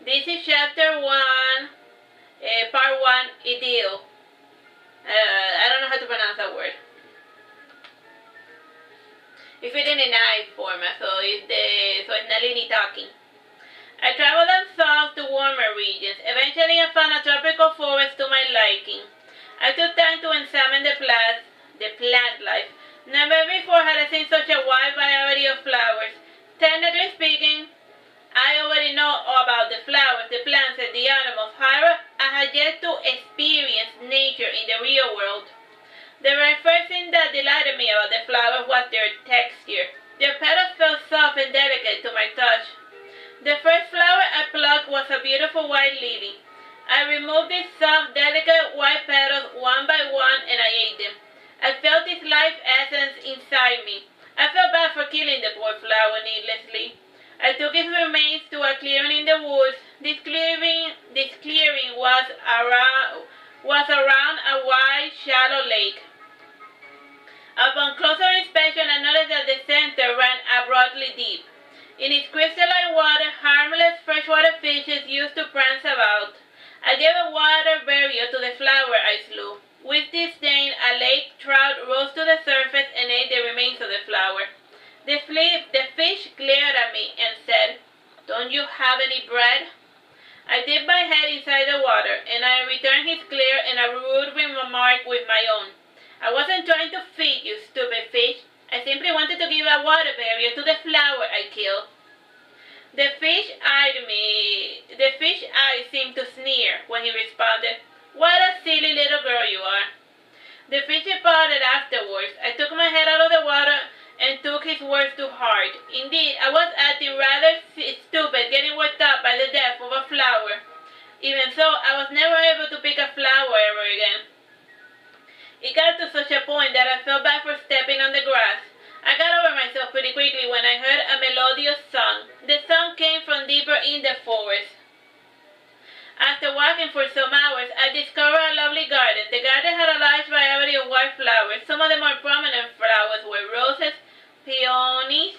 This is chapter 1, part 1, idyll. I don't know how to pronounce that word. It's written in I format, so it's Nalini talking. I traveled and south to warmer regions. Eventually I found a tropical forest to my liking. I took time to examine the plant life. Never before had I seen such a wide variety of flowers. Technically speaking, I already know all about the flowers, the plants, and the animals. However, I had yet to experience nature in the real world. The very first thing that delighted me about the flowers was their texture. Their petals felt soft and delicate to my touch. The first flower I plucked was a beautiful white lily. I removed these soft, delicate white petals one by one and I ate them. I felt its life essence inside me. I felt bad for killing the poor flower needlessly. I took its remains to a clearing in the woods. This clearing was around a wide, shallow lake. Upon closer inspection, I noticed that the center ran abruptly deep. In its crystalline water, harmless freshwater fishes used to prance about. I gave a water burial to the flower I slew. With disdain, a lake trout rose to the surface and ate the remains of the flower. The fish glared at me and said, "Don't you have any bread?" I dipped my head inside the water, and I returned his glare and a rude remark with my own. "I wasn't trying to feed you, stupid fish. I simply wanted to give a water burial to the flower I killed." The fish eyes seemed to sneer when he responded, "What a silly little girl you are." The fish departed afterwards. I took my head out of the water and took his words to heart. Indeed, I was acting rather stupid, getting worked up by the death of a flower. Even so, I was never able to pick a flower ever again. It got to such a point that I felt bad for stepping on the grass. I got over myself pretty quickly when I heard a melodious song. The song came from deeper in the forest. After walking for some hours, I discovered a lovely garden. The garden had a large variety of wild flowers. Some of the more prominent flowers were roses, peonies,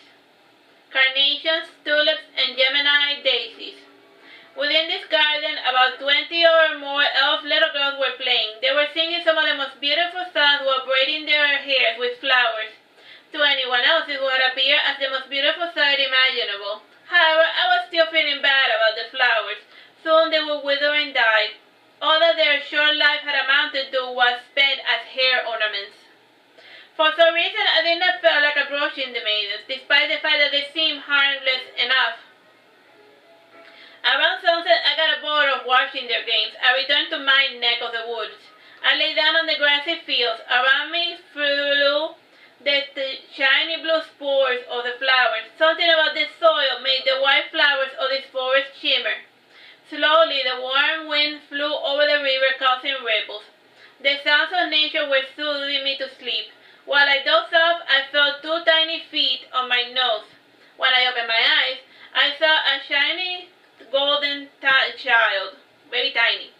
carnations, tulips, and Gemini daisies. Within this garden, about 20 or more elf little girls were playing. They were singing some of the most beautiful songs while braiding their hair with flowers. To anyone else, it would appear as the most beautiful sight imaginable. However, I was still feeling bad about the flowers. Soon they would wither and die. All that their short life had amounted to was spent as hair ornaments. For some reason, I did not feel like approaching the maidens, despite the fact that they seemed harmless enough. Around sunset, I got bored of watching their games. I returned to my neck of the woods. I lay down on the grassy fields. Around me flew the shiny blue spores of the flowers. Something about the soil made the white flowers of this forest shimmer. Slowly, the warm wind flew over the river, causing ripples. The sounds of nature were soothing me to sleep. While I dozed off, I felt 2 tiny feet on my nose. When I opened my eyes, I saw a shiny golden child, very tiny.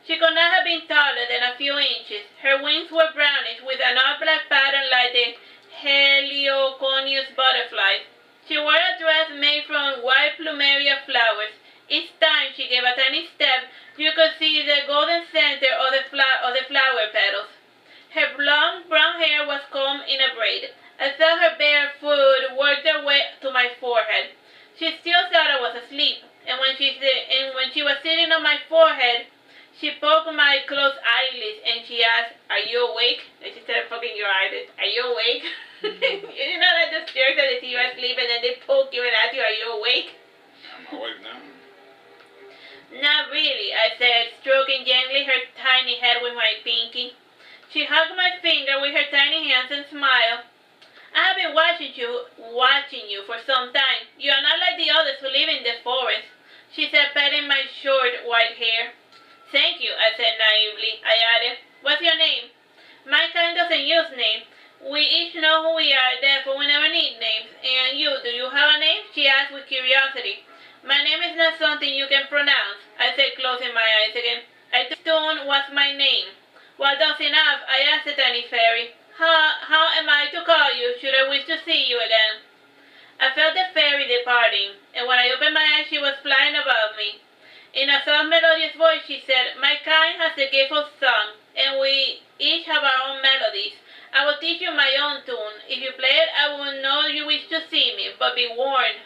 She could not have been taller than a few inches. Her wings were brownish with an all-black pattern like the Helioconius butterfly. She wore a dress made from white plumeria flowers. Each time she gave a tiny step, you could see the golden center of the flower petals. Her blonde brown hair was combed in a braid. I felt her bare foot work their way to my forehead. She still thought I was asleep, and when she was sitting on my forehead, she poked my closed eyelids and she asked, "Are you awake?" And she started poking your eyelids. "Are you awake?" You know that the stairs that they see you asleep and then they poke you and ask you, "Are you awake?" I'm awake now. "Not really," I said, stroking gently her tiny head with my pinky. She hugged my finger with her tiny hands and smiled. "I have been watching you for some time. You are not like the others who live in the forest," she said, petting my short white hair. "Thank you," I said naively. I added, "What's your name?" "My kind doesn't use names. We each know who we are, therefore we never need names. And you, do you have a name?" she asked with curiosity. "My name is not something you can pronounce," I said, closing my eyes again. I told Stone was my name. While dozing off, I asked the tiny fairy, How am I to call you should I wish to see you again?" I felt the fairy departing, and when I opened my eyes, she was flying above me. In a soft, melodious voice, she said, "My kind has the gift of song, and we each have our own melodies. I will teach you my own tune. If you play it, I will know you wish to see me, but be warned.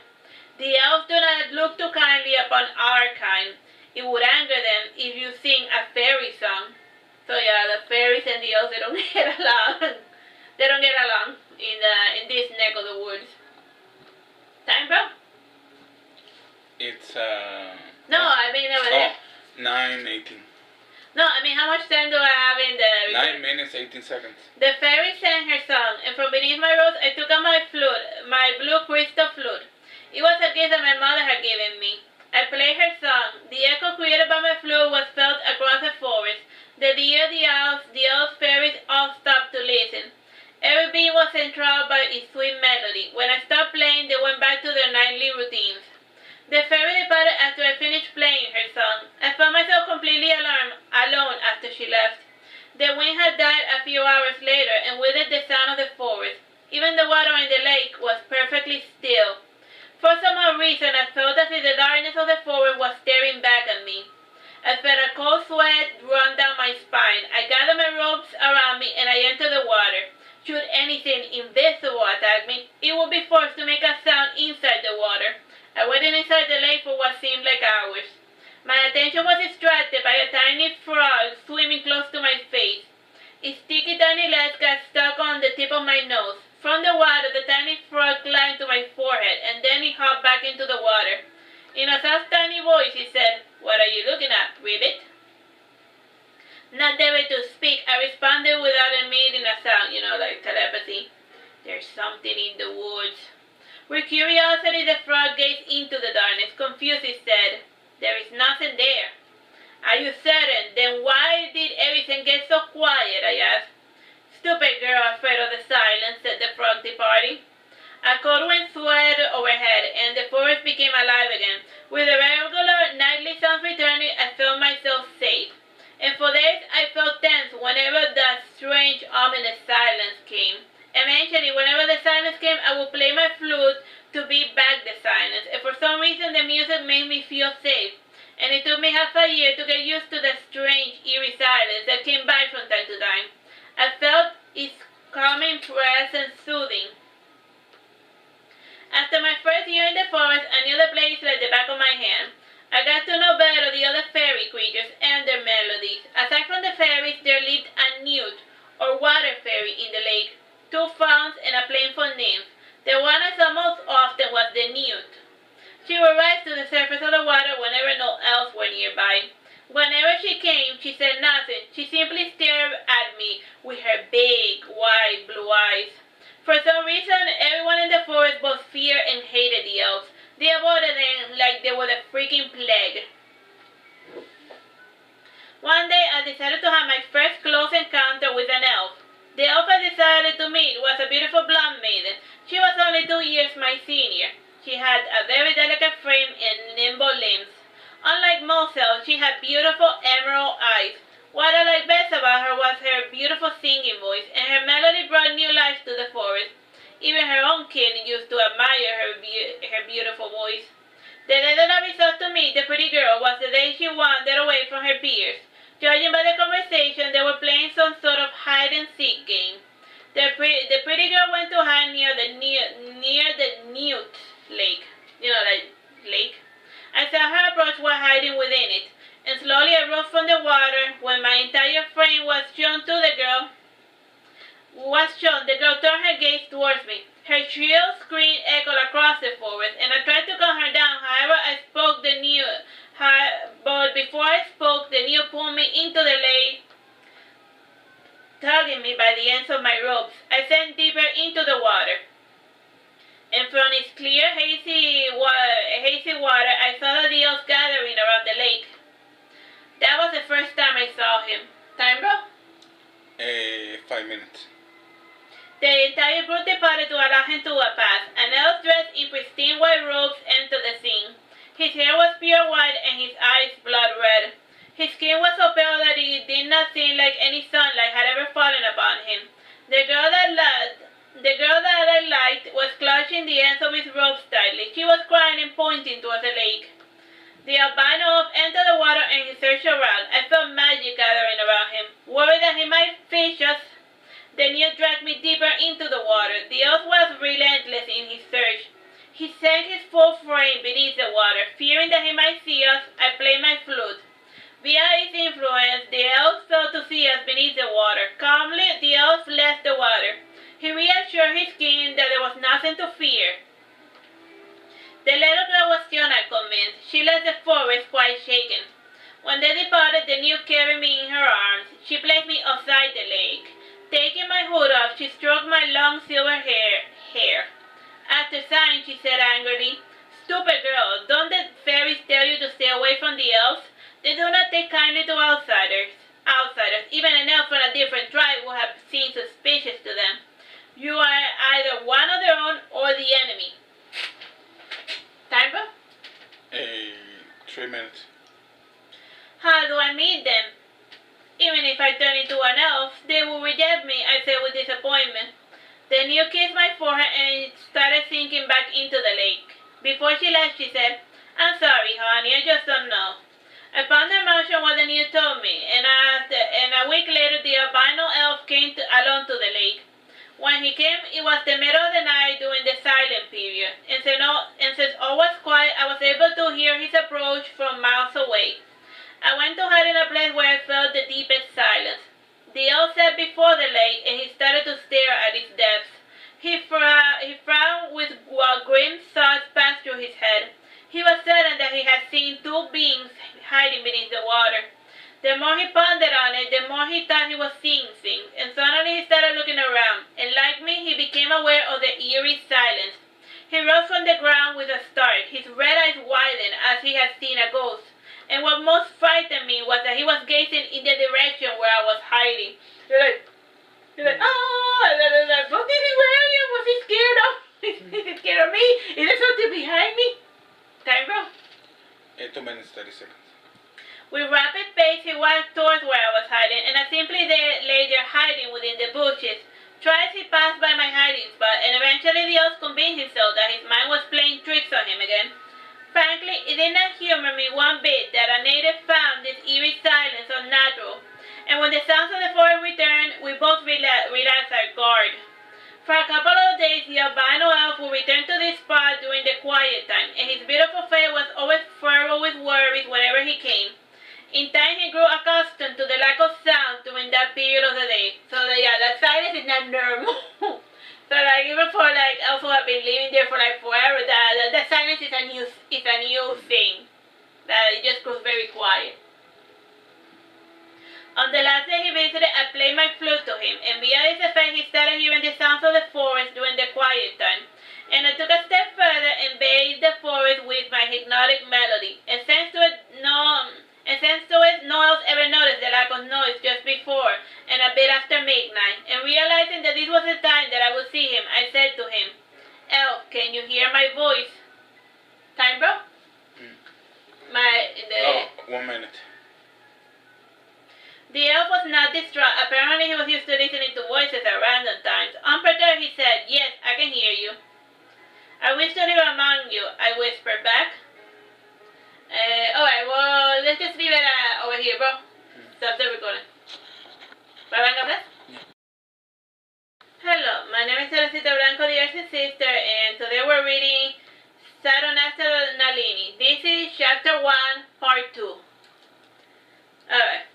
The elves do not look too kindly upon our kind. It would anger them if you sing a fairy song." So yeah, the fairies and the elves, they don't get along. They don't get along in this neck of the woods. Time, bro? It's No, I mean over there. 9:18. No, I mean how much time do I have in the 9 minutes 18 seconds. The fairy sang her song, and from beneath my rose I took out my flute, my blue crystal flute. It was a gift that my mother had given me. I played her song. The echo created by my flute was felt across the forest. The deer, the owls, the elf fairies all stopped to listen. Every being was enthralled by its sweet melody. When I stopped playing, they went back to their nightly routines. The fairy departed after I finished playing her song. I found myself completely alone after she left. The wind had died a few hours later, and with it the sound of the forest. Even the water in the lake was perfectly still. For some odd reason, I felt as if the darkness of the forest was staring back at me. I felt a cold sweat run down my spine. I gathered my ropes around me and I entered the water. Should anything invisible attack me, it would be forced to make a sound inside the water. I waited inside the lake for what seemed like hours. My attention was distracted by a tiny frog swimming close to my face. Its sticky tiny legs got stuck on the tip of my nose. From the water, the tiny frog climbed to my forehead, and then it hopped back into the water. In a soft, tiny voice, he said, "What are you looking at, Ribbit?" Not able to speak, I responded without emitting a sound, like telepathy. "There's something in the woods." With curiosity, the frog gazed into the darkness. Confused, he said, "There is nothing there." "Are you certain? Then why did everything get so quiet?" I asked. "Stupid girl, afraid of the silence," said the frog, departing. A cold wind swept overhead, and the forest became alive again. With the regular nightly sounds returning, I felt myself safe. And for days, I felt tense whenever that strange, ominous silence came. Eventually, whenever the silence came, I would play my flute to beat back the silence, and for some reason, the music made me feel safe. And it took me half a year to get used to the strange, eerie silence that came by from time to time. I felt its calming presence soothing. After my first year in the forest, I knew the place like the back of my hand. I got to know better the other fairy creatures and their melodies. Aside from the fairies, there lived a newt, or water fairy, in the lake, 2 fauns and a playful nymph. The one I saw most often was the newt. She would rise to the surface of the water whenever no elves were nearby. Whenever she came, she said nothing. She simply stared at me with her big, wide blue eyes. For some reason, everyone in the forest both feared and hated the elves. They avoided them like they were the freaking plague. One day, I decided to have my first close encounter with an elf. The elf I decided to meet was a beautiful blonde maiden. She was only 2 years my senior. She had a very delicate frame and nimble limbs. Unlike most elves, she had beautiful emerald eyes. What I liked best about her was her beautiful singing voice, and her melody brought new life to the forest. Even her own kin used to admire her beautiful voice. The day that I resolved to meet the pretty girl was the day she wandered away from her peers. Judging by the conversation, they were playing some sort of hide-and-seek game. The pretty girl went to hide near the newt lake. That lake. I saw her approach while hiding within it, and slowly I rose from the water. When my entire frame was shown to the girl, the girl turned her gaze towards me. Her shrill scream echoed across the forest, and I tried to calm her down. However, but before I spoke, the newt pulled me into the lake, tugging me by the ends of my ropes. I sank deeper into the water, and from its clear, hazy water, I saw the elves gathering around the lake. That was the first time I saw him. Time, bro? 5 minutes. The entire group departed to allow him to pass. An elf dressed in pristine white robes entered the scene. His hair was pure white and his eyes blood red. His skin was so pale that it did not seem like any sunlight had ever fallen upon him. The girl that I liked was clutching the ends of his robes tightly. She was crying and pointing towards the lake. The albino elf entered the water and he searched around. I felt magic gathering around him. Worried that he might fish us, the newt dragged me deeper into the water. The elf was relentless in his search. He sank his full frame beneath the water. Fearing that he might see us, I played my flute. Via his influence, the elf failed to see us beneath the water. Calmly, the elf left the water. He reassured his king that there was nothing to fear. The little girl was still not convinced. She left the forest quite shaken. When they departed, the newt carried me in her arms. She placed me outside the lake. Taking my hood off, she stroked my long silver hair. After sighing, she said angrily, "Stupid girl, don't the fairies tell you to stay away from the elves? They do not take kindly to outsiders. Even an elf from a different tribe would have seemed suspicious to them. You are either one of their own or the enemy." Time, bro? 3 minutes. How do I meet them? Even if I turn into an elf, they will reject me, I said with disappointment. Then you kissed my forehead and started sinking back into the lake. Before she left, she said, "I'm sorry, honey, I just don't know." I found the emotion what the newt told me, and a week later the albino elf came along to the lake. When he came, it was the middle of the night during the silent period, and since all was quiet, I was able to hear his approach from miles away. I went to hide in a place where I felt the deepest silence. The elf sat before the lake, and he started to stare at its depths. He frowned with what grim thoughts passed through his head. He was certain that he had seen two beings hiding beneath the water. The more he pondered on it, the more he thought he was seeing things, and suddenly he started looking around, and like me, he became aware of the eerie silence. He rose from the ground with a start. His red eyes widened as he had seen a ghost, and what most frightened me was that he was gazing in the direction where I was hiding. You're like, oh, what is he wearing? Was he scared of? Is he scared of me? Is there something behind me? Time, bro? 2 minutes, 30 seconds. With rapid pace, he walked towards where I was hiding, and I simply lay there hiding within the bushes. Twice he passed by my hiding spot, and eventually the elf convinced himself that his mind was playing tricks on him again. Frankly, it did not humor me one bit that a native found this eerie silence unnatural, and when the sounds of the forest returned, we both relaxed our guard. For a couple of days, the albino elf would return to this spot during the quiet time, and his beautiful face was always furrowed with worries whenever he came. In time, he grew accustomed to the lack of sound during that period of the day. So, that silence is not normal. So, even for, elves who have been living there for, forever, the silence is a new thing. That it just goes very quiet. On the last day he visited, I played my flute to him, and via this effect, he started hearing the sounds of the forest during the quiet time. And I took a step further and bathed the forest with my hypnotic melody. And thanks to it, no else ever noticed the lack of noise just before and a bit after midnight. And realizing that this was the time that I would see him, I said to him, "Elf, can you hear my voice?" Time, bro? 1 minute. The elf was not distraught. Apparently he was used to listening to voices at random times. Unperturbed, he said, "Yes, I can hear you." "I wish to live among you," I whispered back. Alright, well, let's just leave it over here, bro. Stop the recording. Bye-bye, God bless. Hello, my name is Teresita Blanco, the Artsy Sister, and today we're reading Saturnastra Nalini. This is Chapter 1, Part 2. Alright.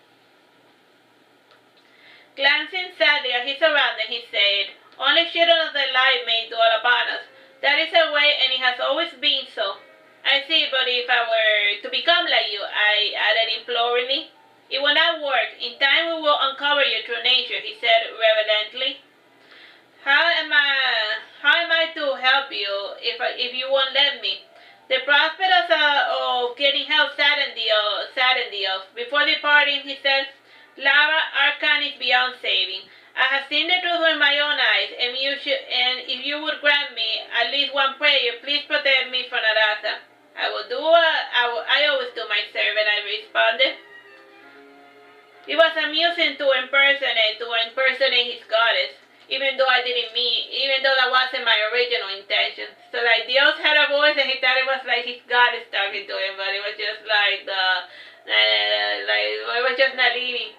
Glancing sadly at his surroundings, he said, "Only children of the light may dwell upon us. That is our way, and it has always been so." "I see, but if I were to become like you," I added imploringly. "It will not work. In time we will uncover your true nature," he said reverently. How am I to help you if you won't let me?" The prospect of getting help saddened the elf. Before departing, he said, "Lara, our kind is beyond saving. I have seen the truth with my own eyes, and if you would grant me at least one prayer, please protect me from Narasa." I always do my servant," I responded. It was amusing to impersonate his goddess. even though that wasn't my original intention. So like Dios had a voice and he thought it was like his God is talking to him, but it was just like it was just Nalini.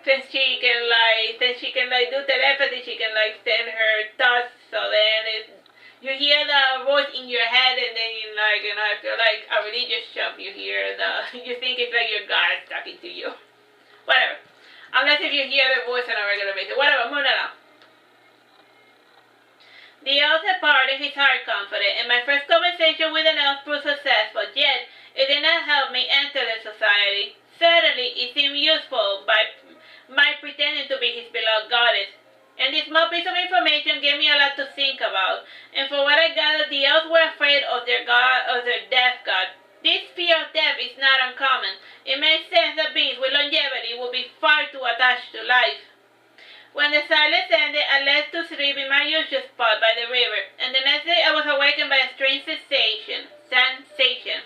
Since she can do telepathy, she can like send her thoughts. So then you hear the voice in your head, and then I feel like a religious shop. You think it's like your God talking to you. Whatever. Unless if you hear the voice on a regular basis. Whatever. Moving on. The elf departed, his heart confident, and my first conversation with an elf proved successful. Yet it did not help me enter the society. Certainly, it seemed useful by my pretending to be his beloved goddess. And this small piece of information gave me a lot to think about. And for what I gathered, the elves were afraid of their death god. This fear of death is not uncommon. It makes sense that beings with longevity would be far too attached to life. When the silence ended, I left to sleep in my usual spot by the river, and the next day I was awakened by a strange sensation.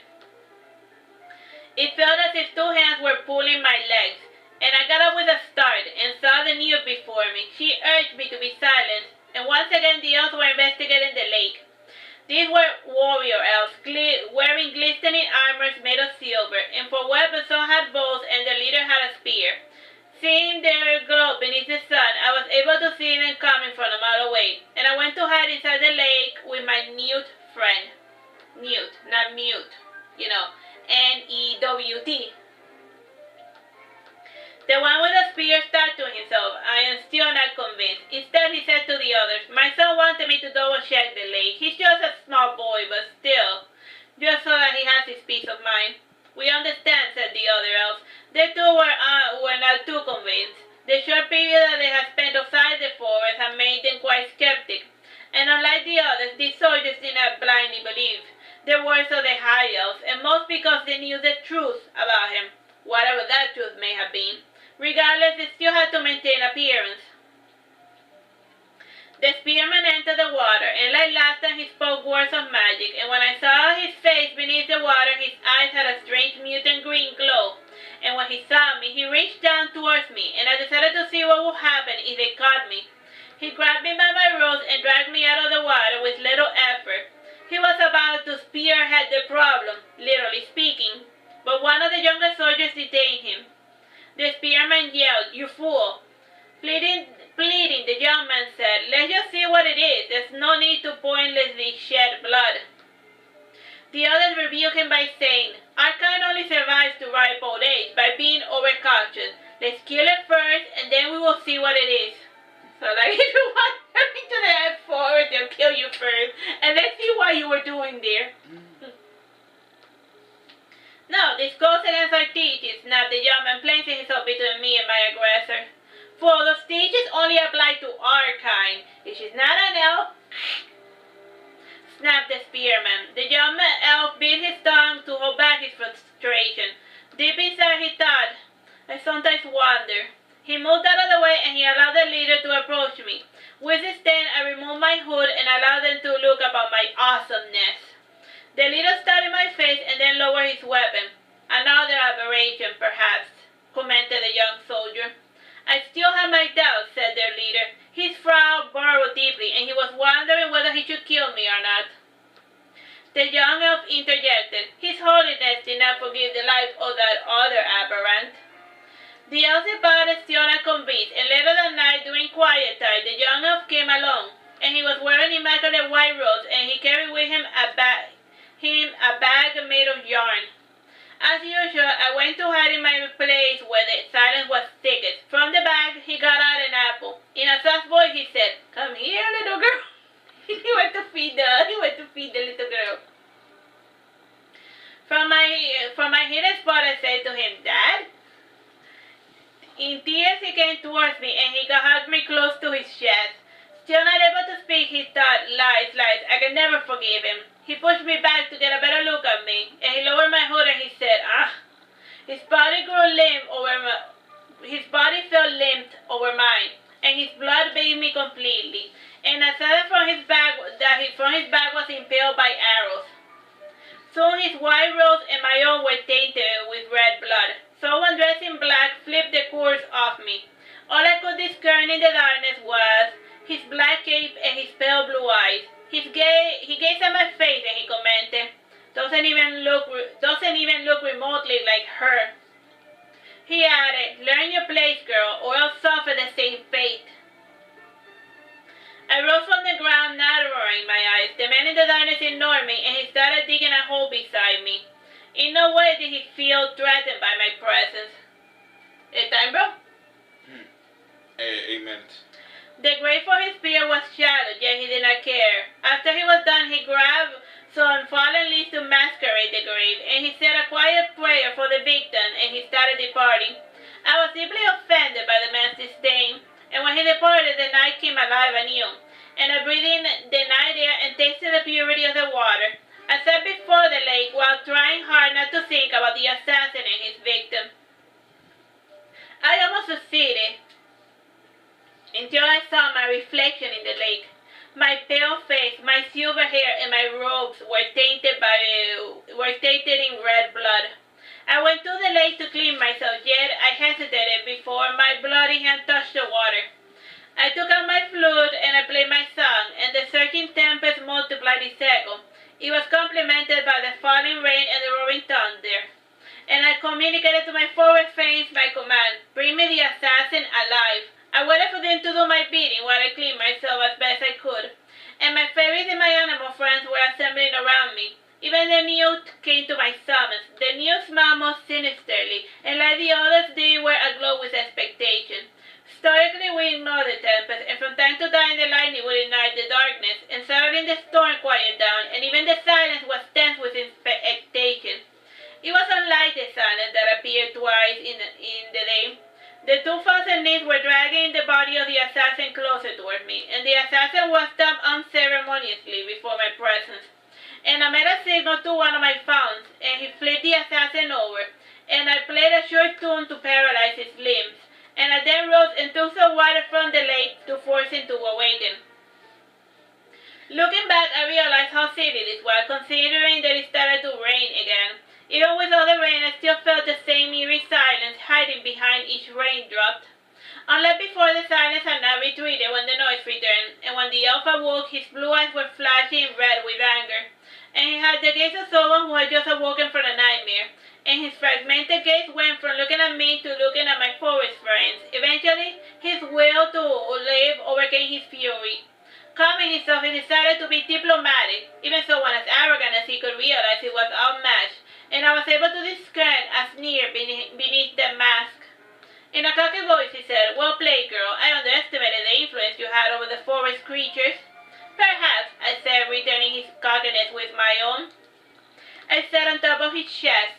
It felt as if two hands were pulling my legs, and I got up with a start and saw the nude before me. She urged me to be silent, and once again the elves were investigating the lake. These were warrior elves, wearing glistening armors made of silver, and for weapons some had bows and the leader had a spear. Seeing their glow beneath the sun, I was able to see them coming from a mile away, and I went to hide inside the lake with my newt friend. Newt, not mute, Newt. The one with the spear thought to himself, I am still not convinced. Instead, he said to the others, my son wanted me to double check the lake. He's just a small boy, but still, just so that he has his peace of mind. We understand, said the other elves. They too were not too convinced. The short period that they had spent outside the forest had made them quite skeptic. And unlike the others, these soldiers did not blindly believe the words of the high elves, and most because they knew the truth about him, whatever that truth may have been. Regardless, they still had to maintain appearance. The spearman entered the water, and like last time he spoke words of magic, and when I saw his face beneath the water, his eyes had a strange mutant green glow. And when he saw me, he reached down towards me, and I decided to see what would happen if they caught me. He grabbed me by my robes and dragged me out of the water with little effort. He was about to spearhead the problem, literally speaking, but one of the younger soldiers detained him. The spearman yelled, you fool! Pleading, the young man said, let's just see what it is. There's no need to pointlessly shed blood. The others rebuked him by saying, our kind only survives to ripe old age by being overcautious. Let's kill it first, and then we will see what it is. So like, if you want to the forest, they'll kill you first, and let's see what you were doing there. No, this goes against our teachings, not the young man placing himself between me and my aggressor. For those teachings only apply to our kind. If she's not an elf, snapped the spearman. The young elf bit his tongue to hold back his frustration. Deep inside he thought, I sometimes wonder. He moved out of the way and he allowed the leader to approach me. With his stand, I removed my hood and allowed them to look about my awesomeness. The leader studied my face and then lowered his weapon. Another aberration, perhaps, commented the young soldier. I still have my doubts, said their leader. His frown burrowed deeply, and he was wondering whether he should kill me or not. The young elf interjected. His holiness did not forgive the life of that other aberrant. The elf departed still not convinced, and later that night, during quiet time, the young elf came along, and he was wearing immaculate white robes, and he carried with him a bag made of yarn. As usual, I went to hide in my place where the silence was thickest. From the bag, he got out an apple. In a soft voice, he said, come here, little girl. He went to feed the little girl. From my hidden spot, I said to him, Dad? In tears, he came towards me, and he hugged me close to his chest. Still not able to speak, he thought, lies, I can never forgive him. He pushed me back to get a better look at me, and he lowered my hood and he said, His body felt limp over mine, and his blood bathed me completely. And I saw that from his back was impaled by arrows. Soon his white robes and my own were tainted with red blood. Someone dressed in black flipped the cords off me. All I could discern in the darkness was his black cape and his pale blue eyes. He gazed at my face and he commented, doesn't even look remotely like her. He added, learn your place, girl, or else suffer the same fate. I rose from the ground, narrowing my eyes. The man in the darkness ignored me, and he started digging a hole beside me. In no way did he feel threatened by my presence. Time, bro? Amen. The grave for his spear was shallow, yet he did not care. After he was done, he grabbed some fallen leaves to masquerade the grave, and he said a quiet prayer for the victim, and he started departing. I was deeply offended by the man's disdain, and when he departed, the night came alive anew, and I breathed in the night air and tasted the purity of the water. I sat before the lake while trying hard not to think about the assassin and his victim. I almost succeeded until I saw my reflection in the lake. My pale face, my silver hair, and my robes were tainted in red blood. I went to the lake to clean myself, yet I hesitated before my bloody hand touched the water. I took out my flute and I played my song, and the surging tempest multiplied its echo. It was complemented by the falling rain and the roaring thunder. And I communicated to my forest friends my command, bring me the assassin alive. I waited for them to do my bidding while I cleaned myself as best I could, and my fairies and my animal friends were assembling around me. Even the newt came to my summons. The newt smiled most sinisterly, and like the others, they were aglow with expectation. Stoically, we ignored the tempest, and from time to time the lightning would ignite the darkness, and suddenly the storm quieted down, and even the silence was tense with expectation. It was unlike the silence that appeared twice in the day. The 2,000 knees were dragging the body of the assassin closer toward me, and the assassin was stabbed unceremoniously before my presence. And I made a signal to one of my fawns, and he flipped the assassin over, and I played a short tune to paralyze his limbs, and I then rose and took some water from the lake to force him to awaken. Looking back, I realized how silly this was, considering that it started to rain again. Even with all the rain, I still felt the same eerie silence hiding behind each raindrop. Unlike before, the silence had not retreated when the noise returned, and when the elf awoke, his blue eyes were flashing red with anger, and he had the gaze of someone who had just awoken from a nightmare, and his fragmented gaze went from looking at me to looking at my forest friends. Eventually, his will to live overcame his fury. Calming himself, he decided to be diplomatic, even so one as arrogant as he could realize he was outmatched, and I was able to discern a sneer beneath the mask. In a cocky voice, he said, well played, girl. I underestimated the influence you had over the forest creatures. Perhaps, I said, returning his cockiness with my own. I sat on top of his chest.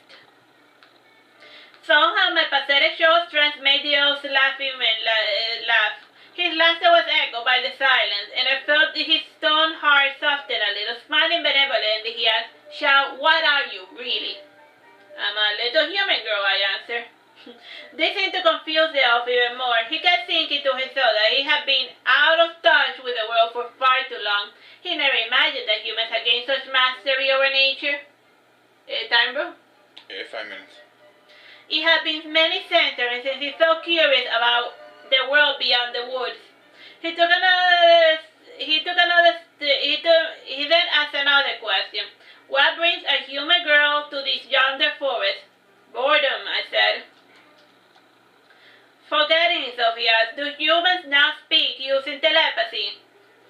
Somehow my pathetic show of strength made the elves laughing laugh. His laughter was echoed by the silence, and I felt his stone heart soften a little. Smiling benevolently, he asked, Child, what are you, really? I'm a little human girl, I answered. This seemed to confuse the elf even more. He kept thinking to himself that he had been out of touch with the world for far too long. He never imagined that humans had gained such mastery over nature. Time, bro? 5 minutes. It had been many centuries since he felt curious about the world beyond the woods. He then asked another question. What brings a human girl to this yonder forest? Boredom, I said. Forgetting himself, he asked, do humans now speak using telepathy?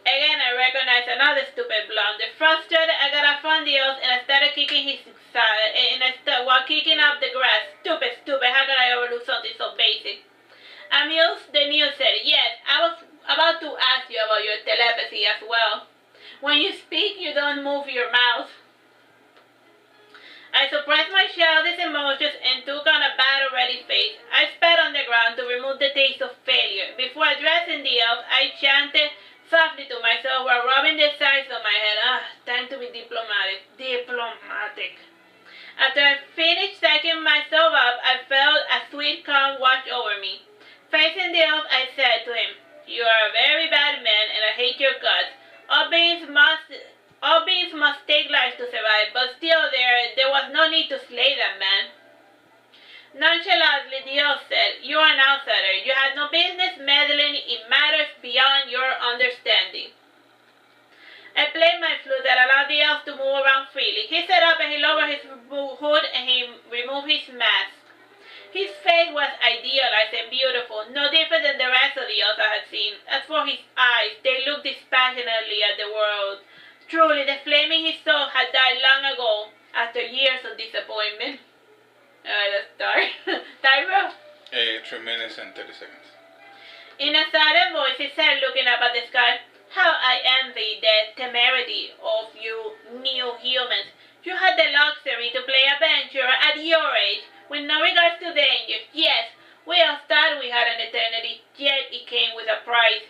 Again, I recognized another stupid blunder. Frustrated, I got up from the elves and I started kicking while kicking up the grass. Stupid, how could I overlook something so basic? Amused, the news said, yes, I was about to ask you about your telepathy as well. When you speak, you don't move your mouth. I suppressed my childish emotions and took on a battle-ready face. I spat on the ground to remove the taste of failure. Before addressing the elf, I chanted softly to myself while rubbing the sides of my head. Time to be diplomatic. After I finished stacking myself up, I felt a sweet calm wash over me. Facing the elf, I said to him, you are a very bad man and I hate your guts. All beings must take lives to survive, but still there was no need to slay that man. Nonchalantly, the elf said, "You are an outsider. You had no business meddling in matters beyond your understanding." I played my flute that allowed the elf to move around freely. He sat up and he lowered his hood and he removed his mask. His face was idealized and beautiful, no different than the rest of the elves I had seen. As for his eyes, they looked dispassionately at the world. Truly, the flame in his soul had died long ago, after years of disappointment. Let's start. Tyro? 3 minutes and 30 seconds. In a saddened voice, he said, looking up at the sky, "How I envy the temerity of you new humans. You had the luxury to play adventurer at your age, with no regards to dangers. Yes, we all thought we had an eternity, yet it came with a price."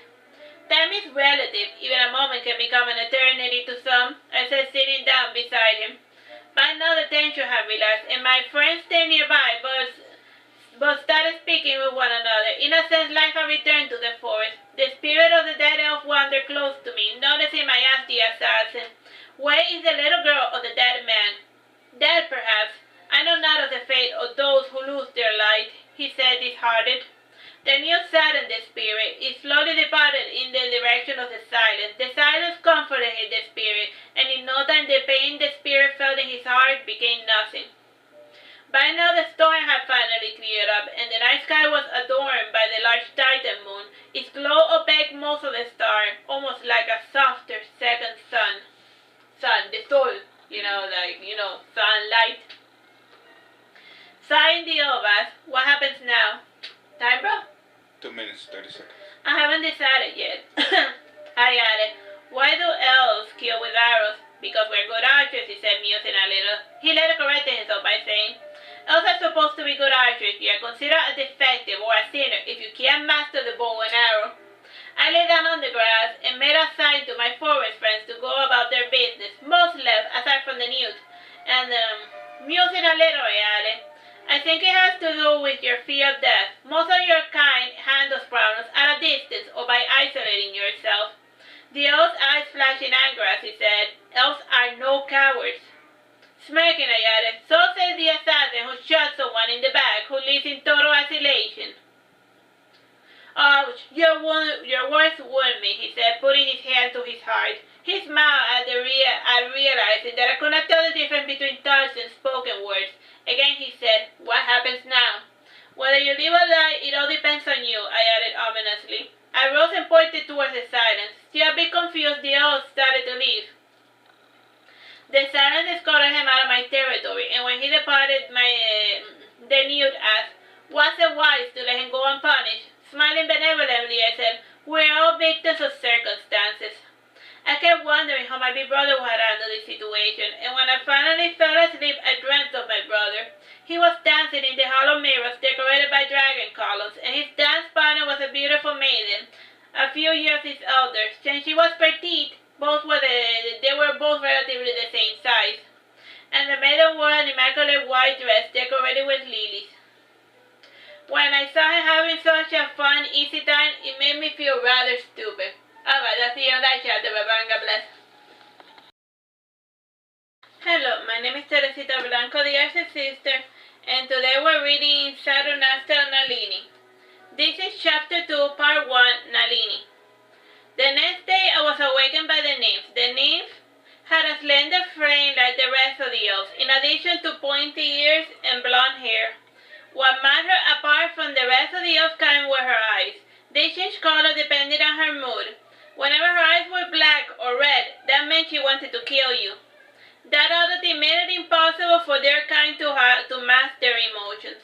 "Time is relative. Even a moment can become an eternity to some," I said, sitting down beside him. By now the tension had relaxed, and my friends stayed nearby, but started speaking with one another. In a sense, life had returned to the forest. The spirit of the dead elf wandered close to me, noticing I asked the assassin, "Where is the little girl of the dead man?" "Dead, perhaps. I know not of the fate of those who lose their light," he said, disheartened. The news saddened the spirit. It slowly departed in the direction of the silence. The silence comforted the spirit, and in no time the pain the spirit felt in his heart became nothing. By now the storm had finally cleared up, and the night sky was adorned by the large Titan moon. Its glow opaqued most of the stars, almost like a softer second sun. The soul, sunlight. Sighing, the elf asked, "What happens now?" "Time, bro?" 2 minutes, 30 seconds. "I haven't decided yet." I added, "Why do elves kill with arrows?" "Because we're good archers," he said, musing a little. He later corrected himself by saying, "Elves are supposed to be good archers. You are considered a defective or a sinner if you can't master the bow and arrow." I lay down on the grass and made a sign to my forest friends to go about their business. Most left, aside from the newt. And, musing a little, I added, "I think it has to do with your fear of death. Most of your kind handles problems at a distance or by isolating yourself." The elf's eyes flashed in anger as he said, "Elves are no cowards." Smirking, I added, "So says the assassin who shot someone in the back who lives in total isolation." "Ouch, your words wound me," he said, putting his hand to his heart. He smiled at realizing that I could not tell the difference between thoughts and spoken words. Again he said, "What happens now?" "Whether you live or die, it all depends on you," I added ominously. I rose and pointed towards the silence. Still a bit confused, the elf started to leave. The silence escorted him out of my territory, and when he departed, the newt asked, "Was it wise to let him go unpunished?" Smiling benevolently, I said, "We're all victims of circumstances." I kept wondering how my big brother would handle the situation, and when I finally fell asleep, I dreamt of my brother. He was dancing in the hollow mirrors decorated by dragon columns, and his dance partner was a beautiful maiden, a few years his elder. Since she was petite, they were both relatively the same size, and the maiden wore an immaculate white dress decorated with lilies. When I saw him having such a fun, easy time, it made me feel rather stupid. Alright, that's the end of that chapter. Bye-bye and God bless. Hello, my name is Teresita Blanco, the Artsy Sister, and today we're reading Saturnastra Nalini. This is Chapter 2, Part 1, Nalini. The next day I was awakened by the nymph. The nymph had a slender frame like the rest of the elves, in addition to pointy ears and blonde hair. What made her apart from the rest of the elf kind were her eyes. They changed color depending on her mood. Whenever her eyes were black or red, that meant she wanted to kill you. That oddity made it impossible for their kind to mask their emotions.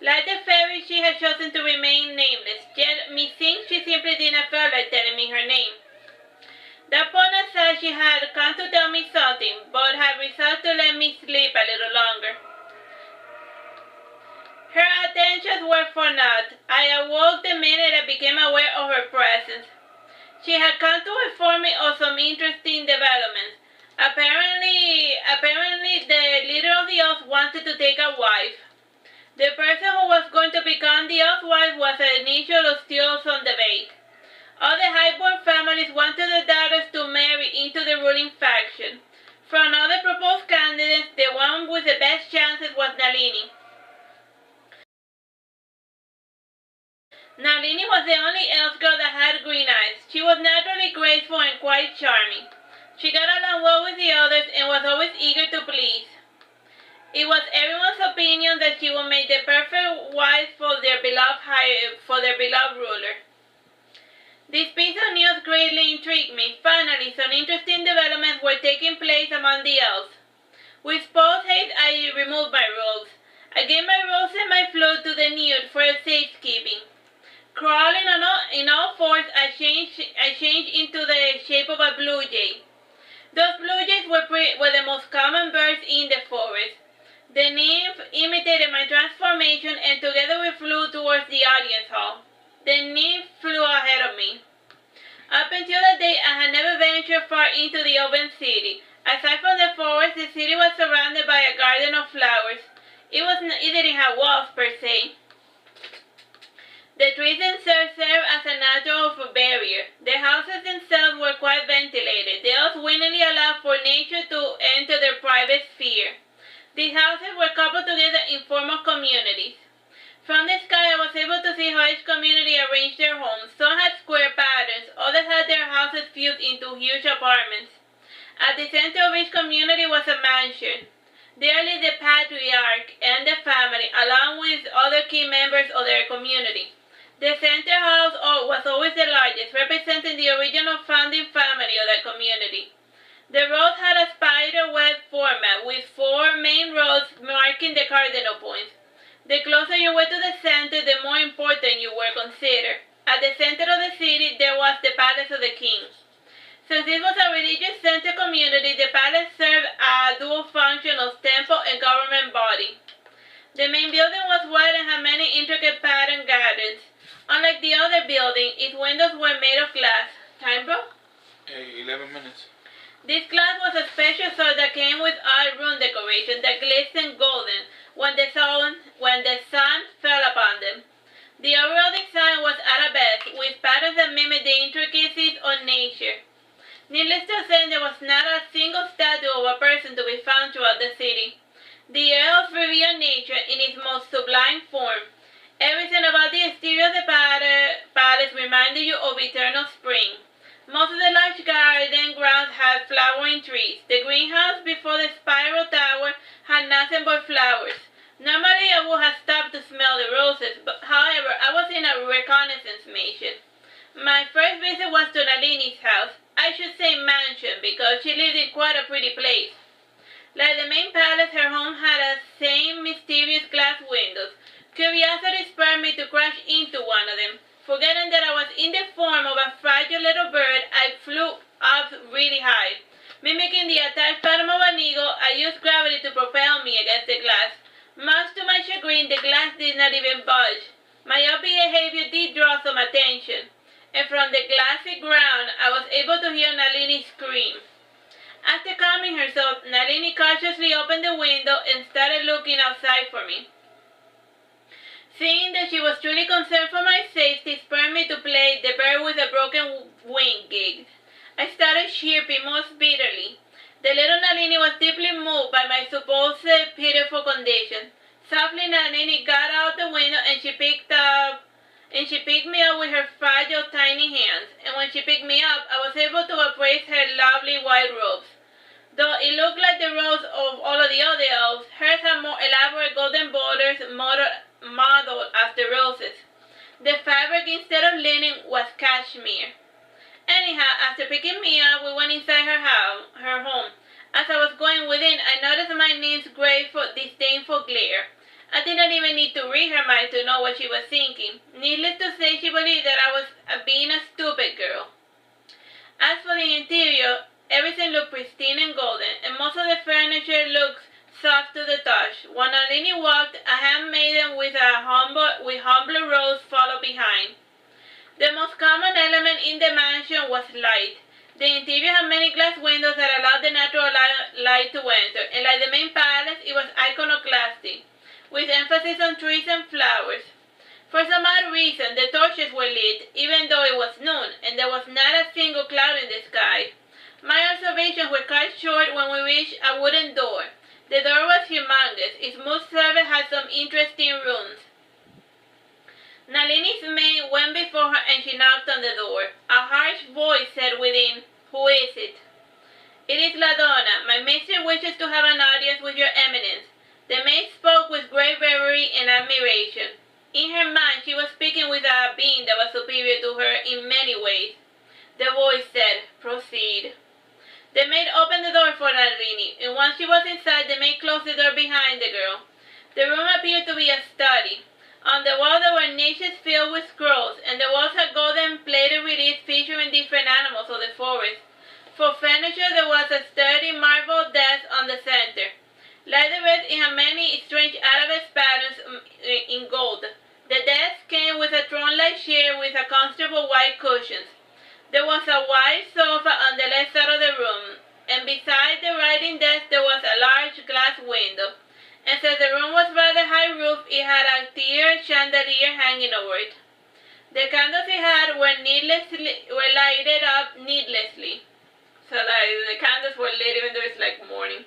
Like the fairy, she had chosen to remain nameless, yet methinks she simply did not feel like telling me her name. That Pona said she had come to tell me something, but had resolved to let me sleep a little longer. Her attentions were for naught. I awoke the minute I became aware of her presence. She had come to inform me of some interesting developments. Apparently the leader of the elves wanted to take a wife. The person who was going to become the elf's wife was an issue still on debate. All the highborn families wanted their daughters to marry into the ruling faction. From all the proposed candidates, the one with the best chances was Nalini. Nalini was the only elf girl that had green eyes. She was naturally graceful and quite charming. She got along well with the others and was always eager to please. It was everyone's opinion that she would make the perfect wife for their beloved ruler. This piece of news greatly intrigued me. Finally, some interesting developments were taking place among the elves. With post haste, I removed my robes. I gave my rose and my flute to the nude for safekeeping. Crawling in all fours, I changed into the shape of a blue jay. Those blue jays were the most common birds in the forest. The nymph imitated my transformation, and together we flew towards the audience hall. The nymph flew ahead of me. Up until that day, I had never ventured far into the open city. Aside from the forest, the city was surrounded by a garden of flowers. It didn't have walls per se. The trees themselves served as a natural barrier. The houses themselves were quite ventilated. They also willingly allowed for nature to enter their private sphere. These houses were coupled together in formal communities. From the sky, I was able to see how each community arranged their homes. Some had square patterns, others had their houses fused into huge apartments. At the center of each community was a mansion. There lived the patriarch and the family, along with other key members of their community. The center house was always the largest, representing the original founding family of the community. The roads had a spider web format, with 4 main roads marking the cardinal points. The closer you were to the center, the more important you were considered. At the center of the city, there was the palace of the king. Since this was a religious center community, the palace served a dual function of temple and government body. The main building was wide and had many intricate patterned gardens. Unlike the other building, its windows were made of glass. Time, bro? 11 minutes. This glass was a special sort that came with odd room decoration that glistened golden when the sun fell upon them. The overall design was arabesque, with patterns that mimicked the intricacies of nature. Needless to say, there was not a single statue of a person to be found throughout the city. The elves revealed nature in its most sublime form. Everything about the exterior of the palace reminded you of eternal spring. Most of the large garden grounds had flowering trees. The greenhouse before the spiral tower had nothing but flowers. Normally I would have stopped to smell the roses, but however, I was in a reconnaissance mission. My first visit was to Nalini's house. I should say mansion, because she lived in quite a pretty place. Like the main palace, her home had the same mysterious glass windows. Curiosity spurred me to crash into one of them. Forgetting that I was in the form of a fragile little bird, I flew up really high. Mimicking the attached pattern of an eagle, I used gravity to propel me against the glass. Much to my chagrin, the glass did not even budge. My odd behavior did draw some attention, and from the glassy ground, I was able to hear Nalini scream. After calming herself, Nalini cautiously opened the window and started looking outside for me. Seeing that she was truly concerned for my safety spurred me to play the bird with a broken wing gig. I started chirping most bitterly. The little Nalini was deeply moved by my supposed pitiful condition. Softly, Nalini got out the window and she picked me up with her fragile, tiny hands. And when she picked me up, I was able to appraise her lovely white robes. Though it looked like the robes of all of the other elves, hers had more elaborate golden borders modeled after roses. The fabric, instead of linen, was cashmere. Anyhow, after picking me up, we went inside her home. As I was going within, I noticed my niece's disdainful glare. I did not even need to read her mind to know what she was thinking. Needless to say, she believed that I was being a stupid girl. As for the interior, everything looked pristine and golden, and most of the furniture looked soft to the touch. When Nalini walked, a handmaiden with humbler robes followed behind. The most common element in the mansion was light. The interior had many glass windows that allowed the natural light to enter, and like the main palace, it was iconoclastic, with emphasis on trees and flowers. For some odd reason, the torches were lit, even though it was noon, and there was not a single cloud in the sky. My observations were cut short when we reached a wooden door. The door was humongous. Its smooth surface had some interesting runes. Nalini's maid went before her and she knocked on the door. A harsh voice said within, "Who is it?" "It is La Donna. My mistress wishes to have an audience with your eminence." The maid spoke with great bravery and admiration. In her mind, she was speaking with a being that was superior to her in many ways. The voice said, "Proceed." The maid opened the door for Nalini, and once she was inside, the maid closed the door behind the girl. The room appeared to be a study. On the wall there were niches filled with scrolls, and the walls had golden plated reliefs featuring different animals of the forest. For furniture there was a sturdy marble desk on the center. Like the rest, it had many strange arabesque patterns in gold. The desk came with a throne-like chair with a comfortable white cushions. There was a wide sofa on the left side of the room, and beside the writing desk there was a large glass window. And since the room was rather high-roofed, it had a tiered chandelier hanging over it. The candles it had were lighted up needlessly. So the candles were lit even though it's like morning.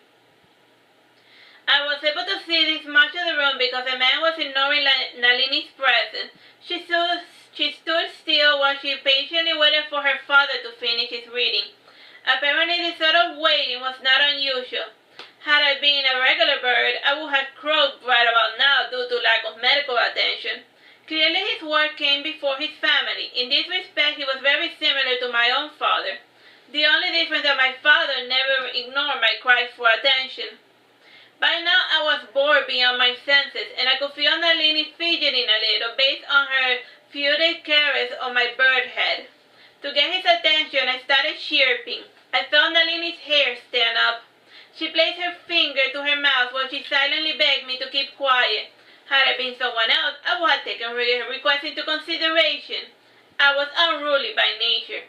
I was able to see this much of the room because the man was ignoring Nalini's presence. She stood still while she patiently waited for her father to finish his reading. Apparently this sort of waiting was not unusual. Had I been a regular bird, I would have croaked right about now due to lack of medical attention. Clearly his work came before his family. In this respect he was very similar to my own father. The only difference that my father never ignored my cries for attention. By now I was bored beyond my senses, and I could feel Nalini fidgeting a little based on her furtive caress on my bird head. To get his attention, I started chirping. I felt Nalini's hair stand up. She placed her finger to her mouth while she silently begged me to keep quiet. Had I been someone else, I would have taken her request into consideration. I was unruly by nature.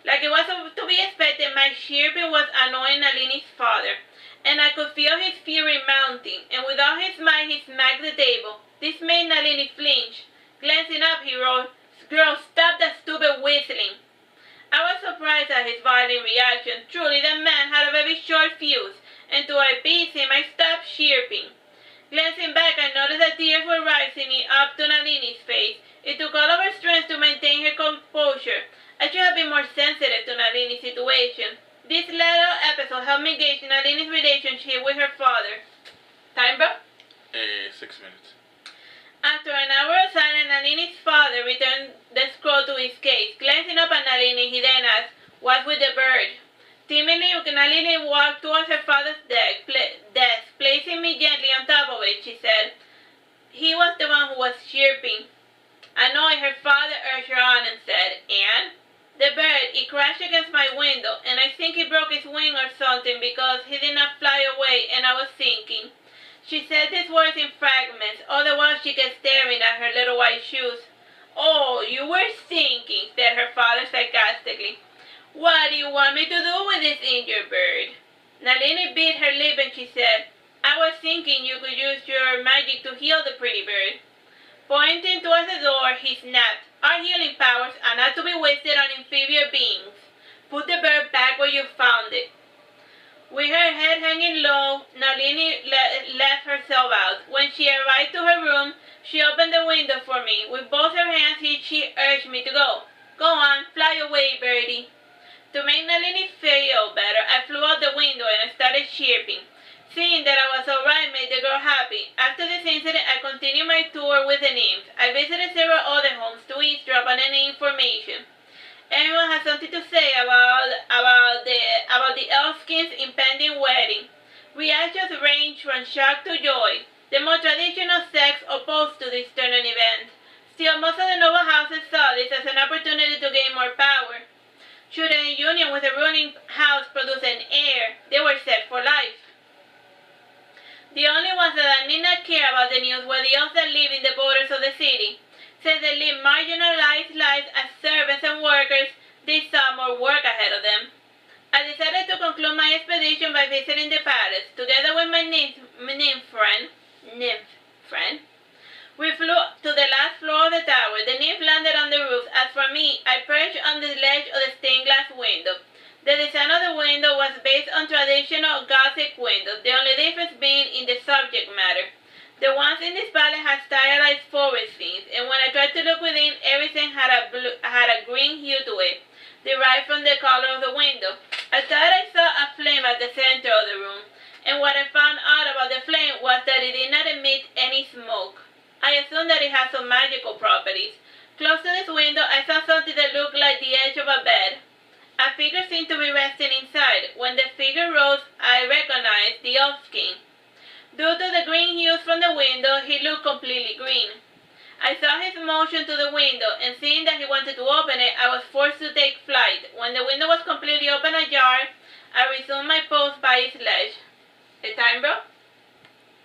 Like it was to be expected, my chirping was annoying Nalini's father, and I could feel his fury mounting, and without his mind he smacked the table. This made Nalini flinch. Glancing up, he roared, "Girl, stop that stupid whistling." I was surprised at his violent reaction. Truly, that man had a very short fuse, and to appease him, I stopped chirping. Glancing back, I noticed that tears were rising up to Nalini's face. It took all of her strength to maintain her composure. I should have been more sensitive to Nalini's situation. This little episode helped me gauge Nalini's relationship with her father. Time, bro? 6 minutes. After an hour of silence, Nalini's father returned the scroll to his case. Glancing up at Nalini, he then asked, "What's with the bird?" Timidly, Nalini walked towards her father's desk, placing me gently on top of it, she said. He was the one who was chirping. Annoyed, her father urged her on and said, "And?" "The bird, it crashed against my window, and I think he broke his wing or something because he did not fly away, and I was thinking." She said these words in fragments, all the while she kept staring at her little white shoes. "Oh, you were thinking," said her father sarcastically. "What do you want me to do with this injured bird?" Nalini bit her lip and she said, "I was thinking you could use your magic to heal the pretty bird." Pointing towards the door, he snapped, "Our healing powers are not to be wasted on inferior beings. Put the bird back where you found it." With her head hanging low, Nalini let herself out. When she arrived to her room, she opened the window for me. With both her hands, she urged me to go. "Go on, fly away, birdie." To make Nalini feel better, I flew out the window and I started chirping. Seeing that I was alright made the girl happy. After this incident, I continued my tour with the nymphs. I visited several other homes to eavesdrop on any information. Everyone has something to say about the Elfkin's impending wedding. Reactions range from shock to joy. The more traditional sects opposed to this turning event. Still, most of the noble houses saw this as an opportunity to gain more power. Should a union with the ruling house produce an heir, they were set for life. The only ones that did not care about the news were the elves that lived in the borders of the city. Since they lived marginalized lives as servants and workers, they saw more work ahead of them. I decided to conclude my expedition by visiting the palace. Together with my nymph friend, we flew to the last floor of the tower. The nymph landed on the roof. As for me, I perched on the ledge of the stained glass window. The design of the window was based on traditional Gothic windows, the only difference being in the subject matter. The ones in this palette had stylized forest scenes, and when I tried to look within, everything had a green hue to it, derived from the color of the window. I thought I saw a flame at the center of the room, and what I found out about the flame was that it did not emit any smoke. I assumed that it had some magical properties. Close to this window, I saw something that looked like the edge of a bed. A figure seemed to be resting inside. When the figure rose, I recognized the elf king. Due to the green hues from the window, he looked completely green. I saw his motion to the window, and seeing that he wanted to open it, I was forced to take flight. When the window was completely open ajar, I resumed my post by its ledge. The time, bro?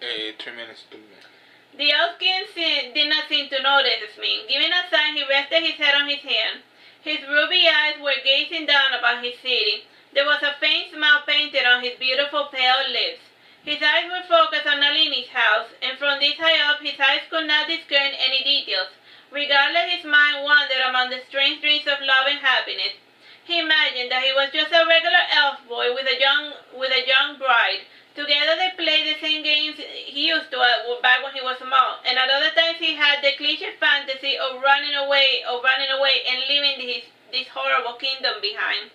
3 minutes, 2 minutes. The elf king did not seem to notice me. Giving a sign, he rested his head on his hand. His ruby eyes were gazing down upon his city. There was a faint smile painted on his beautiful pale lips. His eyes were focused on Nalini's house, and from this high up, his eyes could not discern any details. Regardless, his mind wandered among the strange dreams of love and happiness. He imagined that he was just a regular elf boy with a young bride. Together they played the same games he used to back when he was small, and at other times he had the cliche fantasy of running away and leaving this horrible kingdom behind.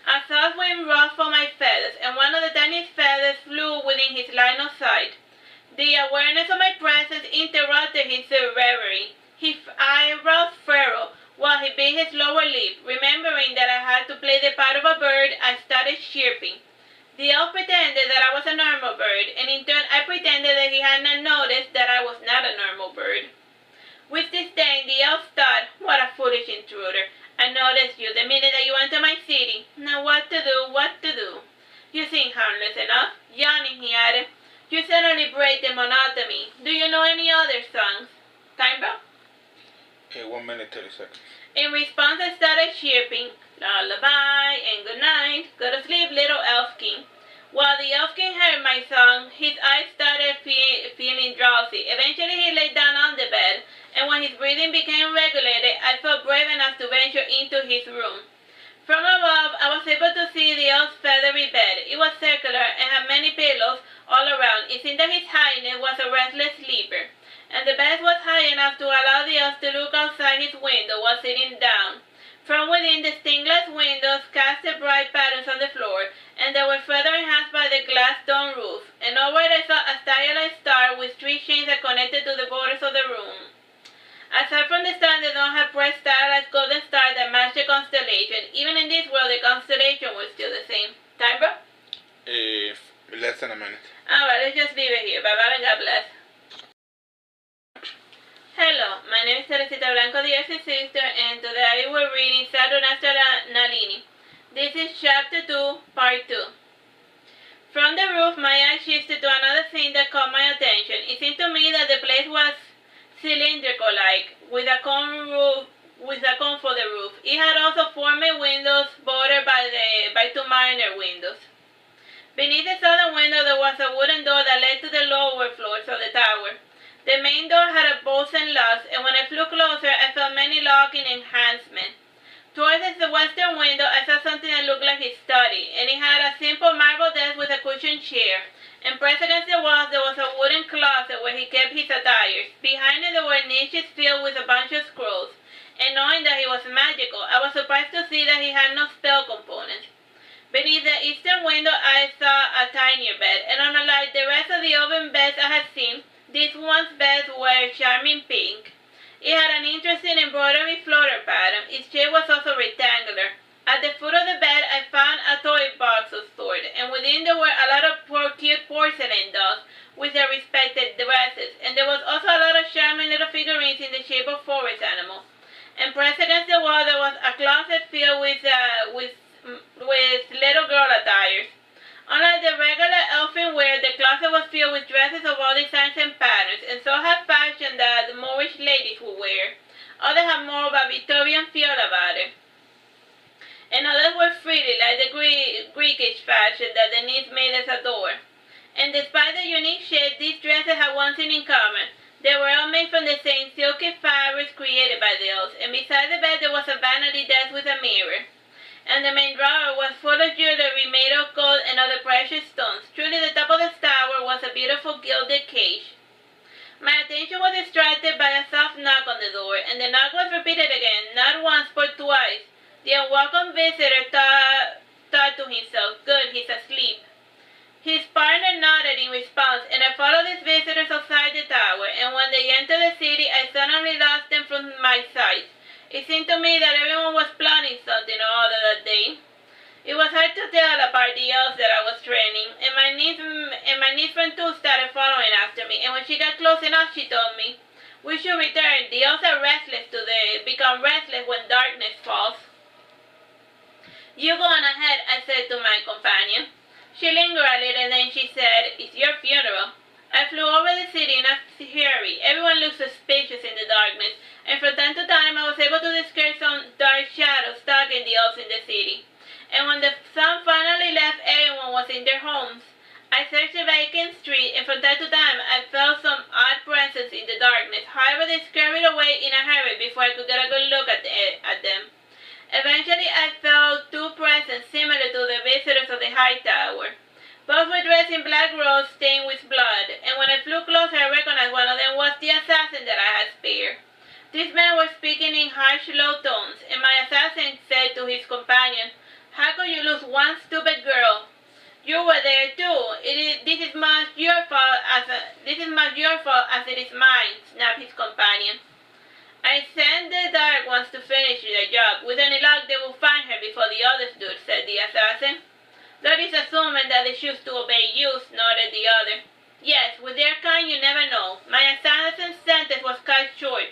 A soft wind ruffled my feathers, and one of the tiniest feathers flew within his line of sight. The awareness of my presence interrupted his reverie. His eyebrows furrowed while he bit his lower lip. Remembering that I had to play the part of a bird, I started chirping. The elf pretended that I was a normal bird, and in turn I pretended that he had not noticed that I was not a normal bird. With disdain, the elf thought, "What a foolish intruder. I noticed you the minute that you entered my city. Now what to do? You seem harmless enough." Yawning, he added, "You certainly break the monotony. Do you know any other songs?" Time, bro? 1 minute, 30 seconds. In response, I started chirping, "Lullaby and good night. Go to sleep, little elf king." While the elf king heard my song, his eyes started feeling drowsy. Eventually, he lay down on the bed, and when his breathing became regulated, I felt brave enough to venture into his room. From above, I was able to see the elf's feathery bed. It was circular and had many pillows all around. It seemed that his highness was a restless sleeper, and the bed was high enough to allow the elf to look outside his window while sitting down. From within, the stained glass windows casted bright patterns on the floor, and they were further enhanced by the glass dome roof. And over it I saw a stylized star with 3 chains that connected to the borders of the room. Aside from the star, the dome had pressed stylized golden stars that matched the constellation. Even in this world, the constellation was still the same. Time, bro? Less than a minute. Alright, let's just leave it here. Bye-bye and God bless. Hello, my name is Teresita Blanco, the Artsy Sister, and today we're reading Saturnastra Nalini. This is Chapter 2, Part 2. From the roof, my eyes shifted to another thing that caught my attention. It seemed to me that the place was cylindrical-like, with a cone for the roof. It had also 4 main windows bordered by 2 minor windows. Beneath the southern window, there was a wooden door that led to the lower floors of the tower. The main door had a bolts and locks, and when I flew closer, I felt many locking enhancements. Towards the western window, I saw something that looked like his study, and it had a simple marble desk with a cushioned chair. And pressed against the walls, there was a wooden closet where he kept his attires. Behind it, there were niches filled with a bunch of scrolls. And knowing that he was magical, I was surprised to see that he had no spell components. Beneath the eastern window, I saw a tinier bed, and unlike the rest of the oven beds I had seen, this one's beds were charming pink. It had an interesting embroidery floral pattern. Its shape was also rectangular. At the foot of the bed, I found a toy box of sorts, and within there were a lot of cute porcelain dolls with their respective dresses, and there was also a lot of charming little figurines in the shape of forest animals. And pressed against the wall, there was a closet filled with little girl attires. Unlike the regular elfin wear, the closet was filled with dresses of all designs and patterns, and so had fashion that the Moorish ladies would wear. Others had more of a Victorian feel about it, and others were frilly, like the Greekish fashion that the niece maidens adore. And despite the unique shape, these dresses had one thing in common. They were all made from the same silky fabrics created by the elves, and beside the bed there was a vanity desk with a mirror. and the main drawer was full of jewelry made of gold and other precious stones. Truly, the top of the tower was a beautiful gilded cage. My attention was distracted by a soft knock on the door, and the knock was repeated again, not once but twice. The unwelcome visitor thought to himself, "Good, he's asleep." His partner nodded in response, and I followed these visitors outside the tower, and when they entered the city, I suddenly lost them from my sight. It seemed to me that everyone was planning something or other that day. It was hard to tell apart the elves that I was training, and my niece friend too started following after me, and when she got close enough, she told me, "We should return. The elves are restless today, become restless when darkness falls." "You go on ahead," I said to my companion. She lingered a little, and then she said, "It's your funeral." I flew over the city in a hurry. Everyone looked suspicious in the darkness, and from time to time I was able to discern some dark shadows stalking the elves in the city. And when the sun finally left, everyone was in their homes. I searched the vacant street, and from time to time I felt some odd presence in the darkness. However, they scurried away in a hurry before I could get a good look at them. Eventually, I felt two presents similar to the visitors of the high tower. Both were dressed in black robes stained with blood, and when I flew closer, I recognized one of them was the assassin that I had spared. These men were speaking in harsh, low tones, and my assassin said to his companion, "How could you lose one stupid girl? You were there too. This is much your fault as it is mine," snapped his companion. "I sent the Dark Ones to finish the job. With any luck, they will find her before the others do," said the assassin. "That is assuming that they choose to obey you," snorted the other. "Yes, with their kind you never know." My assassin's sentence was cut short.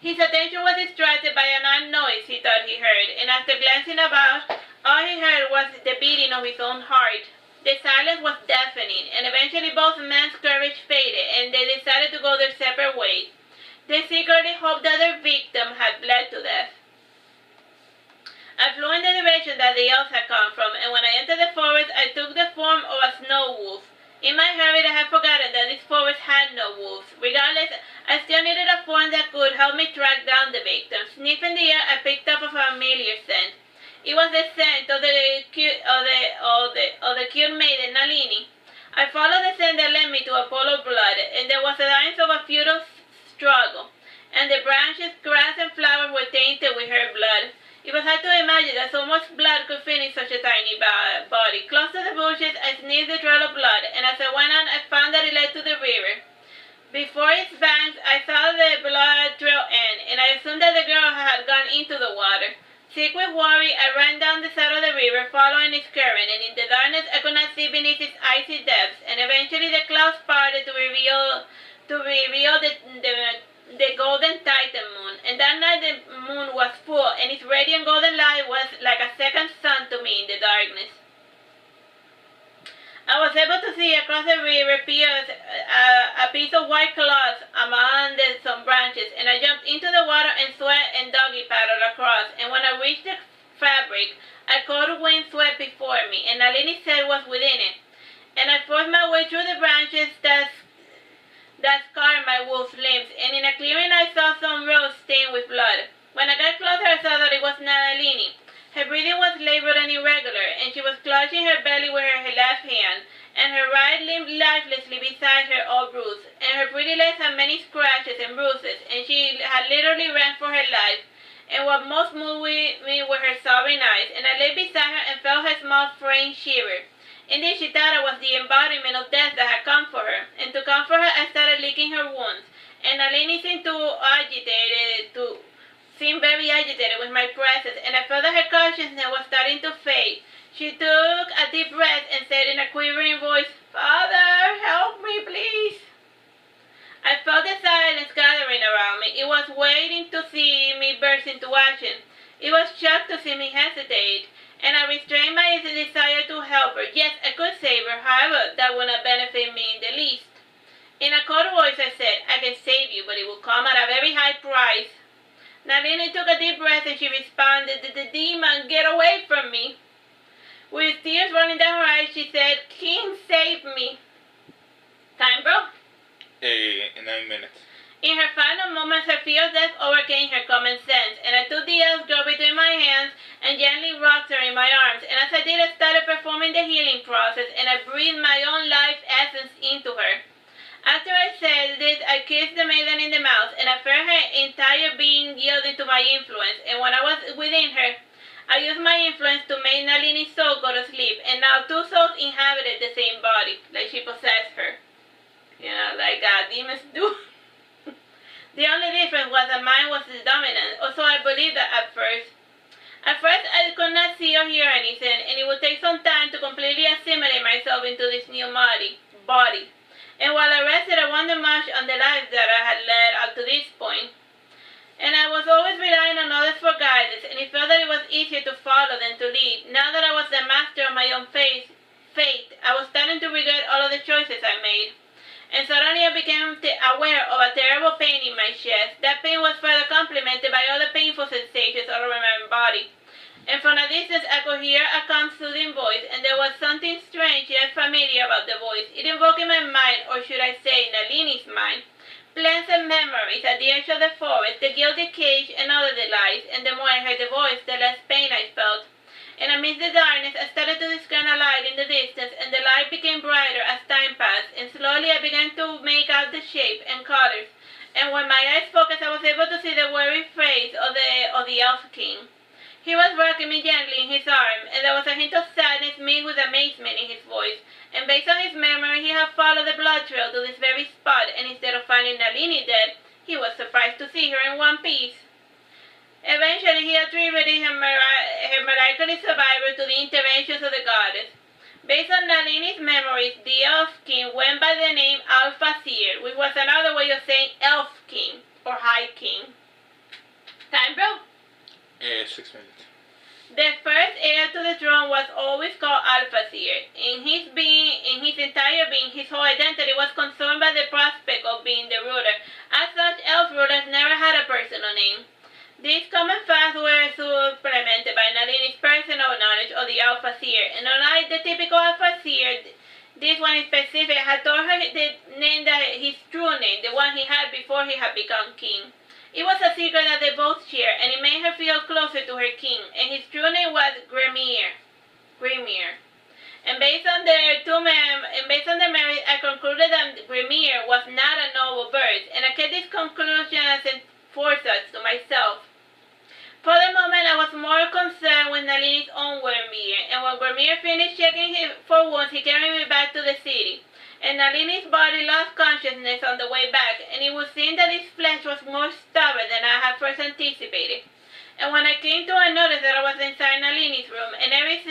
His attention was distracted by an odd noise he thought he heard, and after glancing about, all he heard was the beating of his own heart. The silence was deafening, and eventually both men's courage faded, and they decided to go their separate ways. They secretly hoped that their victim had bled to death. I flew in the direction that the elves had come from, and when I entered the forest, I took the form of a snow wolf. In my hurry, I had forgotten that this forest had no wolves. Regardless, I still needed a form that could help me track down the victim. Sniffing the air, I picked up a familiar scent. It was the scent of the cute maiden Nalini. I followed the scent that led me to a pool of blood, and there was signs of a futile struggle, and the branches, grass, and flowers were tainted with her blood. It was hard to imagine that so much blood could fit in such a tiny body. Close to the bushes, I sniffed the trail of blood, and as I went on, I found that it led to the river. Before its banks, I saw the blood trail end, and I assumed that the girl had gone into the water. Sick with worry, I ran down the side of the river, following its current, and in the darkness I could not see beneath its icy depths, and eventually the clouds parted to reveal the golden Titan moon. And that night the moon was full, and its radiant golden light was like a second sun to me in the darkness. I was able to see across the river a piece of white cloth among some branches, and I jumped into the water and sweat and doggy paddled across. And when I reached the fabric, a cold wind swept before me, and Nalini's head was within it. And I forced my way through the branches that scarred my wolf's limbs, and in a clearing I saw some roads stained with blood. When I got closer, I saw that it was Nalini. Her breathing was labored and irregular, and she was clutching her belly with her left hand, and her right limb lifelessly beside her, all bruised. And her pretty legs had many scratches and bruises, and she had literally ran for her life. And what most moved me were her sobbing eyes, and I lay beside her and felt her small frame shiver. Indeed, she thought I was the embodiment of death that had come for her, and to comfort her, I started licking her wounds. And Nalini seemed very agitated with my presence, and I felt that her consciousness was starting to fade. She took a deep breath and said in a quivering voice, "Father, help me, please." I felt the silence gathering around me. It was waiting to see me burst into action. It was shocked to see me hesitate, and I restrained my desire to help her. Yes, I could save her, however, that would not benefit me in the least. In a cold voice I said, "I can save you, but it will come at a very high price." Nalini took a deep breath and she responded, "The demon, get away from me." With tears running down her eyes, she said, "King, save me." Time, bro? 9 minutes. In her final moments, her fear of death overcame her common sense, and I took the elf girl between my hands and gently rocked her in my arms. And as I did, I started performing the healing process, and I breathed my own life essence into her. After I said this, I kissed the maiden in the mouth, and I felt her entire being yielding to my influence. And when I was within her, I used my influence to make Nalini's soul go to sleep, and now two souls inhabited the same body, like she possessed her. You know, like demons do. The only difference was that mine was the dominant, or so I believed that at first. At first, I could not see or hear anything, and it would take some time to completely assimilate myself into this new body. And while I rested, I wondered much on the life that I had led up to this point. And I was always relying on others for guidance, and it felt that it was easier to follow than to lead. Now that I was the master of my own fate, I was starting to regret all of the choices I made. And suddenly I became aware of a terrible pain in my chest. That pain was further complemented by other painful sensations all over my body. And from a distance I could hear a calm, soothing voice, and there was something strange yet familiar about the voice. It invoked in my mind, or should I say Nalini's mind, plans and memories at the edge of the forest, the gilded cage, and other delights. And the more I heard the voice, the less pain I felt. And amidst the darkness, I started to discern a light in the distance, and the light became brighter as time passed, and slowly I began to make out the shape and colors. And when my eyes focused, I was able to see the weary face of the Elf King. He was rocking me gently in his arm, and there was a hint of sadness mixed with amazement in his voice. And based on his memory, he had followed the blood trail to this very spot, and instead of finding Nalini dead, he was surprised to see her in one piece. Eventually, he attributed her miraculous survival to the interventions of the goddess. Based on Nalini's memories, the Elf King went by the name Al-Fasir, which was another way of saying Elf King, or High King. Time, bro? 6 minutes. The first heir to the throne was always called Al-Fasir. In his entire being, his whole identity was consumed by the prospect of being the ruler. As such, elf rulers never had a personal name. These common facts were supplemented by Nalini's personal knowledge of the Al-Fasir, and unlike the typical Al-Fasir, this one in specific had told her the name his true name, the one he had before he had become king. It was a secret that they both shared, and it made her feel closer to her king, and his true name was Grimir. And based on their marriage, I concluded that Grimir was not a noble bird, and I kept this conclusion as a forethought to myself. For the moment, I was more concerned with Nalini's own Grimir, and when Grimir finished checking for wounds, he carried me back to the city. And Nalini's body lost consciousness on the way back, and it would seem that his flesh was more stubborn than I had first anticipated. And when I came to, I noticed that I was inside Nalini's room, and every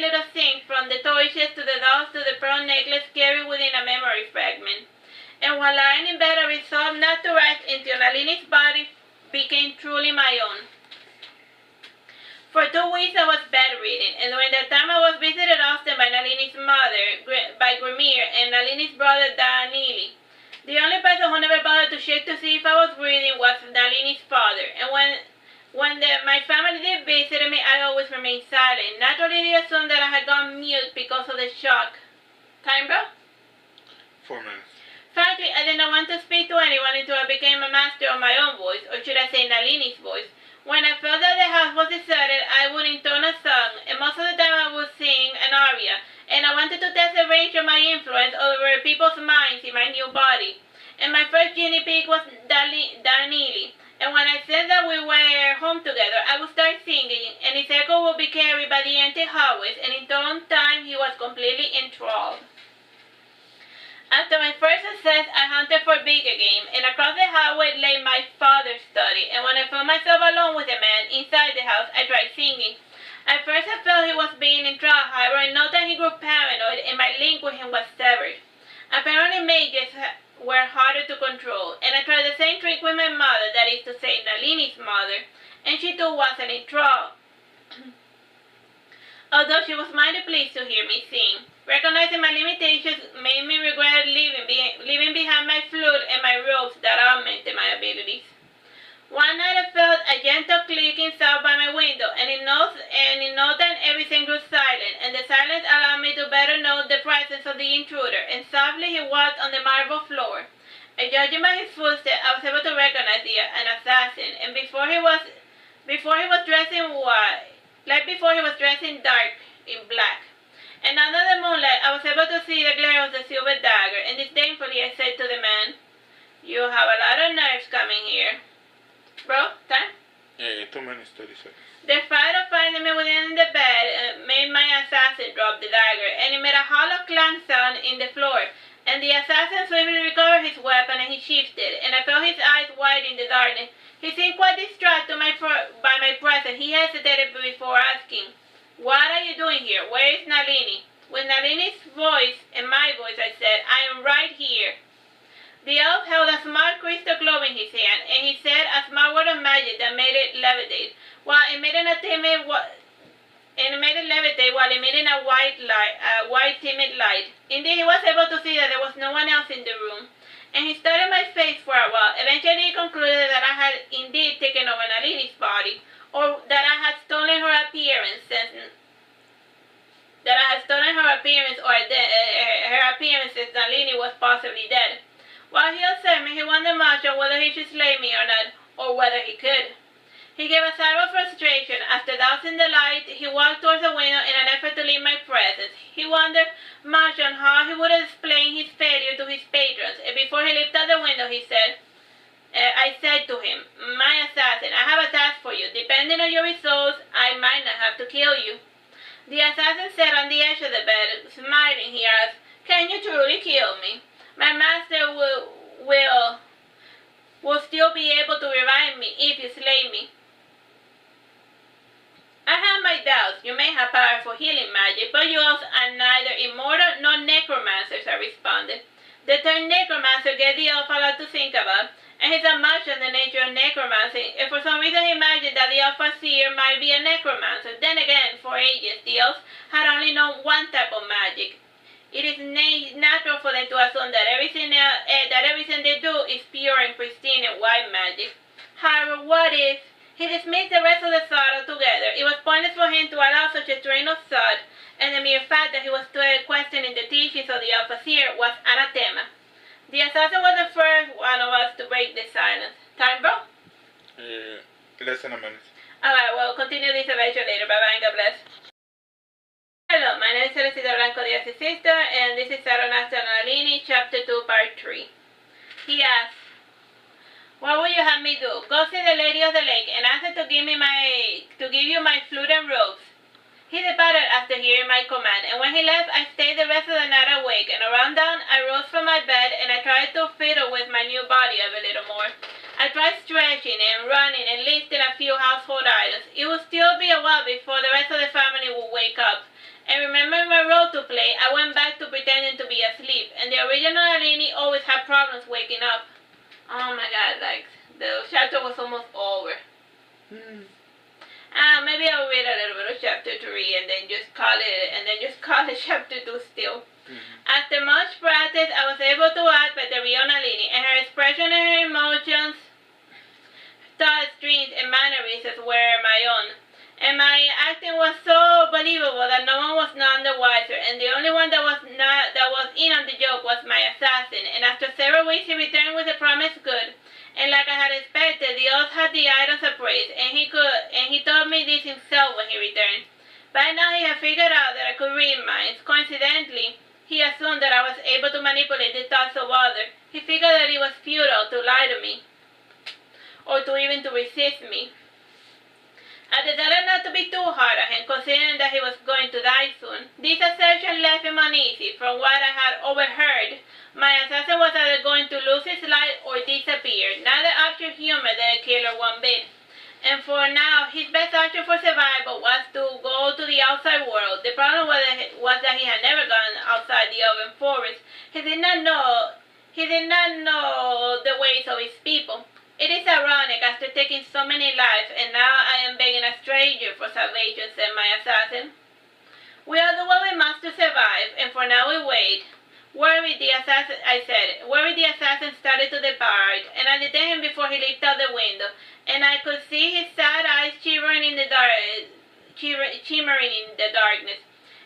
little thing, from the torches to the dolls to the pearl necklace, carried within a memory fragment. And while lying in bed, I resolved not to rest until Nalini's body became truly my own. For 2 weeks I was bedridden, and during that time I was visited often by Nalini's mother, by Grimir, and Nalini's brother Danili. The only person who never bothered to check to see if I was breathing was Nalini's father, and when my family did visit me, I always remained silent. Naturally, they assumed that I had gone mute because of the shock. Time, bro? 4 minutes. Frankly, I did not want to speak to anyone until I became a master of my own voice, or should I say Nalini's voice. When I felt that the house was deserted, I would intone a song, and most of the time I would sing an aria, and I wanted to test the range of my influence over people's minds in my new body. And my first guinea pig was Danili, and when I said that we were home together, I would start singing, and his echo would be carried by the empty hallways, and in no time he was completely enthralled. After my first success, I hunted for bigger game, and across the hallway lay my father's study, and when I found myself alone with a man inside the house, I tried singing. At first I felt he was being enthralled, however, in no time he grew paranoid, and my link with him was severed. Apparently mages were harder to control, and I tried the same trick with my mother, that is to say, Nalini's mother, and she too wasn't enthralled. Although she was mighty pleased to hear me sing. Recognizing my limitations made me regret leaving behind my flute and my robes that augmented my abilities. One night I felt a gentle clicking sound by my window, and in no time everything grew silent, and the silence allowed me to better note the presence of the intruder, and softly he walked on the marble floor. And judging by his footsteps, I was able to recognize an assassin. And before he was dressed in white, like before he was dressed in dark, in black. And under the moonlight, I was able to see the glare of the silver dagger. And disdainfully, I said to the man, "You have a lot of nerves coming here." Bro, time? 2 minutes, 30 seconds. The fright of finding me within the bed made my assassin drop the dagger, and it made a hollow clang sound in the floor. And the assassin swiftly recovered his weapon, and he shifted, and I felt his eyes wide in the darkness. He seemed quite distracted by my presence. He hesitated before asking, "What are you doing here? Where is Nalini?" With Nalini's voice and my voice, I said, "I am right here." The elf held a small crystal globe in his hand, and he said a small word of magic that made it levitate, while emitting a white timid light. Indeed, he was able to see that there was no one else in the room, and he studied my face for a while. Eventually, he concluded that I had indeed taken over Nalini's body, or that I had stolen her appearance, since Nalini was possibly dead. While he observed me, he wondered much on whether he should slay me or not, or whether he could. He gave a sigh of frustration. After dousing the light, he walked towards the window in an effort to leave my presence. He wondered much on how he would explain his failure to his patrons, and before he lifted the window, I said to him, "My assassin, I have a task for you. Depending on your results, I might not have to kill you." The assassin sat on the edge of the bed, smiling. He asked, "Can you truly kill me? My master will still be able to revive me if you slay me." "I have my doubts. You may have powerful healing magic, but you also are neither immortal nor necromancers," I responded. The term necromancer gave the elf a lot to think about, and he said much on the nature of necromancy, and for some reason he imagined that the elf-seer might be a necromancer. Then again, for ages, the elves had only known one type of magic. It is natural for them to assume that everything they do is pure and pristine and white magic. However, what if he dismissed the rest of the thought altogether? It was pointless for him to allow such a train of thought, and the mere fact that he was questioning the teachings of the Alpha-Seer was anathema. The assassin was the first one of us to break the silence. Time, bro? Less than a minute. Alright, we'll continue this adventure later. Bye-bye and God bless. Hello, my name is Teresita Blanco, the Artsy Sister, and this is Saturnastra Nalini, Chapter 2, Part 3. He asked, "What will you have me do? Go see the Lady of the Lake and ask her to give you my flute and robes." He departed after hearing my command, and when he left, I stayed the rest of the night awake, and around dawn, I rose from my bed, and I tried to fiddle with my new body a little more. I tried stretching and running and lifting a few household items. It would still be a while before the rest of the family would wake up. And remembering my role to play, I went back to pretending to be asleep, and the original Nalini always had problems waking up. Oh my god, like, the chapter was almost over. Maybe I'll read a little bit of chapter 3 and then just call it chapter 2 still. After much practice, I was able to act like the real Nalini, and her expression and her emotions, thoughts, dreams, and mannerisms were my own. And my acting was so believable that no one was none the wiser, and the only one that was in on the joke was my assassin. And after several weeks, he returned with the promised goods. And like I had expected, the elf had the items appraised, and he told me this himself when he returned. By now, he had figured out that I could read minds. Coincidentally, he assumed that I was able to manipulate the thoughts of others. He figured that it was futile to lie to me, or even to resist me. I decided not to be too hard on him, considering that he was going to die soon. This assertion left him uneasy. From what I had overheard, my assassin was either going to lose his life or disappear. Neither option humored the killer one bit. And for now, his best option for survival was to go to the outside world. The problem was that he had never gone outside the urban forest. He did not know the ways of his people. It is ironic, after taking so many lives, and now I am begging a stranger for salvation, said my assassin. We all do what we must to survive, and for now we wait. Worried, the assassin started to depart, and I detained him before he leaped out the window, and I could see his sad eyes shimmering in the darkness.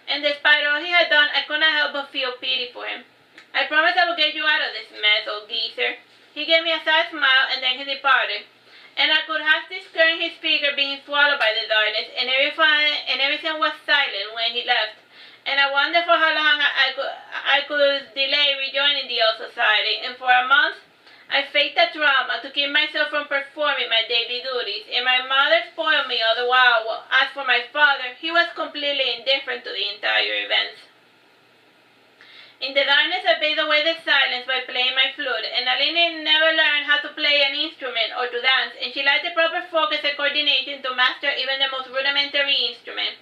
And despite all he had done, I could not help but feel pity for him. "I promise I will get you out of this mess, old geezer. He gave me a sad smile, and then he departed. And I could have discerned his figure being swallowed by the darkness, and everything was silent when he left. And I wondered for how long I could delay rejoining the old society, and for a month I faked a trauma to keep myself from performing my daily duties, and my mother spoiled me all the while. As for my father, he was completely indifferent to the entire events. In the darkness, I bathed away the silence by playing my flute, and Nalini never learned how to play an instrument or to dance, and she lacked the proper focus and coordination to master even the most rudimentary instrument.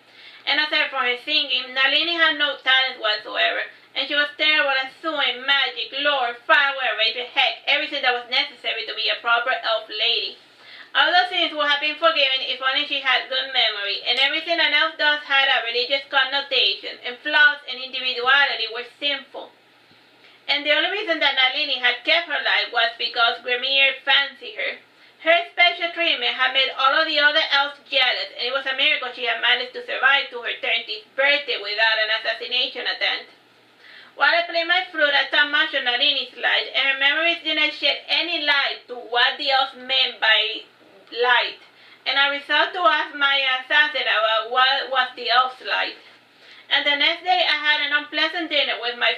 And aside from her singing, Nalini had no talent whatsoever, and she was terrible at sewing, magic, lore, firewear, raising heck, everything that was necessary to be a proper elf lady. All those things would have been forgiven if only she had good memory, and everything an elf does had a religious connotation, and flaws and individuality were sinful. And the only reason that Nalini had kept her life was because Grimir fancied her. Her special treatment had made all of the other elves jealous, and it was a miracle she had managed to survive to her 30th birthday without an assassination attempt. While I played my flute, I thought much of Nalini's light, and her memories didn't shed any light to what the elves meant by light, and I resolved to ask my assassin about what was the elf's light. And the next day I had an unpleasant dinner with my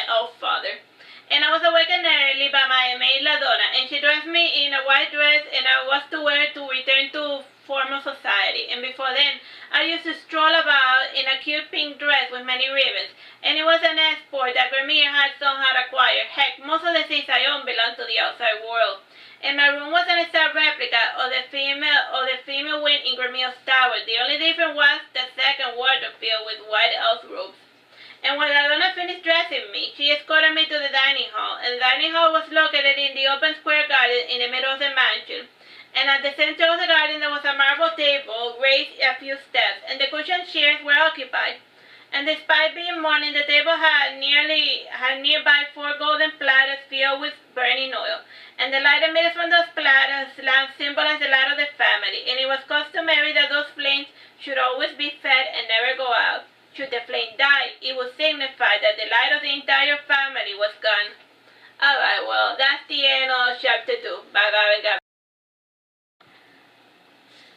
elf father. And I was awakened early by my maid Ladonna, and she dressed me in a white dress, and I was to wear to return to formal society. And before then, I used to stroll about in a cute pink dress with many ribbons, and it was an export that Grimir had somehow acquired. Heck, most of the things I own belong to the outside world. And my room was an exact replica of the female wing in Grimir's tower. The only difference was the second wardrobe filled with white elf robes. And when Ladonna finished dressing me, she escorted me to the dining hall, and the dining hall was located in the open square garden in the middle of the mansion. And at the center of the garden there was a marble table raised a few steps, and the cushioned chairs were occupied. And despite being morning, the table had nearby 4 golden platters filled with burning oil, and the light emitted from those platters symbolized the light of the family, and it was customary that those flames should always be fed and never go out. Should the flame die, it would signify that the light of the entire family was gone. Alright, well, that's the end of chapter 2 by Gavin.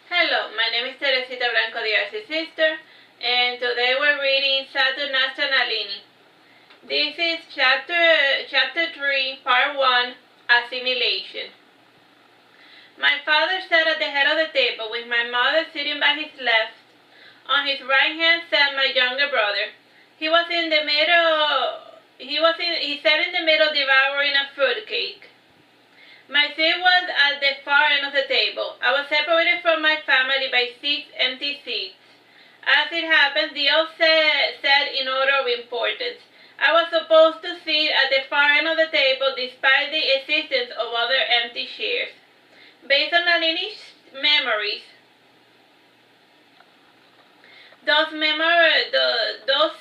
Hello, my name is Teresita Blanco, the Artsy Sister, and today we're reading Saturnastra Nalini. This is chapter 3, part 1, Assimilation. My father sat at the head of the table with my mother sitting by his left. On his right hand sat my younger brother. He sat in the middle devouring a fruit cake. My seat was at the far end of the table. I was separated from my family by 6 empty seats. As it happened, the elf said in order of importance. I was supposed to sit at the far end of the table despite the existence of other empty chairs. Based on Nalini's memories, those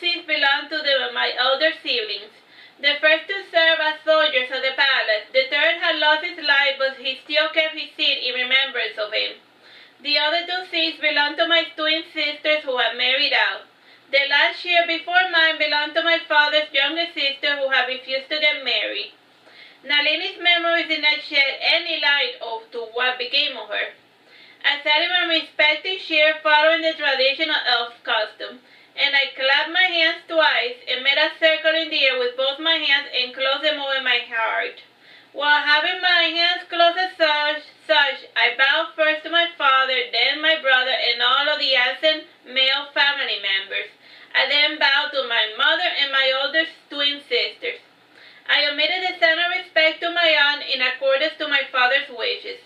seats belonged to my elder siblings. The first 2 served as soldiers of the palace. The third had lost his life, but he still kept his seat in remembrance of him. The other 2 seats belonged to my twin sisters who had married out. The last chair before mine belonged to my father's younger sister who had refused to get married. Nalini's memories did not shed any light to what became of her. I sat in my respective chair following the traditional elf custom, and I clapped my hands twice and made a circle in the air with both my hands and closed them over my heart. While having my hands closed as such, I bowed first to my father, then my brother, and all of the absent male family members. I then bowed to my mother and my older twin sisters. I omitted the sign of respect to my aunt in accordance to my father's wishes.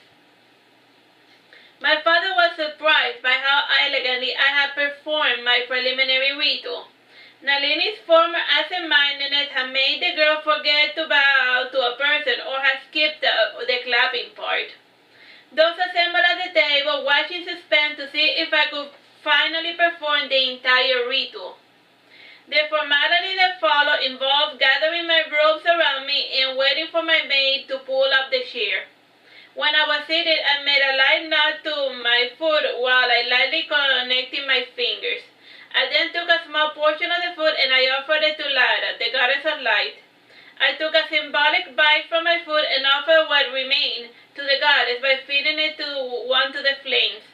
My father was surprised by how elegantly I had performed my preliminary ritual. Nalini's former absent-mindedness had made the girl forget to bow to a person or had skipped the clapping part. Those assembled at the table watched in suspense to see if I could finally perform the entire ritual. The formality that followed involved gathering my robes around me and waiting for my maid to pull up the chair. When I was seated, I made a light nod to my foot while I lightly connected my fingers. I then took a small portion of the food and I offered it to Lara, the goddess of light. I took a symbolic bite from my food and offered what remained to the goddess by feeding it to one to the flames.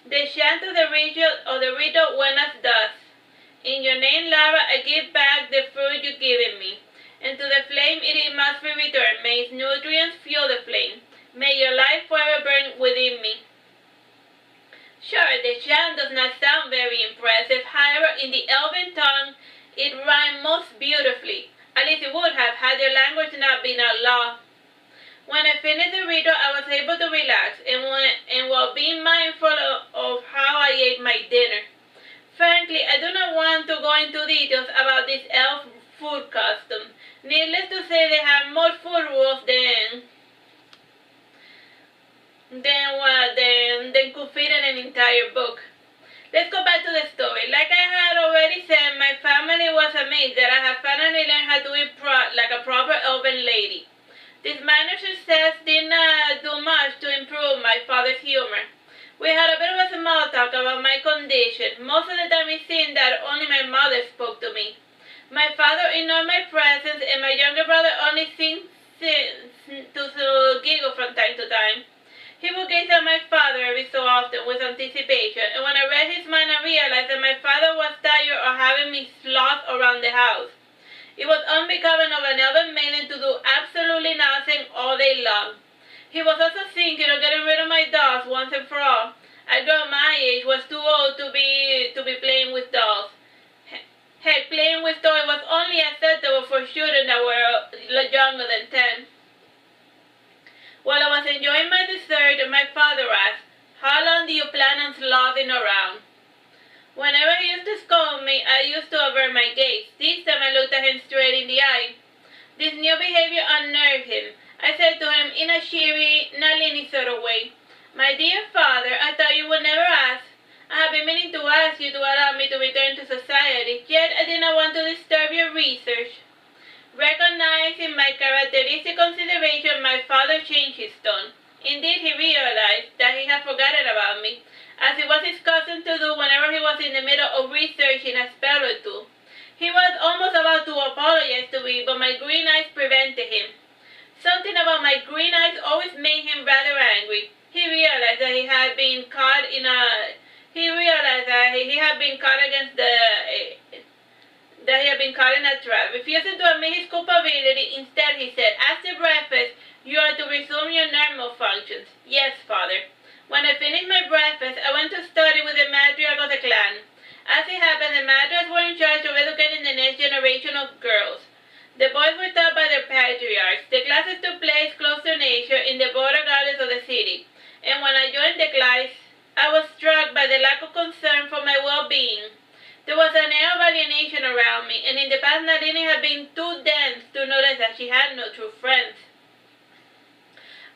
The chant of the ritual went as thus: "In your name, lava, I give back the fruit you've given me, and to the flame it must be returned. May its nutrients fuel the flame. May your life forever burn within me." Sure, the chant does not sound very impressive. However, in the elven tongue, it rhymed most beautifully. At least it would have had their language not been outlawed. When I finished the ritual, I was able to relax, and while being mindful of how I ate my dinner. Frankly, I do not want to go into details about this elf food custom. Needless to say, they have more food rules than could fit in an entire book. Let's go back to the story. Like I had already said, my family was amazed that I had finally learned how to eat like a proper elven lady. This minor success did not do much to improve my father's humor. We had a bit of a small talk about my condition. Most of the time it seemed that only my mother spoke to me. My father ignored my presence, and my younger brother only seemed to giggle from time to time. He would gaze at my father every so often with anticipation, and when I read his mind, I realized that my father was tired of having me sloth around the house. It was unbecoming of an elven maiden to do absolutely nothing all day long. He was also thinking of getting rid of my dolls once and for all. A girl my age was too old to be playing with dolls. Heck, playing with toys was only acceptable for children that were younger than 10. While I was enjoying my dessert, my father asked, "How long do you plan on slothing around?" Whenever he used to scold me, I used to avert my gaze. This time I looked at him straight in the eye. This new behavior unnerved him. I said to him in a cheery, Nalini sort of way, "My dear father, I thought you would never ask. I have been meaning to ask you to allow me to return to society, yet I did not want to disturb your research." Recognizing my characteristic consideration, my father changed his tone. Indeed, he realized that he had forgotten about me, as it was his custom to do whenever he was in the middle of researching a spell or two. He was almost about to apologize to me, but my green eyes prevented him. Something about my green eyes always made him rather angry. He realized that he had been caught in a trap. Refusing to admit his culpability, instead he said, "After breakfast, you are to resume your normal functions." "Yes, father." When I finished my breakfast, I went to study with the matriarch of the clan. As it happened, the matriarchs were in charge of educating the next generation of girls. The boys were taught by their patriarchs. The classes took place close to nature in the border gardens of the city, and when I joined the class, I was struck by the lack of concern for my well-being. There was an air of alienation around me, and in the past Nalini had been too dense to notice that she had no true friends.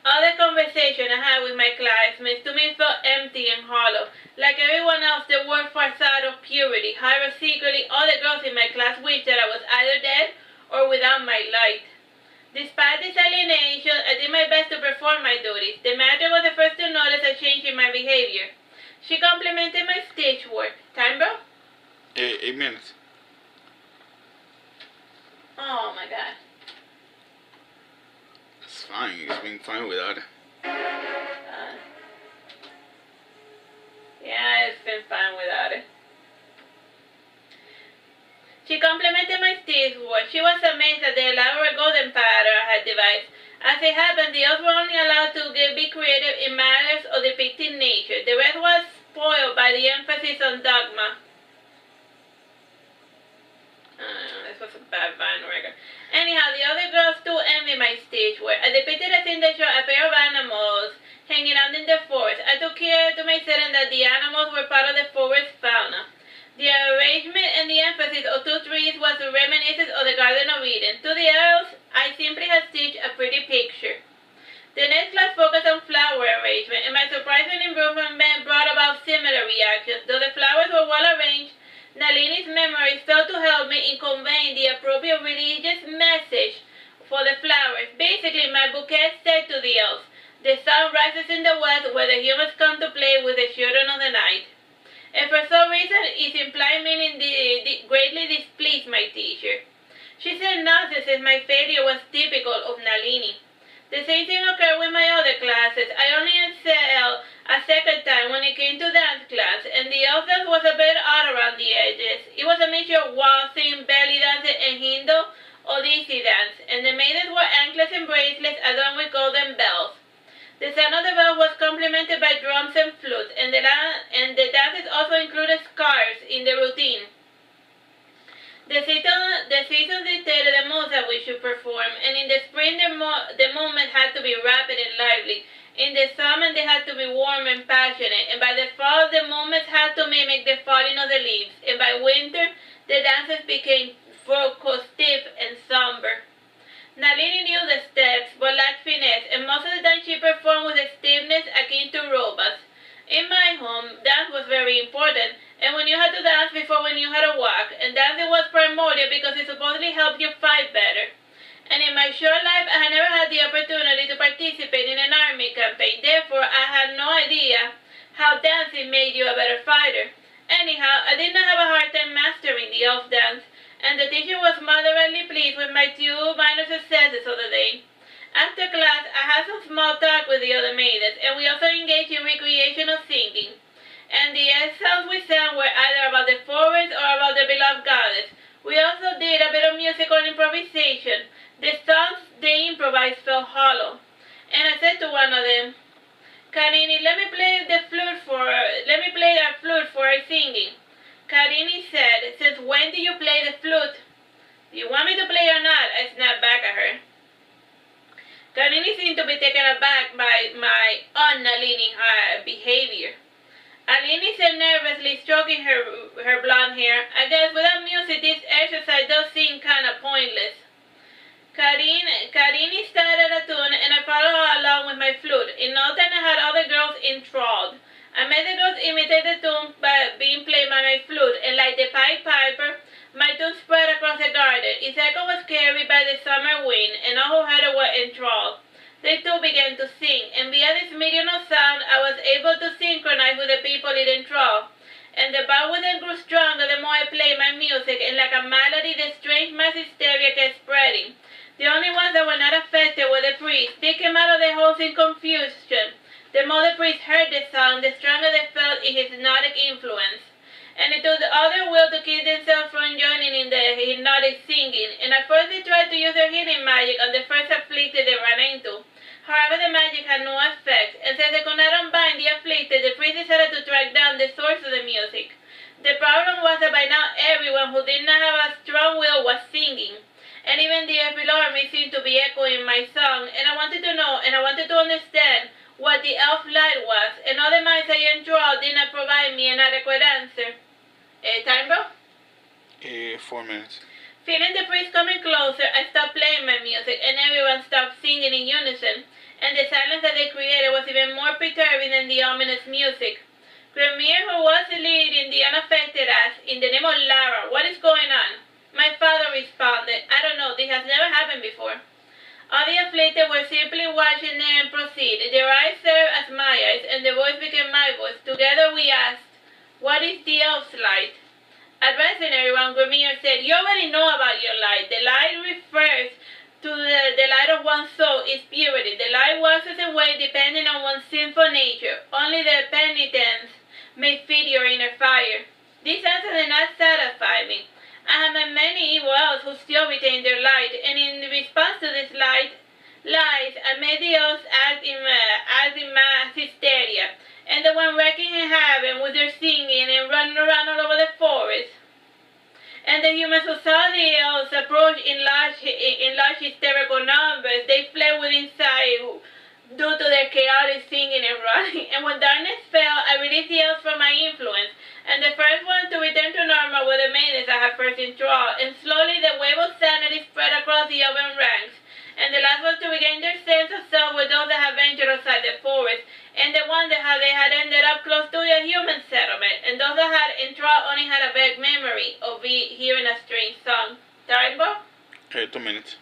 All the conversation I had with my classmates to me felt empty and hollow. Like everyone else, they wore a facade of purity. However, secretly, all the girls in my class wished that I was either dead or without my light. Despite this alienation, I did my best to perform my duties. The matter was the first to notice a change in my behavior. She complimented my stage work. Time, bro? 8 minutes. Oh my god. It's fine. It's been fine without it. Yeah, it's been fine without it. She complimented my stage work. She was amazed at the elaborate golden pattern I had devised. As it happened, the elves were only allowed to be creative in matters of depicting nature. The rest was spoiled by the emphasis on dogma. This was a bad Vine record. Anyhow, the other girls too envied my stage work. I depicted a scene that showed a pair of animals hanging out in the forest. I took care to make certain that the animals were part of the forest fauna. The arrangement and the emphasis of two trees was reminiscent of the Garden of Eden. To the elves, I simply had stitched a pretty picture. The next class focused on flower arrangement, and my surprising improvement brought about similar reactions. Though the flowers were well arranged, Nalini's memories failed to help me in conveying the appropriate religious message for the flowers. Basically, my bouquet said to the elves, "The sun rises in the west where the humans come to play with the children of the night." And for some reason, its implied meaning greatly displeased my teacher. She said nothing since my failure was typical of Nalini. The same thing occurred with my other classes. I only excelled a second time when it came to dance class, and the elf dance was a bit odd around the edges. It was a mixture of waltzing, belly dancing, and Hindu Odissi dance, and the maidens wore anklets and bracelets adorned with golden bells. The sound of the bell was complemented by drums and flutes, and the dances also included scarves in the routine. The season dictated the modes that we should perform, and in the spring the movement had to be rapid and lively. In the summer they had to be warm and passionate, and by the fall the movements had to mimic the falling of the leaves, and by winter the dances became stiff and somber. Nalini knew the steps, but lacked finesse, and most of the time she performed with a stiffness akin to robots. In my home, dance was very important, and we knew how to dance before we knew how to walk, and dancing was primordial because it supposedly helped you fight better. And in my short life, I had never had the opportunity to participate in an army campaign, therefore I had no idea how dancing made you a better fighter. Anyhow, I did not have a hard time mastering the elf dance, and the teacher was moderately pleased with my 2 minor successes of the day. After class, I had some small talk with the other maidens, and we also engaged in recreational singing. And the songs we sang were either about the forest or about the beloved goddess. We also did a bit of musical improvisation. The songs they improvised felt hollow. And I said to one of them, "Karini, let me play that flute for our singing." Karini said, "Since when do you play the flute?" "Do you want me to play or not?" I snapped back at her. Nalini seemed to be taken aback by my un-Nalini behavior. Alini said nervously, stroking her blonde hair, "I guess without music this exercise does seem kinda pointless." Karini started a tune and I followed along with my flute. In no time I had other girls enthralled. I made the girls imitate the tune being played by my flute, and like the Pied Piper, my tune spread across the garden. Its echo was carried by the summer wind, and all who heard it were enthralled. They too began to sing, and via this medium of sound I was able to synchronize with the people it enthralled. And the bond with them grew stronger the more I played my music, and like a melody the strange mass hysteria kept spreading. The only ones that were not affected were the priests. They came out of their homes in confusion. The more the priests heard the song, the stronger they felt its hypnotic influence. And it took the other will to keep themselves from joining in the hypnotic singing, and at first they tried to use their healing magic on the first afflicted they ran into. However, the magic had no effect, and since they could not unbind the afflicted, the priest decided to track down the source of the music. The problem was that by now everyone who did not have a strong will was singing, and even the army seemed to be echoing my song, and I wanted to know, and I wanted to understand what the elf light was, and all the minds I enthralled did not provide me an adequate answer. Time, bro? 4 minutes. Feeling the priest coming closer, I stopped playing my music, and everyone stopped singing in unison, and the silence that they created was even more perturbing than the ominous music. Gremir, who was leading the unaffected, asked, "In the name of Lara, what is going on?" My father responded, "I don't know, this has never happened before." All the afflicted were simply watching them proceed. Their eyes served as my eyes, and their voice became my voice. Together we asked, "What is the elf's light?" Addressing everyone, Gremir said, "You already know about your light. The light refers to the light of one's soul, its purity. The light washes away depending on one's sinful nature. Only the penitents may feed your inner fire." This answer did not satisfy me. I have met many evil elves who still retain their light, and in response to this lies, I made the elves act in mass hysteria, and the one wrecking havoc with their singing and running around all over the forest. And the humans who saw the elves approach in large hysterical numbers, they fled within sight due to their chaotic singing and running. And when darkness fell, I released the elves from my influence, and the first ones to return to normal were the maidens I had first enthralled, and slowly the wave of sanity spread across the elven ranks. And the last ones to regain their sense of self were those that had ventured outside the forest, and they wondered how they had ended up close to a human settlement, and those that had enthralled only had a vague memory of hearing a strange song. Time, Bob? 2 minutes.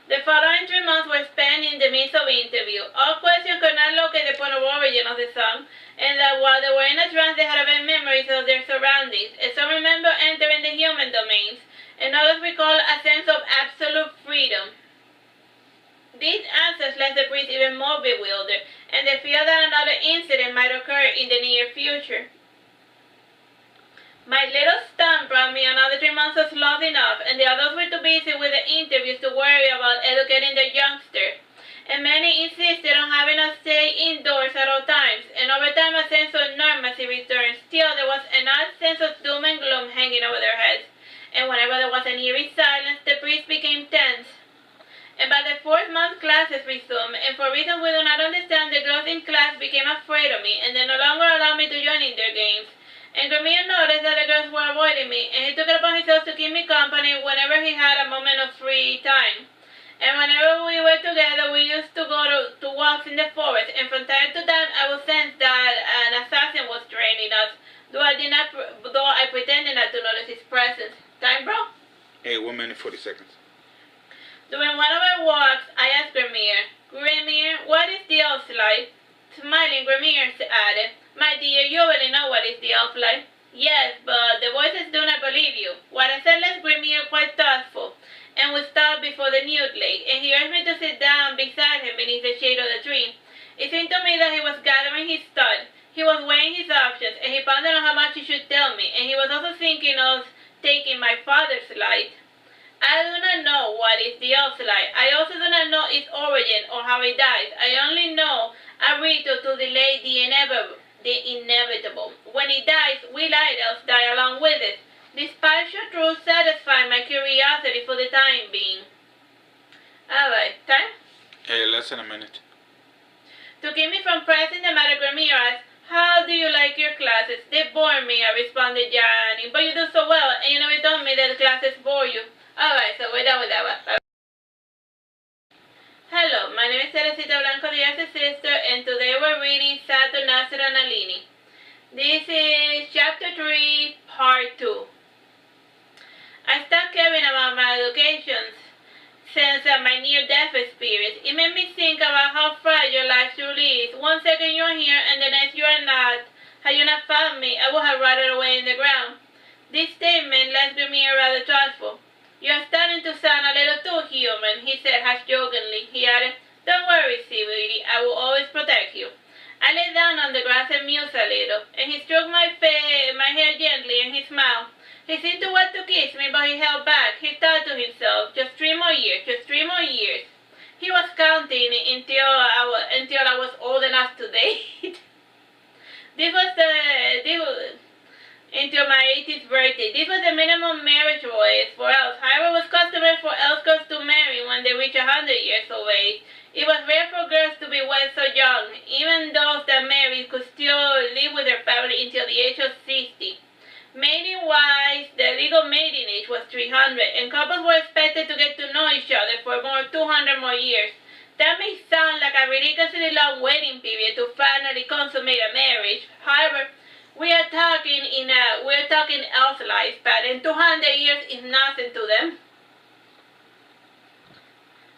The following 3 months were spent in the midst of interview. All questions could not locate the point of origin of the song, and that while they were in a trance, they had vague memories of their surroundings. And some remember entering the human domains, and others recall a sense of absolute freedom. These answers left the priest even more bewildered, and they feared that another incident might occur in the near future. My little son brought me another 3 months of sloth enough, and the others were too busy with the interviews to worry about educating the youngster. And many insisted on having us stay indoors at all times, and over time a sense of normalcy returned. Still, there was an odd sense of doom and gloom hanging over their heads, and whenever there was an eerie silence, the priest became tense. And by the 4th month, classes resumed, and for reasons we do not understand, the girls in class became afraid of me, and they no longer allowed me to join in their games. And Gremio noticed that the girls were avoiding me, and he took it upon himself to keep me company whenever he had a moment of free time. And whenever we were together, we used to go to walks in the forest, and from time to time I would sense that an assassin was training us, though I pretended not to notice his presence. Time, bro? 1 minute 40 seconds. During one of our walks, I asked Gremir, what is the elf's life? Smiling, Gremir added, my dear, you already know what is the elf life. Yes, but the voices do not believe you. What I said left Gremir quite thoughtful, and we stopped before the nude lake, and he urged me to sit down beside him beneath the shade of the tree. It seemed to me that he was gathering his thought. He was weighing his options, and he pondered on how much he should tell me, and he was also thinking of taking my father's life. I do not know what is the elf's life. I also do not know its origin or how it dies. I only know a ritual to delay the inevitable. When it dies, we light elves die along with it. This partial truth satisfied my curiosity for the time being. Alright, time? Less than a minute. To keep me from pressing the matter, Gremir asked, how do you like your classes? They bore me, I responded, yawning. But you do so well, and you never told me that the classes bore you. Alright, so we're done with that one. Hello, my name is Teresita Blanco, the Artsy Sister, and today we're reading Saturnastra Nalini. This is Chapter 3, Part 2. I stopped caring about my education since my near-death experience. It made me think about how fragile life truly is. 1 second you're here, and the next you are not. Had you not found me, I would have rotted away in the ground. This statement left me rather thoughtful. You're starting to sound a little too human, he said half-jokingly. He added, don't worry, sweetie, I will always protect you. I lay down on the grass and mused a little, and he stroked my hair gently, and he smiled. He seemed to want to kiss me, but he held back. He thought to himself, just 3 more years, just 3 more years. He was counting until I was old enough to date. Until my 18th birthday. This was the minimum marriage age for elves. However, it was customary for elf girls to marry when they reach 100 years of age. It was rare for girls to be wed so young. Even those that married could still live with their family until the age of 60. Mating-wise, the legal mating age was 300, and couples were expected to get to know each other for 200 more years. That may sound like a ridiculously long waiting period to finally consummate a marriage. However, we're talking elf lifespan, and 200 years is nothing to them.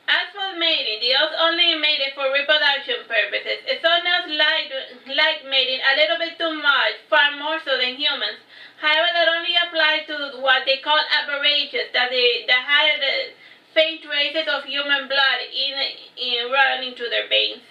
As for mating, the elves only mated for reproduction purposes. Some elves like mating a little bit too much, far more so than humans. However, that only applied to what they call aberrations, that had faint traces of human blood running through their veins.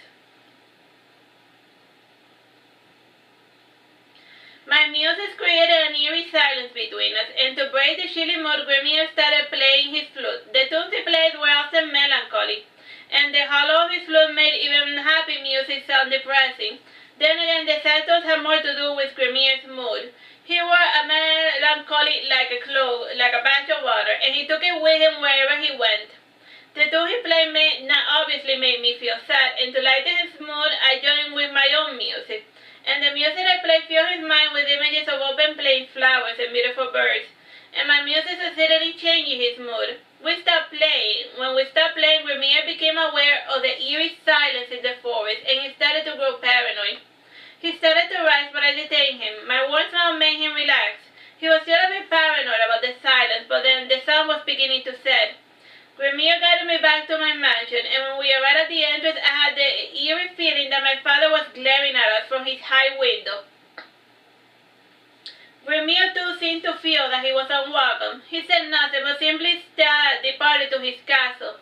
My muses created an eerie silence between us, and to break the chilly mood, Gremir started playing his flute. The tunes he played were often melancholy, and the hollow of his flute made even happy music sound depressing. Then again, the sad tones had more to do with Gremir's mood. He wore a melancholy like a cloak, like a batch of water, and he took it with him wherever he went. The tune he played obviously made me feel sad, and to lighten his mood, I joined with my own music. And the music I played filled his mind with images of open plain flowers and beautiful birds. And my music succeeded in changing his mood. When we stopped playing, Gremir became aware of the eerie silence in the forest, and he started to grow paranoid. He started to rise, but I detained him. My words now made him relax. He was still a bit paranoid about the silence, but then the sun was beginning to set. Gremir guided me back to my mansion, and when we arrived at the entrance, I had the eerie feeling that my father was glaring at us from his high window. Romeo too seemed to feel that he was unwelcome. He said nothing, but simply departed to his castle.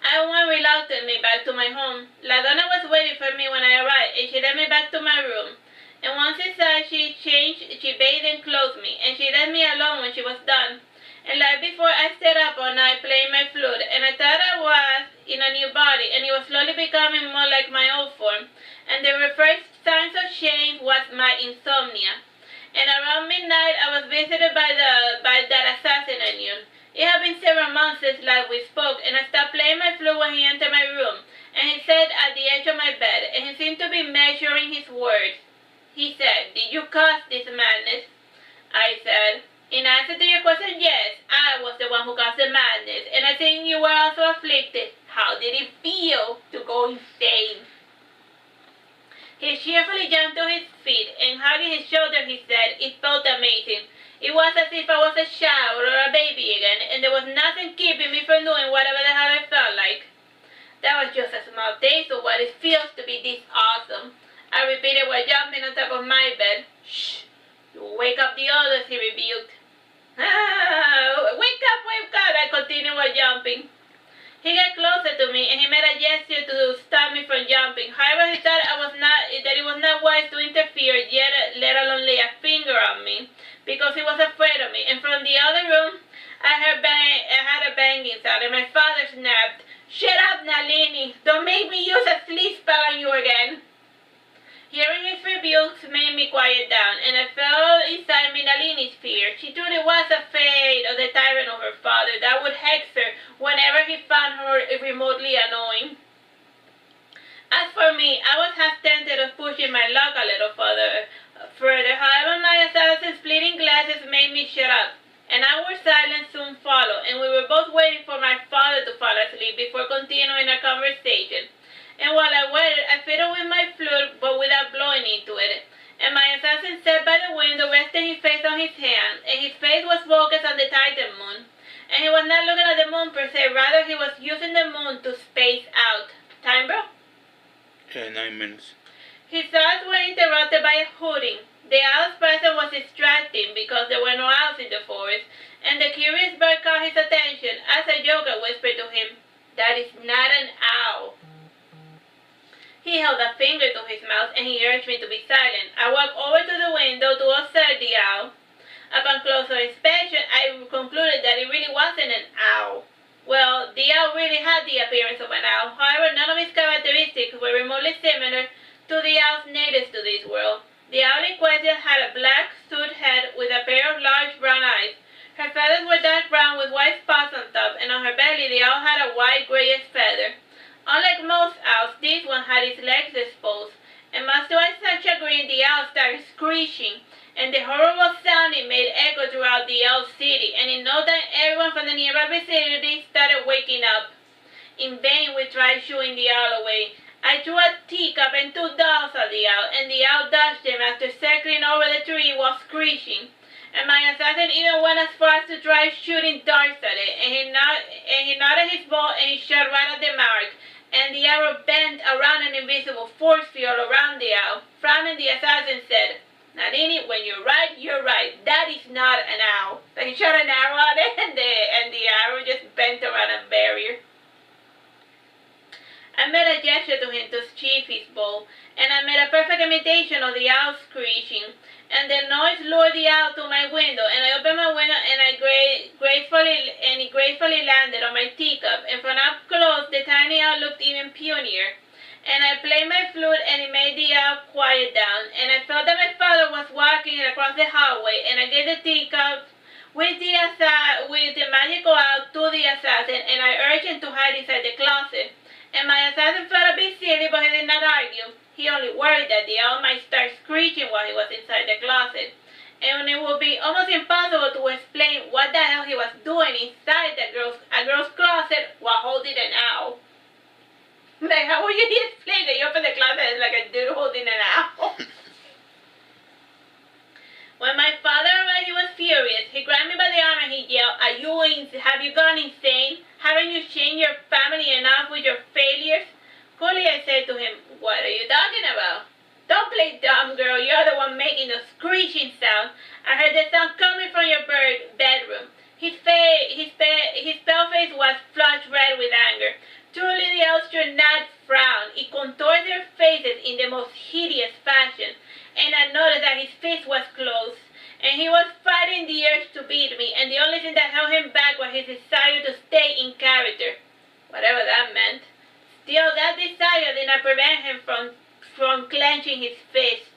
I went reluctantly back to my home. La Donna was waiting for me when I arrived, and she led me back to my room. And once inside, she bathed and clothed me, and she left me alone when she was done. And like before, I stayed up all night playing my flute, and I thought I was in a new body, and it was slowly becoming more like my old form. And the first signs of change was my insomnia. And around midnight, I was visited by that assassin I knew. It had been several months since last we spoke, and I stopped playing my flute when he entered my room, and he sat at the edge of my bed, and he seemed to be measuring his words. He said, "Did you cause this madness?" I said, "In answer to your question, yes, I was the one who caused the madness, and I think you were also afflicted. How did it feel to go insane?" He cheerfully jumped to his feet, and hugging his shoulder, he said, "It felt amazing. It was as if I was a child or a baby again, and there was nothing keeping me from doing whatever the hell I felt like." That was just a small taste of what it feels to be this awesome, I repeated while jumping on top of my bed. "Shh, you'll wake up the others," he rebuked. Wake up, I continued while jumping. He got closer to me, and he made a gesture to stop me from jumping. However, he thought that it was not wise to interfere, yet let alone lay a finger on me, because he was afraid of me. And from the other room, I had a banging sound, and my father snapped, "Shut up, Nalini! Don't make me use a sleep spell on you again." Hearing his rebukes made me quiet down, and I felt inside me Nalini's fear. She truly was afraid of the tyrant of her father that would hex her whenever he found her remotely annoying. As for me, I was half tempted of pushing my luck a little further. However, my assassin's splitting glasses made me shut up. An hour's silence soon followed, and we were both waiting for my father to fall asleep before continuing our conversation. And while I waited, I fiddled with my flute, but without blowing into it. And my assassin sat by the window, resting his face on his hand, and his face was focused on the Titan moon. And he was not looking at the moon per se, rather he was using the moon to space out. Time, bro? 9 minutes. His thoughts were interrupted by a hooting. The owl's presence was distracting because there were no owls in the forest, and the curious bird caught his attention as a joker whispered to him, "That is not an owl." He held a finger to his mouth, and he urged me to be silent. I walked over to the window to observe the owl. Upon closer inspection, I concluded that it really wasn't an owl. Well, the owl really had the appearance of an owl. However, none of its characteristics were remotely similar to the owls native to this world. The owl in question had a black suit head with a pair of large brown eyes. Her feathers were dark brown with white spots on top, and on her belly the owl had a white grayish feather. Unlike most owls, this one had its legs exposed, and much to Isaac's chagrin, the owl started screeching, and the horrible sound it made echoed throughout the owl city, and in no time everyone from the nearby vicinity started waking up. In vain we tried shooing the owl away. I threw a teacup and 2 dolls at the owl, and the owl dodged them after circling over the tree while screeching. And my assassin even went as far as to try shooting darts at it, and he nodded his bow and he shot right at the mark, and the arrow bent around an invisible force field around the owl. Frowning, the assassin said, "Nalini, when you're right, that is not an owl." So he shot an arrow at it, and the arrow just bent around a barrier. I made a gesture to him to sheath his bow, and I made a perfect imitation of the owl screeching. And the noise lured the owl to my window, and I opened my window, and it gracefully landed on my teacup, and from up close the tiny owl looked even punier. And I played my flute, and it made the owl quiet down, and I felt that my father was walking across the hallway, and I gave the teacup with the magical owl to the assassin, and I urged him to hide inside the closet. And my assassin felt a bit silly, but he did not argue. He only worried that the owl might start screeching while he was inside the closet, and it would be almost impossible to explain what the hell he was doing inside a girl's closet while holding an owl. Like, how would you explain that you open the closet and it's like a dude holding an owl? When my father arrived, he was furious. He grabbed me by the arm and he yelled, "Have you gone insane? Haven't you changed your family enough with your failures?" Coolly, I said to him, "What are you talking about?" Don't play dumb, girl. You're the one making the screeching sound. I heard the sound coming from your bedroom. His pale face was flushed red with anger. Truly the elves should not frown. It contorted their faces in the most hideous fashion, and I noticed that his fist was closed, and he was fighting the urge to beat me, and the only thing that held him back was his desire to stay in character, whatever that meant. Still, that desire did not prevent him from clenching his fist.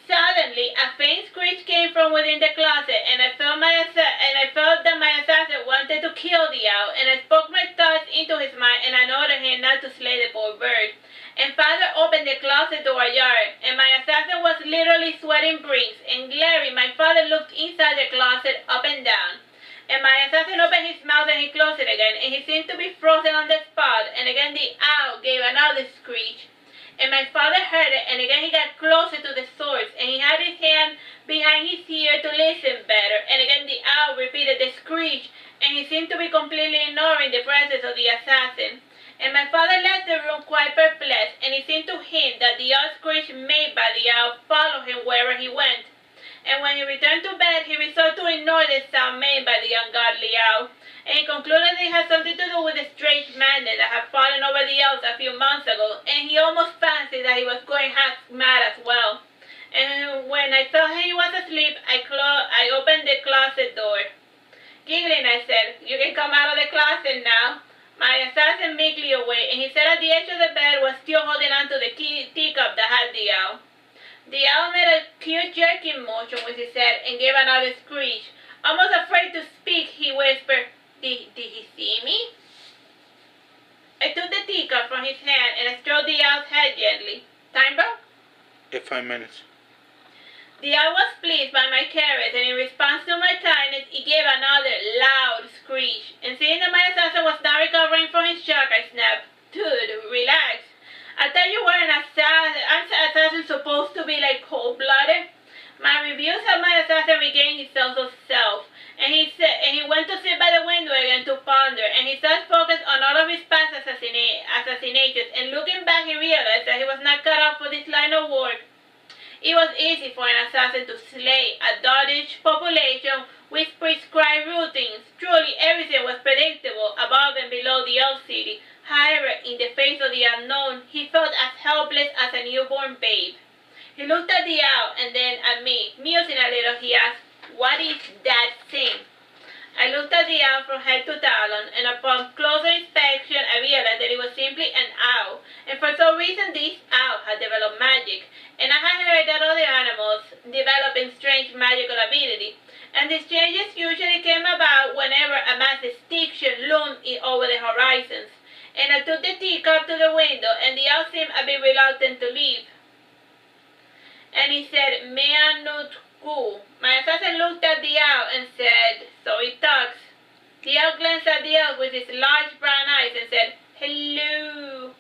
Suddenly, a faint screech came from within the closet, and I felt that my assassin wanted to kill the owl, and I spoke my thoughts into his mind, and I ordered him not to slay the poor bird. And father opened the closet door ajar, and my assassin was literally sweating brinks, and glaring, my father looked inside the closet up and down. And my assassin opened his mouth and he closed it again, and he seemed to be frozen on the spot, and again the owl gave another screech. And my father heard it, and again he got closer to the source, and he had his hand behind his ear to listen better, and again the owl repeated the screech, and he seemed to be completely ignoring the presence of the assassin. And my father left the room quite perplexed, and it seemed to him that the odd screech made by the owl followed him wherever he went. And when he returned to bed, he resolved to ignore the sound made by the ungodly owl, and he concluded it had something to do with the strange madness that had fallen over the elves a few months ago, and he almost fancied that he was going half mad as well. And when I felt he was asleep, I opened the closet door. Giggling, I said, "You can come out of the closet now." My assassin meekly away, and he sat at the edge of the bed, was still holding on to the teacup that had the owl. The owl made a cute jerking motion with his head and gave another screech. Almost afraid to speak, he whispered, Did he see me?" I took the teacup from his hand and I stroked the owl's head gently. Time, bro? 5 minutes. The owl was pleased by my caress, and in response to my kindness, he gave another loud screech. And seeing that my assassin was not recovering from his shock, I snapped, "Dude, relax. I thought you were an assassin. Aren't assassins supposed to be like cold-blooded?" My reviews of my assassin regained his sense of self, and he went to sit by the window again to ponder, and his thoughts focused on all of his past assassinations, and looking back he realized that he was not cut out for this line of work. It was easy for an assassin to slay a dotage population with prescribed routines. Truly everything was predictable above and below the elf city. However, in the face of the unknown, he felt as helpless as a newborn babe. He looked at the owl and then at me. Musing a little, he asked, "What is that thing?" I looked at the owl from head to talon, and upon closer inspection, I realized that it was simply an owl. And for some reason, this owl had developed magic. And I had heard that other animals developing strange magical ability. And these changes usually came about whenever a mass extinction loomed over the horizons. And I took the teacup to the window, and the owl seemed a bit reluctant to leave. And he said, "Mea nut ku." My assassin looked at the owl and said, "So it talks." The owl glanced at the elf with his large brown eyes and said, "Hello."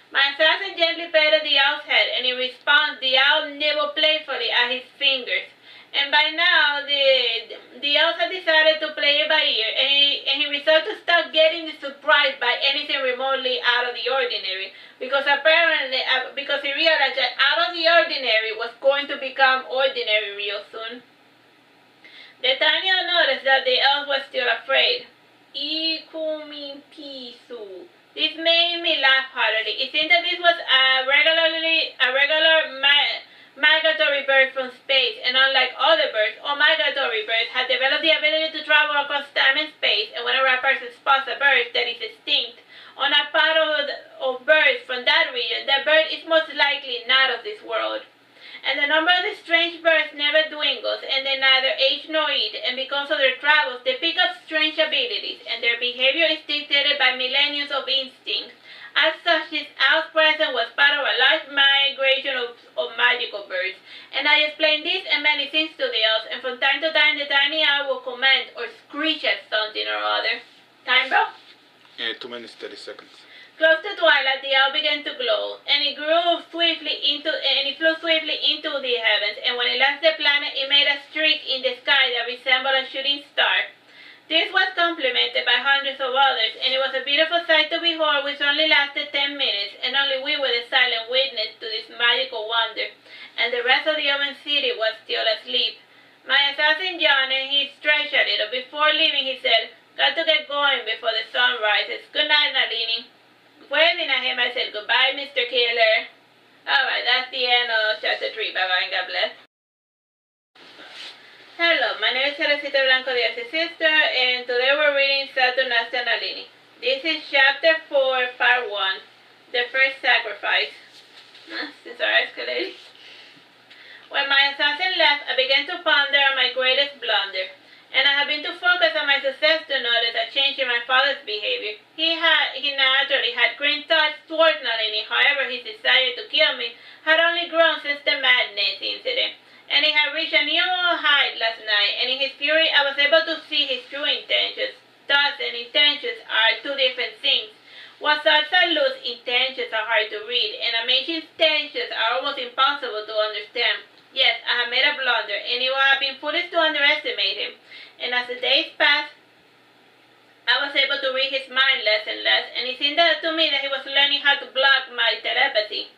My assassin gently patted the owl's head, and in response, the owl nibbled playfully at his fingers. And by now, the elf had decided to play it by ear, and he resolved to stop getting surprised by anything remotely out of the ordinary, because he realized that out of the ordinary was going to become ordinary real soon. The tiny owl noticed that the elf was still afraid. "Ikumi pisu." This made me laugh heartily. It seemed that this was a regular migratory bird from space, and unlike other birds, all migratory birds have developed the ability to travel across time and space, and whenever a person spots a bird that is extinct on a part of birds from that region, that bird is most likely not of this world. And the number of the strange birds never dwindles, and they neither age nor eat, and because of their travels, they pick up strange abilities, and their behavior is dictated by millenniums of instinct. As such, this owl's presence was part of a large migration of magical birds, and I explained this and many things to the elves, and from time to time the tiny owl will comment or screech at something or other. Time, bro? 2 minutes, 30 seconds. Close to twilight, the owl began to glow, and it flew swiftly into the heavens, and when it left the planet, it made a streak in the sky that resembled a shooting star. This was complemented by hundreds of others, and it was a beautiful sight to behold, which only lasted 10 minutes, and only we were the silent witness to this magical wonder, and the rest of the oven city was still asleep. My assassin yawned and he stretched a little. Before leaving, he said, "Got to get going before the sun rises. Good night, Nalini." Waving at him, I said, "Goodbye, Mr. Killer." Alright, that's the end of chapter 3. Bye-bye and God bless. Hello, my name is Teresita Blanco, the Artsy Sister, and today we're reading Saturnastra Nalini. This is chapter 4, part 1, the first sacrifice. Since our escalating. When my assassin left, I began to ponder on my greatest blunder, and I have been too focused on my success to notice a change in my father's behavior. He naturally had green thoughts towards Nalini. However, his desire to kill me had only grown since the madness incident, and it had reached a new height last night, and in his fury I was able to see his true intentions. Thoughts and intentions are two different things. What thoughts are loose, intentions are hard to read, and amazing intentions are almost impossible to understand. Yes, I have made a blunder, and it would have been foolish to underestimate him. And as the days passed, I was able to read his mind less and less, and it seemed to me that he was learning how to block my telepathy.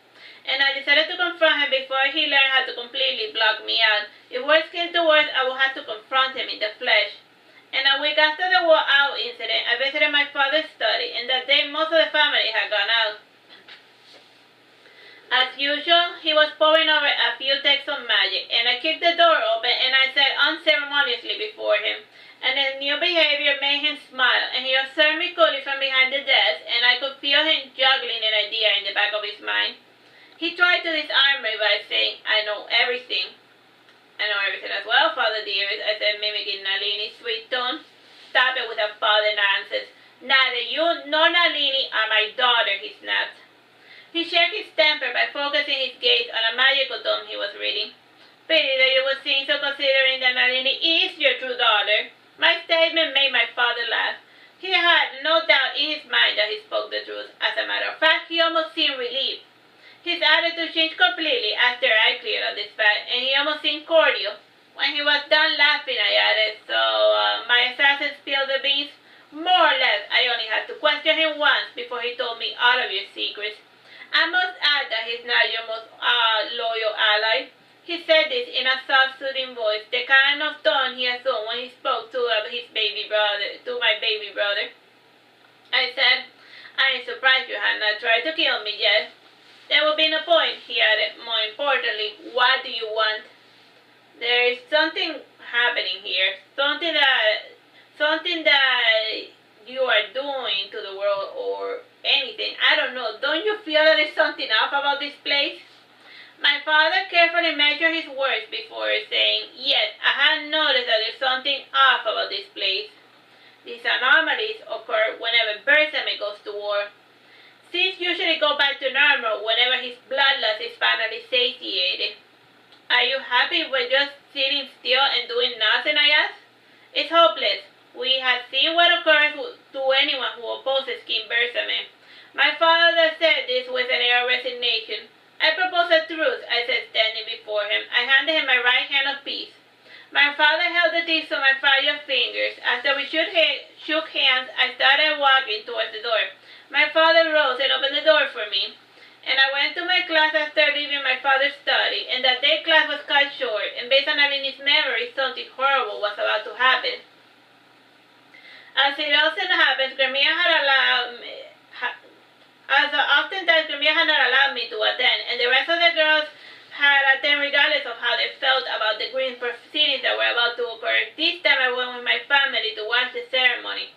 And I decided to confront him before he learned how to completely block me out. If worse came to worse, I would have to confront him in the flesh. And a week after the walk-out incident, I visited my father's study, and that day most of the family had gone out. As usual, he was poring over a few texts on magic, and I kicked the door open and I sat unceremoniously before him. And his new behavior made him smile, and he observed me coolly from behind the desk, and I could feel him juggling an idea in the back of his mind. He tried to disarm me by saying, "I know everything." "I know everything as well, Father dearest," I said, mimicking Nalini's sweet tone. "Stop it with a father nonsense. Neither you nor Nalini are my daughter," he snapped. He checked his temper by focusing his gaze on a magical tome he was reading. "Pity that you would think so, considering that Nalini is your true daughter." My statement made my father laugh. He had no doubt in his mind that he spoke the truth. As a matter of fact, he almost seemed relieved. His attitude changed completely after I cleared up this fact, and he almost seemed cordial. When he was done laughing, I added, "So, my assassin spilled the beans?" "More or less. I only had to question him once before he told me all of your secrets. I must add that he's not your most loyal ally." He said this in a soft, soothing voice, the kind of tone he assumed when he spoke to my baby brother. I said, "I am surprised you have not tried to kill me yet." "There will be no point," he added. "More importantly, what do you want?" "There is something happening here, something that you are doing to the world or anything. I don't know. Don't you feel that there's something off about this place?" My father carefully measured his words before saying, "Yes, I have noticed that there's something off about this place. These anomalies occur whenever Bersame goes to war. Things usually go back to normal whenever his bloodlust is finally satiated." "Are you happy with just sitting still and doing nothing?" I asked. "It's hopeless. We have seen what occurs to anyone who opposes King Bersame." My father said this with an air of resignation. "I propose a truce," I said, standing before him. I handed him my right hand of peace. My father held the tips of my fragile fingers. After we shook hands, I started walking towards the door. My father rose and opened the door for me, and I went to my class after leaving my father's study, and that day class was cut short, and based on Nalini's memory, something horrible was about to happen. As it often happens, Gremia had allowed me, not allowed me to attend, and the rest of the girls had attended regardless of how they felt about the green proceedings that were about to occur. This time I went with my family to watch the ceremony.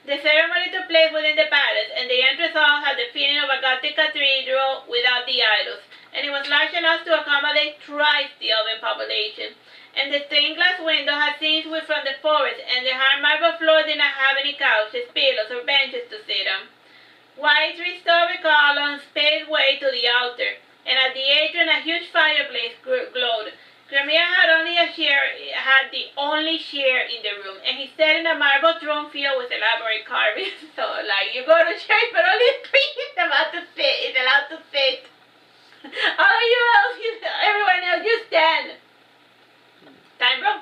The ceremony took place within the palace, and the entrance hall had the feeling of a Gothic cathedral without the idols, and it was large enough to accommodate thrice the urban population. And the stained glass window had scenes from the forest, and the hard marble floor did not have any couches, pillows, or benches to sit on. White three-story columns paved way to the altar, and at the atrium a huge fireplace glowed. Gremia had the only chair in the room, and he sat in a marble throne filled with elaborate carvings. So, like, you go to church, but only the priest is allowed to sit. All of you else, everyone else, you stand. Time, bro?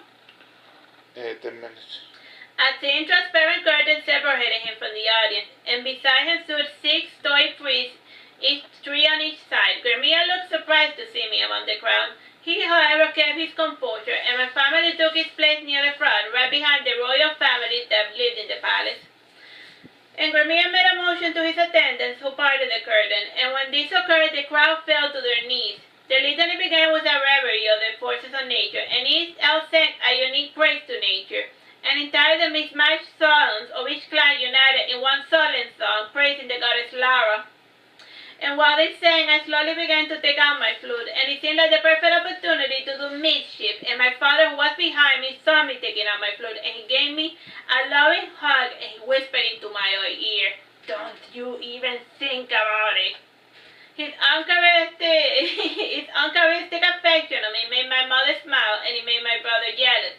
10 minutes. A thin, transparent curtain separated him from the audience, and beside him stood 6 stoic priests, each 3 on each side. Gremia Gramea looked surprised to see me among the crowd. He, however, kept his composure, and my family took his place near the front, right behind the royal family that lived in the palace. And Gramea made a motion to his attendants, who parted the curtain, and when this occurred, the crowd fell to their knees. The litany began with a reverie of the forces of nature, and each elf sang a unique praise to nature, and entirely the mismatched songs of each clan united in one solemn song, praising the goddess Lara. And while they sang, I slowly began to take out my flute, and it seemed like the perfect opportunity to do mischief, and my father, who was behind me, saw me taking out my flute, and he gave me a loving hug, and he whispered into my ear, "Don't you even think about it." His uncharacteristic affection on me made my mother smile, and it made my brother jealous.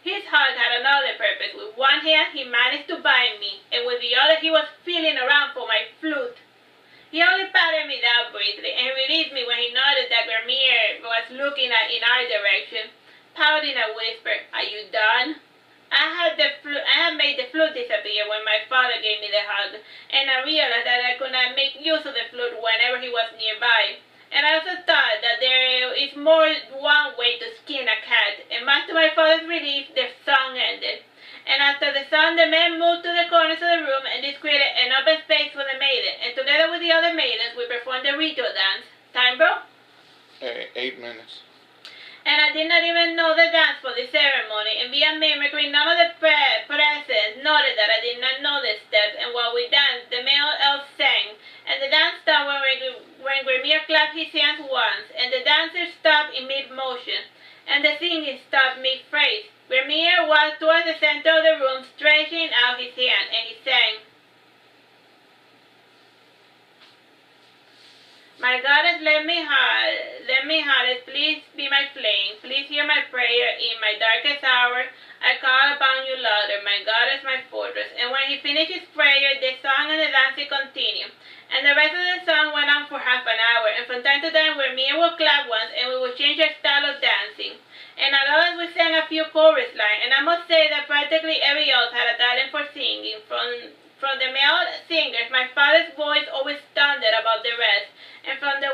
His hug had another purpose. With one hand, he managed to bind me, and with the other, he was feeling around for my flute. He only patted me down briefly, and released me when he noticed that Gramea was looking in our direction. Pouting a whisper, "Are you done?" I had made the flute disappear when my father gave me the hug, and I realized that I could not make use of the flute whenever he was nearby. And I also thought that there is more than one way to skin a cat, and much to my father's relief, the song ended. And after the song, the men moved to the corners of the room, and this created an open space for the maiden, and together with the other maidens, we performed the ritual dance. Time, bro? 8 minutes. And I did not even know the dance for the ceremony, and via mimicry, none of the presents noted that I did not know the steps, and while we danced, the male elf sang, and the dance stopped when Gramea clapped his hands once, and the dancers stopped in mid-motion, and the singing stopped mid-phrase. Gramea walked towards the center of the room, stretching out his hand, and he sang, "My goddess, let me have it. Please be my flame. Please hear my prayer in my darkest hour. I call upon you louder, my goddess, my fortress." And when he finished his prayer, the song and the dancing continued. And the rest of the song went on for half an hour, and from time to time, Gramea would clap once, and we would change our style of dancing. And at others, we sang a few chorus lines, and I must say that practically every elf had a talent for singing. From the male singers, my father's voice always thundered above the rest, and from the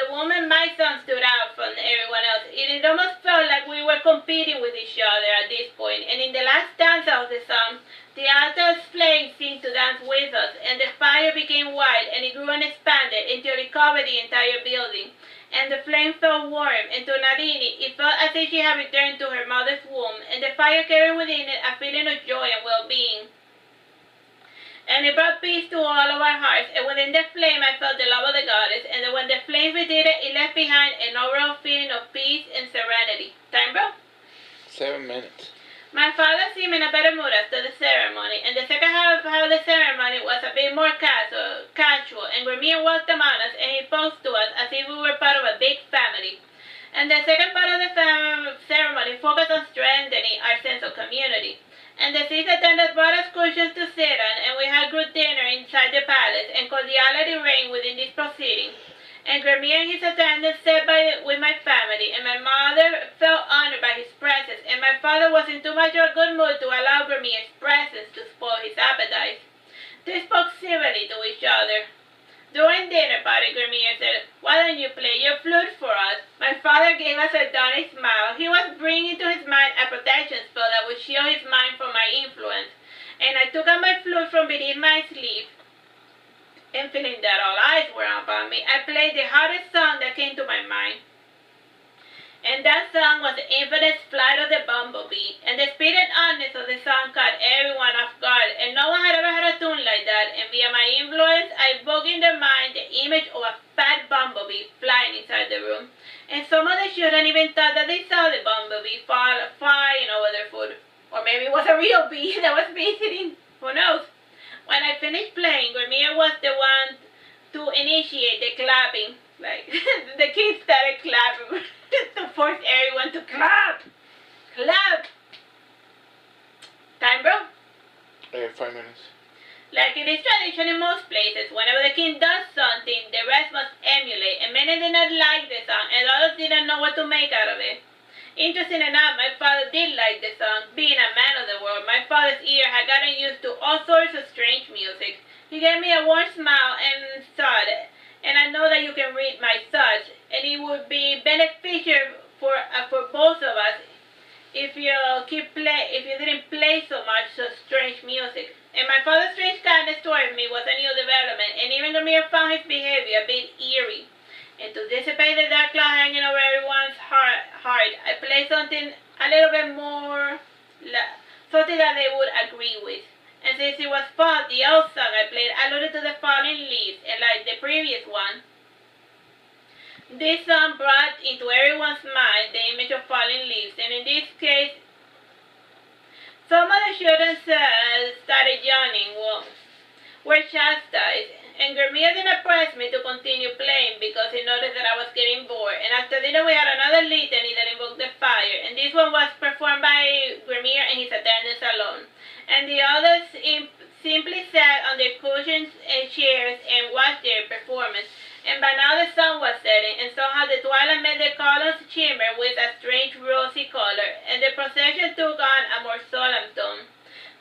woman, my song stood out from everyone else. It almost felt like we were competing with each other at this point. And in the last stanza of the song, the altar's flame seemed to dance with us, and the fire became wide, and it grew and expanded until it covered the entire building. And the flame felt warm, and to Nalini, it felt as if she had returned to her mother's womb, and the fire carried within it a feeling of joy and well-being. And it brought peace to all of our hearts, and within the flame I felt the love of the goddess, and then when the flame receded, it left behind an overall feeling of peace and serenity. Time, bro? 7 minutes. My father seemed in a better mood after the ceremony, and the second half of the ceremony was a bit more casual, and Gramea walked among us, and he posed to us as if we were part of a big family. And the second part of the ceremony focused on strengthening our sense of community. And the sis attendant brought us cushions to sit on, and we had good dinner inside the palace, and cordiality reigned within this proceeding. And Gramea and his attendants sat with my family, and my mother felt honored by his presence, and my father was in too much of a good mood to allow Gramea's presence to spoil his appetite. They spoke civilly to each other. During dinner party, Gramea said, "Why don't you play your flute for us?" My father gave a sardonic smile. He was bringing to his mind a protection spell that would shield his mind from my influence. And I took out my flute from beneath my sleeve, and feeling that all eyes were upon me, I played the hardest song that came to my mind. And that song was the infamous Flight of the Bumblebee, and the speed and oddness of the song caught everyone off guard, and no one had ever heard a tune like that, and via my influence, I evoked in their mind the image of a fat bumblebee flying inside the room. And some of the children even thought that they saw the bumblebee flying over their food. Or maybe it was a real bee that was visiting. Who knows? When I finished playing, Gramea was the one to initiate the clapping. Like, the kids started clapping to force everyone to clap. Clap. Time, bro? 5 minutes. Like it is tradition in most places, whenever the king does something, the rest must emulate, and many did not like the song, and others didn't know what to make out of it. Interesting enough, my father did like the song. Being a man of the world, my father's ear had gotten used to all sorts of strange music. He gave me a warm smile and thought, and I know that you can read my thoughts, and it would be beneficial for both of us if you didn't play so much strange music. And my father's strange kindness toward me was a new development, and even Gamir found his behavior a bit eerie. And to dissipate the dark cloud hanging over everyone's heart, I played something a little bit more, something that they would agree with. And since it was fall, the old song I played alluded to the falling leaves, and like the previous one, this song brought into everyone's mind the image of falling leaves, and in this case, some of the children started yawning, were chastised, and Gurmia didn't press me to continue playing because he noticed that I was getting bored. And after dinner we had another litany that invoked the fire, and this one was performed by Gurmia and his attendants alone. And the others simply sat on their cushions and chairs and watched their performance. And by now the sun was setting, and somehow the twilight made the columns shimmer with a strange rosy color, and the procession took on a more solemn tone.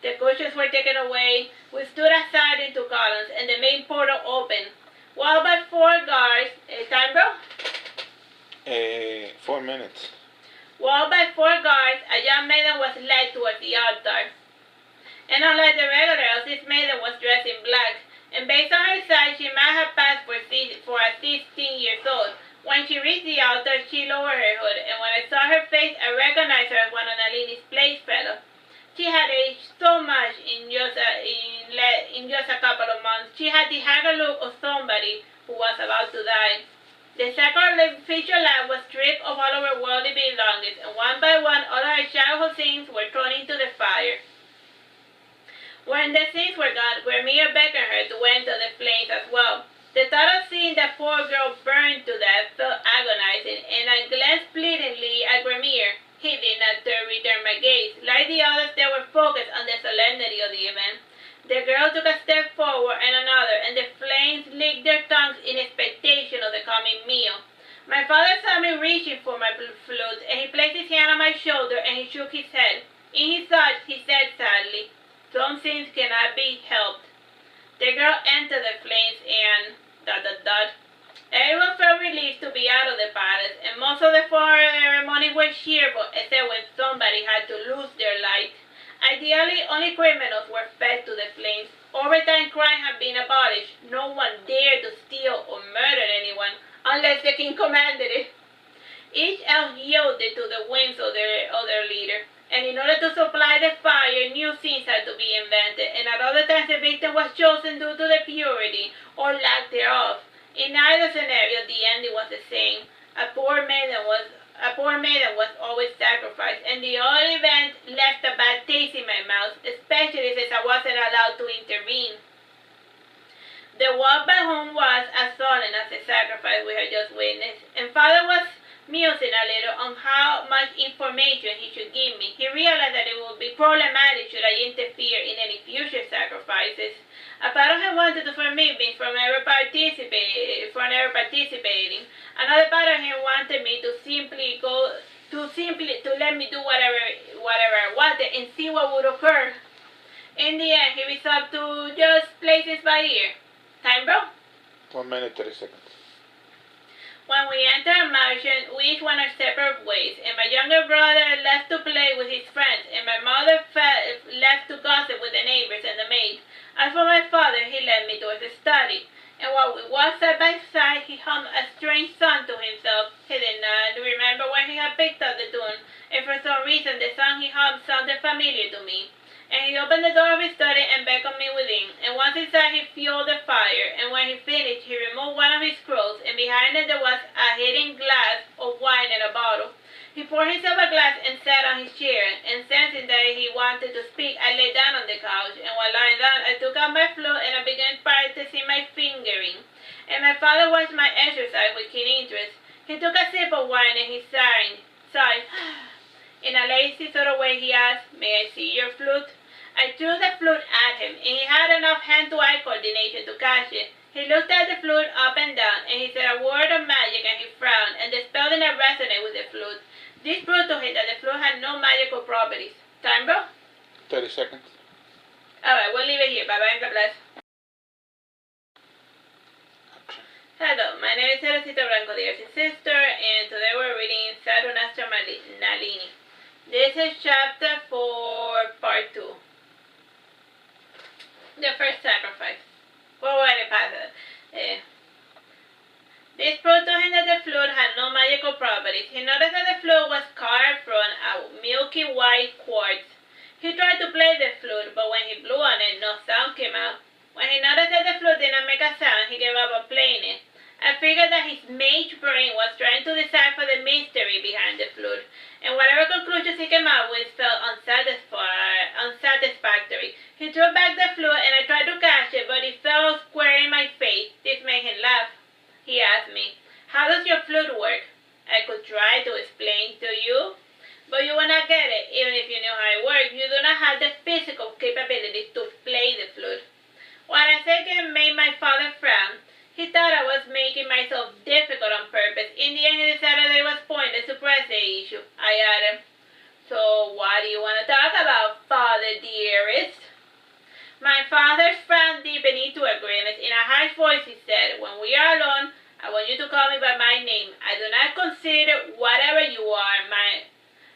The cushions were taken away, we stood aside into columns, and the main portal opened. Walled by 4 guards, time bro? 4 minutes. Walled by 4 guards, a young maiden was led towards the altar. And unlike the regulars, this maiden was dressed in black, and based on her size, she might have passed for 16 years old. When she reached the altar, she lowered her hood, and when I saw her face, I recognized her as one of Nalini's playfellows. She had aged so much in just a couple of months. She had the haggard look of somebody who was about to die. The sacrificial lamb was stripped of all of her worldly belongings, and one by one, all of her childhood things were thrown into the fire. When the things were gone, Gurmir beckoned her to enter the flames as well. The thought of seeing that poor girl burned to death felt agonizing, and I glanced pleadingly at Gurmir. He did not return my gaze. Like the others, they were focused on the solemnity of the event. The girl took a step forward and another, and the flames licked their tongues in expectation of the coming meal. My father saw me reaching for my flute, and he placed his hand on my shoulder, and he shook his head. In his thoughts, he said sadly, "Some things cannot be helped." The girl entered the flames and ... Everyone felt relieved to be out of the palace, and most of the ceremonies were cheerful, except when somebody had to lose their life. Ideally, only criminals were fed to the flames. Overtime crime had been abolished. No one dared to steal or murder anyone, unless the king commanded it. Each elf yielded to the whims of their leader, and in order to supply the fire, new scenes had to be invented, and at other times the victim was chosen due to the purity or lack thereof. In either scenario, the ending was the same. A poor maiden was always sacrificed, and the whole event left a bad taste in my mouth, especially since I wasn't allowed to intervene. The walk back home was as solemn as the sacrifice we had just witnessed, and Father was musing a little on how much information he should give me. He realized that it would be problematic should I interfere in any future sacrifices. A part of him wanted to forbid me from ever participating. Another part of him wanted me to let me do whatever I wanted and see what would occur. In the end, he resolved to just play this by ear. Time, bro? 1 minute, 30 seconds. When we entered a mansion, we each went our separate ways, and my younger brother left to play with his friends, and my mother left to gossip with the neighbors and the maid. As for my father, he led me towards the study, and while we walked side by side, he hummed a strange song to himself. He did not remember where he had picked up the tune, and for some reason the song he hummed sounded familiar to me. And he opened the door of his study and beckoned me within, and once inside he fueled the fire, and when he finished he removed one of his scrolls, and behind it there was a hidden glass of wine and a bottle. He poured himself a glass and sat on his chair, and sensing that he wanted to speak, I lay down on the couch, and while lying down I took out my flute and I began practicing my fingering. And my father watched my exercise with keen interest. He took a sip of wine and he sighed. In a lazy sort of way he asked, "May I see your flute?" I threw the flute at him, and he had enough hand-to-eye coordination to catch it. He looked at the flute up and down, and he said a word of magic, and he frowned, and the spell did not resonate with the flute. This proved to him that the flute had no magical properties. Time, bro? 30 seconds. Alright, we'll leave it here. Bye-bye and God bless. Hello, my name is Teresita Blanco, the Artsy Sister, and today we're reading Saturnastra Nalini. This is chapter 4, part 2. The first sacrifice. Poetic passage. This proved to him that the flute had no magical properties. He noticed that the flute was carved from a milky white quartz. He tried to play the flute, but when he blew on it, no sound came out. When he noticed that the flute did not make a sound, he gave up on playing it. I figured that his mage brain was trying to decipher the mystery behind the flute, and whatever conclusions he came out with felt unsatisfactory. He threw back the flute, and I tried to catch it, but it fell square in my face. This made him laugh. He asked me, "How does your flute work?" I could try to explain to you, but you will not get it. Even if you knew how it worked, you do not have the physical capability to play the flute. What I said made my father frown. He thought I was making myself difficult on purpose. In the end, he decided that it was pointless to press the issue. I asked him, "So what do you want to talk about, Father dearest?" My father's frown deepened into a grimace. In a harsh voice, he said, "When we are alone, I want you to call me by my name. I do not consider whatever you are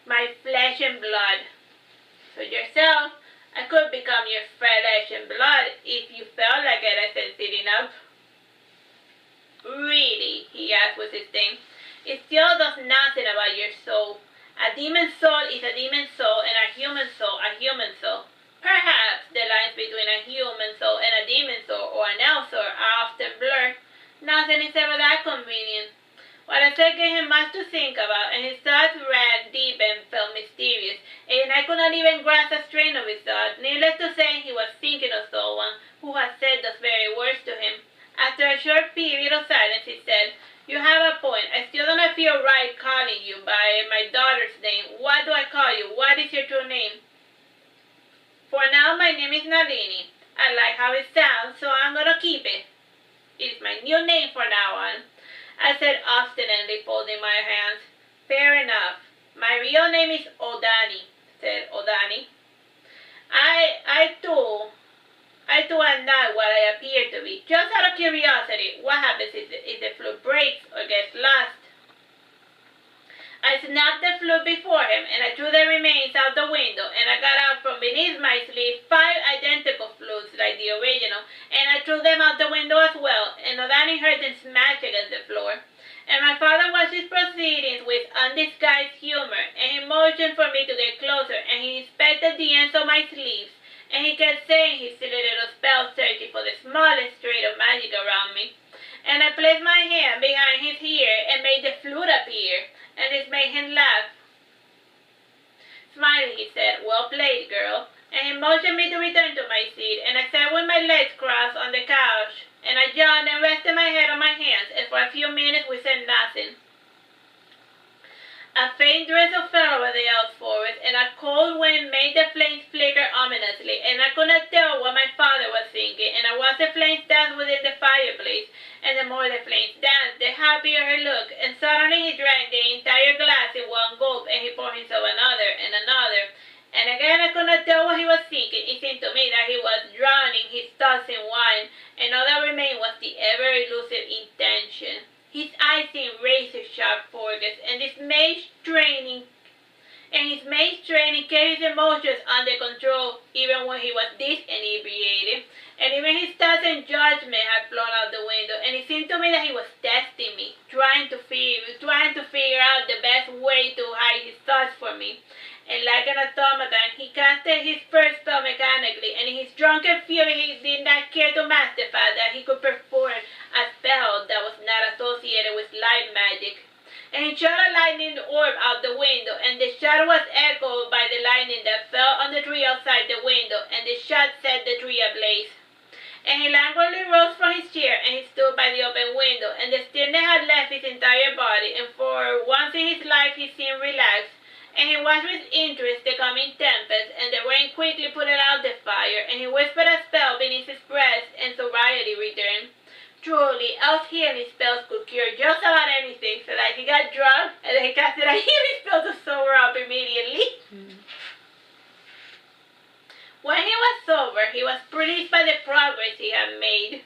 my flesh and blood. So yourself, I could become your flesh and blood if you felt like it," I said, sitting up. "Really?" he asked with disdain. "It still does nothing about your soul. A demon soul is a demon soul, and a human soul. Perhaps the lines between a human soul and a demon soul or an elf soul are often blurred. Nothing is ever that convenient." What I said gave him much to think about, and his thoughts ran deep and felt mysterious, and I could not even grasp the strain of his thought. Needless to say, he was thinking of someone who had said those very words to him. After a short period of silence, he said, "You have a point. I still do not feel right calling you by my daughter's name. What do I call you? What is your true name?" "For now, my name is Nalini. I like how it sounds, so I'm going to keep it. It is my new name from now on," I said obstinately, folding my hands. "Fair enough. My real name is Odani," said Odani. I too am not what I appear to be. Just out of curiosity, what happens if the flute breaks or gets lost?" I snapped the flute before him, and I threw the remains out the window, and I got out from beneath my sleeve 5 identical flutes like the original, and I threw them out the window as well, and Odani heard them smash against the floor. And my father watched his proceedings with undisguised humor, and he motioned for me to get closer, and he inspected the ends of my sleeves, and he kept saying his silly little spell, searching for the smallest shred of magic around me. And I placed my hand behind his ear and made the flute appear, and this made him laugh. Smiling, he said, "Well played, girl," and he motioned me to return to my seat, and I sat with my legs crossed on the couch, and I yawned and rested my head on my hands, and for a few minutes we said nothing. A faint drizzle fell over the elf forest, and a cold wind made the flames flicker ominously, and I could not tell what my father was thinking, and I watched the flames dance within the fireplace, and the more the flames danced, the happier he looked, and suddenly he drank the entire glass in one gulp, and he poured himself another and another, and again I could not tell what he was thinking. It seemed to me that he was drowning his thoughts in wine, and all that remained was the ever-elusive intention. His eyes seemed razor-sharp focus, and his maze training kept his emotions under control even when he was this inebriated, and even his thoughts and judgment had flown out the window, and it seemed to me that he was testing me, trying to figure out the best way to hide his thoughts from me. And like an automaton, he casted his first spell mechanically, and in his drunken fury he did not care to match the fact that he could perform a spell that was not associated with light magic. And he shot a lightning orb out the window, and the shot was echoed by the lightning that fell on the tree outside the window, and the shot set the tree ablaze. And he languidly rose from his chair, and he stood by the open window, and the stillness had left his entire body, and for once in his life he seemed relaxed. And he watched with interest the coming tempest, and the rain quickly put out the fire, and he whispered a spell beneath his breath, and sobriety returned. Truly, elf healing spells could cure just about anything, so like he got drunk, and then he casted a healing spell to sober up immediately. When he was sober, he was pleased by the progress he had made.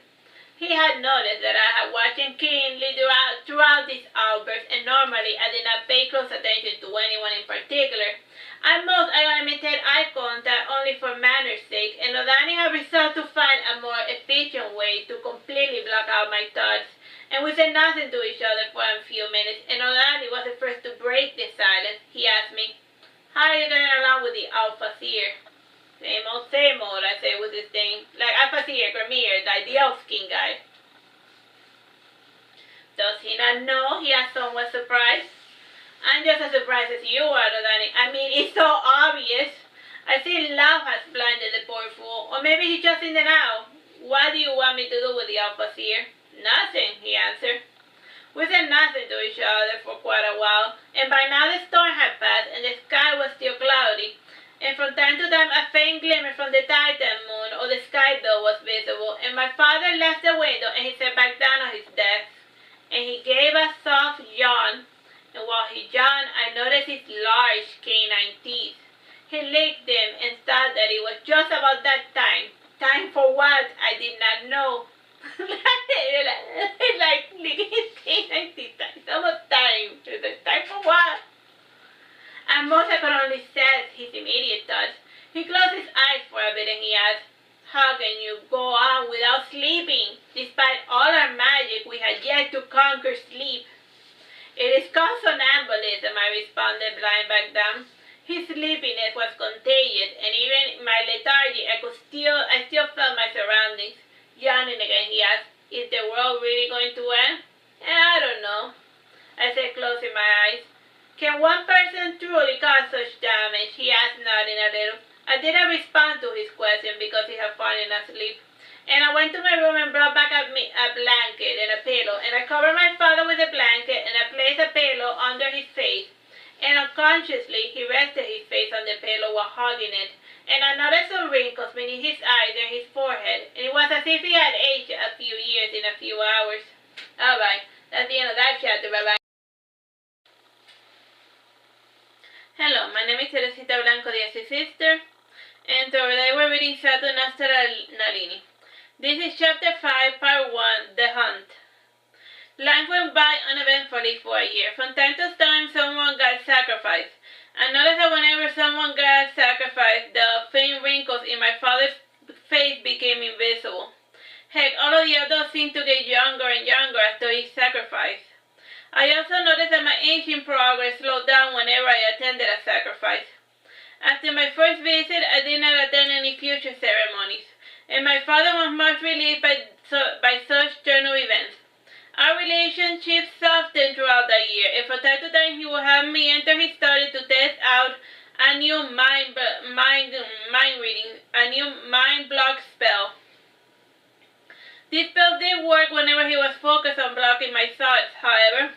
He had noticed that I had watched him keenly throughout these outbursts, and normally I did not pay close attention to anyone in particular. At most, I limited eye contact only for manners' sake, and Odani had resolved to find a more efficient way to completely block out my thoughts. And we said nothing to each other for a few minutes, and Odani was the first to break the silence. He asked me, "How are you getting along with the Alpha Seer?" Same old, I said with this thing. Like Alpha Seer, Gramir, like the elf-skin guy. "Does he not know?" he asked, somewhat surprised. "I'm just as surprised as you are, Odani. I mean, it's so obvious. I see love has blinded the poor fool. Or maybe he's just in the now. What do you want me to do with the Alpha Seer?" "Nothing," he answered. We said nothing to each other for quite a while, and by now the storm had passed and the sky was still cloudy, and from time to time a faint glimmer from the Titan moon or the sky dove was visible, and my father left the window and he sat back down on his desk, and he gave a soft yawn, and while he yawned I noticed his large canine teeth. He licked them and thought that it was just about that time. Time for what? I did not know. like licking his canine teeth. It's almost time. It's time for what? And most I could only sense his immediate thoughts. He closed his eyes for a bit and he asked, "How can you go on without sleeping? Despite all our magic, we had yet to conquer sleep." "It is called somnambulism," I responded, lying back down. His sleepiness was contagious, and even in my lethargy, I still felt my surroundings. Yawning again, he asked, "Is the world really going to end?" "I don't know," I said, closing my eyes. "Can one person truly cause such damage?" he asked, nodding a little. I didn't respond to his question because he had fallen asleep, and I went to my room and brought back a blanket and a pillow, and I covered my father with a blanket, and I placed a pillow under his face, and unconsciously he rested his face on the pillow while hugging it, and I noticed some wrinkles beneath his eyes and his forehead, and it was as if he had aged a few years in a few hours. Alright, that's the end of that chapter. Bye-bye. Hello, my name is Teresita Blanco, the Artsy Sister, and today we're reading Saturnastra Nalini. This is Chapter 5, Part 1, The Hunt. Life went by uneventfully for a year. From time to time, someone got sacrificed. I noticed that whenever someone got sacrificed, the faint wrinkles in my father's face became invisible. Heck, all of the adults seemed to get younger and younger after each sacrifice. I also noticed that my aging progress slowed down whenever I attended a sacrifice. After my first visit, I did not attend any future ceremonies, and my father was much relieved by such turn of events. Our relationship softened throughout the year, and from time to time he would have me enter his study to test out a new mind reading, a new mind block spell. These spells did work whenever he was focused on blocking my thoughts, however.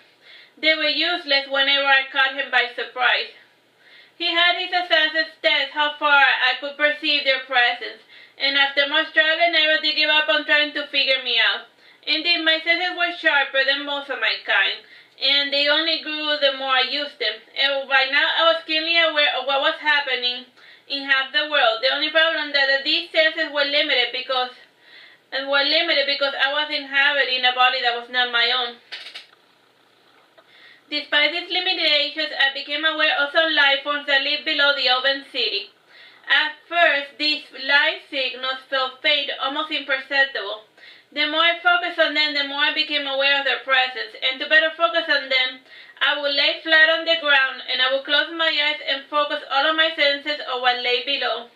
They were useless whenever I caught him by surprise. He had his senses test how far I could perceive their presence, and after much trial and error they gave up on trying to figure me out. Indeed, my senses were sharper than most of my kind, and they only grew the more I used them. And by now I was keenly aware of what was happening in half the world. The only problem that these senses were limited because I was inhabiting a body that was not my own. Despite these limitations, I became aware of some life forms that live below the open city. At first, these light signals felt faint, almost imperceptible. The more I focused on them, the more I became aware of their presence, and to better focus on them, I would lay flat on the ground, and I would close my eyes and focus all of my senses on what lay below.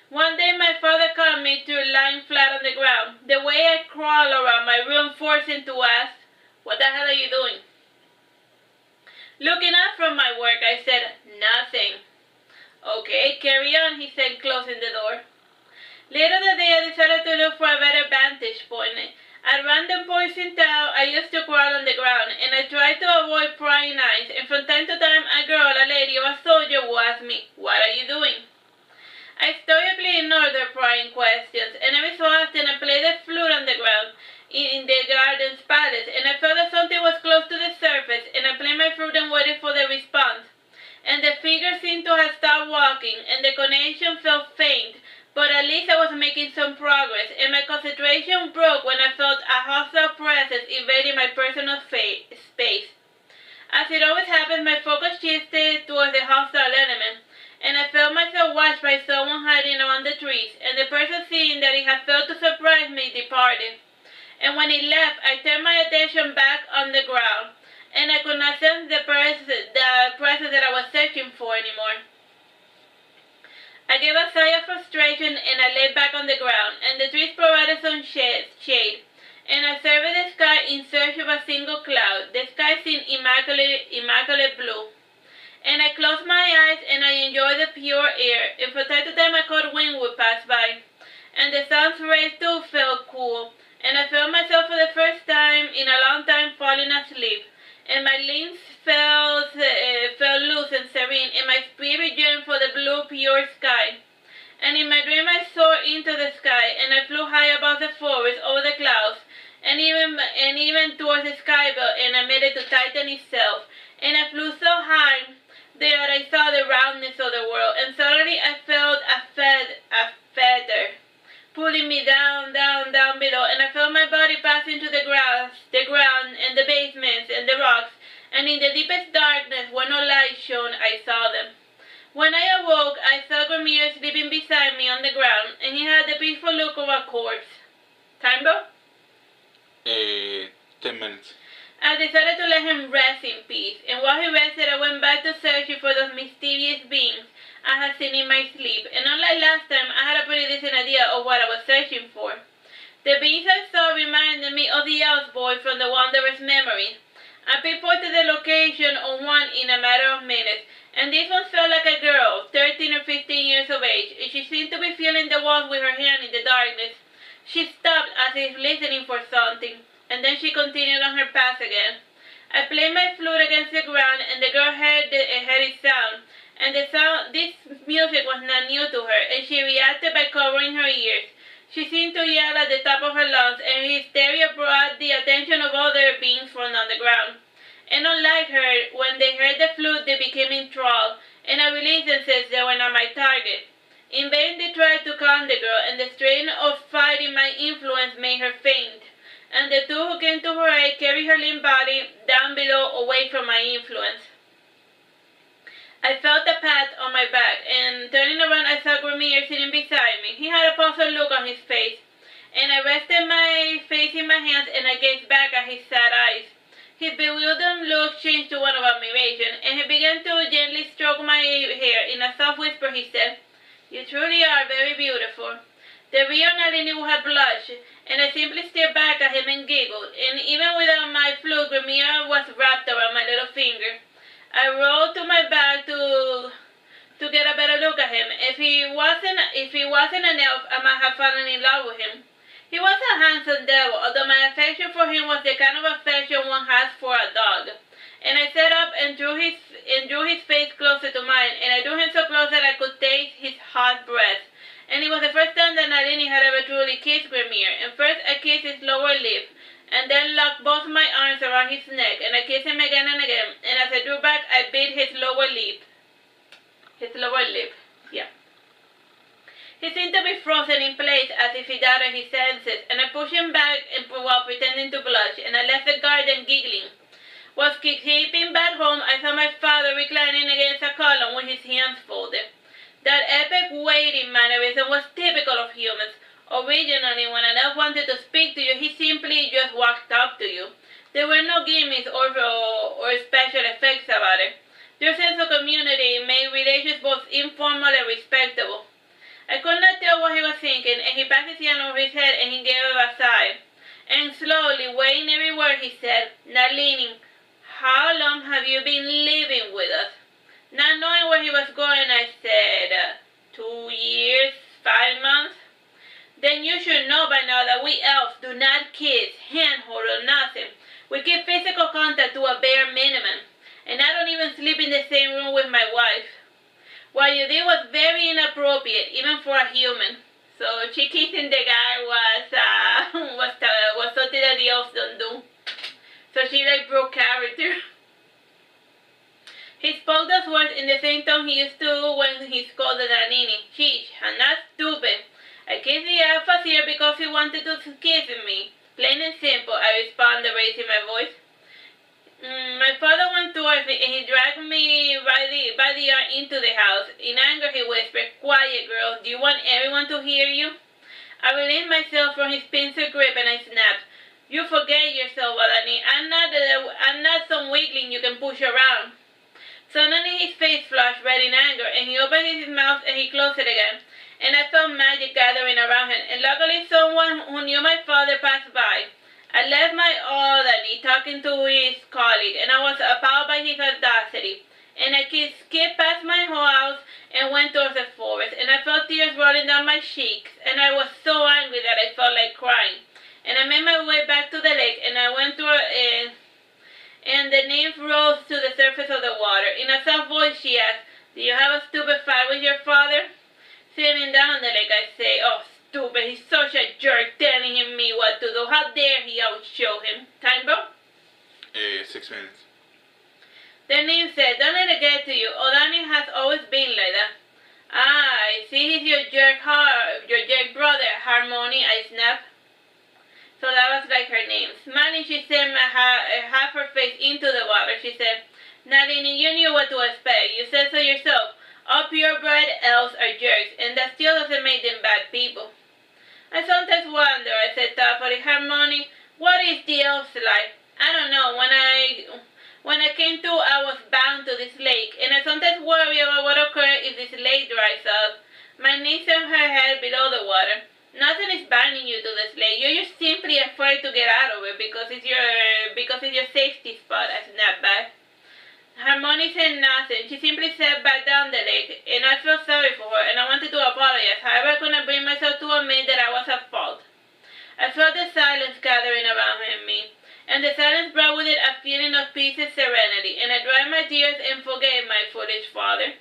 One day my father caught me through lying flat on the ground. The way I crawled around my room forced him to ask, "What the hell are you doing?" Looking up from my work, I said, "Nothing." "Okay, carry on," he said, closing the door. Later that day, I decided to look for a better vantage point. At random points in town, I used to crawl on the ground, and I tried to avoid prying eyes, and from time to time, a girl, a lady, or a soldier would ask me, "What are you doing?" I stoically ignored their prying questions, and every so often I played the flute on the ground in the garden's palace, and I felt that something was close to the surface, and I played my flute and waited for the response. And the figure seemed to have stopped walking, and the connection felt faint, but at least I was making some progress, and my concentration concentration broke when I felt a hostile presence invading my personal space. As it always happens, my focus shifted towards the hostile element, and I felt myself watched by someone hiding among the trees, and the person, seeing that it had failed to surprise me, departed. And when it left, I turned my attention back on the ground, and I could not sense the presence that I was searching for anymore. I gave a sigh of frustration, and I lay back on the ground, and the trees provided some shade, and I surveyed the sky in search of a single cloud. The sky seemed immaculate blue. And I closed my eyes, and I enjoyed the pure air, and from time to time I caught wind would pass by, and the sun's rays too felt cool, and I felt myself for the first time in a long time falling asleep, and my limbs felt loose and serene, and my spirit yearned for the blue pure sky. And in my dream I soared into the sky, and I flew high above the forest, over the clouds, and even towards the sky belt, and I made it to Titan itself, and I flew so high that I saw the roundness of the world, and suddenly I felt a feather pulling me down below, and I felt my body passing to the ground, and the basements, and the rocks, and in the deepest darkness, where no light shone, I saw them. When I awoke, I saw Grimir sleeping beside me on the ground, and he had the peaceful look of a corpse. Time, bro? 10 minutes. I decided to let him rest in peace, and while he rested, I went back to searching for those mysterious beings I had seen in my sleep, and unlike last time, I had a pretty decent idea of what I was searching for. The beings I saw reminded me of the elf boy from the Wanderer's Memory. I pinpointed the location on one in a matter of minutes, and this one felt like a girl, 13 or 15 years of age, and she seemed to be feeling the walls with her hand in the darkness. She stopped as if listening for something, and then she continued on her path again. I played my flute against the ground, and the girl heard its sound, and this music was not new to her, and she reacted by covering her ears. She seemed to yell at the top of her lungs, and her hysteria brought the attention of other beings from on the ground. And unlike her, when they heard the flute, they became enthralled, and I released them since they were not my target. In vain they tried to calm the girl, and the strain of fighting my influence made her faint, and the two who came to her aid carried her limp body down below, away from my influence. I felt a pat on my back, and turning around I saw Grimir sitting beside me. He had a puzzled look on his face, and I rested my face in my hands, and I gazed back at his sad eyes. His bewildered look changed to one of admiration, and he began to gently stroke my hair. In a soft whisper he said, "You truly are very beautiful." The real Nalini would have blushed, and I simply stared back at him and giggled, and even without my flute, Grimir was wrapped around my little finger. I rolled to my back to get a better look at him. If he wasn't an elf, I might have fallen in love with him. He was a handsome devil, although my affection for him was the kind of affection one has for a dog. And I sat up and drew his face closer to mine, and I drew him so close that I could taste his hot breath. And it was the first time that Nalini had ever truly kissed Grimir. And first I kissed his lower lip, and then locked both my arms around his neck, and I kissed him again and again, and as I drew back, I bit his lower lip. Yeah. He seemed to be frozen in place as if he doubted his senses, and I pushed him back while pretending to blush, and I left the garden giggling. While keeping back home, I saw my father reclining against a column with his hands folded. That epic waiting mannerism was typical of humans. Originally, when an elf wanted to speak to you, he simply just walked up to you. There were no gimmicks or special effects about it. Their sense of community made relations both informal and respectable. I could not tell what he was thinking, and he passed his hand over his head, and he gave a sigh. And slowly, weighing every word, he said, "Nalini, how long have you been living with us?" Not knowing where he was going, I said, 2 years, 5 months. "Then you should know by now that we elves do not kiss, handhold, or nothing. We keep physical contact to a bare minimum, and I don't even sleep in the same room with my wife. What you did was very inappropriate, even for a human." So she kissing the guy was something that the elves don't do. So she broke character. He spoke those words in the same tone he used to when he scolded Nalini. "Sheesh, I'm not stupid. I kissed the alpha's ear because he wanted to kiss me. Plain and simple, I responded, raising my voice. My father went towards me and he dragged me by the arm into the house. In anger, he whispered, "Quiet, girl. Do you want everyone to hear you?" I released myself from his pincer grip and I snapped, "You forget yourself, Alani. I'm not some weakling you can push around." Suddenly his face flushed red in anger and he opened his mouth and he closed it again. And I felt magic gathering around him, and luckily someone who knew my father passed by. I left my Alani talking to his colleague, and I was appalled by his audacity. And I skipped past my house and went towards the forest, and I felt tears rolling down my cheeks, and I was so angry that I felt like crying. And I made my way back to the lake, and I went through and the nymph rose to the surface of the water. In a soft voice she asked, "Do you have a stupid fight with your father?" Sitting down on the lake, I say, "Oh, stupid, he's such a jerk, telling me what to do. How dare he outshow him." Time, bro? 6 minutes. The nymph said, "Don't let it get to you. Odani has always been like that." "Ah, I see he's your jerk brother, Harmony," I snapped. So that was like her name. Smiling, she sent half her face into the water. She said, "Nalini, you knew what to expect. You said so yourself. All purebred elves are jerks, and that still doesn't make them bad people." "I sometimes wonder," I said thoughtfully, "Harmony, what is the elf's life? I don't know. When I came to, I was bound to this lake, and I sometimes worry about what occurs if this lake dries up." My niece and her head below the water. "Nothing is binding you to this lake. You're just simply afraid to get out of it because it's your safety spot," I snapped back. Harmony said nothing. She simply sat back down the lake, and I felt sorry for her, and I wanted to apologize. However, I couldn't bring myself to admit that I was at fault. I felt the silence gathering around me, and the silence brought with it a feeling of peace and serenity, and I dried my tears and forgave my foolish father.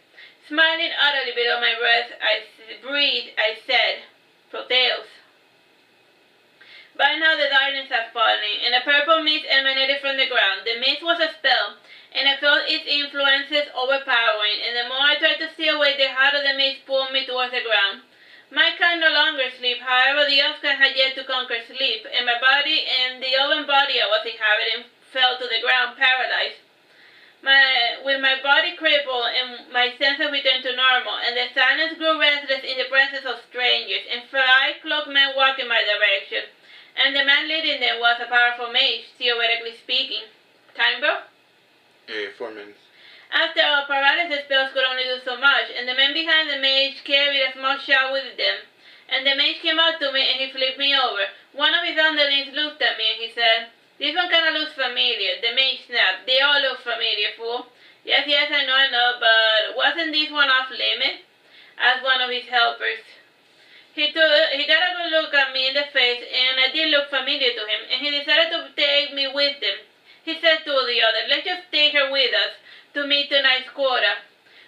Smiling utterly below my breath, I said, "Proteus." By now the darkness had fallen, and a purple mist emanated from the ground. The mist was a spell, and I felt its influences overpowering, and the more I tried to stay away, the harder the mist pulled me towards the ground. My kind no longer sleep, however, the elf kind had yet to conquer sleep, and my body and the elven body I was inhabiting fell to the ground, paralyzed. With my body crippled and my senses returned to normal, and the silence grew restless in the presence of strangers, and 5 cloaked men walked in my direction, and the man leading them was a powerful mage, theoretically speaking. Time, bro? 4 minutes. After all, paralysis spells could only do so much, and the men behind the mage carried a small shell with them. And the mage came up to me and he flipped me over. One of his underlings looked at me and he said, "This one kinda looks familiar." The mage snapped, "They all look familiar, fool." Yes, I know, but wasn't this one off limit?" asked one of his helpers. He got a good look at me in the face, and I did look familiar to him, and he decided to take me with them. He said to the other, "Let's just take her with us to meet tonight's quota.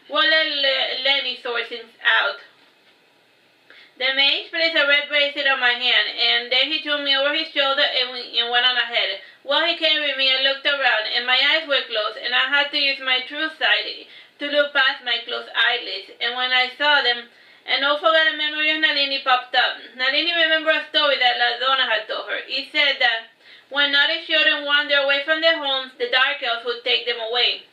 We'll let Lenny sort things out." The mage placed a red bracelet on my hand, and then he threw me over his shoulder and went on ahead. While he carried me, I looked around, and my eyes were closed, and I had to use my true sight to look past my closed eyelids. And when I saw them, an old forgotten memory of Nalini popped up. Nalini remembered a story that Ladonna had told her. It said that when naughty children wander away from their homes, the dark elves would take them away.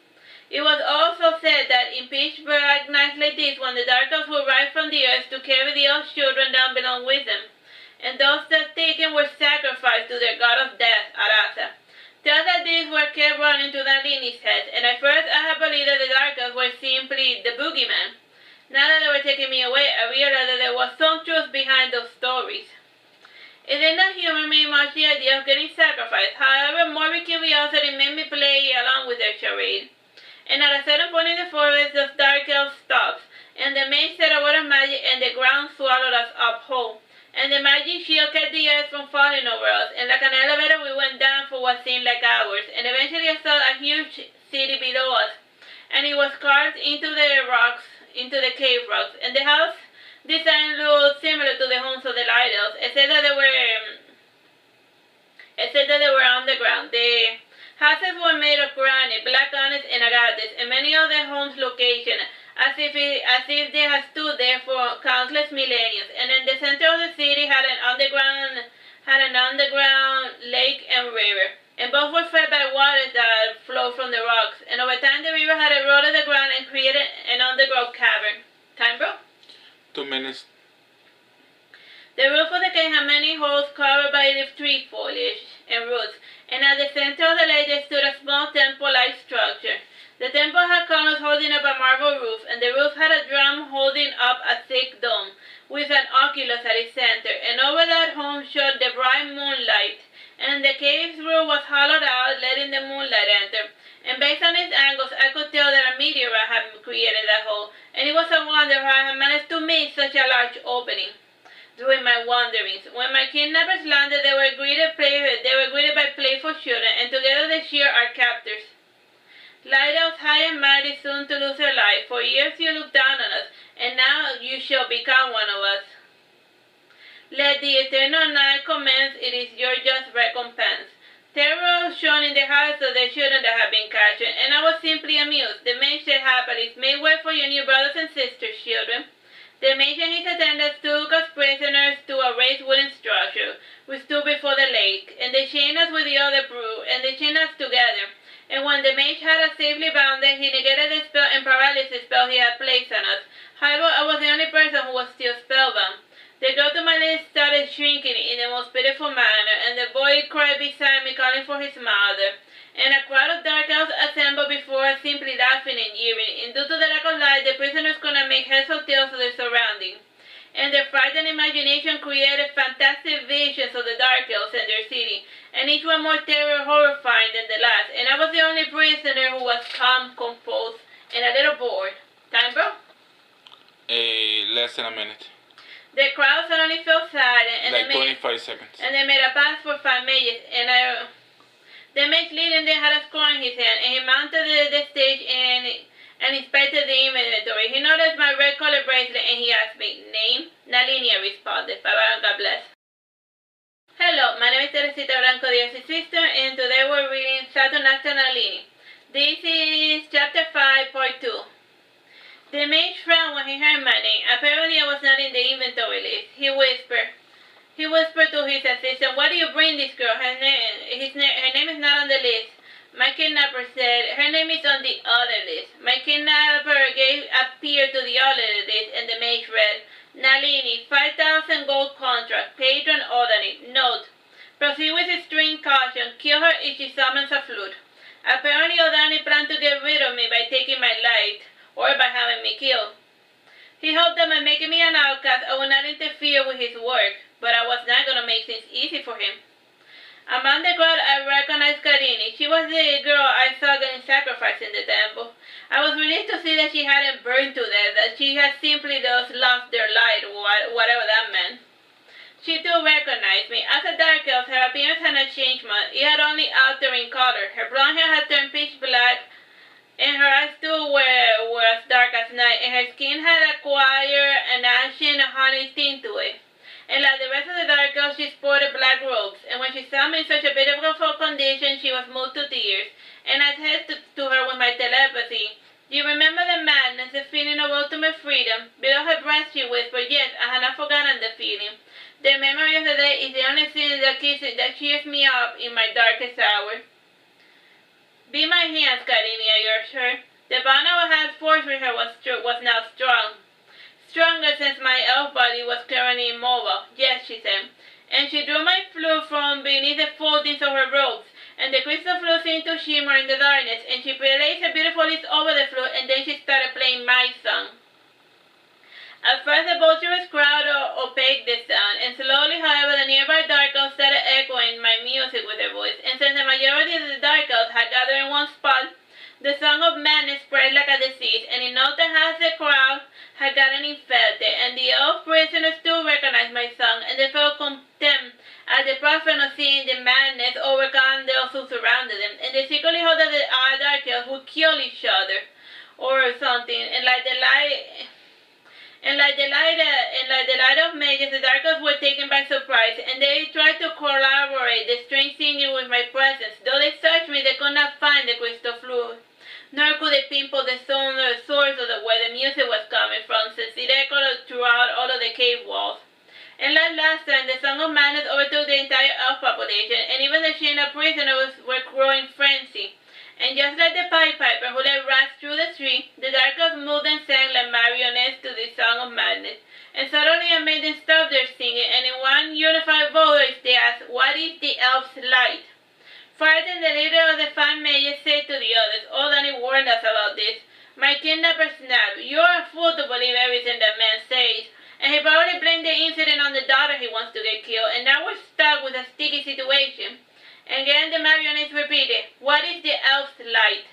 It was also said that in pitch black nights like this, when the dark elves would rise from the earth to carry the elf children down below with them, and those that taken were sacrificed to their god of death, Arasa. Tales like these were kept running to Nalini's head, and at first I had believed that the dark elves were simply the boogeyman. Now that they were taking me away, I realized that there was some truth behind those stories. It did not humor me much the idea of getting sacrificed. However, morbid curiosity made me play along with their charade. And at a certain point in the forest, the dark elf stopped, and the mage said a word of magic, and the ground swallowed us up whole. And the magic shield kept the earth from falling over us, and like an elevator we went down for what seemed like hours, and eventually I saw a huge city below us, and it was carved into the cave rocks, and the house design looked similar to the homes of the light elves, except that they were underground. Houses were made of granite, black onyx, and agates, and many of the homes' locations as if they had stood there for countless millennia. And in the center of the city had an underground lake and river, and both were fed by waters that flowed from the rocks. And over time, the river had eroded the ground and created an underground cavern. Time, bro? 2 minutes. The roof of the cave had many holes covered by tree foliage and roots, and at the center of the lake there stood a small temple-like structure. The temple had columns holding up a marble roof, and the roof had a drum holding up a thick dome, with an oculus at its center, and over that home shone the bright moonlight, and the cave's roof was hollowed out, letting the moonlight enter. And based on its angles, I could tell that a meteorite had created that hole, and it was a wonder how I had managed to miss such a large opening. During my wanderings, when my kidnappers landed, they were greeted by playful children, and together they cheered our captors. Lighthouse high and mighty, soon to lose their life. For years you looked down on us, and now you shall become one of us. Let the eternal night commence, it is your just recompense. Terror shone in the hearts of the children that had been captured, and I was simply amused. The mage said happily, "Make way for your new brothers and sisters, children." The mage and his attendants took us prisoners to a raised wooden structure. We stood before the lake, and they chained us with the other brew, and they chained us together. And when the mage had us safely bounded, he negated the spell and paralysis spell he had placed on us. However, I was the only person who was still spellbound. The girl to my left started shrinking in the most pitiful manner, and the boy cried beside me, calling for his mother. And a crowd of dark elves assembled before us, simply laughing and jeering. And due to the lack of light, the prisoners could not make heads or tails of their surroundings. And their frightened imagination created fantastic visions of the dark elves and their city, and each one more horrifying than the last. And I was the only prisoner who was calm, composed, and a little bored. Time, bro? Less than a minute. The crowd suddenly fell silent, and like 25 seconds. And they made a pass for 5 mages, and the mage leading them had a score in his hand, and he mounted the stage and inspected the inventory. He noticed my red colored bracelet, and he asked me, "Name?" "Nalini," I responded. Bye-bye, God bless. Hello, my name is Teresita Blanco, the Artsy Sister, and today we're reading Saturnastra Nalini. This is Chapter 5, Part 2. The mage frowned when he heard my name. Apparently I was not in the inventory list. He whispered to his assistant, "Why do you bring this girl? Her name is not on the list." My kidnapper said, "Her name is on the other list." My kidnapper appeared to the other list, and the mage read, "Nalini, 5,000 gold contract, patron Odani. Note, proceed with extreme caution, kill her if she summons a flute." Apparently Odani planned to get rid of me by taking my light, or by having me killed. He hoped that by making me an outcast, I would not interfere with his work, but I was not going to make things easy for him. Among the crowd, I recognized Karini. She was the girl I saw getting sacrificed in the temple. I was relieved to see that she hadn't burned to death, that she had simply just lost their light, whatever that meant. She too recognized me. As a dark elf, her appearance had not changed much. It had only altered in color. Her blonde hair had turned pitch black, and her eyes too were as dark as night, and her skin had acquired an ashen honey tint to it. And like the rest of the dark elves, she sported black robes, and when she saw me in such a pitiful condition, she was moved to tears, and I said to her with my telepathy, "Do you remember the madness, the feeling of ultimate freedom?" Below her breath she whispered, "Yes, I had not forgotten the feeling. The memory of the day is the only thing that cheers me up in my darkest hour." "Be my hands, Karini," I urged her. The bond I had forged with her was now strong. Stronger since my elf body was currently immobile. "Yes," she said. And she drew my flute from beneath the foldings of her robes, and the crystal flute seemed to shimmer in the darkness, and she placed her beautiful lips over the flute, and then she started playing my song. At first the vulturous crowd opaqued the sound, and slowly, however, the nearby dark elves started echoing my music with their voice, and since the majority of the dark elves had gathered in one spot, the song of madness spread like a disease, and in no time half the crowd had gotten infected, and the elf prisoners too recognized my song, and they felt contempt at the prospect of seeing the madness overcome those who surrounded them, and they secretly hoped that the dark elves would kill each other, or something, and like the light of mages, the dark elves were taken by surprise, and they tried to corroborate the strange singing with my presence. Though they searched me, they could not find the crystal flute. nor could they pinpoint the sound or source of where the music was coming from, since it echoed throughout all of the cave walls. And like last time, the Song of Madness overtook the entire elf population, and even the chain of prisoners were growing frenzy. And just like the Pied Piper who led rats through the tree, the dark elves moved and sang like marionettes to the Song of Madness. And suddenly I made them stop their singing, and in one unified voice they asked, "What is the elf's light?" Frightened, the leader of the five mages said to the others, "Oh, Danny warned us about this." My kidnapper snapped, "You're a fool to believe everything that man says." And he probably blamed the incident on the daughter he wants to get killed, and now we're stuck with a sticky situation. And again the marionettes repeated, "What is the elf's light?"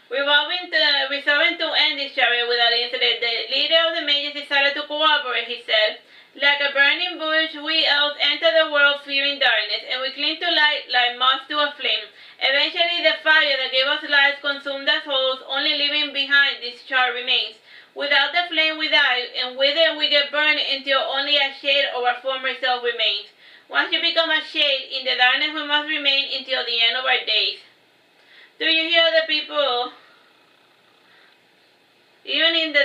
Resolving to end this charade without incident, the leader of the mages decided to cooperate, he said. "Like a burning bush, we elves enter the world fearing darkness, and we cling to light like moths to a flame. Eventually the fire that gave us life consumed us whole, only leaving behind this charred remains. Without the flame we die, and with it we get burned until only a shade of our former self remains. Once you become a shade, in the darkness we must remain until the end of our days." Do you hear the people? Even in the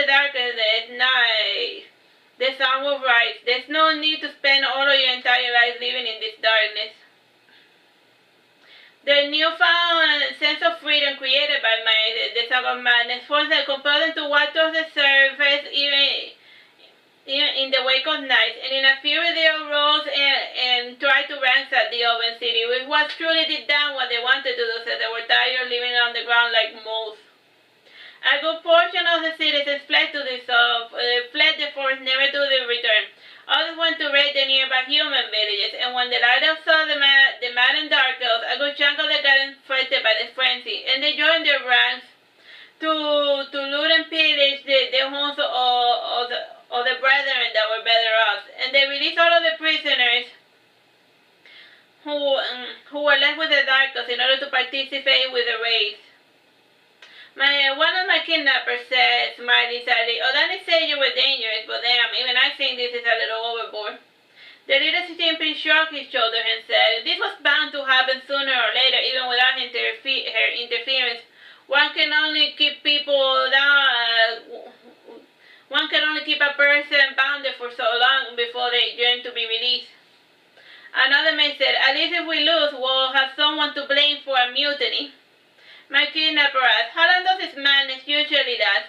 darkest night, the sun will rise. There's no need to spend all of your entire life living in this darkness. The newfound sense of freedom created by the Song of Madness forced them, compelled them to walk towards the surface even in the wake of night, and in a fury they arose and tried to ransack the open city, which was truly deep down what they wanted to do, so they were tired of living on the ground like moles. A good portion of the citizens fled the forest, never to return. Others went to raid the nearby human villages, and when the light elves saw the maddened dark elves, a good chunk of them got infected by the frenzy, and they joined their ranks to loot and pillage the homes of the brethren that were better off, and they released all of the prisoners who were left with the dark elves in order to participate with the raids. One of my kidnappers said, smiling sadly, "Oh, Danny said you were dangerous, but damn, even I think this is a little overboard." The leader simply shrugged his shoulders and said, "This was bound to happen sooner or later, even without her interference. One can only keep people down. One can only keep a person bounded for so long before they yearn to be released." Another man said, "At least if we lose, we'll have someone to blame for a mutiny." My kidnapper asked, "How long does this madness usually last?"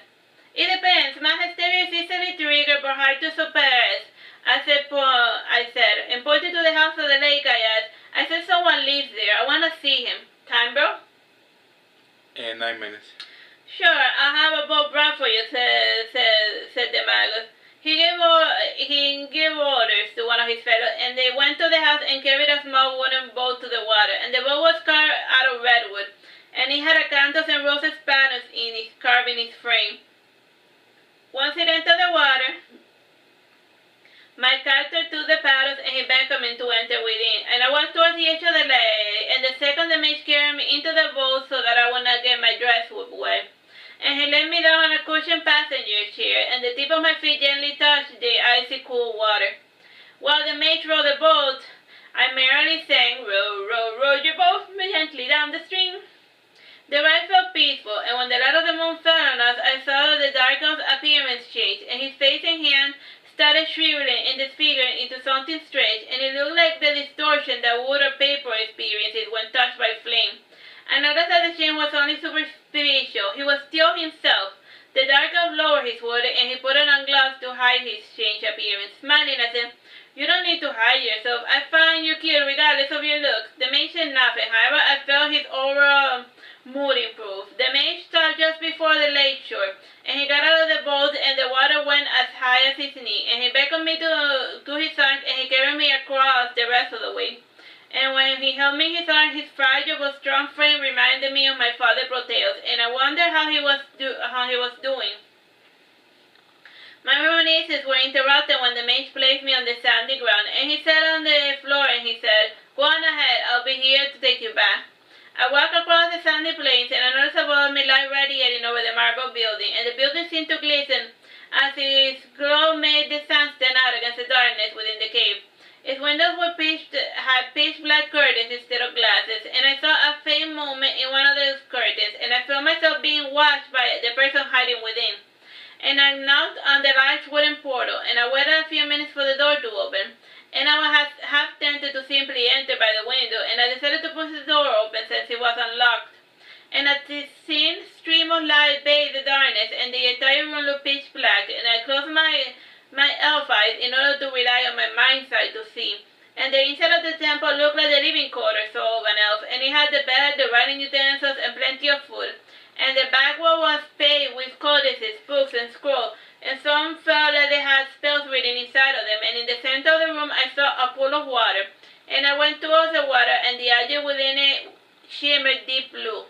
"It depends. My hysteria is easily triggered but hard to suppress," I said, and pointed to the house of the lake. I said someone lives there. I want to see him. Time, bro? 9 minutes. "Sure, I'll have a boat brought for you," said the magus. He gave orders to one of his fellows, and they went to the house and carried a small wooden boat to the water, and the boat was carved out of redwood, and it had acanthus and roses patterns carved in its frame. Once it entered the water, my captor took the paddles and he beckoned me to enter within, and I walked towards the edge of the lake, and the second the mage carried me into the boat so that I would not get my dress wet. And he laid me down on a cushioned passenger chair, and the tip of my feet gently touched the icy cool water. While the mage rowed the boat, I merrily sang, "Row, row, row your boat gently down the stream." The ride felt peaceful, and when the light of the moon fell on us, I saw that the dark elf's appearance changed, and his face and hand started shriveling and disfiguring into something strange, and it looked like the distortion that wood or paper experiences when touched by flame. I noticed that the change was only superficial. He was still himself. The dark elf lowered his hood, and he put on gloves to hide his changed appearance. Smiling, I said, "You don't need to hide yourself. I find you cute regardless of your looks." The mage said nothing. However, I felt his aura mood improved. The mage stopped just before the lake shore, and he got out of the boat, and the water went as high as his knee, and he beckoned me to his arms, and he carried me across the rest of the way. And when he held me in his arms, his fragile but strong frame reminded me of my father Proteus, and I wondered how he was doing. My reminiscences were interrupted when the mage placed me on the sandy ground, and he sat on the floor and he said, "Go on ahead, I'll be here to take you back." I walked across the sandy plains, and I noticed above me light radiating over the marble building, and the building seemed to glisten as its glow made the sun stand out against the darkness within the cave. Its windows had pitch black curtains instead of glasses, and I saw a faint movement in one of the person hiding within. And I knocked on the large wooden portal, and I waited a few minutes for the door to open. And I was half tempted to simply enter by the window, and I decided to push the door open since it was unlocked. And a thin stream of light bathed the darkness, and the entire room looked pitch black, and I closed my elf eyes in order to rely on my mind's eye to see. And the inside of the temple looked like the living quarters of an elf, and it had the bed, the writing utensils, and plenty of food. And the back wall was paved with codices, books, and scrolls, and some felt like they had spells written inside of them. And in the center of the room I saw a pool of water, and I went towards the water, and the algae within it shimmered deep blue.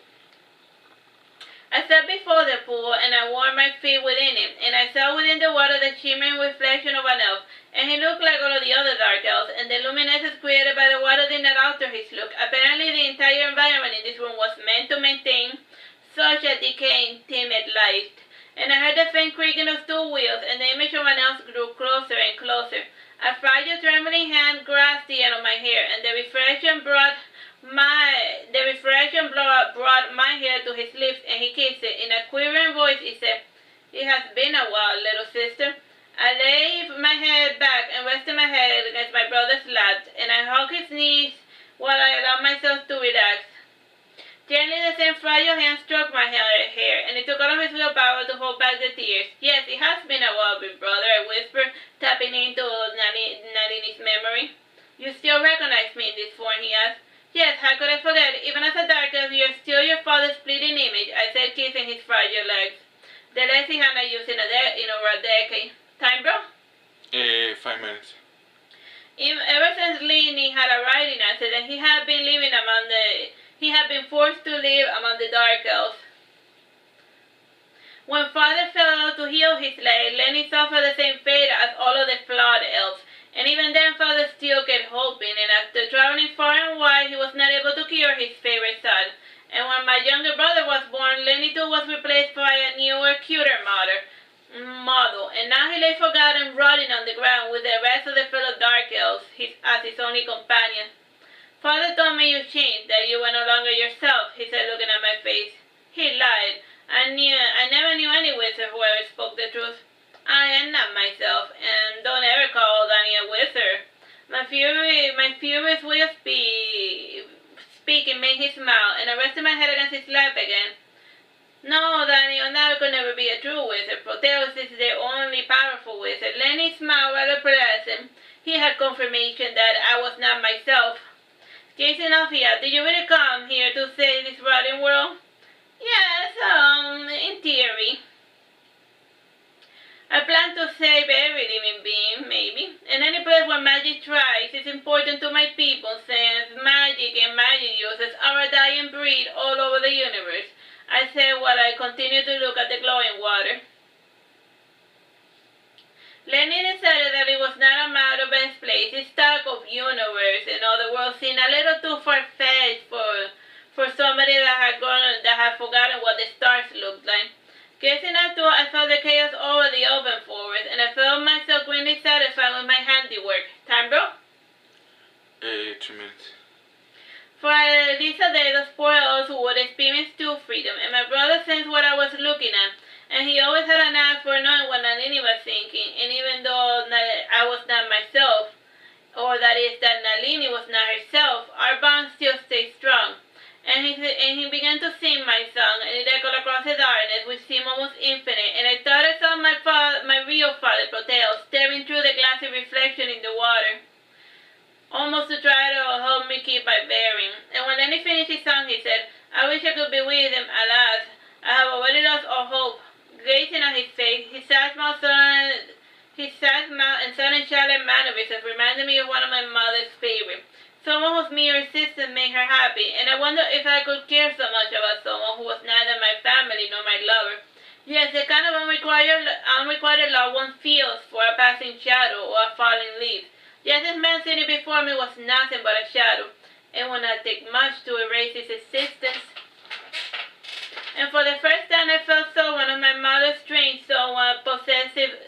I sat before the pool, and I warmed my feet within it, and I saw within the water the shimmering reflection of an elf, and he looked like all of the other dark elves, and the luminescence created by the water did not alter his look. Apparently the entire environment in this room was meant to maintain such a decaying, timid light. And I heard the faint creaking of two wheels, and the image of an elf grew closer and closer. A fragile, trembling hand grasped the end of my hair, and the reflection brought my hair to his lips, and he kissed it. In a quivering voice, he said, "It has been a while, little sister." I laid my head back and rested my head against my brother's lap, and I hugged his knees while I allowed myself to relax. Gently, the same fragile hand stroked my hair, and it took all of his willpower to hold back the tears. "Yes, it has been a while, big brother," I whispered, tapping into Nalini's memory. "You still recognize me in this form?" he asked. "Yes, how could I forget? Even as a dark elf, you're still your father's fleeting image," I said, kissing his fragile legs. The legs he had not used in over a decade. Time, bro? 5 minutes. Ever since Lenny had a writing accident, he had been forced to live among the dark elves. When father fell to heal his leg, Lenny suffered the same fate as all of the flawed elves. And even then, father still kept hoping, and after traveling far and wide, he was not able to cure his favorite son. And when my younger brother was born, Lenny too was replaced by a newer, cuter model, and now he lay forgotten, rotting on the ground with the rest of the fellow dark elves as his only companion. "Father told me you changed, that you were no longer yourself," he said, looking at my face. He lied. I never knew any wizard who ever spoke the truth. I am not myself, and don't ever call Danny a wizard. My furious way of speaking made him smile, and I rested my head against his lap again. "No, Danny, Onaga could never be a true wizard. Proteus is the only powerful wizard." Lenny smiled rather pleasant. He had confirmation that I was not myself. Gazing off, he asked, "Did you really come here to save this rotting world?" "Yes, in theory. I plan to save every living being, maybe. And any place where magic thrives is important to my people, since magic and magic users are a dying breed all over the universe," I said while I continued to look at the glowing water. Lenny decided that it was not a matter of best place. His talk of universe and other worlds seemed a little too far-fetched for somebody that had forgotten what the stars looked like. Gazing at it, I felt the chaos over the open forest, and I felt myself greatly satisfied with my handiwork. Time, bro? 2 minutes. For at least a day, those poor elves would experience true freedom, and my brother sensed what I was looking at, and he always had an eye for knowing what Nalini was thinking, and even though I was not myself, or that is, that Nalini was not herself, our bond still stayed strong. And he began to sing my song, and it echoed across the darkness, which seemed almost infinite, and I thought I saw my real father, Proteus, staring through the glassy reflection in the water, almost to try to help me keep my bearing. And when Lenny finished his song, he said, "I wish I could be with him. Alas, I have already lost all hope." Gazing at his face, his sad mouth and sudden silent mannerisms reminded me of one of my mother's favorites. Someone whose mere existence made her happy, and I wondered if I could care so much about someone who was neither my family nor my lover. Yes, the kind of unrequited love one feels for a passing shadow or a falling leaf. Yes, this man sitting before me was nothing but a shadow. It would not take much to erase his existence. And for the first time I felt someone of my mother's strange, somewhat possessive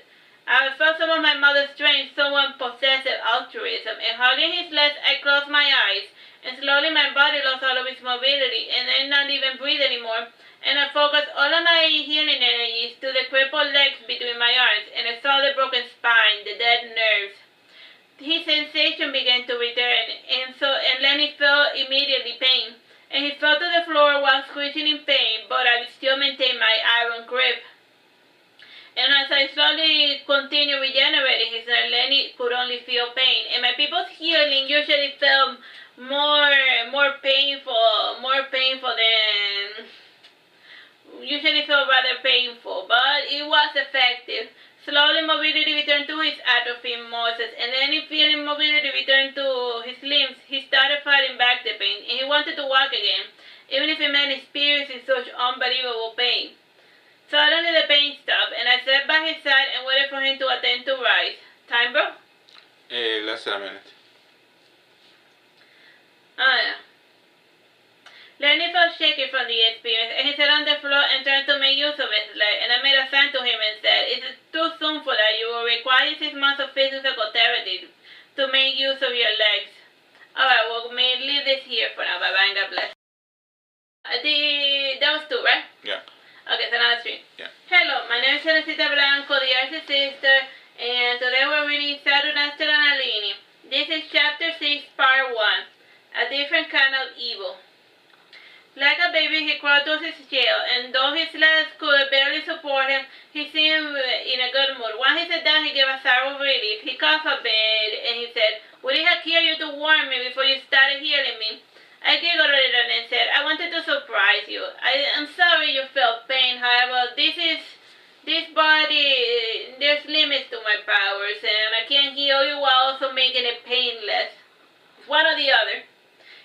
altruism, and hugging his legs, I closed my eyes and slowly my body lost all of its mobility, and I not even breathe anymore. And I focused all of my healing energies to the crippled legs between my arms, and I saw the broken spine, the dead nerves. His sensation began to return, and Lenny felt immediately pain, and he fell to the floor while screeching in pain, but I still maintained my iron grip. And as I slowly continued regenerating his nerve, Lenny could only feel pain, and my people's healing usually felt more painful than usually felt rather painful, but it was effective. Slowly mobility returned to his atrophied muscles, and then feeling mobility returned to his limbs, he started fighting back the pain, and he wanted to walk again, even if it meant experiencing such unbelievable pain. Suddenly the pain stopped, and I sat by his side and waited for him to attempt to rise. Time, bro? Less than a minute. Oh, yeah. Lenny felt shaky from the experience, and he sat on the floor and tried to make use of his leg, and I made a sign to him and said, "It is too soon for that. You will require 6 months of physical therapy to make use of your legs." Alright, well, may leave this here for now. Bye-bye and God bless. That was 2, right? Yeah. Okay, so now 3. Yeah. Hello, my name is Teresita Blanco, the Artsy Sister, and today we're reading Saturnastra Nalini. This is Chapter 6, Part 1, A Different Kind of Evil. Like a baby, he crawled to his jail, and though his legs could barely support him, he seemed in a good mood. When he sat down, he gave a sigh of relief. He coughed a bit, and he said, "Would it have killed you to warn me before you started healing me?" I giggled a little and said, "I wanted to surprise you. I'm sorry you felt pain. However, this body, there's limits to my powers, and I can't heal you while also making it painless. One or the other.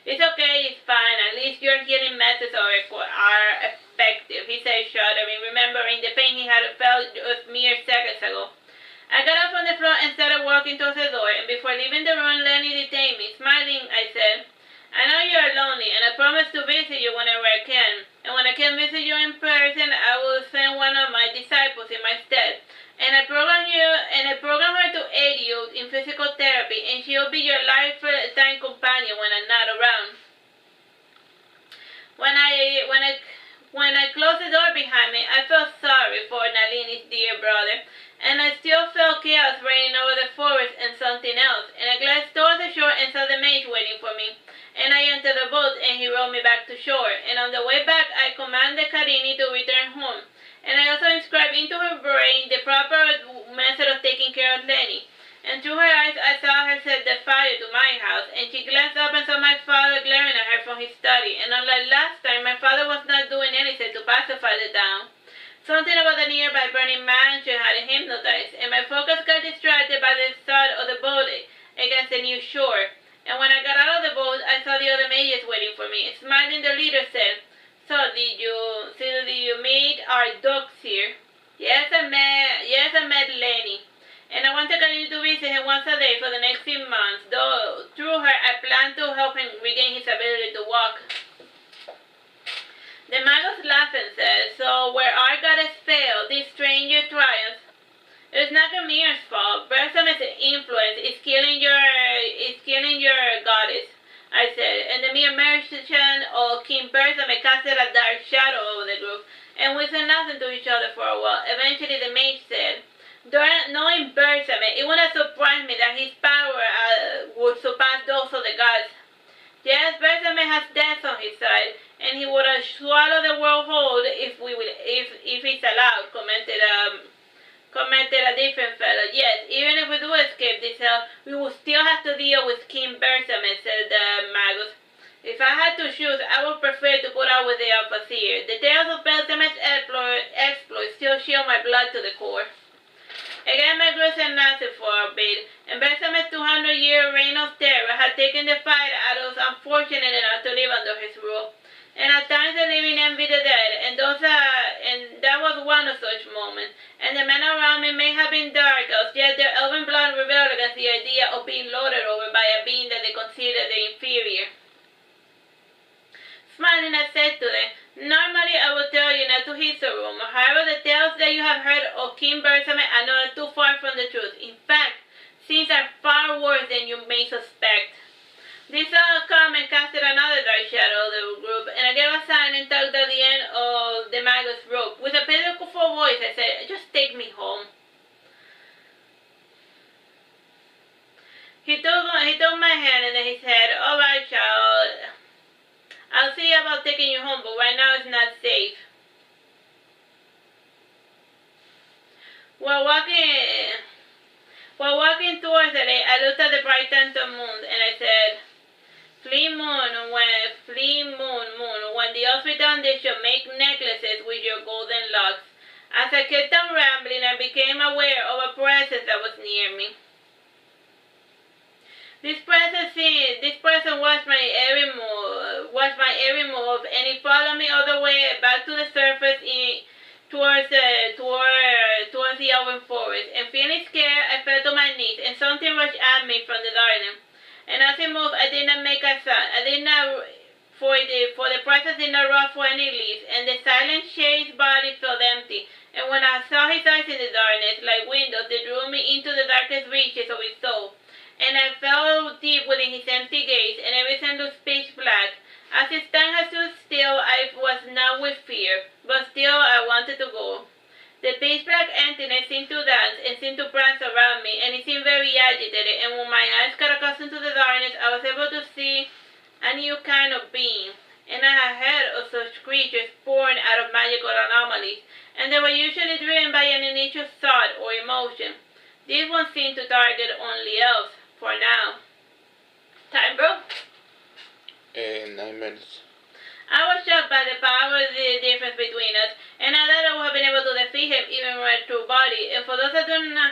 It's okay, it's fine. At least your healing methods are effective," he said, shuddering, remembering the pain he had felt just mere seconds ago. I got up from the floor and started walking towards the door, and before leaving the room, Lenny detained me. Smiling, I said, "I know you are lonely, and I promise to visit you whenever I can. And when I can visit you in person, I will send one of my disciples in my stead. And I program her to aid you in physical therapy, and she'll be your lifetime companion when I'm not around." When I closed the door behind me, I felt sorry for Nalini's dear brother, and I still felt chaos reigning over the forest and something else. And I glanced towards the shore and saw the mage waiting for me. And I entered the boat, and he rowed me back to shore. And on the way back, I commanded Karini to return home. And I also inscribed into her brain the proper method of taking care of Lenny. And through her eyes, I saw her set the fire to my house, and she glanced up and saw my father glaring at her from his study. And unlike last time, my father was not doing anything to pacify the town. Something about the nearby burning mansion had him hypnotized, and my focus got distracted by the thud of the boat against the new shore. And when I got out of the boat, I saw the other mages waiting for me. Smiling, the leader said, "So did you meet our dogs here?" Yes, I met Lenny. And I want to continue to visit him once a day for the next few months, though through her I plan to help him regain his ability to walk." The Magus laughed and said, "So where our goddess failed, this stranger triumphs. It's not Gamir's fault. Bersame's influence is killing your goddess," I said, and the mere mention of King Bersame casted a dark shadow over the group, and we said nothing to each other for a while. Eventually the mage said, "Knowing Bersame, it would not surprise me that his power would surpass those of the gods. Yes, Bersame has death on his side, and he would swallow the world whole if he's allowed," commented a different fellow. "Yes, even if we do escape this hell, we will still have to deal with King Bersame," said the Magus. "If I had to choose, I would prefer to put out with the Overseer. The tales of Bersame's exploits still chill my blood to the core." Again, my group said nothing for a bit, and Bersame's 200-year reign of terror had taken the fight out of those unfortunate enough to live under his rule. And at times the living envied the dead, and that was one of such moments. And the men around me may have been dark elves, yet their elven blood rebelled against the idea of being lorded over by a being that they considered their inferior. Smiling, I said to them, "Normally I would tell you not to heed the rumor. However, the tales that you have heard of King Bersame are not too far from the truth. In fact, things are far worse than you may suspect." This comment casted a voice, I said, just take me home. He took my hand and then he said, alright, child, I'll see about taking you home, but right now it's not safe. While walking towards the lake, I looked at the bright tender moon and I said, moon, when the elves return, they shall make necklaces with your golden locks. As I kept on rambling, I became aware of a presence that was near me. This presence watched my every move, and it followed me all the way back to the surface towards the open forest. And feeling scared, I fell to my knees, and something rushed at me from the darkness. And as it moved, I did not make a sound. For the presence did not ruffle any leaves, and the silent shade's body felt empty. And when I saw his eyes in the darkness, like windows, they drew me into the darkest reaches of his soul. And I fell deep within his empty gaze, and everything looked pitch black. As his tongue had stood still, I was numb with fear, but still I wanted to go. The pitch black emptiness seemed to dance and seemed to prance around me, and it seemed very agitated, and when my eyes got accustomed to the darkness, I was able to see a new kind of being. And I had heard of such creatures born out of magical anomalies, and they were usually driven by an initial thought or emotion. This one seemed to target only elves, for now. Time, bro? 9 minutes. I was shocked by the power of the difference between us, and I thought I would have been able to defeat him even with my true body. And for those that don't know,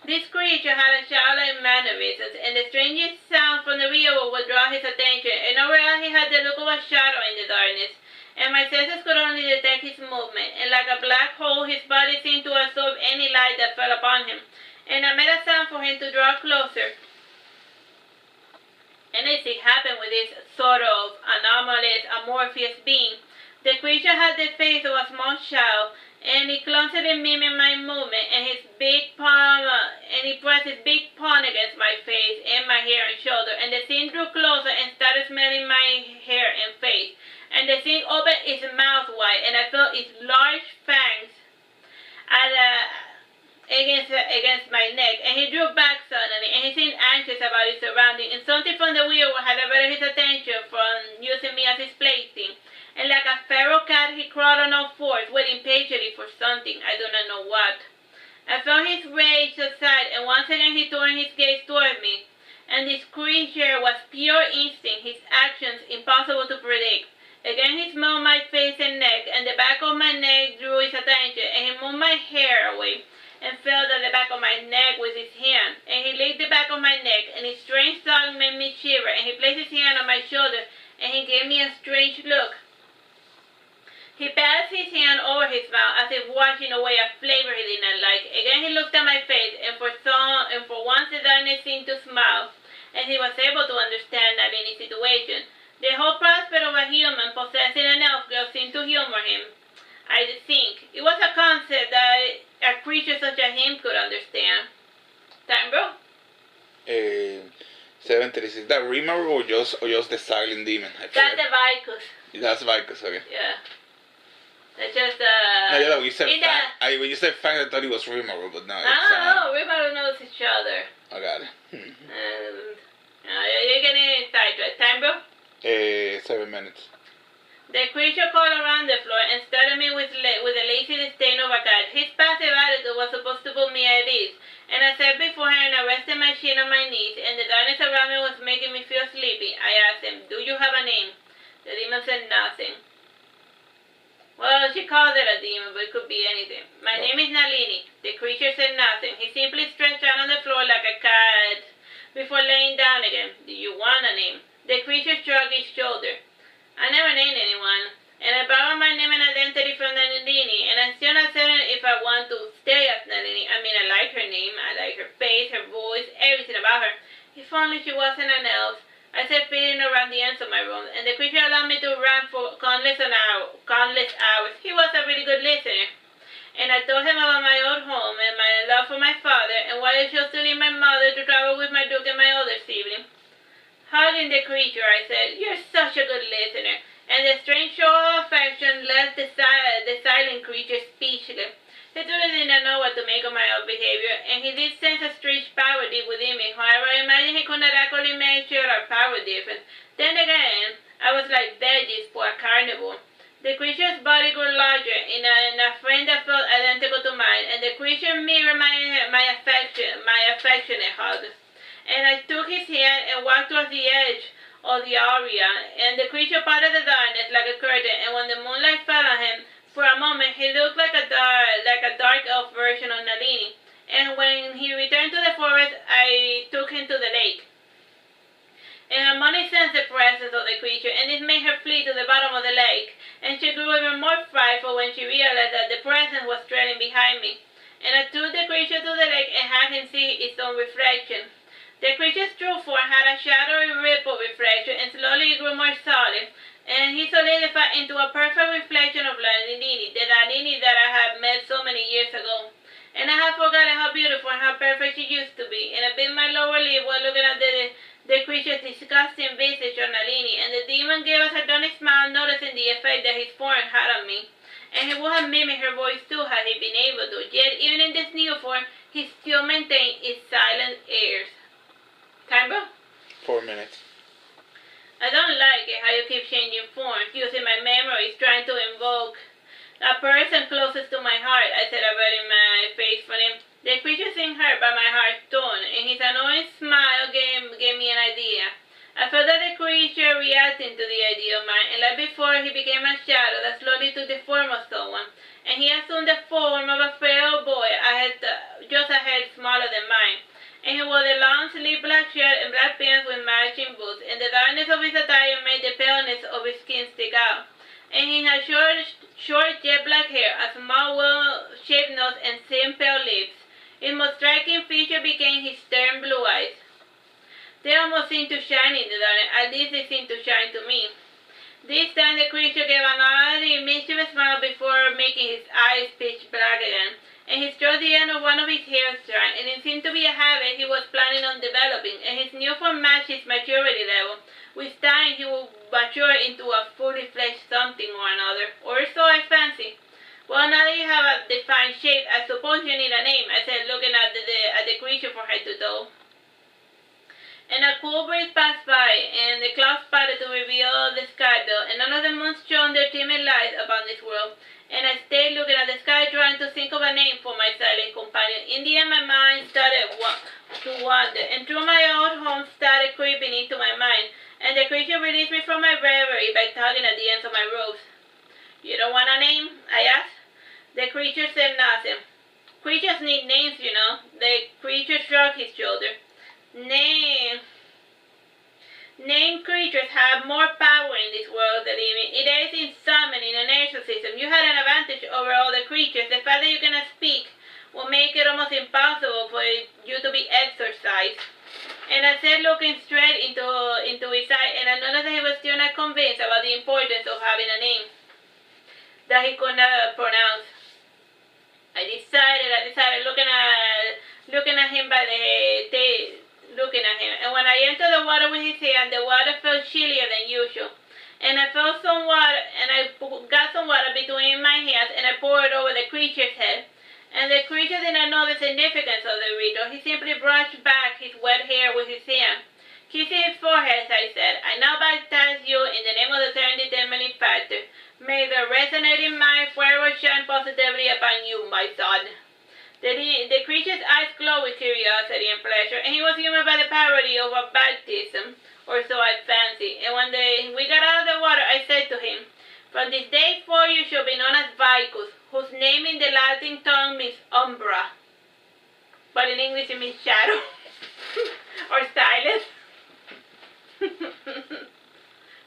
this creature had a childlike mannerisms, and the strangest sound from the real world would draw his attention, and overall he had the look of a shadow in the darkness, and my senses could only detect his movement, and like a black hole, his body seemed to absorb any light that fell upon him, and I made a sound for him to draw closer. And as it happened with this sort of anomalous, amorphous being, the creature had the face of a small child, and he clumsily mimicked my movement, and he pressed his big palm against my face and my hair and shoulder, and the thing drew closer and started smelling my hair and face, and the thing opened its mouth wide, and I felt its large fangs against my neck, and he drew back suddenly, and he seemed anxious about his surroundings, and something from the weird one had diverted his attention from using me as his plaything. And like a feral cat, he crawled on all fours, waiting patiently for something, I do not know what. I felt his rage subside, and once again he turned his gaze toward me. And this creature was pure instinct, his actions impossible to predict. Again he smelled my face and neck, and the back of my neck drew his attention, and he moved my hair away, and felt at the back of my neck with his hand, and he licked the back of my neck, and his strange tongue made me shiver, and he placed his hand on my shoulder, and he gave me a strange look. He passed his hand over his mouth as if washing away a flavor he did not like. Again he looked at my face, and for once the darkness seemed to smile, and he was able to understand Nalini's situation. The whole prospect of a human possessing an elf girl seemed to humor him. I think it was a concept that a creature such as him could understand. Time, bro? 7:36. Is that Rimuru or just the silent demon? That's the Vicus. That's Vicus, okay. Yeah. That's just No, yeah, when you said when you said Fang, I thought it was Rimuru, but no. No, Rimuru knows each other. I got it. You're getting sidetracked. Time, bro? 7 minutes. The creature crawled around the floor and stared at me with a lazy disdain of a cat. His passive attitude was supposed to put me at ease, and I sat beforehand and rested my chin on my knees, and the darkness around me was making me feel sleepy. I asked him, "Do you have a name?" The demon said nothing. Well, she called it a demon, but it could be anything. "My name is Nalini." The creature said nothing. He simply stretched out on the floor like a cat before laying down again. "Do you want a name?" The creature shrugged his shoulder. "I never named anyone, and I borrowed my name and identity from Nalini, and I'm still not certain if I want to stay as Nalini. I mean, I like her name, I like her face, her voice, everything about her. If only she wasn't an elf," I said, feeling around the ends of my room, and the creature allowed me to rant for countless hours. He was a really good listener. And I told him about my old home and my love for my father, and why I chose to leave my mother to travel with my duke and my older sibling. Hugging the creature, I said, "You're such a good listener, and the strange show of affection left the silent creature speechless. He truly did not know what to make of my own behavior, and he did sense a strange power deep within me. However, I imagined he could not accurately measure our power difference. Then again, I was like veggies for a carnivore. The creature's body grew larger in a frame that felt identical to mine, and the creature mirrored my affectionate hug. And I took his hand and walked towards the edge of the area, and the creature parted the darkness like a curtain, and when the moonlight fell on him, for a moment he looked like a dark elf version of Nalini. And when he returned to the forest, I took him to the lake. And Harmony sensed the presence of the creature, and this made her flee to the bottom of the lake, and she grew even more frightful when she realized that the presence was trailing behind me. And I took the creature to the lake and had him see its own reflection. The creature's true form had a shadowy ripple reflection, and slowly it grew more solid, and he solidified into a perfect reflection of Nalini, the Nalini that I had met so many years ago. And I had forgotten how beautiful and how perfect she used to be, and I bit my lower lip while looking at the creature's disgusting visage on Nalini, and the demon gave a sardonic smile, noticing the effect that his form had on me. And he would have mimicked her voice too had he been able to, yet even in this new form, he still maintained its silent airs. Time, bro? 4 minutes. I don't like it how you keep changing forms, using my memories, trying to invoke a person closest to my heart, I said, averting my face from him. The creature seemed hurt by my heart's tone, and his annoying smile gave me an idea. I felt that the creature reacting to the idea of mine, and like before, he became a shadow that slowly took the form of someone, and he assumed the form of a frail boy just a head smaller than mine. And he wore the long sleeved black shirt and black pants with matching boots, and the darkness of his attire made the paleness of his skin stick out. And he had short jet black hair, a small well-shaped nose, and thin pale lips. His most striking feature became his stern blue eyes. They almost seemed to shine in the darkness, at least they seemed to shine to me. This time the creature gave an oddly mischievous smile before making his eyes pitch black again, and he stroked the end of one of his hair strands, and it seemed to be a habit he was planning on developing, and his new form matched his maturity level. With time he would mature into a fully fleshed something or another, or so I fancy. Well, now that you have a defined shape, I suppose you need a name, I said, looking at the creature from head to toe. And a cool breeze passed by, and the clouds parted to reveal the sky bill, and none of the moons shone their timid light upon this world. And I stayed looking at the sky, trying to think of a name for my silent companion. In the end, my mind started to wander, and through my old home started creeping into my mind, and the creature released me from my reverie by tugging at the ends of my robes. You don't want a name? I asked. The creature said nothing. Creatures need names, you know. The creature shrugged his shoulder. Named creatures have more power in this world than living. It aids in summoning an exorcism. You had an advantage over all the creatures. The fact that you cannot speak will make it almost impossible for you to be exorcised. And I said, looking straight into his eye, and I noticed that he was still not convinced about the importance of having a name that he could not pronounce. I decided looking at him and when I entered the water with his hand, the water felt chillier than usual. And I felt some water, and I got some water between my hands, and I poured it over the creature's head. And the creature did not know the significance of the ritual. He simply brushed back his wet hair with his hand. Kissing his forehead, I said, I now baptize you in the name of the third determining factor. May the resonating mind forever shine positively upon you, my son. The creature's eyes glowed with curiosity and pleasure, and he was humored by the parody of a baptism, or so I fancied. And when we got out of the water, I said to him, from this day forth you shall be known as Vicus, whose name in the Latin tongue means umbra, but in English it means shadow, or silence.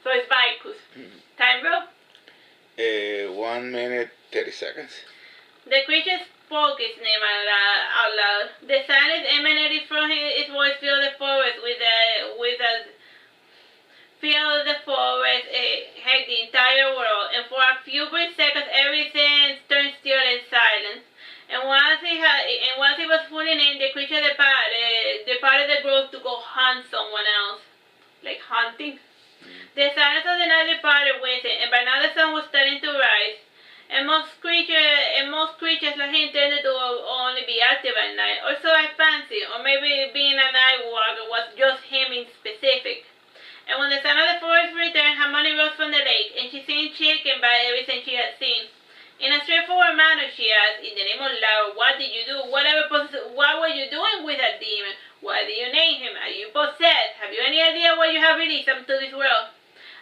So it's Vicus. Time, bro? 1 minute, 30 seconds. The creature spoke his name out loud. The silence emanated from his voice filled the forest heck, the entire world, and for a few brief seconds everything turned still in silence. And once he was fully named, the creature departed the grove to go hunt someone else. Like hunting. The silence of the night departed with it, and by now the sun was starting to rise. And most creatures like him tended to only be active at night, or so I fancy, or maybe being a night walker was just him in specific. And when the son of the forest returned, Harmony rose from the lake, and she seemed shaken by everything she had seen. In a straightforward manner, she asked, "In the name of love, what did you do? What were you doing with that demon? Why did you name him? Are you possessed? Have you any idea what you have released into this world?"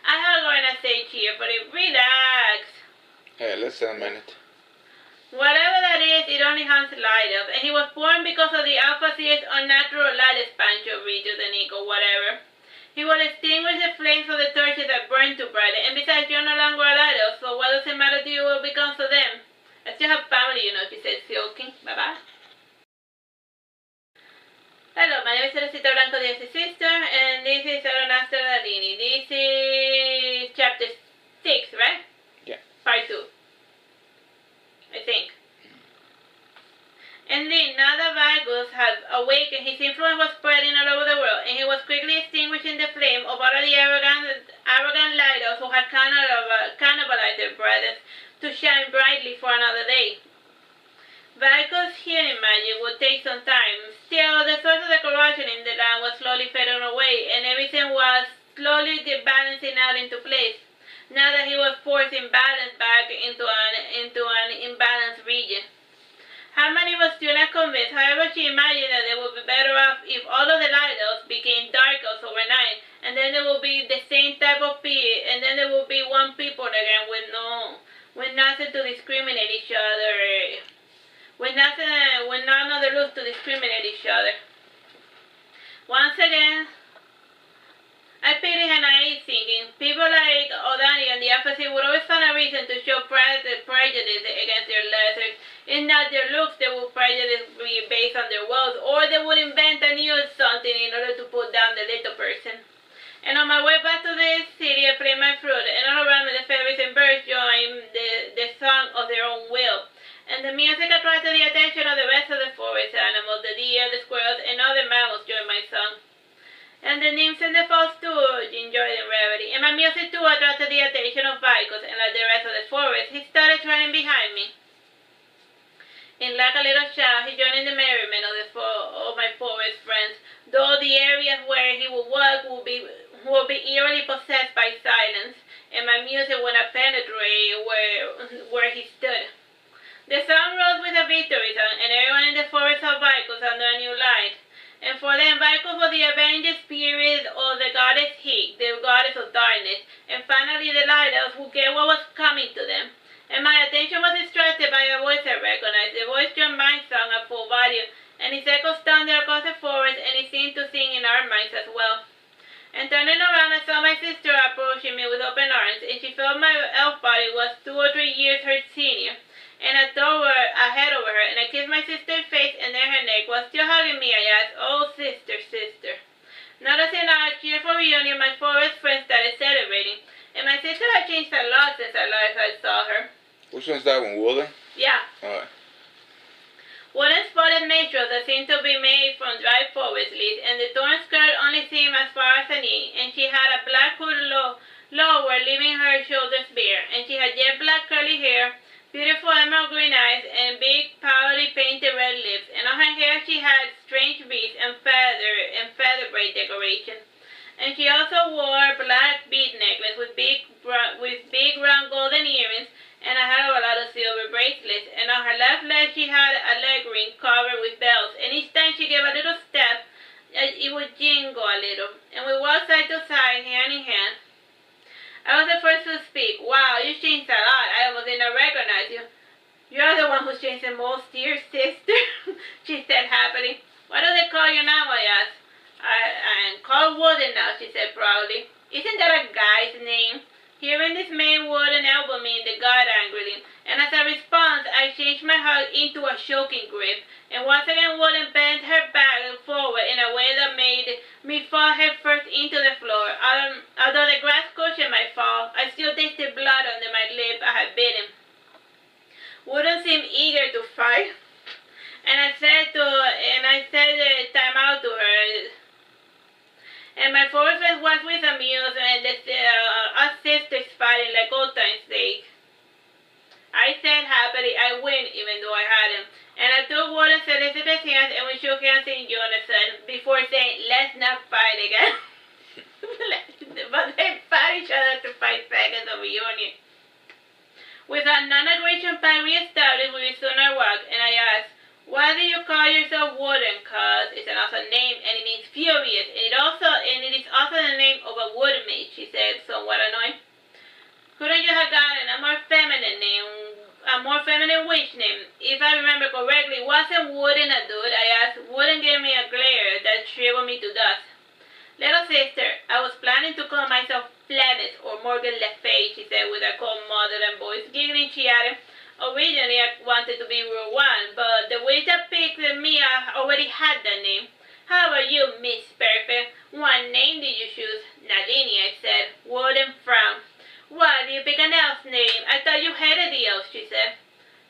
I heard Lorna say cheerfully, "Relax." Hey, listen a minute. Whatever that is, it only has light up, and he was born because of the Alpha Seer's unnatural light expansion region, the Nick or whatever. He will extinguish the flames of the torches that burn too brightly, and besides, you're no longer a lighthouse, so what does it matter to you what becomes of them? I still have family, you know, she said, joking. Bye-bye. Hello, my name is Teresita Blanco, the Artsy Sister, and this is Saturnastra Nalini. This is chapter 6, right? Yeah. Part 2. I think. Indeed, now that Vargas had awakened, his influence was spreading all over the world, and he was quickly extinguishing the flame of all of the arrogant lighters who had cannibalized their brothers to shine brightly for another day. Vargas' healing magic would take some time. Still, the source of the corruption in the land was slowly fading away, and everything was slowly balancing out into place. Now that he was forcing balance back into an imbalanced region. Harmony was still not convinced, however she imagined that they would be better off if all of the lighthouse became darkers overnight, and then there would be the same type of people, and then there would be one people again with nothing to discriminate each other, with none other look to discriminate each other. Once again, I pity her naive thinking. People like O'Dani and the opposite would always find a reason to show prejudice against their lessers. If not their looks, they would prejudice be based on their wealth, or they would invent a new something in order to put down the little person. And on my way back to the city, I played my flute, and all around me the fairies and birds joined the song of their own will. And the music attracted the attention of the rest of the forest animals. The deer, the squirrels, and other mammals joined my song. And the nymphs and the false too enjoyed the rarity. And my music too attracted the attention of Vicos, and like the rest of the forest, he started running behind me. And like a little child, he joined in the merriment of my forest friends, though the areas where he would walk would be eerily possessed by silence, and my music would not penetrate where he stood. The sun rose with a victory song, and everyone in the forest saw Vicos under a new light. And for them, Vicos was the avenging spirit of the goddess Hig, the goddess of darkness, and finally the lighthouse who gave what was coming to them. And my attention was distracted by a voice I recognized. The voice joined my song at full volume, and its echoes thundered across the forest, and it seemed to sing in our minds as well. And turning around, I saw my sister approaching me with open arms, and she felt my elf body was 2 or 3 years her senior. And I threw her ahead of her, and I kissed my sister's face and then her neck. While still hugging me, I asked, "Oh, sister, sister." Noticing our cheerful reunion, my forest friends started celebrating. And my sister had changed a lot since I saw her. Which one's that one, Wooden? Yeah. Alright. Wooden spotted minstrels that seemed to be made from dry forest leaves, and the torn skirt only seemed as far as a knee, and she had a black hood lower, leaving her shoulders bare, and she had jet black curly hair, beautiful emerald green eyes, and big, powdery painted red lips, and on her hair she had strange beads and feather braid decoration. And she also wore a black bead necklace with big round golden earrings, and a hell of a lot of silver bracelets, and on her left leg she had a leg ring covered with bells, and each time she gave a little step, it would jingle a little, and we walked side to side, hand in hand. I was the first to speak. "Wow, you changed a lot. I almost did not recognize you." "You're the one who's changed the most, dear sister," she said happily. "What do they call you now?" I asked. I'm called Wooden now," she said proudly. "Isn't that a guy's name?" Hearing this made Wooden elbow me in the gut angrily, and as a response, I changed my hug into a choking grip, and once again Wooden bent her back forward in a way that made me fall head first into the floor. Although the grass cushioned my fall, I still tasted blood under my lip I had bitten. Wooden seemed eager to fight, and I said time out to her. And my forest was with amusement fighting like old times' sake. I said happily, I win, even though I hadn't. And I took Wood and Teresita's hands, and we shook hands in unison before saying, let's not fight again. But they fought each other to 5 seconds of reunion. With our non-aggression pact reestablished, we resumed our walk, and I asked, why do you call yourself Wooden? Cause it's an awesome name, and it means furious, and it is also the name of a wood mage, she said, somewhat annoyed. Couldn't you have gotten a more feminine name, a more feminine witch name? If I remember correctly, wasn't Wooden a dude? I asked. Wooden gave me a glare that shriveled me to dust. Little sister, I was planning to call myself Flemis or Morgan Le Fay, she said with a cold modern voice. Giggling, she added, originally I wanted to be Rowan, but the witch that picked me already had that name. How about you, Miss Perfect? What name did you choose? Nalini, I said. Wooden frowned. Why do you pick an elf's name? I thought you hated the elves, she said.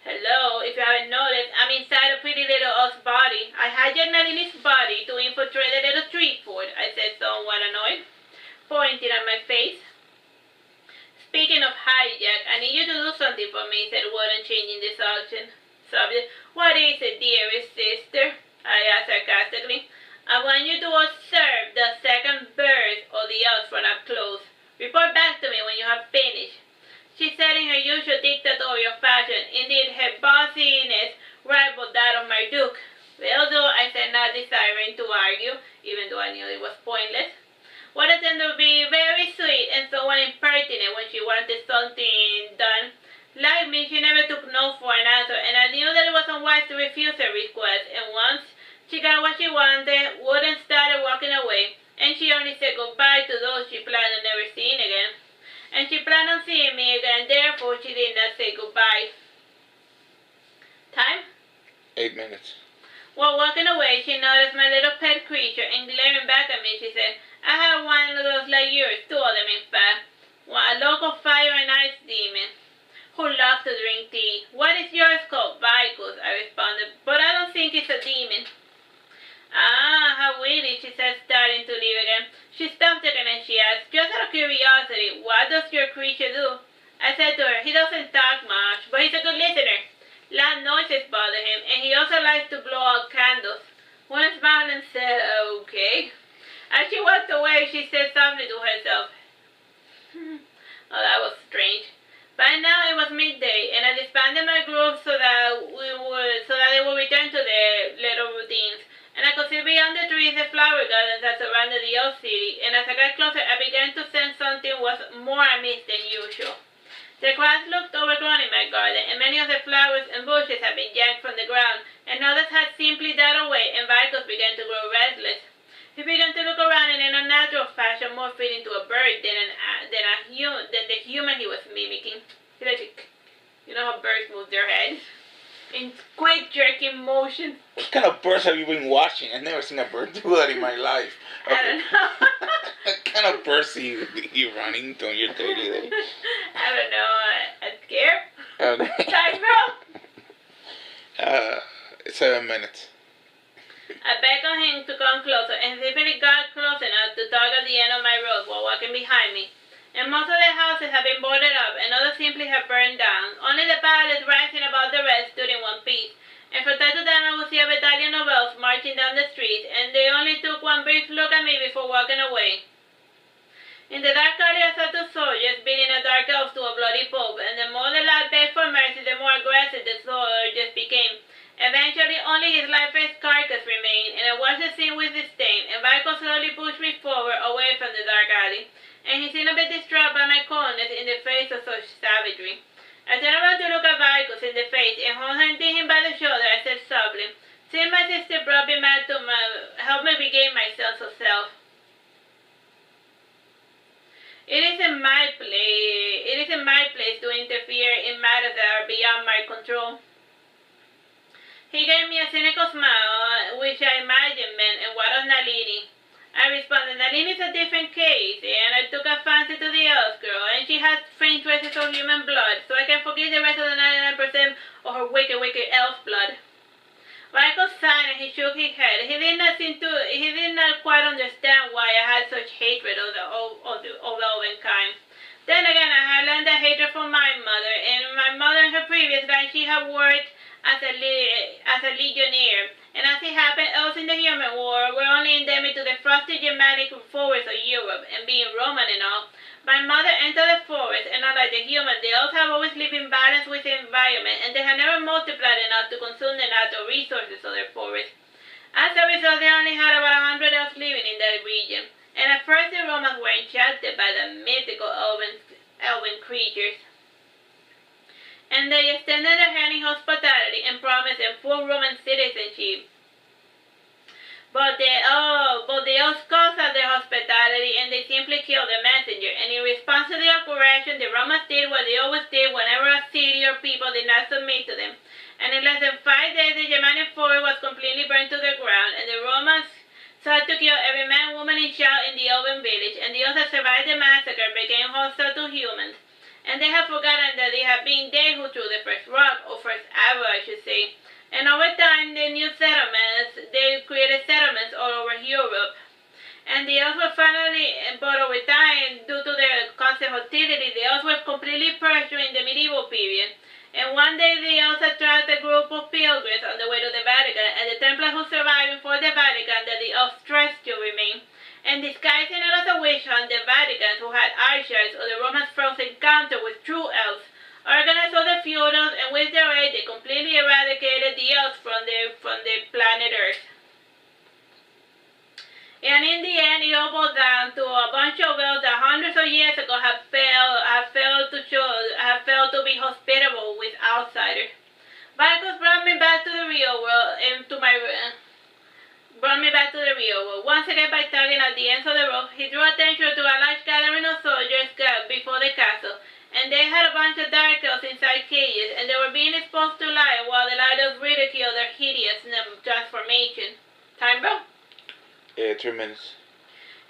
Hello, if you haven't noticed, I'm inside a pretty little elf's body. I hijacked Nalini's body to infiltrate the little tree fort, I said, somewhat annoyed, pointing at my face. Speaking of hijack, I need you to do something for me, said Warden, changing the subject. What is it, dearest sister? I asked sarcastically. I want you to observe the second birth of the elves from up close. Report back to me when you have finished. She said in her usual dictatorial fashion. Indeed, her bossiness rivaled that of Marduk. Well, though, I said, not desiring to argue, even though I knew it was pointless. What a tend to be very sweet and somewhat impertinent when she wanted something done. Like me, she never took no for an answer, and I knew that it was unwise to refuse her request, and once she got what she wanted, Wooden started walking away, and she only said goodbye to those she planned on never seeing again. And she planned on seeing me again, therefore she did not say goodbye. Time? 8 minutes. While walking away, she noticed my little pet creature, and glaring back at me, she said, I have one of those like yours, 2 of them in fact. One, a local fire and ice demon, who loves to drink tea. What is yours called? Vicus, I responded, but I don't think it's a demon. Ah, how witty, she said, starting to leave again. She stopped again and she asked, just out of curiosity, what does your creature do? I said to her, he doesn't talk much, but he's a good listener. Loud noises bother him, and he also likes to blow out candles. One smiled and said, okay. As she walked away, she said softly to herself, oh, that was strange. By now it was midday, and I disbanded my group so that they would return to their little routines. And I could see beyond the trees the flower gardens that surrounded the old city, and as I got closer, I began to sense something was more amiss than usual. The grass looked overgrown in my garden, and many of the flowers and bushes had been yanked from the ground, and others had simply died away, and Vicus began to grow restless. He began to look around in an unnatural fashion, more fitting to a bird than the human he was mimicking. You know how birds move their heads? In quick jerking motions. What kind of birds have you been watching? I've never seen a bird do that in my life. Okay. I don't know. What kind of birds are you running on your daily day? I don't know. I'm scared. Okay. Time, bro. 7 minutes. I beckoned him to come closer, and simply got close enough to tug at the end of my rope while walking behind me. And most of the houses have been boarded up, and others simply have burned down. Only the palace, rising above the rest, stood in one piece. And from time to time I would see a battalion of elves marching down the street, and they only took one brief look at me before walking away. In the dark alley I saw 2 soldiers beating a dark elf to a bloody pulp, and the more the lad begged for mercy, the more aggressive the soldiers became. Eventually, only his lifeless carcass remained, and I watched the scene with disdain, and Vicus slowly pushed me forward away from the dark alley, and he seemed a bit distraught by my coldness in the face of such savagery. I turned around to look at Vicus in the face, and holding him by the shoulder, I said softly, "See, my sister brought me back to help me regain my sense of self. It isn't my place to interfere in matters that are beyond my control." He gave me a cynical smile, which I imagined meant, "And what of Nalini?" I responded, "Nalini's a different case, and I took a fancy to the elf girl, and she has faint traces of human blood, so I can forgive the rest of the 99% of her wicked, wicked elf blood." Vicus sighed and he shook his head. He did not quite understand why I had such hatred of the elven kind. Then again, I had learned that hatred from my mother, and my mother in her previous life, she had worked as a legionnaire. And as it happened else in the human world, we're only endemic to the frosty Germanic forests of Europe, and being Roman and all. My mother entered the forest, and unlike the human, they also have always lived in balance with the environment, and they have never multiplied enough to consume the natural resources of their forest. As a result, they only had about 100 elves living in that region. And at first the Romans were enchanted by the mythical elven creatures. And they extended their hand in hospitality and promised them full Roman citizenship. But the elves scoffed at their hospitality, and they simply killed the messenger. And in response to the aggression, the Romans did what they always did whenever a city or people did not submit to them. And in less than 5 days, the Germanic forest was completely burned to the ground, and the Romans sought to kill every man, woman, and child in the elven village, and those that survived the massacre became hostile to humans. And they have forgotten that it had been they who threw the first rock, or first arrow, I should say. And over time, they created settlements all over Europe. And the elves were finally, but over time, due to their constant hostility, the elves were completely purged during the medieval period. And one day they also attracted a group of pilgrims on the way to the Vatican, and the Templars who survived before the Vatican that the elves trust to remain. And disguising it as a witch hunt, the Vatican, who had archives of the Romans' first encounter with true elves, organized all the feudals, and with their aid they completely eradicated the elves from the planet Earth. And in the end, it all boiled down to a bunch of elves that hundreds of years ago have failed to be hospitable with outsiders. Vicus brought me back to the real world, Once again, by tugging at the ends of the rope, he drew attention to a large gathering of soldiers before the castle, and they had a bunch of dark elves inside cages, and they were being exposed to light while the light elves ridiculed their hideous transformation. Time, bro? 3 minutes.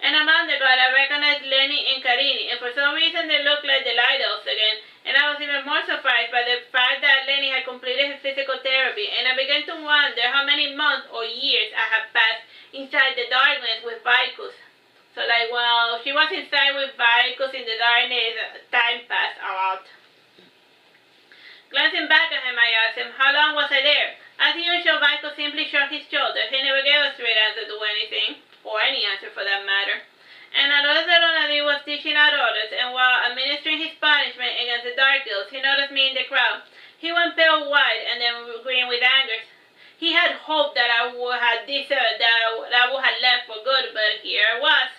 And a moment ago, I recognized Lenny and Carini, and for some reason they looked like the light elves again. And I was even more surprised by the fact that Lenny had completed his physical therapy, and I began to wonder how many months or years I had passed inside the darkness with Vicus. So like, well, she was inside with Vicus in the darkness, time passed a lot. Glancing back at him, I asked him, how long was I there? As usual, Vicus simply shrugged his shoulders. He never gave a straight answer to anything, or any answer for that matter. And although Saturnastra was teaching out orders, and while administering his punishment against the dark elves, he noticed me in the crowd. He went pale white and then green with anger. He had hoped that I would have left for good, but here I was.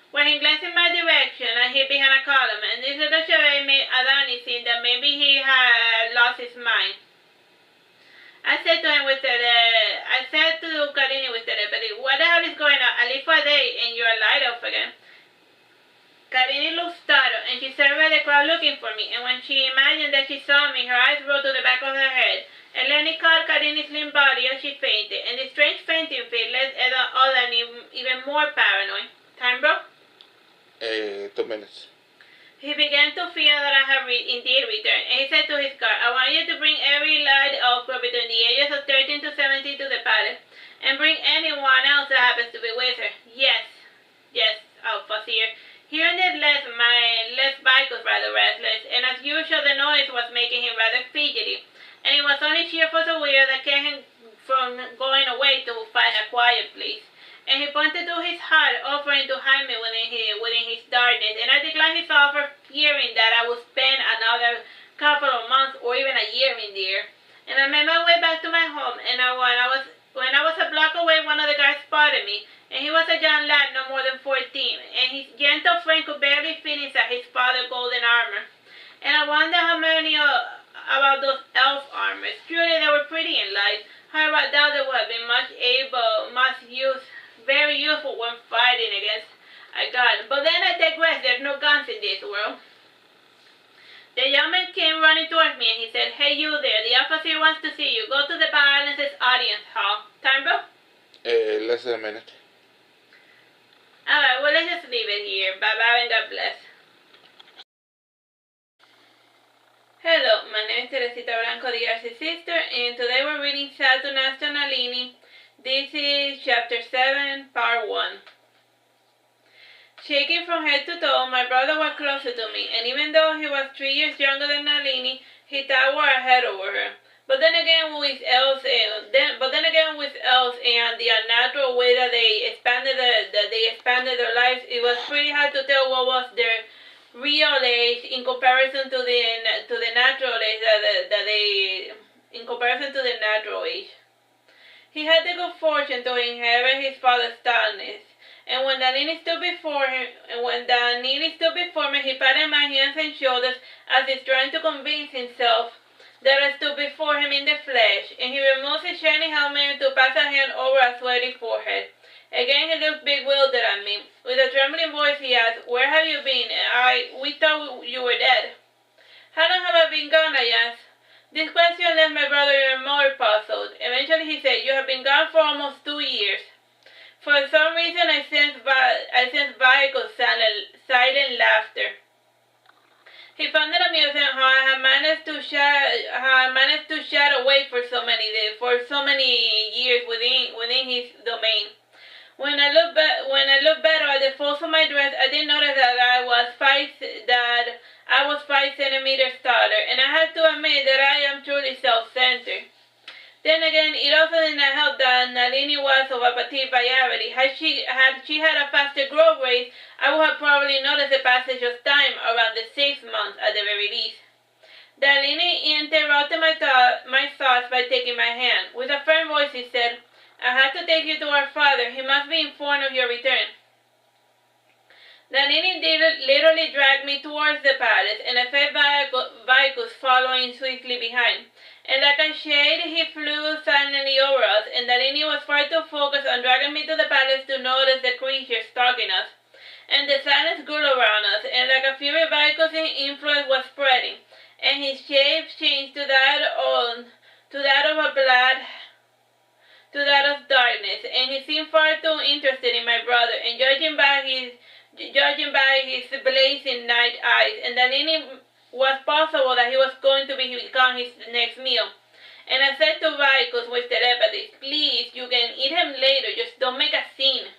When he glanced in my direction, I hid behind a column, and this little charade made Adani think that maybe he had lost his mind. I said to Carini with telepathy, what the hell is going on? I live for a day and you're a light elf again. Carini looked startled, and she surveyed the crowd looking for me, and when she imagined that she saw me, her eyes rolled to the back of her head, and Lenny caught Carini's slim body as she fainted, and the strange fainting fit left Adan even more paranoid. Time, bro? 2 minutes. He began to fear that I had indeed returned, and he said to his guard, I want you to bring every light elf between the ages of 13 to 17 to the palace, and bring anyone else that happens to be with her. Yes, Alphasir. Hearing it left Vicus rather restless, and as usual the noise was making him rather fidgety, and it was only cheer for the weird that kept him from going away to find a quiet place. And he pointed to his heart, offering to hide me within his darkness, and I declined his offer, fearing that I would spend another couple of months or even a year in there. And I made my way back to my home, and when I was a block away, one of the guards spotted me, and he was a young lad, no more than 14, and his gentle frame could barely fit inside his father's golden armor. And I wonder how many about those elf armors. Truly, they were pretty and light. However, I doubt they would have been very useful when fighting against a god. But then I digress, there's no guns in this world. The young man came running towards me, and he said, hey you there, the officer wants to see you. Go to the balance's audience hall. Time, bro? Less than a minute. Alright, well, let's just leave it here. Bye-bye and God bless. Hello, my name is Teresita Blanco, the Artsy Sister, and today we're reading Saturnastra Nalini. This is Chapter 7, Part 1. Shaking from head to toe, my brother was closer to me, and even though he was 3 years younger than Nalini, he towered ahead over her. But then again, with elves, and the unnatural way that they expanded their lives, it was pretty hard to tell what was their real age in comparison to the natural age He had the good fortune to inherit his father's tallness. And when Nalini stood before me, he patted my hands and shoulders as if trying to convince himself that I stood before him in the flesh, and he removed his shiny helmet to pass a hand over a sweaty forehead. Again he looked bewildered at me. With a trembling voice he asked, "Where have you been? We thought you were dead." "How long have I been gone?" I asked. This question left my brother even more puzzled. Eventually he said, "You have been gone for almost 2 years." For some reason I sensed Vaiko's silent laughter. He found it amusing how I had managed to shut away for so many years within his domain. When I looked better at the folds of my dress, I did notice that I was 5 centimeters taller, and I had to admit that I am truly self-centered. Then again, it also did not help that Nalini was of a petite variety. Had she had a faster growth rate, I would have probably noticed the passage of time around the 6 months at the very least. Nalini interrupted my thoughts by taking my hand. With a firm voice he said, "I have to take you to our father. He must be informed of your return." Nalini literally dragged me towards the palace, and I felt Vaikus following swiftly behind. And like a shade, he flew silently over us, and Nalini was far too focused on dragging me to the palace to notice the creature stalking us. And the silence grew around us, and like a fury, Vaikus' influence was spreading, and his shape changed to that of darkness, and he seemed far too interested in my brother, and judging by his blazing night eyes, and Nalini was possible that he was going to become his next meal. And I said to Vaikus with telepathy, "Please, you can eat him later, just don't make a scene."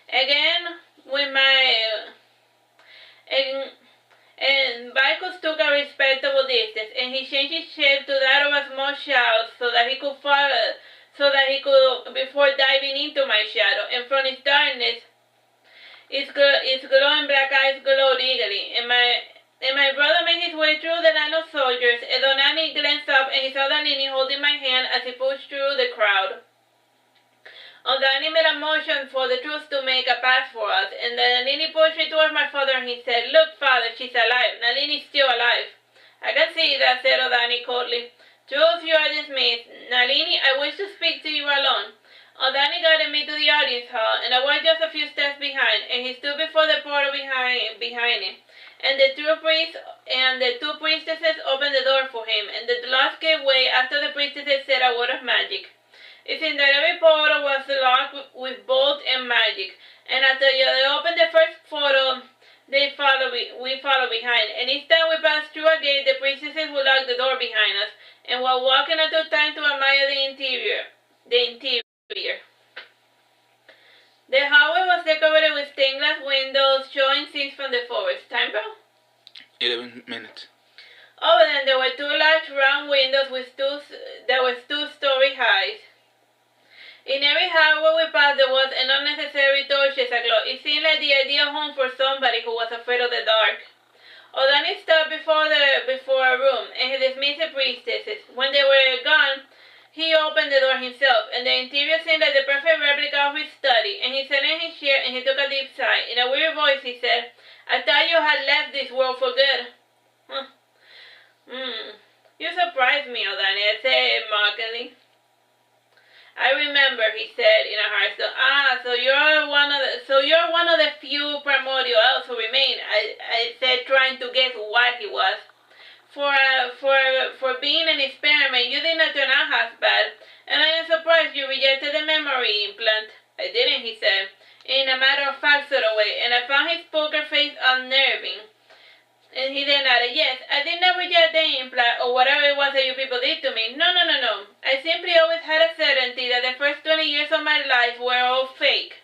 Again, and Vaikus took a respectable distance, and he changed his shape to that of a small child so that he could before diving into my shadow, and from his darkness, its glowing black eyes glowed eagerly, and my brother made his way through the line of soldiers, and Donani glanced up and he saw Nalini holding my hand as he pushed through the crowd. Donani made a motion for the troops to make a pass for us, and then Nalini pushed me towards my father and he said, "Look, father, she's alive. Nalini's still alive." "I can see that," said Odani coldly. "Troops, you are dismissed. Nalini, I wish to speak to you alone." Odani guided me to the audience hall, and I was just a few steps behind, and he stood before the portal behind him. And the two priestesses opened the door for him, and the locks gave way after the priestesses said a word of magic. It seemed that every portal was locked with bolt and magic, and after they opened the first portal, we followed behind, and each time we passed through a gate, the priestesses would lock the door behind us, and while walking I took time to admire the interior. The hallway was decorated with stained glass windows showing scenes from the forest. Time, bro? 11 minutes. Over them there were 2 large round windows that were 2-story high. In every hallway we passed there was an unnecessary torches aglow. It seemed like the ideal home for somebody who was afraid of the dark. Odani stopped before a room, and he dismissed the priestesses. When they were gone, he opened the door himself, and the interior seemed like the perfect replica of his study, and he sat in his chair and he took a deep sigh. In a weird voice he said, "I thought you had left this world for good." "Huh. You surprised me, Odani," I said mockingly. "I remember," he said in a harsh tone. So you're one of the few primordial elves who remain," I said, trying to guess what he was. For being an experiment, you did not turn out half bad, and I am surprised you rejected the memory implant." "I didn't," he said, in a matter-of-fact sort of way, and I found his poker face unnerving. And he then added, "Yes, I did not reject the implant or whatever it was that you people did to me. No. I simply always had a certainty that the first 20 years of my life were all fake.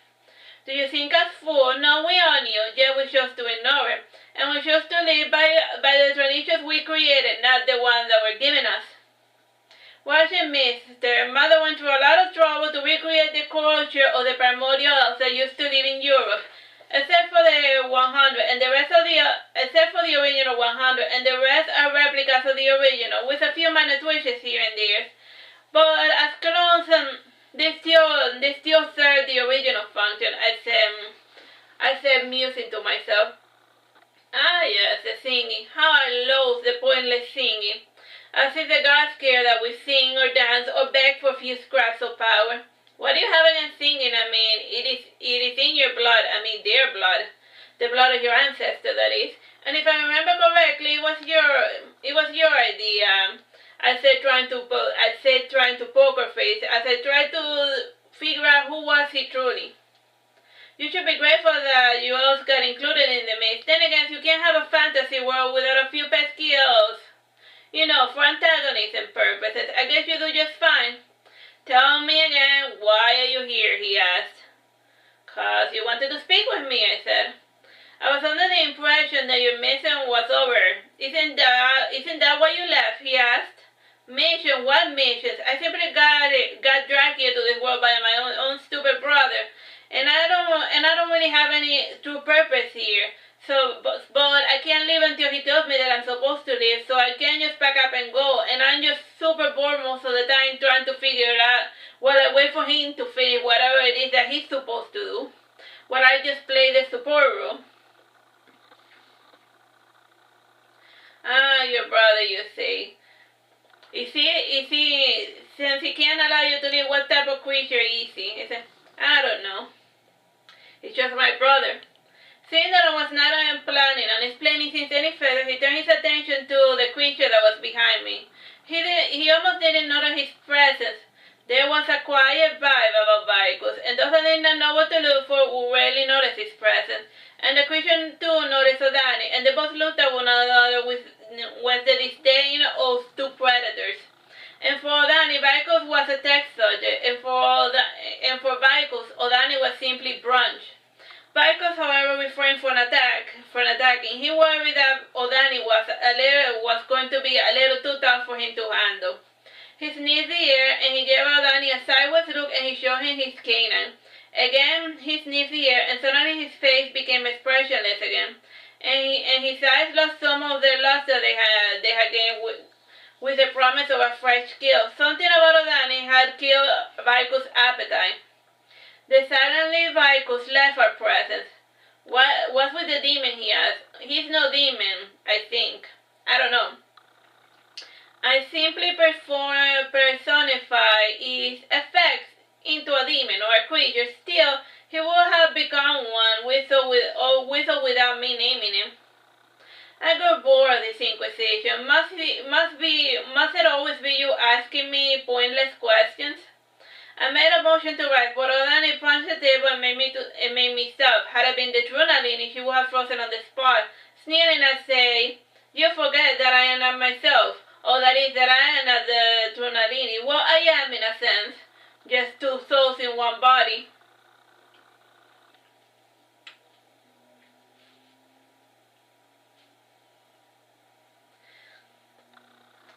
Do you the sink as full, no, we all knew, yet we chose to ignore it. And we chose to live by the traditions we created, not the ones that were given us. Watching Amidst, their mother went through a lot of trouble to recreate the culture of the primordials that used to live in Europe, except for the 100 and the rest of the except for the original 100, and the rest are replicas of the original, with a few minor tweaks here and there. But as clones, they still serve the original function. I said, musing to myself. Ah yes, the singing. How I loathe the pointless singing. As if the gods care that we sing or dance or beg for a few scraps of power. What do you have against singing? I mean, it is in your blood. I mean, their blood, the blood of your ancestor, that is. And if I remember correctly, it was your idea. I said, trying to poker face as I tried to figure out who was he truly. You should be grateful that you also got included in the mix. Then again, you can't have a fantasy world without a few pesky elves. You know, for antagonism purposes. I guess you do just fine. Tell me again, why are you here? He asked. 'Cause you wanted to speak with me, I said. I was under the impression that your mission was over. Isn't that why you left? He asked. Mission? What missions? I simply got dragged here to this world by my own stupid brother, and I don't really have any true purpose here. So, but I can't leave until he tells me that I'm supposed to leave, so I can't just pack up and go, and I'm just super bored most of the time trying to figure it out while I wait for him to finish whatever it is that he's supposed to do, while I just play the support role. Ah, your brother, you say. Is he, since he can't allow you to leave, what type of creature is he? He said, I don't know. It's just my brother. Seeing that I was not planning on explaining things any further, he turned his attention to the creature that was behind me. He almost didn't notice his presence. There was a quiet vibe about Vicus, and those that did not know what to look for would rarely notice his presence. And the creature too noticed Odani, and they both looked at one another with the disdain of two predators. And for Odani, Vicus was a test subject, and for Vicus, Odani was simply brunch. Vicus, however, refrained from attacking. He worried that Odani was going to be a little too tough for him to handle. He sniffed the air, and he gave Odani a sideways look, and he showed him his canine. Again, he sniffed the air, and suddenly his face became expressionless again, and his eyes lost some of their luster they had gained with the promise of a fresh kill. Something about Odani had killed Vicus' appetite. Suddenly, Vicus left our presence. What's with the demon, he asked. He's no demon, I think. I don't know. I simply personify his effects into a demon or a creature. Still, he would have become one with or without me naming him. I got bored of this inquisition. Must it always be you asking me pointless questions? I made a motion to rise, but Odani punched the table and made me stop. Had I been the true Nalini, she would have frozen on the spot. Sneering, I say, you forget that I am not myself. Or that is, that I am not the true Nalini. Well, I am in a sense. Just two souls in one body.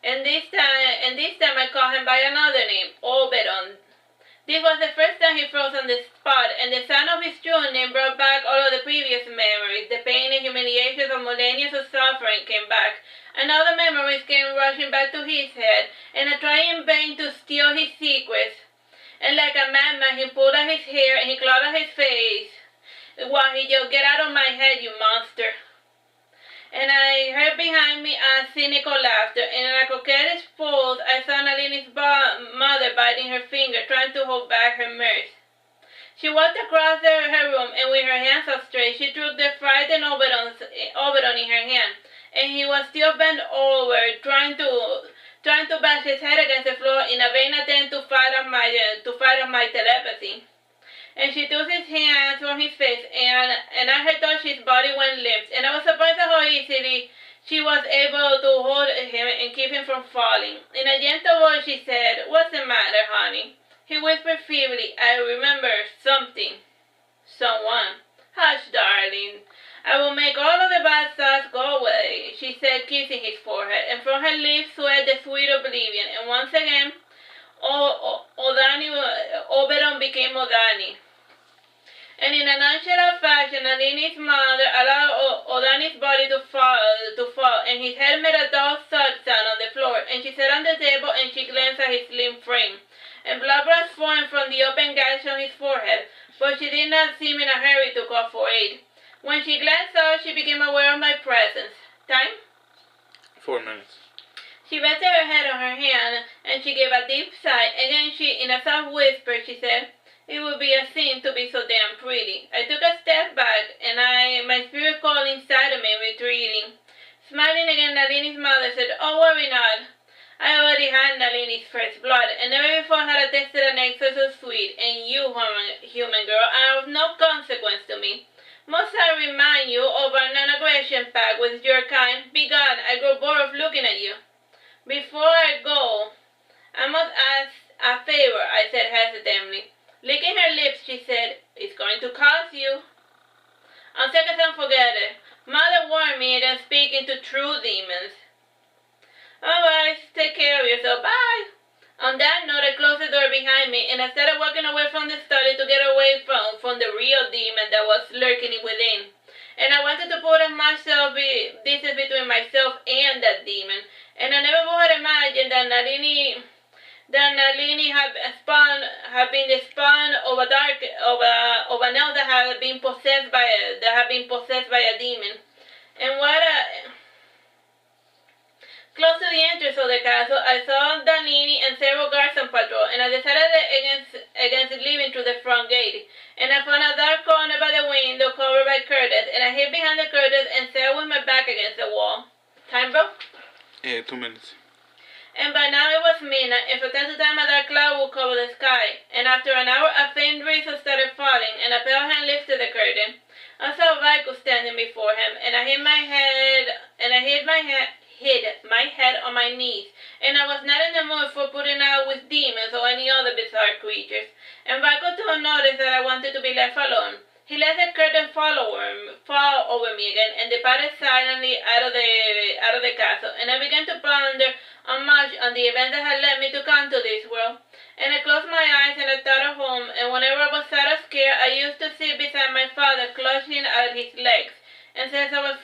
And this time I call him by another name, Oberon. This was the first time he froze on the spot, and the sound of his true name brought back all of the previous memories. The pain and humiliations of millennia of suffering came back, and all the memories came rushing back to his head, and I tried in vain to steal his secrets. And like a madman, he pulled at his hair and he clawed at his face, while he yelled, "Get out of my head, you monster!" And I heard behind me a cynical laughter, and in a coquettish pose, I saw Nalini's mother biting her finger, trying to hold back her mirth. She walked across her room, and with her hands outstretched, she took the frightened Oberon in her hand, and he was still bent over, trying to bash his head against the floor in a vain attempt to fight off my telepathy. And she took his hands from his face, and at her touch his body went limp, and I was surprised at how easily she was able to hold him and keep him from falling. In a gentle voice she said, "What's the matter, honey?" He whispered feebly, "I remember something. Someone." I will make all of the bad thoughts go away, she said, kissing his forehead, and from her lips sweat the sweet oblivion, and once again, Oberon became Odani. And in a nonchalant fashion, Nalini's mother allowed Odani's body to fall, and his head made a dull thud sound on the floor, and she sat on the table and she glanced at his slim frame, and blood was flowing from the open gash on his forehead, but she did not seem in a hurry to call for aid. When she glanced out, she became aware of my presence. Time? 4 minutes. She rested her head on her hand, and she gave a deep sigh. Again, in a soft whisper, she said, "It would be a sin to be so damn pretty." I took a step back, and my spirit called inside of me, retreating. Smiling again, Nalini's mother said, "Oh, worry not. I already had Nalini's first blood, and never before had I tasted an nectar so sweet, and you, human girl, are of no consequence to me. Must I remind you of our non-aggression pact with your kind? Begone, I grow bored of looking at you." "Before I go, I must ask a favor," I said hesitantly. Licking her lips, she said, "It's going to cost you." "On second thought, forget it. Mother warned me against speaking to true demons." "All right, take care of yourself. Bye." On that note, I closed the door behind me, and I started walking away from the study to get away from the real demon that was lurking within. And I wanted to put as much distance between myself and that demon. And I never would have imagined that Nalini had been the spawn of an elf that had been possessed by a demon. And close to the entrance of the castle, I saw Nalini and several guards on patrol, and I decided against leaving through the front gate. And I found a dark corner by the window covered by curtains, and I hid behind the curtains and sat with my back against the wall. Time, bro? 2 minutes. And by now it was midnight, and from time to time a dark cloud would cover the sky. And after an hour, a faint drizzle started falling, and a pale hand lifted the curtain. I saw Vico standing before him, and I hid my head on my knees, and I was not in the mood for putting out with demons or any other bizarre creatures. And Vico took notice that I wanted to be left alone. He let the curtain fall over me again, and departed silently out of the castle. And I began to ponder much on the events that had led me to come to this world. And I closed my eyes and I thought of home. And whenever I was sad or scared, I used to sit beside my father, clutching at his legs. And since I was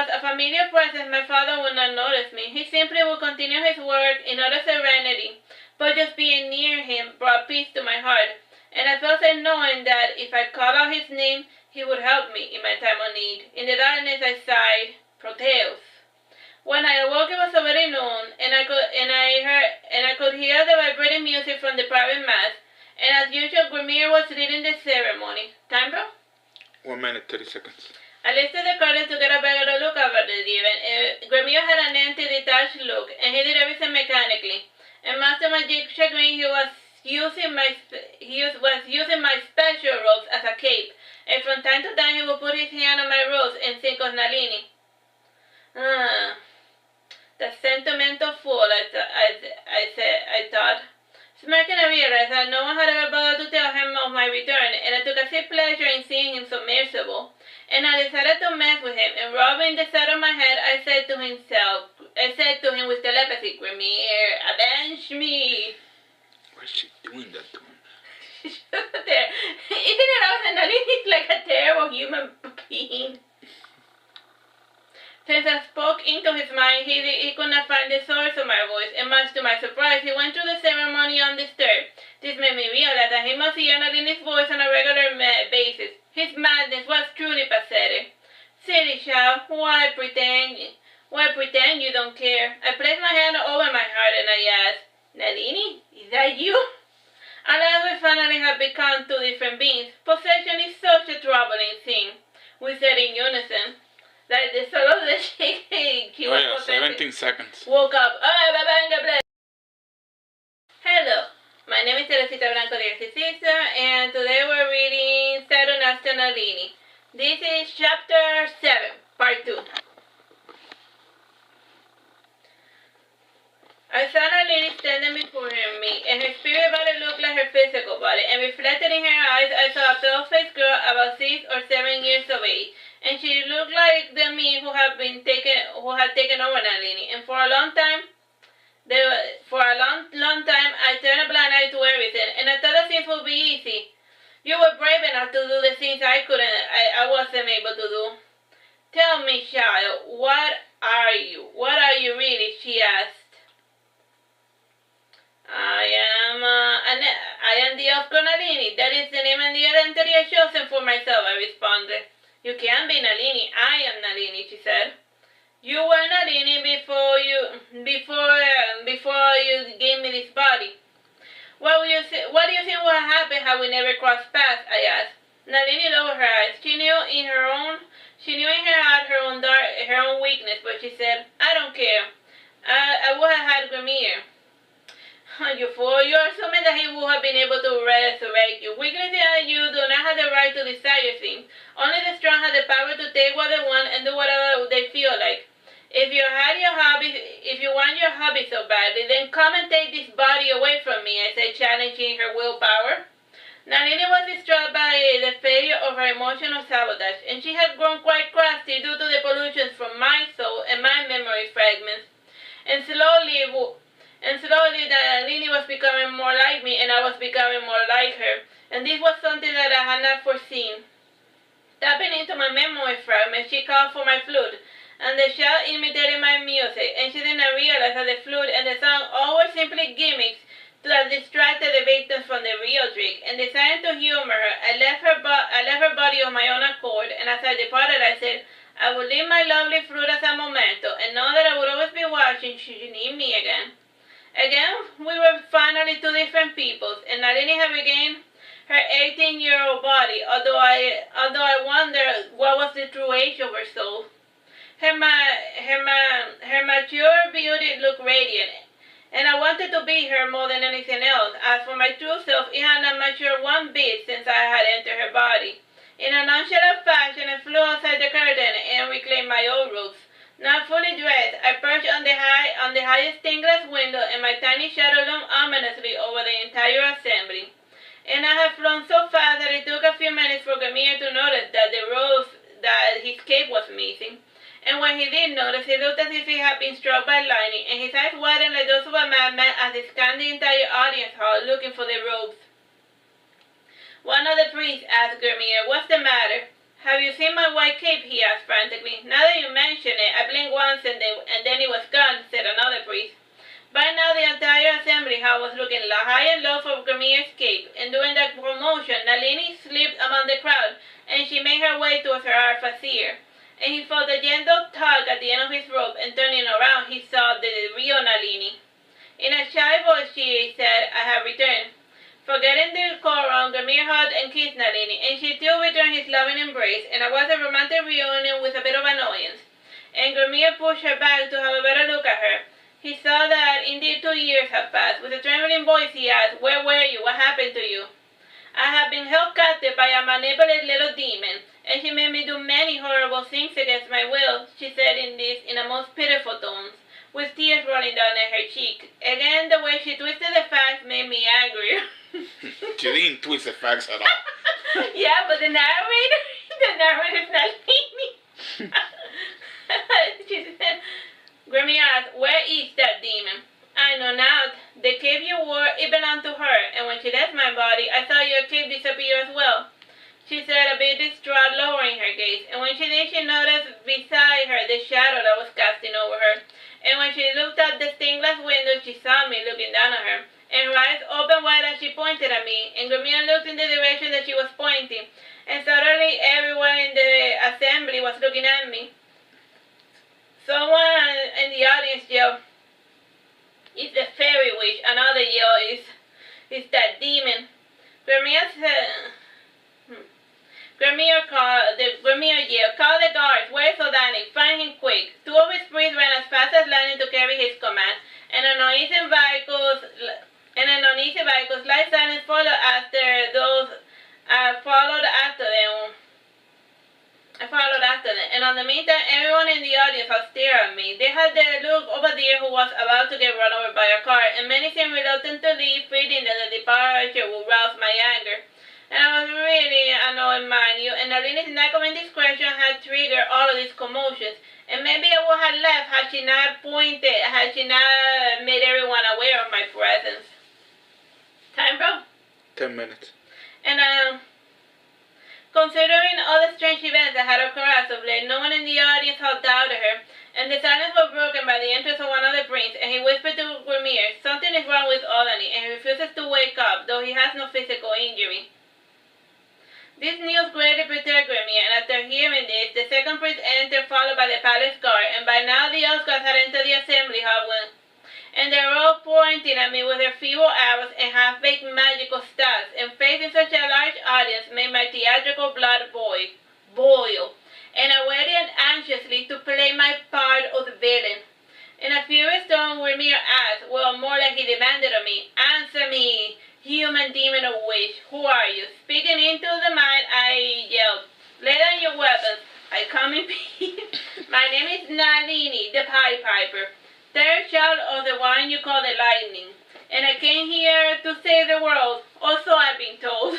a familiar presence, my father would not notice me. He simply would continue his work in utter serenity. But just being near him brought peace to my heart. And I felt safe knowing that if I called out his name, he would help me in my time of need. In the darkness I sighed, "Proteus." When I awoke, it was already noon, and I could hear the vibrating music from the private mass. And as usual, Grimir was leading the ceremony. Time, bro? 1 minute, 30 seconds. I lifted the curtain to get a better look over the event. Grimir had an empty, detached look, and he did everything mechanically. And much to my deep chagrin, he was using my special robes as a cape, and from time to time he would put his hand on my robes and think of Nalini. The sentimental fool, I thought. Smirking, I realized that no one had ever bothered to tell him of my return, and I took a sick pleasure in seeing him so miserable. And I decided to mess with him, and rubbing the side of my head, I said to him with telepathy, "Grimir, avenge me." Why is she doing that to him? There. Isn't it awesome? Nalini's like a terrible human being. Since I spoke into his mind, he could not find the source of my voice, and much to my surprise, he went through the ceremony undisturbed. This made me realize that he must hear Nalini's voice on a regular basis. His madness was truly pathetic. "Silly child, why pretend you don't care?" I placed my hand over my heart and I asked, "Nalini, is that you?" Alas, we finally have become two different beings. Possession is such a troubling thing. We said in unison. Like the soul of the chick, he was 17 seconds. Woke up. Hello, my name is Teresita Blanco, the Artsy Sister, and today we're reading Saturnastra Nalini. This is chapter 7, part 2. I saw Nalini standing before me, and her spirit body looked like her physical body, and reflected in her eyes, I saw a pale-faced girl about about 6 or 7 years of age, and she looked like the me who had taken over Nalini. And for a long time, I turned a blind eye to everything, and I thought that things would be easy. You were brave enough to do the things I wasn't able to do. Tell me, child, what are you? What are you really? She asked. I am the of Nalini. That is the name and the identity I chosen for myself, I responded. You can't be Nalini. I am Nalini, she said. You were Nalini before you gave me this body. What do you think would happen had we never crossed paths? I asked. Nalini lowered her eyes. She knew in her heart her own weakness, but she said, I don't care. I would have had Grimir. You fool, you're assuming that he would have been able to resurrect you. Weaklings like you do not have the right to desire things. Only the strong have the power to take what they want and do whatever they feel like. If you want your hobby so badly, then come and take this body away from me, I said, challenging her willpower. Nalini was distraught by the failure of her emotional sabotage, and she had grown quite crusty due to the pollutions from my soul and my memory fragments. And slowly, Nalini was becoming more like me, and I was becoming more like her. And this was something that I had not foreseen. Tapping into my memory fragments, she called for my flute, and the shell imitated my music, and she did not realize that the flute and the song all were simply gimmicks that distracted the victims from the real trick. And desiring to humor her, I left her body of my own accord, and as I departed, I said, I would leave my lovely flute as a memento, and know that I would always be watching should you need me again. Again, we were finally two different peoples, and Nalini had regained her 18-year-old body, although I wondered what was the true age of her soul. Her mature beauty looked radiant, and I wanted to be her more than anything else. As for my true self, it had not matured one bit since I had entered her body. In a nonchalant fashion, I flew outside the curtain and reclaimed my old roots. Now fully dressed, I perched on the highest stained-glass window, and my tiny shadow loomed ominously over the entire assembly. And I had flown so fast that it took a few minutes for Gamir to notice that his cape was missing. And when he did notice, he looked as if he had been struck by lightning, and his eyes widened like those of a madman as he scanned the entire audience hall looking for the robes. One of the priests asked Gamir, what's the matter? Have you seen my white cape? He asked frantically. Now that you mention it, I blinked once and then it was gone, said another priest. By now the entire assembly hall was looking high and low for Gamir's cape, and during that commotion, Nalini slipped among the crowd, and she made her way towards her artificer. And he felt a gentle tug at the end of his rope, and turning around, he saw the real Nalini. In a shy voice, she said, I have returned. Forgetting the decorum, Gamir hugged and kissed Nalini, and she too returned his loving embrace, and it was a romantic reunion with a bit of annoyance. And Gamir pushed her back to have a better look at her. He saw that indeed 2 years had passed. With a trembling voice, he asked, where were you? What happened to you? I have been held captive by a manipulative little demon, and she made me do many horrible things against my will, she said in a most pitiful tones, with tears rolling down her cheek. Again, the way she twisted the facts made me angry. She didn't twist the facts at all. Yeah, but the narrator's Nalini. She said, Grammy asked, where is that demon? I know not. The cape you wore, it belonged to her, and when she left my body, I saw your cape disappear as well, she said, a bit distraught, lowering her gaze. And when she did, she noticed beside her the shadow that was casting over her. And when she looked out the stained-glass window, she saw me looking down at her, and her eyes opened wide as she pointed at me, and Gamir looked in the direction that she was pointing, and suddenly everyone in the assembly was looking at me. Someone in the audience yelled, it's the fairy witch. Another yell is that demon. Gamir yelled, call the guards, where's Odani? Find him quick. 2 of his priests ran as fast as lightning to carry his command, and an uneasy vehicles, light silence followed after them. And in the meantime, everyone in the audience was staring at me. They had the look of a deer who was about to get run over by a car, and many seemed reluctant to leave, fearing that the departure would rouse my anger. And I was really annoyed, mind you, Nalini's lack of indiscretion had triggered all of these commotions, and maybe I would have left had she not made everyone aware of my presence. Time, bro? 10 minutes. And, considering all the strange events that had occurred as of late, no one in the audience had doubted her, and the silence was broken by the entrance of one of the brinks, and he whispered to Grimir, "Something is wrong with Olani, and he refuses to wake up, though he has no physical injury." This news greatly perturbed Grimir, and after hearing this, the second priest entered, followed by the palace guard, and by now the outcasts had entered the assembly hall, and they were all pointing at me with their feeble arrows and half-baked magical staffs, and facing such a large audience made my theatrical blood boil, and I waited anxiously to play my part of the villain. In a furious tone, Grimir asked, well, more like he demanded of me, "Answer me, human demon of witch, who are you?" Speaking into the mind, I yelled, "Lay down your weapons, I come in peace. My name is Nalini, the Pied Piper, third child of the one you call the lightning, and I came here to save the world, also I've been told."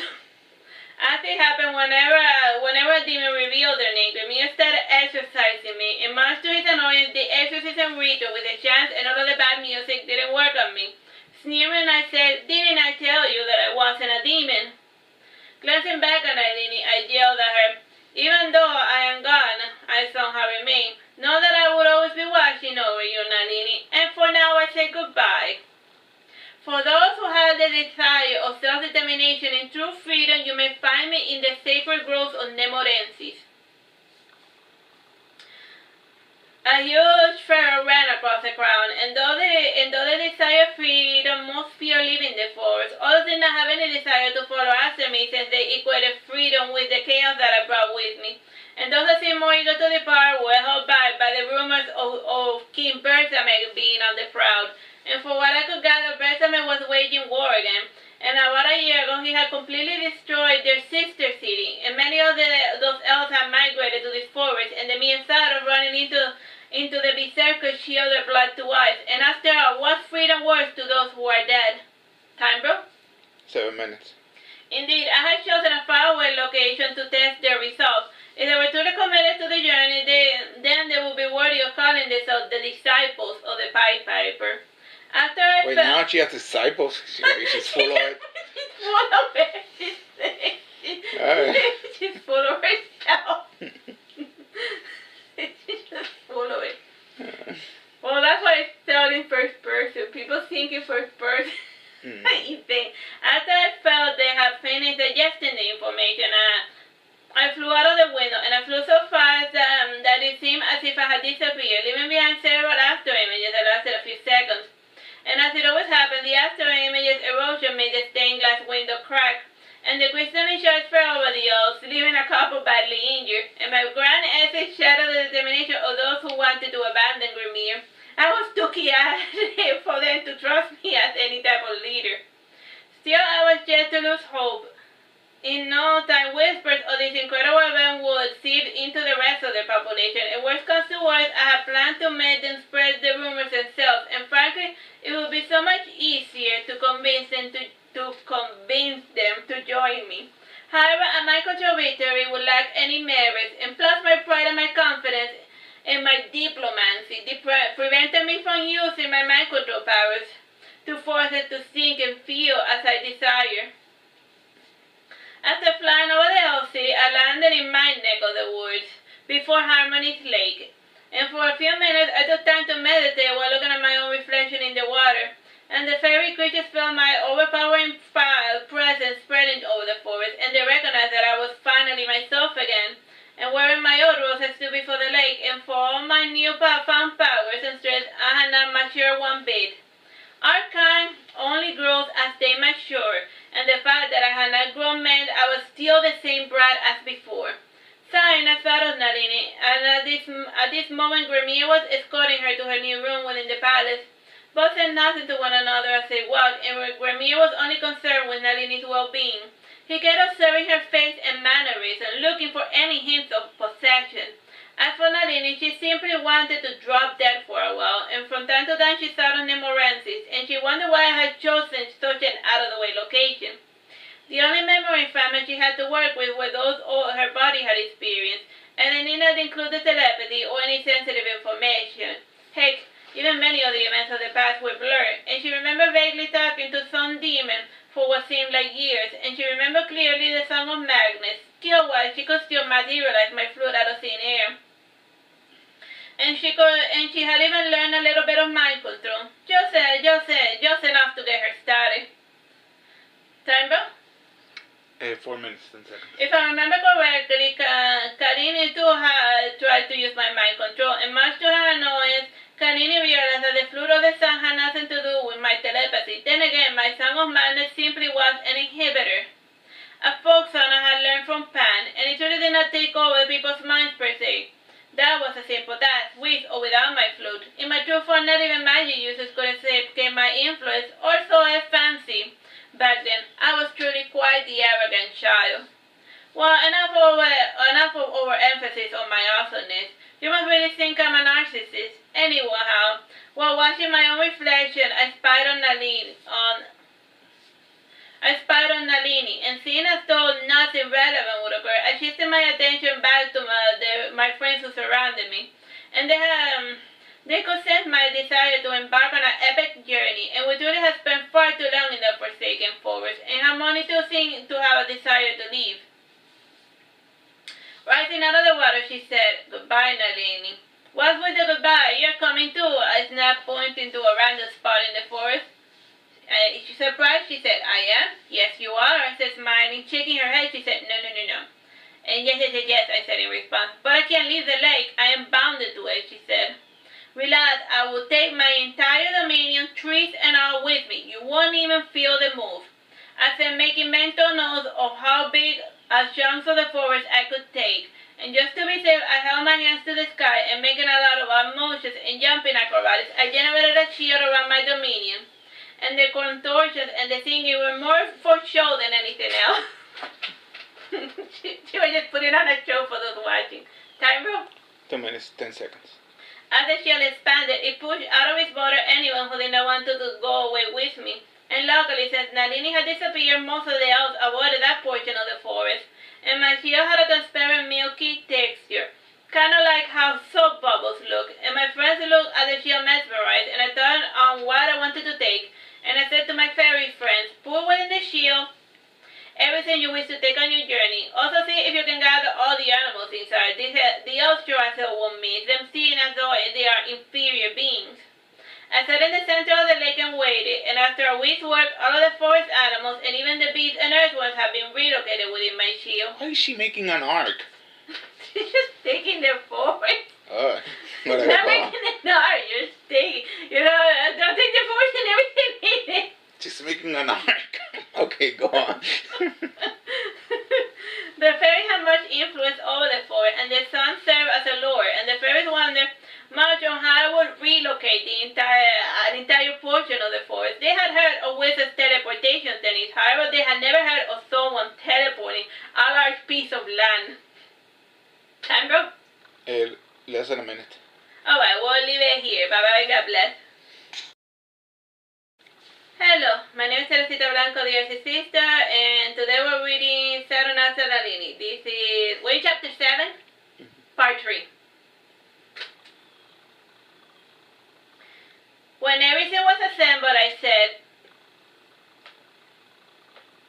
As it happened, whenever a demon revealed their name, Grimir started exorcising me, and much to his annoyance, the exorcism ritual with the chants and all of the bad music didn't work on me. Sneering, I said, "Didn't I tell you that I wasn't a demon?" Glancing back at Nalini, I yelled at her, "Even though I am gone, I somehow remain. Know that I will always be watching over you, Nalini, and for now I say goodbye. For those who have the desire of self-determination and true freedom, you may find me in the sacred groves of Nemorensis." A huge fear ran across the crowd, and though they desired freedom, most feared leaving the forest. Others did not have any desire to follow after me, since they equated freedom with the chaos that I brought with me. And those that seemed more eager to depart were held back by the rumors of King Bersame being on the prowl. And for what I could gather, Bersame was waging war again. And about a year ago, he had completely destroyed their sister city, and many of those elves had migrated to this forest, and the mere thought of running into the berserkers chilled their blood to ice. And after all, what's freedom worth to those who are dead? Time, bro? 7 minutes. Indeed, I had chosen a faraway location to test their results. If they were truly committed to the journey, then they would be worthy of calling themselves the disciples of the Pied Piper. After I Wait, felt... now she has disciples? She's full of it. She's full of it. She's full of herself. She's just full of it. Well, that's why it's told in first person. People think in first person. After I felt they had finished digesting the information, I flew out of the window, and I flew so fast that it seemed as if I had disappeared, leaving behind several after images that lasted a few seconds. And as it always happened, the after images' erosion made the stained glass window crack, and the crystalline shards fell over the elves, leaving a couple badly injured, and my grand essay shadowed the determination of those who wanted to abandon Grimir. I was too chaotic for them to trust me as any type of leader. Still, I was yet to lose hope. In no time, whispers of this incredible event would seep into the rest of the population, and worst comes to worst, I had planned to make them spread the rumors themselves, and frankly, it would be so much easier to convince them to join me. However, a mind control victory would lack any merits, and plus my pride and my confidence in my diplomacy prevented me from using my mind control powers to force it to think and feel as I desire. After flying over the old city, I landed in my neck of the woods, before Harmony's Lake, and for a few minutes I took time to meditate while looking at my own reflection in the water, and the fairy creatures felt my overpowering presence spreading over the forest, and they recognized that I was finally myself again, and wearing my old robes I stood before the lake, and for all my newfound powers and strength, I had not matured one bit. Our kind only grows as they mature, and the fact that I had not grown meant I was still the same brat as before. Sighing, I thought of Nalini, and at this moment Grimir was escorting her to her new room within the palace. Both said nothing to one another as they walked, and Grimir was only concerned with Nalini's well-being. He kept observing her face and mannerism, looking for any hints of possession. As for Nalini, she simply wanted to drop dead for a while, and from time to time she thought of Nemorensis, and she wondered why I had chosen such an out-of-the-way location. The only memory fragments she had to work with were those her body had experienced, and they did not include the telepathy or any sensitive information. Heck, even many of the events of the past were blurred, and she remembered vaguely talking to some demon for what seemed like years, and she remembered clearly the song of Magnus. Skill-wise, she could still materialize my flute out of thin air. And she had even learned a little bit of mind control. Just enough to get her started. Time, bro? 4 minutes, 10 seconds. If I remember correctly, Karini too had tried to use my mind control, and much to her annoyance, Karini realized that the flute of the sun had nothing to do with my telepathy. Then again, my Song of Madness simply was an inhibitor. A folk song I had learned from Pan, and it really did not take over people's minds per se. That was a simple task, with or without my flute. In my true form, not even magic users could escape my influence, or so I fancy. Back then, I was truly quite the arrogant child. Well, enough of overemphasis on my awesomeness. You must really think I'm a narcissist. Anyhow, while watching my own reflection, I spied on Nalini, and seeing as though nothing relevant would occur, I shifted my attention back to my friends who surrounded me, and they could sense my desire to embark on an epic journey, and we truly had spent far too long in the forsaken forest, and had money to have a desire to leave. Rising out of the water, she said, "Goodbye, Nalini." "What's with the goodbye? You're coming too," I snapped, pointing to a random spot in the forest. She surprised, she said, "I am?" "Yes, you are," I said, smiling. Shaking her head, she said, No. "And yes, I said in response. "But I can't leave the lake. I am bounded to it," she said. "Relax, I will take my entire dominion, trees and all, with me. You won't even feel the move." I said, making mental notes of how big chunks of the forest I could take. And just to be safe, I held my hands to the sky, and making a lot of motions and jumping acrobatics, I generated a shield around my dominion. And the contortions and the singing were more for show than anything else. she was just putting on a show for those watching. Time, bro? 2 minutes, 10 seconds. As the shield expanded, it pushed out of its border anyone who did not want to go away with me. And luckily, since Nalini had disappeared, most of the elves avoided that portion of the forest, and my shield had a transparent milky texture, kind of like how soap bubbles look, and my friends looked at the shield mesmerized, and I thought on what I wanted to take, and I said to my fairy friends, "Put within the shield everything you wish to take on your journey. Also see if you can gather all the animals inside. The elves sure as hell won't miss them, seeing as though they are inferior beings." I sat in the center of the lake and waited, and after a week's work, all of the forest animals and even the beasts and earth ones have been relocated within my shield. Why is she making an arc? She's just taking their forest. Oh, It's not making an arc, you're taking, don't take the forest and everything in it. She's making an arc. Okay, go on. The fairies have much influence over the forest, and the sun served as a lure, and the fairies wondered much on how I would relocate an entire portion of the forest. They had heard of wizards' teleportation techniques, however, they had never heard of someone teleporting a large piece of land. Time, bro? Less than a minute. Alright, we'll leave it here. Bye-bye, God bless. Hello, my name is Teresita Blanco, the Artsy Sister, and today we're reading Saturnastra Nalini. This is, chapter 7? Part 3. When everything was assembled, I said,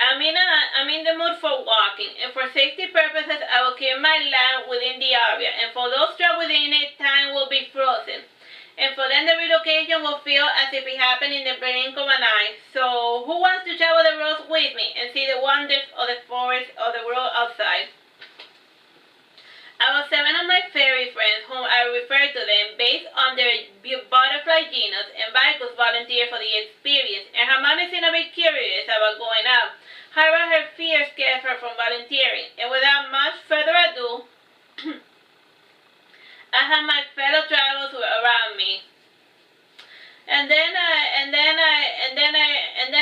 I'm in the mood for walking, and for safety purposes, I will keep my land within the area, and for those trapped within it, time will be frozen. And for them, the relocation will feel as if it happened in the blink of an eye. So, who wants to travel the roads with me and see the wonders of the forest or the world outside? I was 7 of my fairy friends, whom I refer to them based on their butterfly genus, and Vikus volunteered for the experience, and Hermione seemed a bit curious about going out. However, her fears kept her from volunteering, and without much further ado, I had my fellow travelers around me. And then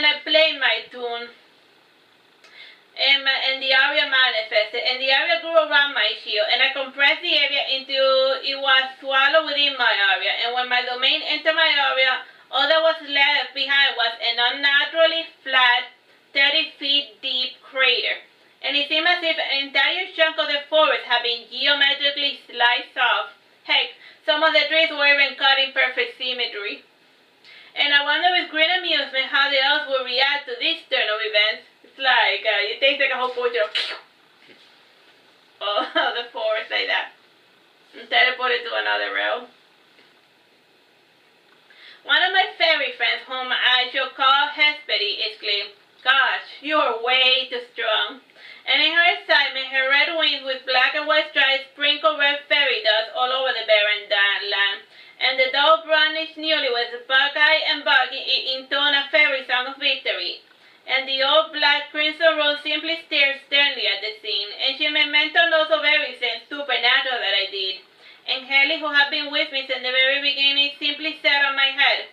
I played my tune. And the area manifested, and the area grew around my shield, and I compressed the area until it was swallowed within my area, and when my domain entered my area, all that was left behind was an unnaturally flat, 30 feet deep crater, and it seemed as if an entire chunk of the forest had been geometrically sliced off. Heck, some of the trees were even cut in perfect symmetry. And I wonder with great amusement how the elves would react to this turn of events. It's like, you take like a whole portrait of the forest like that and teleport it to another realm. One of my fairy friends, whom I shall call Hespedy, exclaimed, "Gosh, you are way too strong." And in her excitement, her red wings with black and white stripes sprinkled red fairy dust all over the barren land. And the dull brownish newlyweds, Buckeye and Buggy, intoned a fairy song of victory. And the old black crimson rose simply stared sternly at the scene, and she made mental notes of everything supernatural that I did. And Haley, who had been with me since the very beginning, simply sat on my head.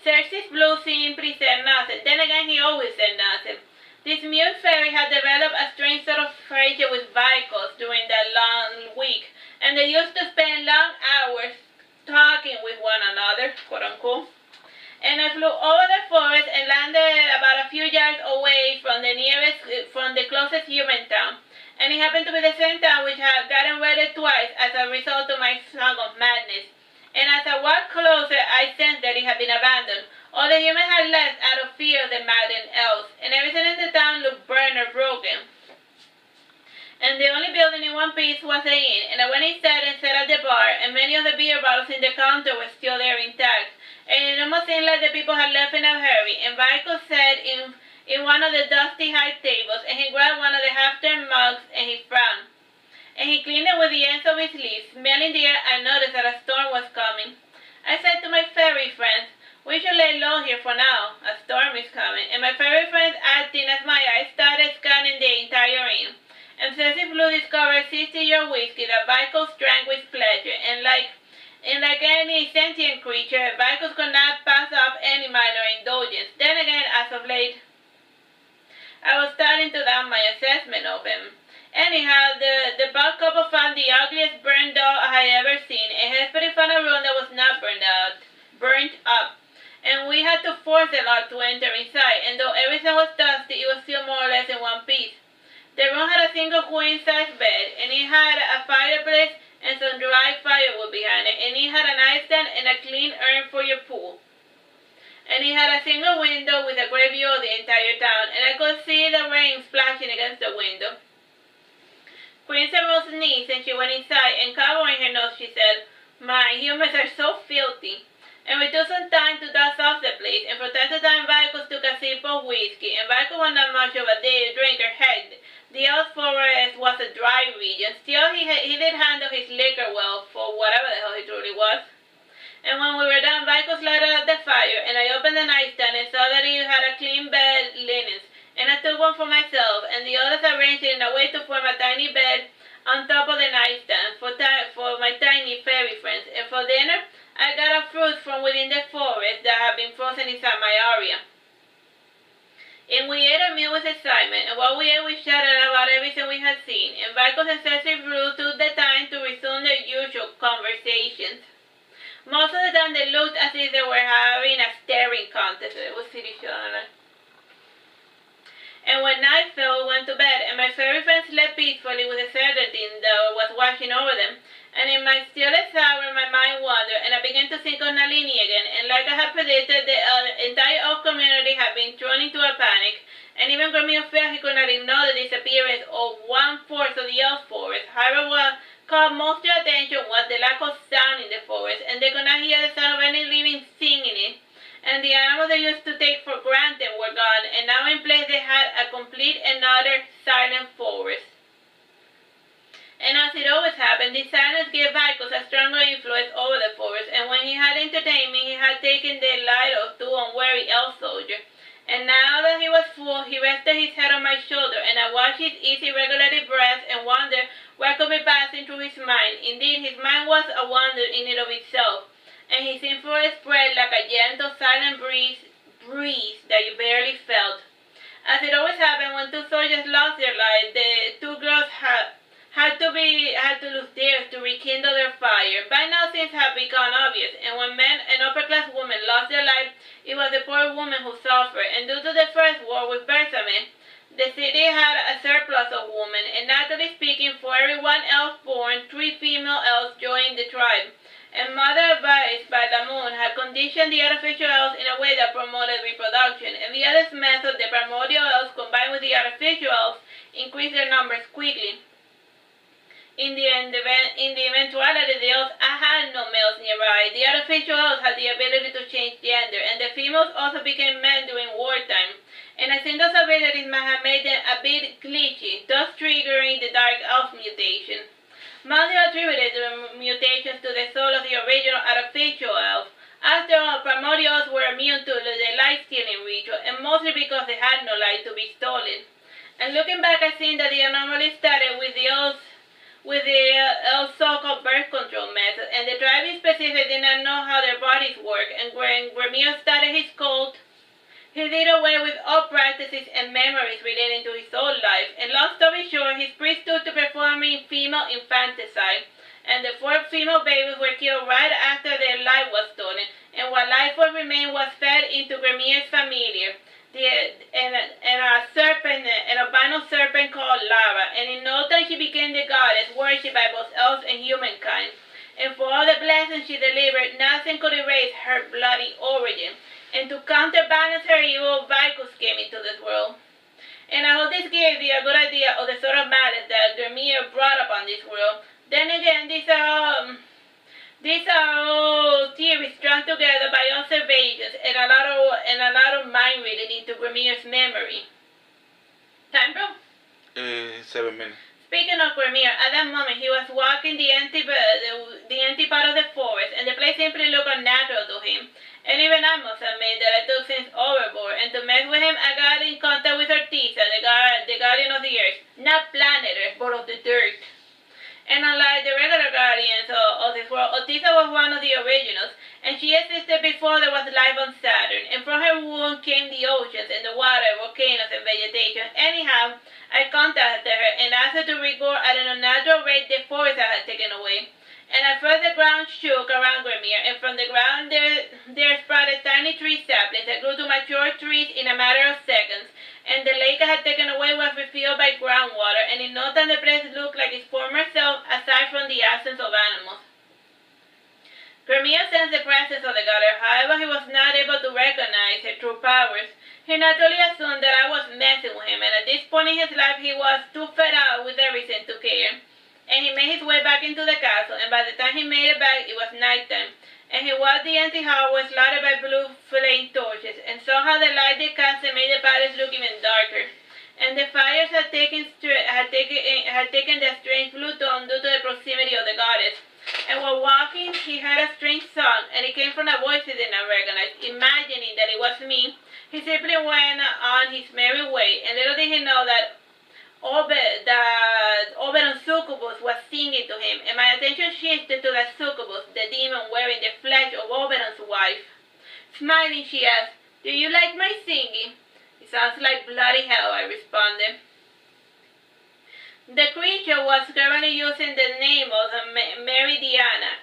Cersei's Blue simply said nothing. Then again, he always said nothing. This mute fairy had developed a strange sort of friendship with Vicos during that long week, and they used to spend long hours talking with one another, quote unquote. And I flew over the forest and landed about a few yards away from the closest human town. And it happened to be the same town which had gotten raided twice as a result of my song of madness. And as I walked closer, I sensed that it had been abandoned. All the humans had left out of fear of the maddened elves, and everything in the town looked burned or broken. And the only building in one piece was the inn, and I went inside and sat at the bar, and many of the beer bottles in the counter were still there intact. And it almost seemed like the people had left in a hurry, and Michael sat in one of the dusty high tables, and he grabbed one of the half-turned mugs, and he frowned. And he cleaned it with the ends of his lips. Smelling the air, I noticed that a storm was coming. I said to my fairy friends, "We should lay low here for now. A storm is coming." And my fairy friends, acting as my eyes, started scanning the entire inn. And Cersei Blue discovered 60-year whiskey that Vicos drank with pleasure, and like any sentient creature, Vicos could not pass up any minor indulgence. Then again, as of late, I was starting to doubt my assessment of him. Anyhow, the bad couple found the ugliest burned doll I had ever seen, and Hespedy found a room that was not burnt up. And we had to force the lock to enter inside, and though everything was dusty, it was still more or less in one piece. The room had a single queen-size bed, and it had a fireplace and some dry firewood behind it, and it had a nightstand and a clean urn for your pool. And it had a single window with a great view of the entire town, and I could see the rain splashing against the window. Queen Rose sneezed, and she went inside, and covering her nose, she said, "My, humans are so filthy." And we took some time to dust off the place, and from time to time Vicos took a sip of whiskey, and Vicos was not much of a day drinker. Heck, the elf forest was a dry region. Still, he did handle his liquor well, for whatever the hell he truly was. And when we were done, Vicos lighted up the fire, and I opened the nightstand and saw that it had a clean bed linens, and I took one for myself, and the others arranged it in a way to form a tiny bed on top of the nightstand for my tiny fairy friends. And for dinner, I got a fruit from within the forest that had been frozen inside my area. And we ate a meal with excitement, and while we ate, we chatted about everything we had seen, and Vicos and Cersei Blue took the time to resume their usual conversations. Most of the time, they looked as if they were having a staring contest. It was silly shit, And when night fell, we went to bed, and my fairy friends slept peacefully with the certainty that was washing over them. And in my stillest hour, my mind wandered, and I began to think of Nalini again. And like I had predicted, the entire elf community had been thrown into a panic. And even Gremio felt he could not ignore the disappearance of 1/4 of the elf forest. However, what caught most their attention was the lack of sound in the forest, and they could not hear the sound of any living thing in it. And the animals they used to take for granted were gone, and now in place they had a complete and utter silent forest. And as it always happened, this silence gave Vicos a stronger influence over the forest, and when he had entertained me, he had taken the light of 2 unwary elf soldiers. And now that he was full, he rested his head on my shoulder, and I watched his easy, regulated breath and wondered what could be passing through his mind. Indeed, his mind was a wonder in and of itself, and his influence spread like a gentle, silent breeze that you barely felt. As it always happened, when 2 soldiers lost their lives, the 2 girls had to lose theirs to rekindle their fire. By now things had become obvious, and when men and upper-class women lost their lives, It was the poor woman who suffered, and due to the first war with Bersame, the city had a surplus of women, and naturally speaking, for every one elf born, 3 female elves joined the tribe. And Mother, advised by the moon, had conditioned the artificial elves in a way that promoted reproduction, and via this method, the primordial elves combined with the artificial elves increased their numbers quickly. In the eventuality, the elves had no males nearby. The artificial elves had the ability to change gender, and the females also became men during wartime. And I think those abilities might have made them a bit glitchy, thus triggering the dark elf mutation. Mother attributed the mutations to the soul of the original artificial elf. After all, primordials were immune to the light-stealing ritual, and mostly because they had no light to be stolen. And looking back, I think that the anomaly started with the elves' so-called birth control method, and the tribe in specific did not know how their bodies work, and when Gremio started his cult, he did away with all practices and memories relating to his own life, and long story short, his priest took to performing female infanticide, and the 4 female babies were killed right after their life was stolen, and what life would remain was fed into Gremio's familiar, an albino serpent called Lara, and in no time she became the goddess worshipped by both elves and humankind. And for all the blessings she delivered, nothing could erase her bloody origin. And to counterbalance her evil, Vicus came into this world. And I hope this gave you a good idea of the sort of malice that Gremio brought upon this world. Then again, these are all theories strung together by observations and a lot of mind reading into Gremio's memory. Time, bro? 7 minutes. Speaking of Gremio, at that moment he was walking the empty part of the forest, and the place simply looked unnatural to him. And even I must admit that I took things overboard, and to mess with him, I got in contact with Artisa, the guardian of the earth, not planet Earth, but of the dirt. And unlike the regular guardians of this world, Artisa was one of the originals, and she existed before there was life on Saturn, and from her womb came the oceans and the water, volcanoes and vegetation. Anyhow, I contacted her and asked her to record at an unnatural rate the forest I had taken away. And at first the ground shook around Gremio, and from the ground there sprouted tiny tree saplings that grew to mature trees in a matter of seconds, and the lake I had taken away was refilled by groundwater, and in no time the place looked like its former self, aside from the absence of animals. Gremio sensed the presence of the goddess, however he was not able to recognize her true powers. He naturally assumed that I was messing with him, and at this point in his life he was too fed up with everything to care. And he made his way back into the castle, and by the time he made it back, it was nighttime. And he watched the empty hall was lighted by blue flame torches, and somehow the light they cast made the palace look even darker. And the fires had taken the strange blue tone due to the proximity of the goddess. And while walking, he heard a strange song, and it came from a voice he did not recognize. Imagining that it was me, he simply went on his merry way, and little did he know that Oberon Succubus was singing to him, and my attention shifted to the Succubus, the demon wearing the flesh of Oberon's wife. Smiling, she asked, "Do you like my singing?" "It sounds like bloody hell," I responded. The creature was currently using the name of Mary Diana,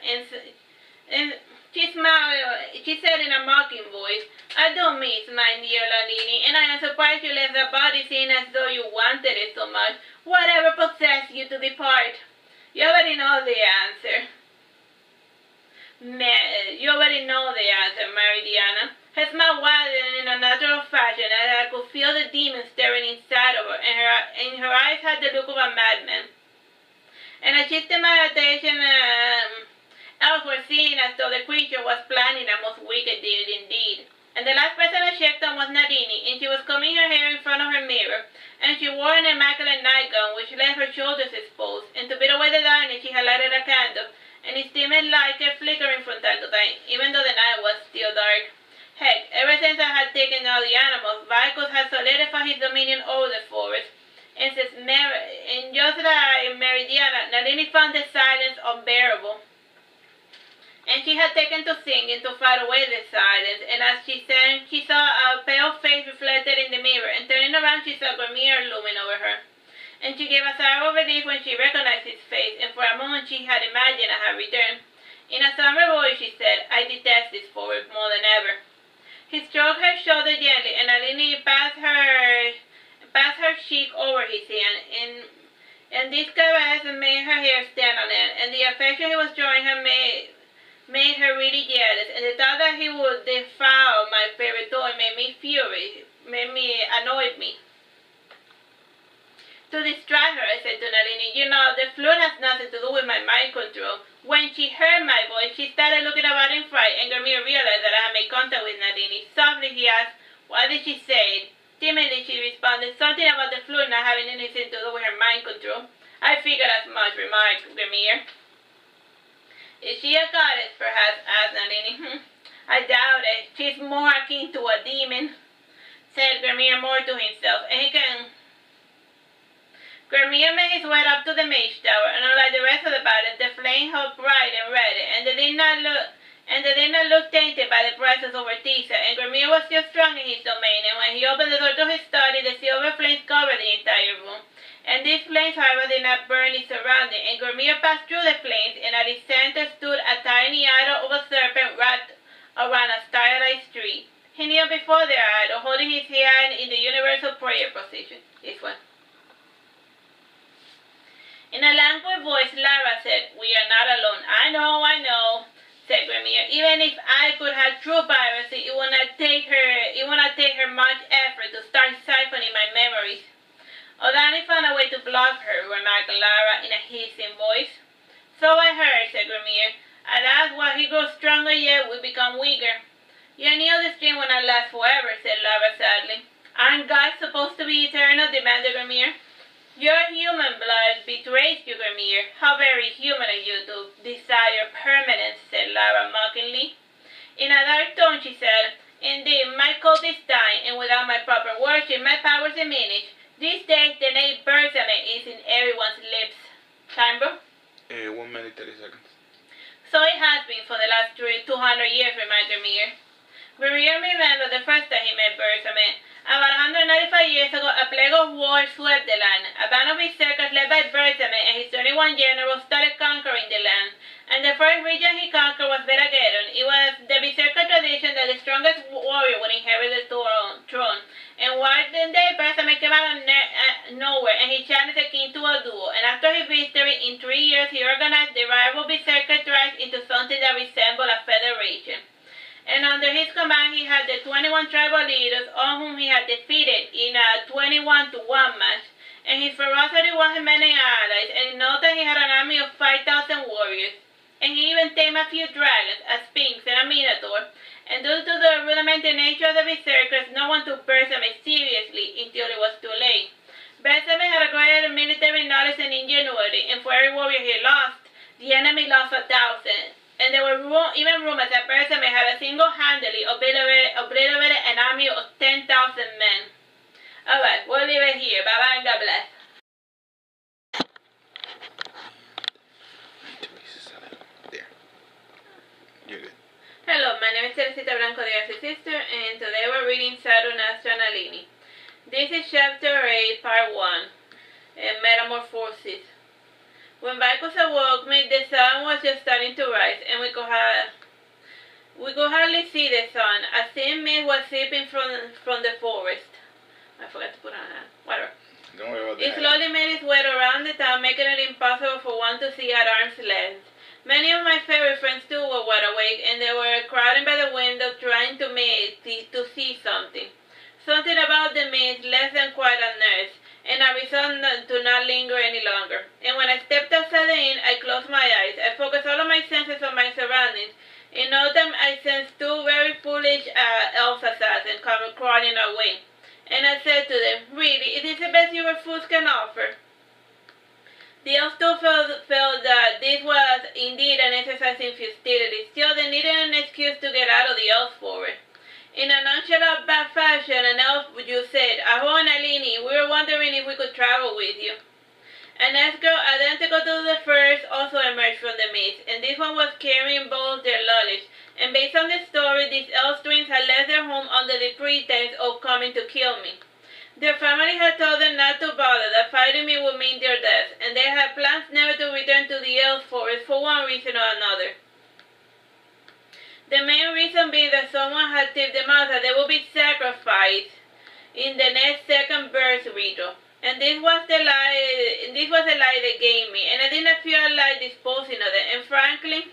and she smiled. She said in a mocking voice, "I don't miss, my dear Nalini, and I am surprised you left the body seeing as though you wanted it so much. Whatever possessed you to depart?" You already know the answer. Mary Diana. Her smile widened in a natural fashion, and I could feel the demon staring inside of her, and her eyes had the look of a madman. And I shifted my attention elsewhere, seeing as though the creature was planning a most wicked deed indeed. And the last person I checked on was Nalini, and she was combing her hair in front of her mirror, and she wore an immaculate nightgown which left her shoulders exposed, and to beat away the darkness she had lighted a candle, and its dimmed light kept flickering from time to time, even though the night was still dark. Heck, ever since I had taken out the animals, Vicus had solidified his dominion over the forest, and just like Meridiana, Nalini found the silence unbearable. And she had taken to singing to fight away the silence, and as she sang, she saw a pale face reflected in the mirror, and turning around she saw Gremio looming over her. And she gave a sigh of relief when she recognized his face, and for a moment she had imagined I had returned. In a somber voice she said, "I detest this forest more than ever." He stroked her shoulder gently, and Nalini passed her cheek over his hand, and this caress made her hair stand on end, and the affection he was showing her made her really jealous, and the thought that he would devour my favorite toy annoyed me. To distract her, I said to Nalini, you know, the flute has nothing to do with my mind control. When she heard my voice, she started looking about in fright, and Gramir realized that I had made contact with Nalini. Softly he asked, what did she say? Timidly she responded, something about the flute not having anything to do with her mind control. I figured as much, remarked Gramir. Is she a goddess, perhaps? Asked Nalini. I doubt it. She's more akin to a demon, said Gramir more to himself, and Gramir made his way up to the mage tower, and unlike the rest of the palace, the flame held bright and red, and they did not look tainted by the presence of Artisa, and Gramir was still strong in his domain, and when he opened the door to his study, the silver flames covered the entire room. And these flames, however, did not burn his surroundings, and Gramir passed through the flames, and at its center stood a tiny idol of a serpent wrapped around a stylized tree. He kneeled before the idol, holding his hand in the universal prayer position. This one. In a languid voice, Lara said, we are not alone. I know, said Gramir. Even if I could have true piracy, it would not take her much effort to start siphoning my memories. Odani found a way to block her, remarked Lara in a hissing voice. So I heard, said Gramir. Alas, while he grows stronger yet, we become weaker. You knew this dream will not last forever, said Lara sadly. Aren't gods supposed to be eternal, demanded Gramir. Your human blood betrays you, Gramir. How very human of you to desire permanence, said Lara mockingly. In a dark tone, she said, indeed, my cult is dying, and without my proper worship, my powers diminish. These days, the name Bersame is in everyone's lips. Time, bro? 1 minute, 30 seconds. So it has been for the last 200 years, remarked Gramir. Gramir remembered the first time he met Bersame. About 195 years ago, a plague of war swept the land. A band of berserkers led by Bersame and his 21 generals started conquering the land. And the first region he conquered was Verageddon. It was the berserker tradition that the strongest warrior would inherit the throne. And one day, Bersame came out of nowhere, and he challenged the king to a duel. And after his victory, in 3 years, he organized the rival berserker tribes into something that resembled a federation. And under his command, he had the 21 tribal leaders, all whom he had defeated in a 21-1 match. And his ferocity won him many allies, and in no time he had an army of 5,000 warriors. And he even tamed a few dragons, a sphinx, and a minotaur. And due to the rudimentary nature of the berserkers, no one took Bersame seriously until it was too late. Bersame had a great military knowledge and ingenuity, and for every warrior he lost, the enemy lost 1,000. And there were even rumors that Bersame had single-handedly obliterated an army of 10,000 men. Alright, we'll leave it here. Bye-bye and God bless. There. You're good. Hello, my name is Teresita Blanco, the Artsy Sister, and today we're reading Saturnastra Nalini. This is Chapter 8, Part 1, Metamorphosis. When Vicus awoke me, the sun was just starting to rise, and we could hardly see the sun. A thin mist was seeping from the forest. I forgot to put on that. Whatever. Don't worry about that. It slowly made its way around the town, making it impossible for one to see at arm's length. Many of my fairy friends too were wide awake, and they were crowding by the window trying to see something. Something about the mist left them quite unnerved, and I resolved to not linger any longer. And when I stepped outside the inn, I closed my eyes. I focused all of my senses on my surroundings. In no time, I sensed two very foolish elf assassins coming crawling our way. And I said to them, really, is this the best your foods can offer? The elves too felt that this was indeed an exercise in futility. Still, they needed an excuse to get out of the elf forest. In a nonchalant fashion, an elf you said, Aho Nalini, we were wondering if we could travel with you. An escort identical to the first also emerged from the mist, and this one was carrying both their luggage. And based on the story, these elf twins had left their home under the pretense of coming to kill me. Their family had told them not to bother, that fighting me would mean their death, and they had plans never to return to the elf forest for one reason or another. The main reason being that someone had tipped them out that they would be sacrificed in the next second birth ritual. And this was the lie they gave me, and I didn't feel like disposing of it. And frankly,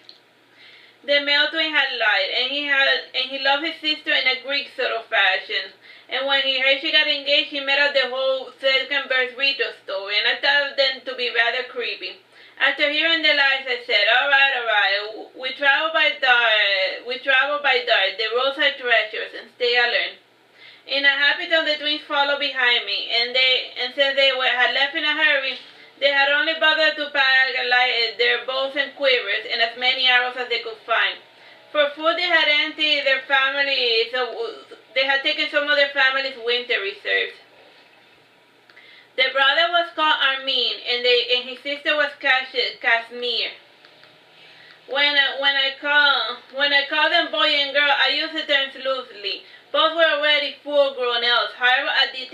the male twin had lied, and he loved his sister in a Greek sort of fashion. And when he heard she got engaged, he made up the whole second birth ritual story, and I thought them to be rather creepy. After hearing the lies, I said, all right, we travel by dark, the roads are treacherous, and stay alert. In a happy tone, the twins followed behind me, and since they had left in a hurry, they had only bothered to pack their bows and quivers and as many arrows as they could find. For food, they had emptied their family, so they had taken some of their family's winter reserves. The brother was called Armin, and his sister was Casimir. When I call them boy and girl, I use the terms loosely. Both were already full-grown elves. However, at the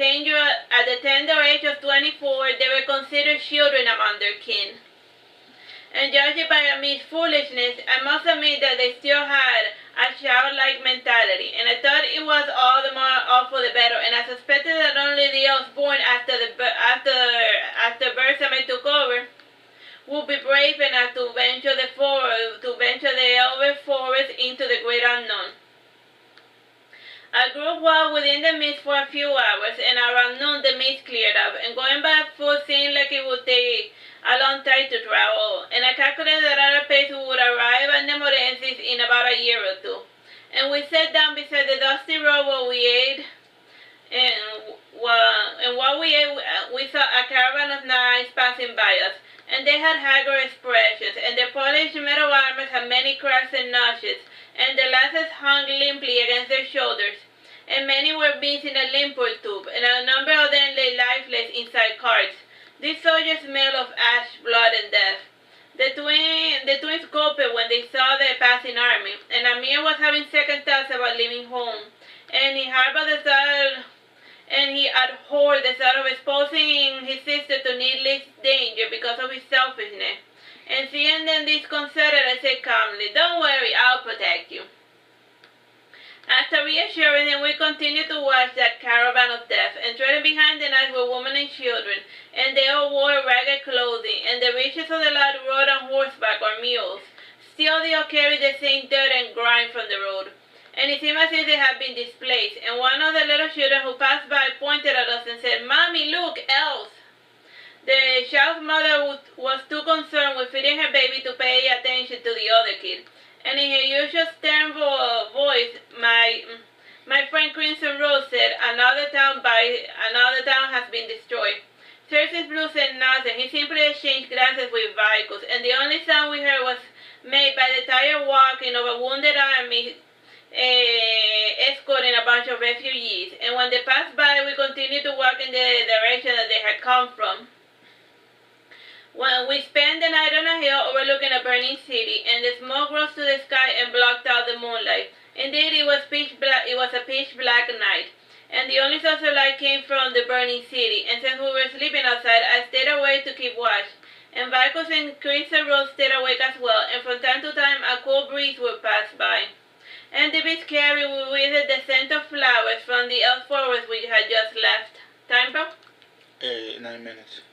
tender age of 24, they were considered children among their kin. And judging by Armin's foolishness, I must admit that they still had a childlike mentality, and I thought it was all the more awful the better, and I suspected that only the elves born after Bersamin took over would be brave enough to venture the elven forest into the great unknown. Our group walked within the mist for a few hours, and around noon the mist cleared up, and going by foot seemed like it would take a long time to travel, and I calculated that our pace would arrive at Nemorensis in about a year or two. And we sat down beside the dusty road where we ate, and while we ate, we saw a caravan of knights passing by us, and they had haggard expressions, and their polished metal armors had many cracks and notches, and the lasses hung limply against their shoulders, and many were beaten in a limp or tube, and a number of them lay lifeless inside carts. These soldiers smelled of ash, blood, and death. The twins gulped when they saw the passing army, and Amir was having second thoughts about leaving home, and he abhorred the thought of exposing his sister to needless danger because of his selfishness. And seeing them disconcerted, I said calmly, don't worry, I'll protect you. After reassuring him, we continued to watch that caravan of death, and trailing behind the knights were women and children, and they all wore ragged clothing, and the riches of the lot rode on horseback or mules. Still they all carried the same dirt and grime from the road, and it seemed as if they had been displaced, and one of the little children who passed by pointed at us and said, Mommy, look, elves! The child's mother was too concerned with feeding her baby to pay attention to the other kid, and in her usual stern voice, my friend Crimson Rose said, another town has been destroyed. Cersei's Blue said nothing. He simply exchanged glances with Vicus, and the only sound we heard was made by the tired walking of a wounded army escorting a bunch of refugees. And when they passed by, we continued to walk in the direction that they had come from. When we spent the night on a hill overlooking a burning city, and the smoke rose to the sky and blocked out the moonlight. Indeed, it was a pitch black night, and the only source of light came from the burning city. And since we were sleeping outside, I stayed awake to keep watch. And Vicus and Crimson Rose stayed awake as well, and from time to time a cool breeze would pass by. And the bees carried with it the scent of flowers from the elf forest we had just left. Time, bro? 9 minutes.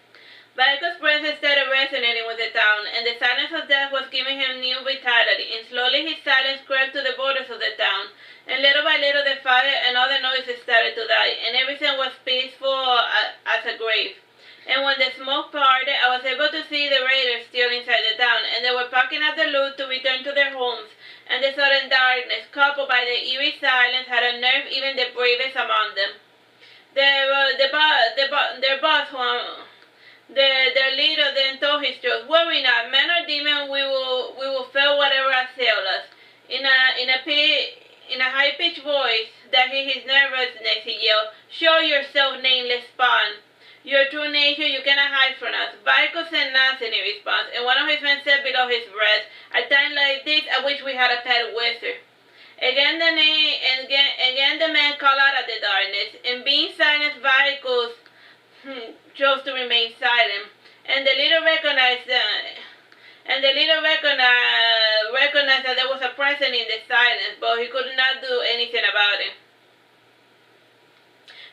Vicus' presence started resonating with the town, and the silence of death was giving him new vitality, and slowly his silence crept to the borders of the town, and little by little the fire and other noises started to die, and everything was peaceful as a grave. And when the smoke parted, I was able to see the raiders still inside the town, and they were packing up the loot to return to their homes, and the sudden darkness, coupled by the eerie silence, had unnerved even the bravest among them. Their leader then told his troops, worry not, man or demon, we will fell whatever assails us. In a high-pitched voice that hid his nervousness, he yelled, show yourself, nameless spawn. Your true nature you cannot hide from us. Vicus said nothing in response, and one of his men said below his breath, a time like this I wish we had a pet wizard. Again the man called out at the darkness, and being silent, Vicus chose to remain silent, and the leader recognized recognized that there was a presence in the silence, but he could not do anything about it.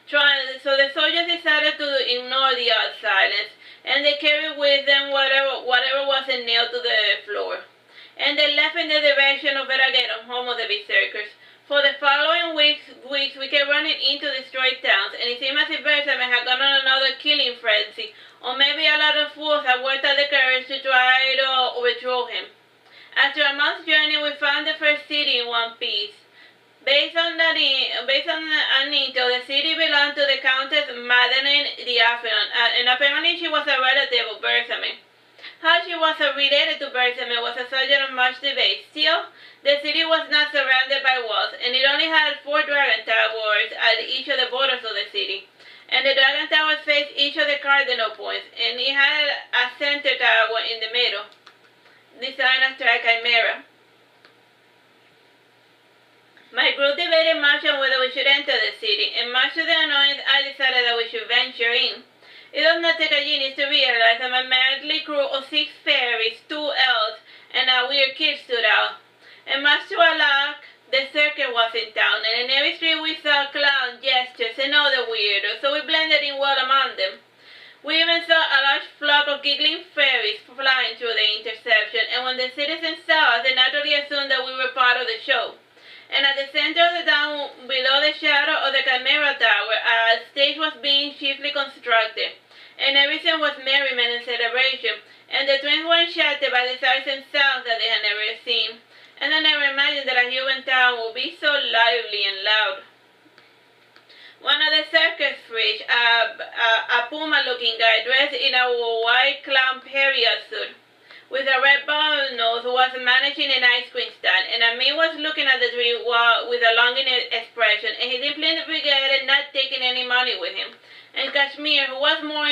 So the soldiers decided to ignore the odd silence, and they carried with them whatever wasn't nailed to the floor. And they left in the direction of Verageddon, home of the Berserkers. For the following weeks we kept running into destroyed towns, and it seemed as if Berserman had gone on another killing frenzy, or maybe a lot of fools had worked out the courage to try to overthrow him. After a month's journey, we found the first city in one piece. Based on an intel, the city belonged to the Countess Madeline the Affluent, and apparently she was a relative of Berserman. How she was related to Berserman was a subject of much debate. Still, the city was not surrounded by walls, and it only had 4 dragon towers at each of the borders of the city. And the dragon towers faced each of the cardinal points, and it had a center tower in the middle, designed after a chimera. My group debated much on whether we should enter the city, and much to their annoyance, I decided that we should venture in. It does not take a genius to realize that my motley crew of 6 fairies, 2 elves, and a weird kid stood out. And much to our luck, the circus was in town, and in every street we saw clown gestures and other weirdos, so we blended in well among them. We even saw a large flock of giggling fairies flying through the intersection, and when the citizens saw us, they naturally assumed that we were part of the show. And at the center of the town, below the shadow of the Chimera Tower, a stage was being chiefly constructed, and everything was merriment and celebration, and the twins were enchanted by the sights and sounds that they had never seen, and they never imagined that a human town would be so lively and loud. One of the circus freaks, a puma-looking guy dressed in a white clown period suit, with a red ball nose, who was managing an ice cream stand, and Amir was looking at the tree with a longing expression, and he simply regretted not taking any money with him. And Kashmir, who was more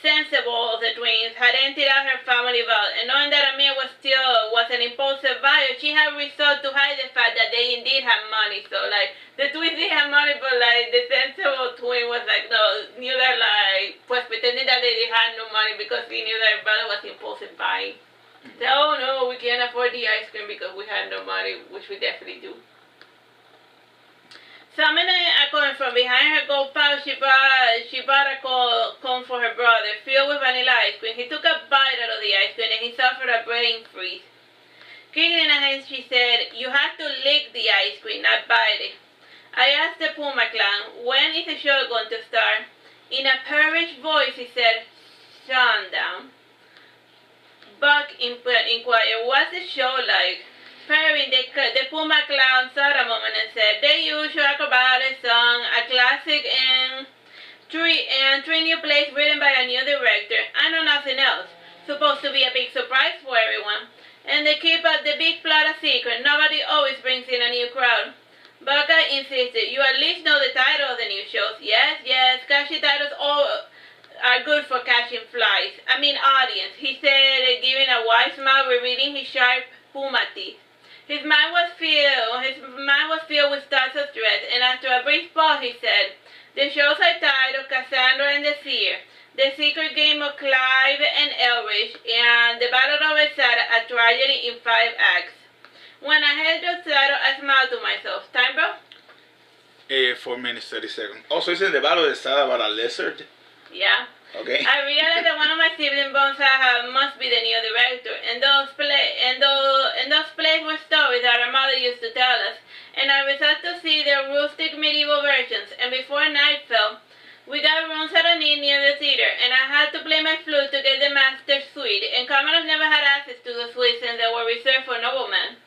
sensible of the twins, had emptied out her family vault, and knowing that Amir was an impulsive buyer, she had resolved to hide the fact that they indeed had money. So, like, the twins did have money, but, like, the sensible twin was like, no, knew that, like, was pretending that they had no money because he knew that her brother was impulsive buying. So, oh no, we can't afford the ice cream because we had no money, which we definitely do. Summoning a coin from behind her gold pouch, she brought a cone for her brother, filled with vanilla ice cream. He took a bite out of the ice cream, and he suffered a brain freeze. Kicking her hands, she said, "You have to lick the ice cream, not bite it." I asked the Puma clown, "When is the show going to start?" In a peevish voice, he said, "Sundown." Buck inquired, "What's the show like?" Perry, the Puma clown, thought a moment and said, "The usual acrobatic song, a classic, and three new plays written by a new director. I know nothing else. Supposed to be a big surprise for everyone. And they keep the big plot a secret. Nobody always brings in a new crowd." Buckeye insisted, "You at least know the title of the new shows." Yes, catchy titles all are good for catching audience," he said, giving a wide smile, revealing his sharp Puma teeth. His mind was filled with thoughts of dread, and after a brief pause he said, "The shows are titled Cassandra and the Seer, The Secret Game of Clive and Elrich, and The Battle of Esada, a tragedy in 5 acts." When I heard the title, I smiled to myself. Time, bro? 4 minutes, 30 seconds. Also, isn't the Battle of Esada about a lizard? Yeah. Okay. I realized that one of my sibling bones must be the new director, and those plays were stories that our mother used to tell us, and I resolved to see their rustic medieval versions, and before night fell, we got rooms at an inn near the theater, and I had to play my flute to get the master's suite, and commoners never had access to the suites since they were reserved for noblemen.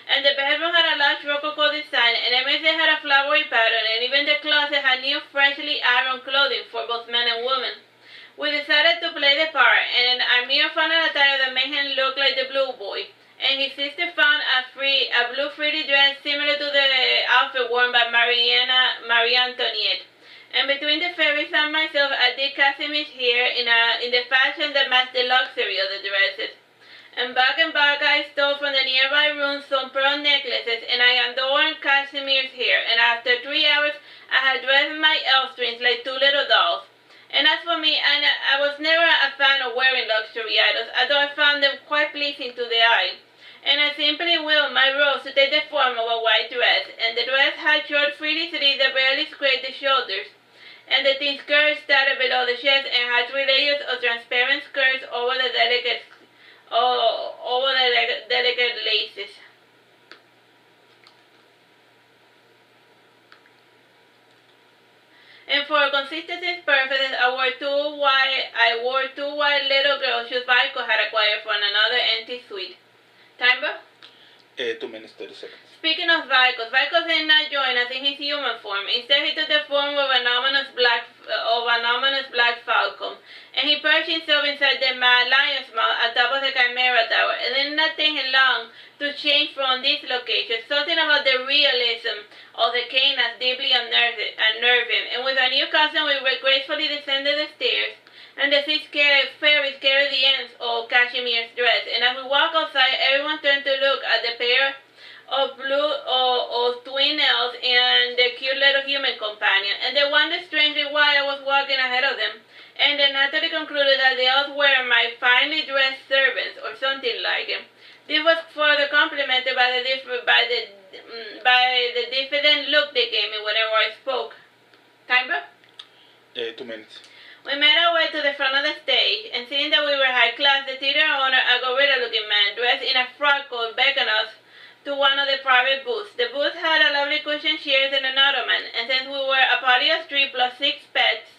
And the bedroom had a large rococo design, and everything had a flowery pattern, and even the closet had new freshly ironed clothing for both men and women. We decided to play the part, and Amir found an attire that made him look like the Blue Boy, and his sister found a blue frilly dress similar to the outfit worn by Marie Antoinette. And between the fairies and myself, I did Casimir's hair in the fashion that matched the luxury of the dresses. And back I stole from the nearby rooms some pearl necklaces, and I adorned Casimir's hair, and after 3 hours, I had dressed my elf twins like 2 little dolls. And as for me, I was never a fan of wearing luxury items, although I found them quite pleasing to the eye. And I simply willed my rose to take the form of a white dress, and the dress had short frilly sleeves that barely scraped the shoulders, and the thin skirt started below the chest and had 3 layers of transparent skirts over the delicate laces. And for consistency's purposes, I wore two white little girl shoes Vico had acquired from another empty suite. Timer? 2 minutes, 30 seconds. Speaking of Vicos, Vicos did not join us in his human form. Instead, he took the form of an ominous black falcon, and he perched himself inside the lion's mouth at top of the Chimera Tower. It did not take him long to change from this location. Something about the realism of the canas deeply unnerved him, and with our new cousin, we gracefully descended the stairs, and the 6 fairies carried the ends of Cashmere's dress. And as we walked outside, everyone turned to look at the pair of blue or twin elves and the cute little human companion, and they wondered strangely why I was walking ahead of them, and they naturally concluded that the elves were my finely dressed servants or something like it. This was further complemented by the diffident look they gave me whenever I spoke. Timer? 2 minutes. We made our way to the front of the stage, and seeing that we were high class, the theater owner, a gorilla-looking man dressed in a frock coat, beckoned us to one of the private booths. The booth had a lovely cushioned chairs and an ottoman, and since we were a party of 3 plus 6 pets,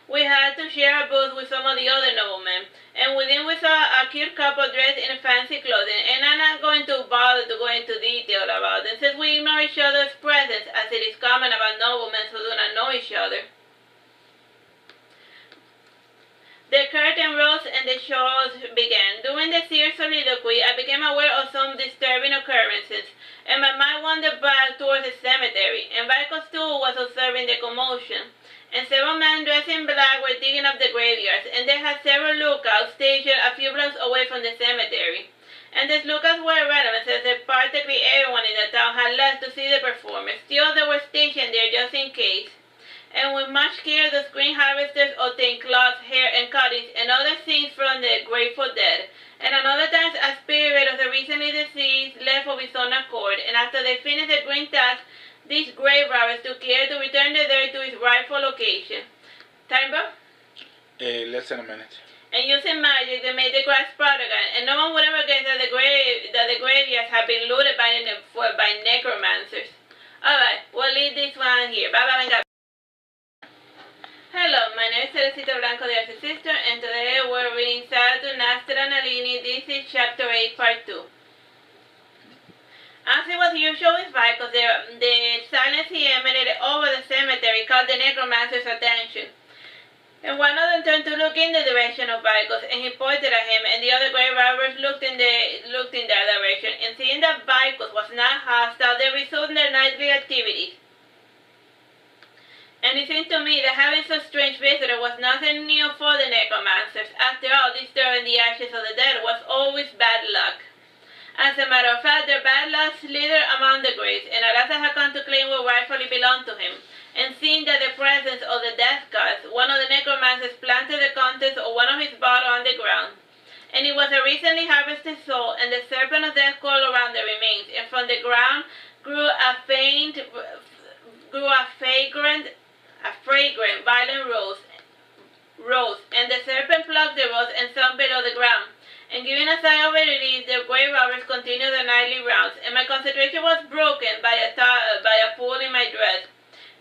we had to share a booth with some of the other noblemen. And within we saw a cute couple dressed in fancy clothing, and I'm not going to bother to go into detail about them, since we ignore each other's presence, as it is common about noblemen who do not know each other. The curtain rose and the shows began. During the seer soliloquy, I became aware of some disturbing occurrences, and my mind wandered back towards the cemetery, and Vico too was observing the commotion. And several men dressed in black were digging up the graveyards, and they had several lookouts stationed a few blocks away from the cemetery. And these lookouts were irrelevant, since practically everyone in the town had left to see the performance. Still, they were stationed there just in case. And with much care, the screen harvesters obtained cloths, hair, and cuttings, and other things from the grateful dead. And another times, a spirit of the recently deceased left of his own accord, and after they finished the green task, these grave robbers took care to return the dirt to its rightful location. Timer? Less than a minute. And using magic, they made the grass prodigal, and no one would ever guess that the graveyards had been looted by necromancers. Alright, we'll leave this one here. Bye-bye. Hello, my name is Teresita Blanco, the Artsy Sister, and today we're reading Saturnastra Nalini. This is Chapter 8, Part 2. As it was usual with Vicos, the silence he emanated over the cemetery caught the necromancer's attention. And one of them turned to look in the direction of Vicos, and he pointed at him, and the other grave robbers looked in that direction, and seeing that Vicos was not hostile, they resumed their nightly activities. And it seemed to me that having such strange visitor was nothing new for the necromancers. After all, disturbing the ashes of the dead was always bad luck. As a matter of fact, their bad luck slithered among the graves, and Arasa had come to claim what rightfully belonged to him. And seeing that the presence of the death gods, one of the necromancers planted the contents of one of his bottles on the ground. And it was a recently harvested soul, and the serpent of death coiled around the remains, and from the ground grew a fragrant violet rose, and the serpent plucked the rose and sunk below the ground. And giving a sigh of relief, the grave robbers continued their nightly rounds, and my concentration was broken by a pull in my dress.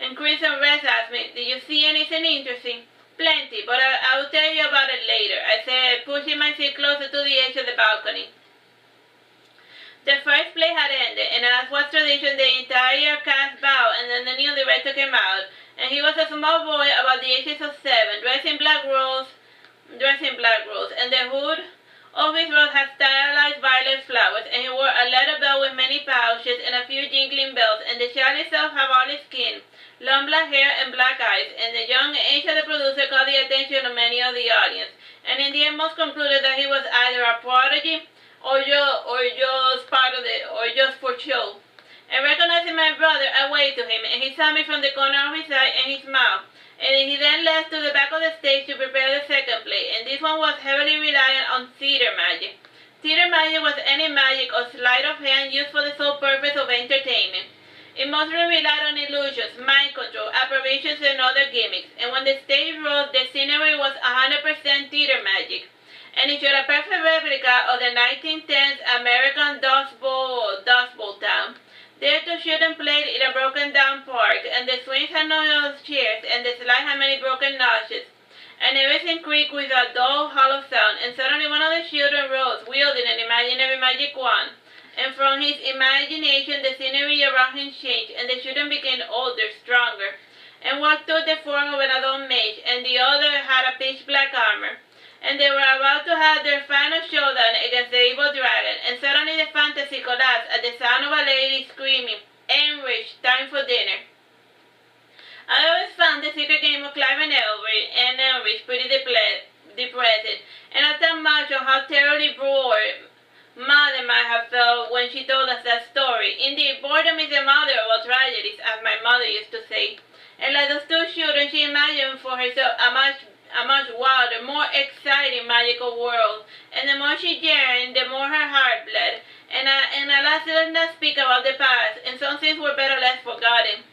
And Crimson Rest asked me, "Did you see anything interesting?" "Plenty, but I will tell you about it later," I said, pushing my seat closer to the edge of the balcony. The first play had ended, and as was tradition, the entire cast bowed, and then the new director came out, and he was a small boy about the ages of 7, dressed in black rose, and the hood of his robe had stylized violet flowers, and he wore a leather belt with many pouches and a few jingling bells, and the child itself had olive skin, long black hair, and black eyes, and the young age of the producer caught the attention of many of the audience, and in the end most concluded that he was either a prodigy or just for show. And recognizing my brother, I waved to him, and he saw me from the corner of his eye and his mouth. And he then left to the back of the stage to prepare the second play, and this one was heavily reliant on theater magic. Theater magic was any magic or sleight of hand used for the sole purpose of entertainment. It mostly relied on illusions, mind control, apparitions, and other gimmicks, and when the stage rose, the scenery was 100% theater magic, and it showed a perfect replica of the 1910s American Dust Bowl town. There the children played in a broken-down park, and the swings had no chairs, and the slide had many broken notches, and everything creaked with a dull, hollow sound, and suddenly one of the children rose, wielding an imaginary magic wand, and from his imagination the scenery around him changed, and the children became older, stronger, and one took the form of an adult mage, and the other had a pitch-black armor. And they were about to have their final showdown against the evil dragon, and suddenly the fantasy collapsed at the sound of a lady screaming, "Enrich, time for dinner." I always found the secret game of Clive and Enrich pretty depressing, and I thought much on how terribly bored Mother might have felt when she told us that story. Indeed, boredom is the mother of all tragedies, as my mother used to say. And like those two children, she imagined for herself a much wilder, more exciting magical world. And the more she yearned, the more her heart bled. And alas, let us not speak about the past, and some things were better left forgotten.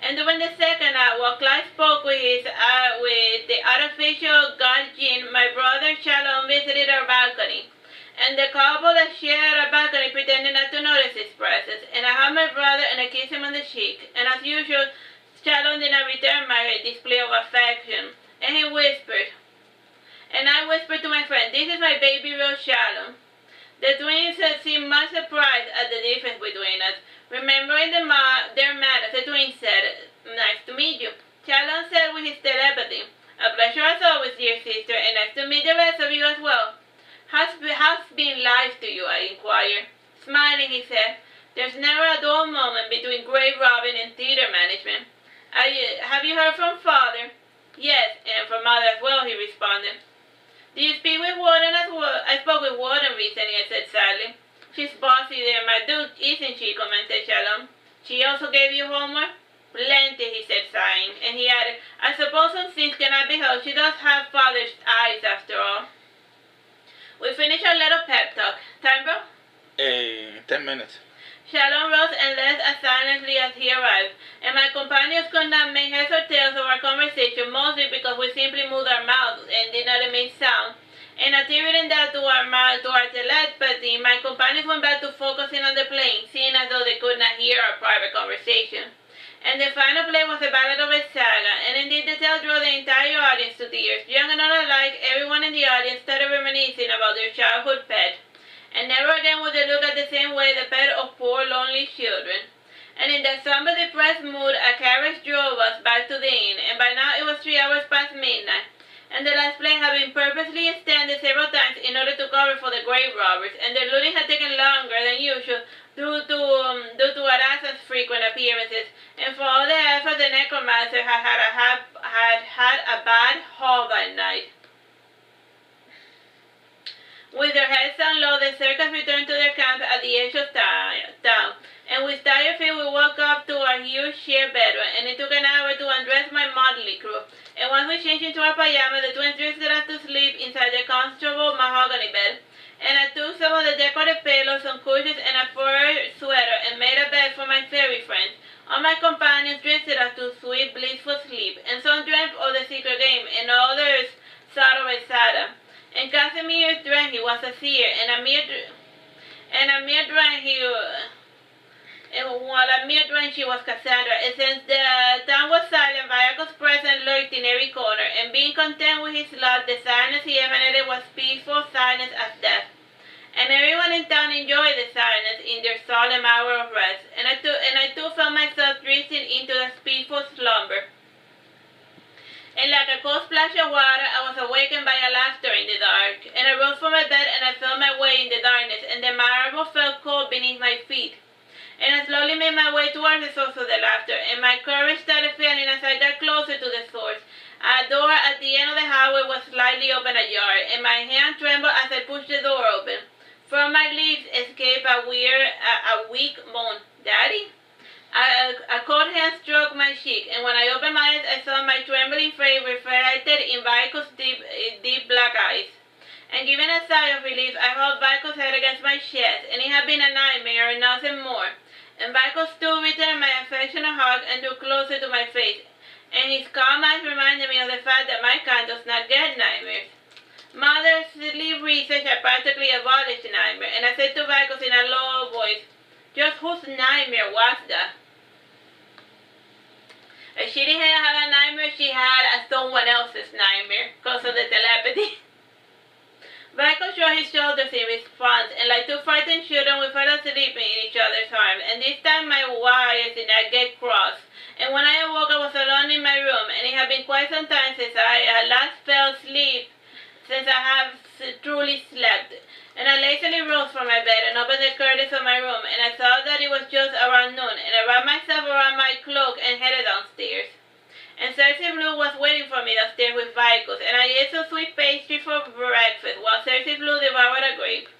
And during the second act, while Clive spoke with the artificial god Jean, my brother Shalom visited our balcony. And the couple that shared our balcony pretended not to notice his presence. And I hugged my brother and I kissed him on the cheek. And as usual, Shalom did not return my display of affection. And he whispered, and I whispered to my friend, "This is my baby real Shalom." The twins seemed much surprised at the difference between us. Remembering their manners, the twins said, "Nice to meet you." Shalom said with his telepathy, "A pleasure as always, dear sister, and nice to meet the rest of you as well." How's been life to you?" I inquired. Smiling, he said, "There's never a dull moment between grave robbing and theater management. Have you heard from Father?" "Yes, and from Mother as well," he responded. "Do you speak with Warden as well?" "I spoke with Warden recently," I said sadly. "She's bossy there, my dude, isn't she?" commented Shalom. "She also gave you homework?" "Plenty," he said, sighing, and he added, "I suppose some things cannot be helped. She does have Father's eyes, after all." We finished our little pep talk. Time, bro? 10 minutes. Shalom rose and left as silently as he arrived, and my companions could not make heads or tails of our conversation, mostly because we simply moved our mouths and did not emit sound. And attributing that to our telepathy, my companions went back to focusing on the playing, seeing as though they could not hear our private conversation. And the final play was the Ballad of a Saga, and indeed the tale drew the entire audience to tears. Young and old alike, everyone in the audience started reminiscing about their childhood pet. And never again would they look at the same way the pet of poor lonely children. And in that somber, depressed mood, a carriage drove us back to the inn, and by now it was 3 hours past midnight. And the last play had been purposely extended several times in order to cover for the grave robbers, and their looting had taken longer than usual due to Arasa's frequent appearances, and for all the effort the necromancer had had a bad haul that night. With their heads down low, the circus returned to their camp at the edge of town, and with tired feet we walked up to our huge shared bedroom, and it took an hour to undress my motley crew. And once we changed into our pajamas, the twins drifted us to sleep inside the comfortable mahogany bed. And I took some of the decorative pillows, some cushions, and a fur sweater, and made a bed for my fairy friends. All my companions drifted us to sweet, blissful sleep, and some dreamt of the secret game, and others thought of a saga. And Casimir's dreamt he was a seer, and Amir dreamt she was Cassandra. And since the town was silent, Viaco's presence lurked in every corner, and being content with his lot, the silence he emanated was peaceful silence as death. And everyone in town enjoyed the silence in their solemn hour of rest, and I too felt myself drifting into the peaceful slumber. And like a cold splash of water, I was awakened by a laughter in the dark, and I rose from my bed and I felt my way in the darkness, and the marble felt cold beneath my feet. And I slowly made my way towards the source of the laughter, and my courage started failing as I got closer to the source. A door at the end of the hallway was slightly open ajar, and my hand trembled as I pushed the door open. From my lips escaped a weak moan. "Daddy?" A cold hand stroked my cheek, and when I opened my eyes, I saw my trembling face reflected in Vico's deep black eyes. And giving a sigh of relief, I held Vico's head against my chest, and it had been a nightmare and nothing more. And Vico still returned my affectionate hug and drew closer to my face, and his calm eyes reminded me of the fact that my kind does not get nightmares. Modern sleep research had practically abolished nightmare, and I said to Vico in a low voice, "Just whose nightmare was that?" If she didn't have a nightmare, she had someone else's nightmare because of the telepathy. Vico shrugged his shoulders in response, and like two frightened children, we fell asleep in each other's arms, and this time my wires did not get crossed. And when I awoke, I was alone in my room, and it had been quite some time since I last fell asleep, since I have truly slept. And I lazily rose from my bed and opened the curtains of my room, and I saw that it was just around noon, and I wrapped myself around my cloak and headed downstairs. And Cersei Blue was waiting for me downstairs with Vicos, and I ate some sweet pastry for breakfast, while Cersei Blue devoured a grape.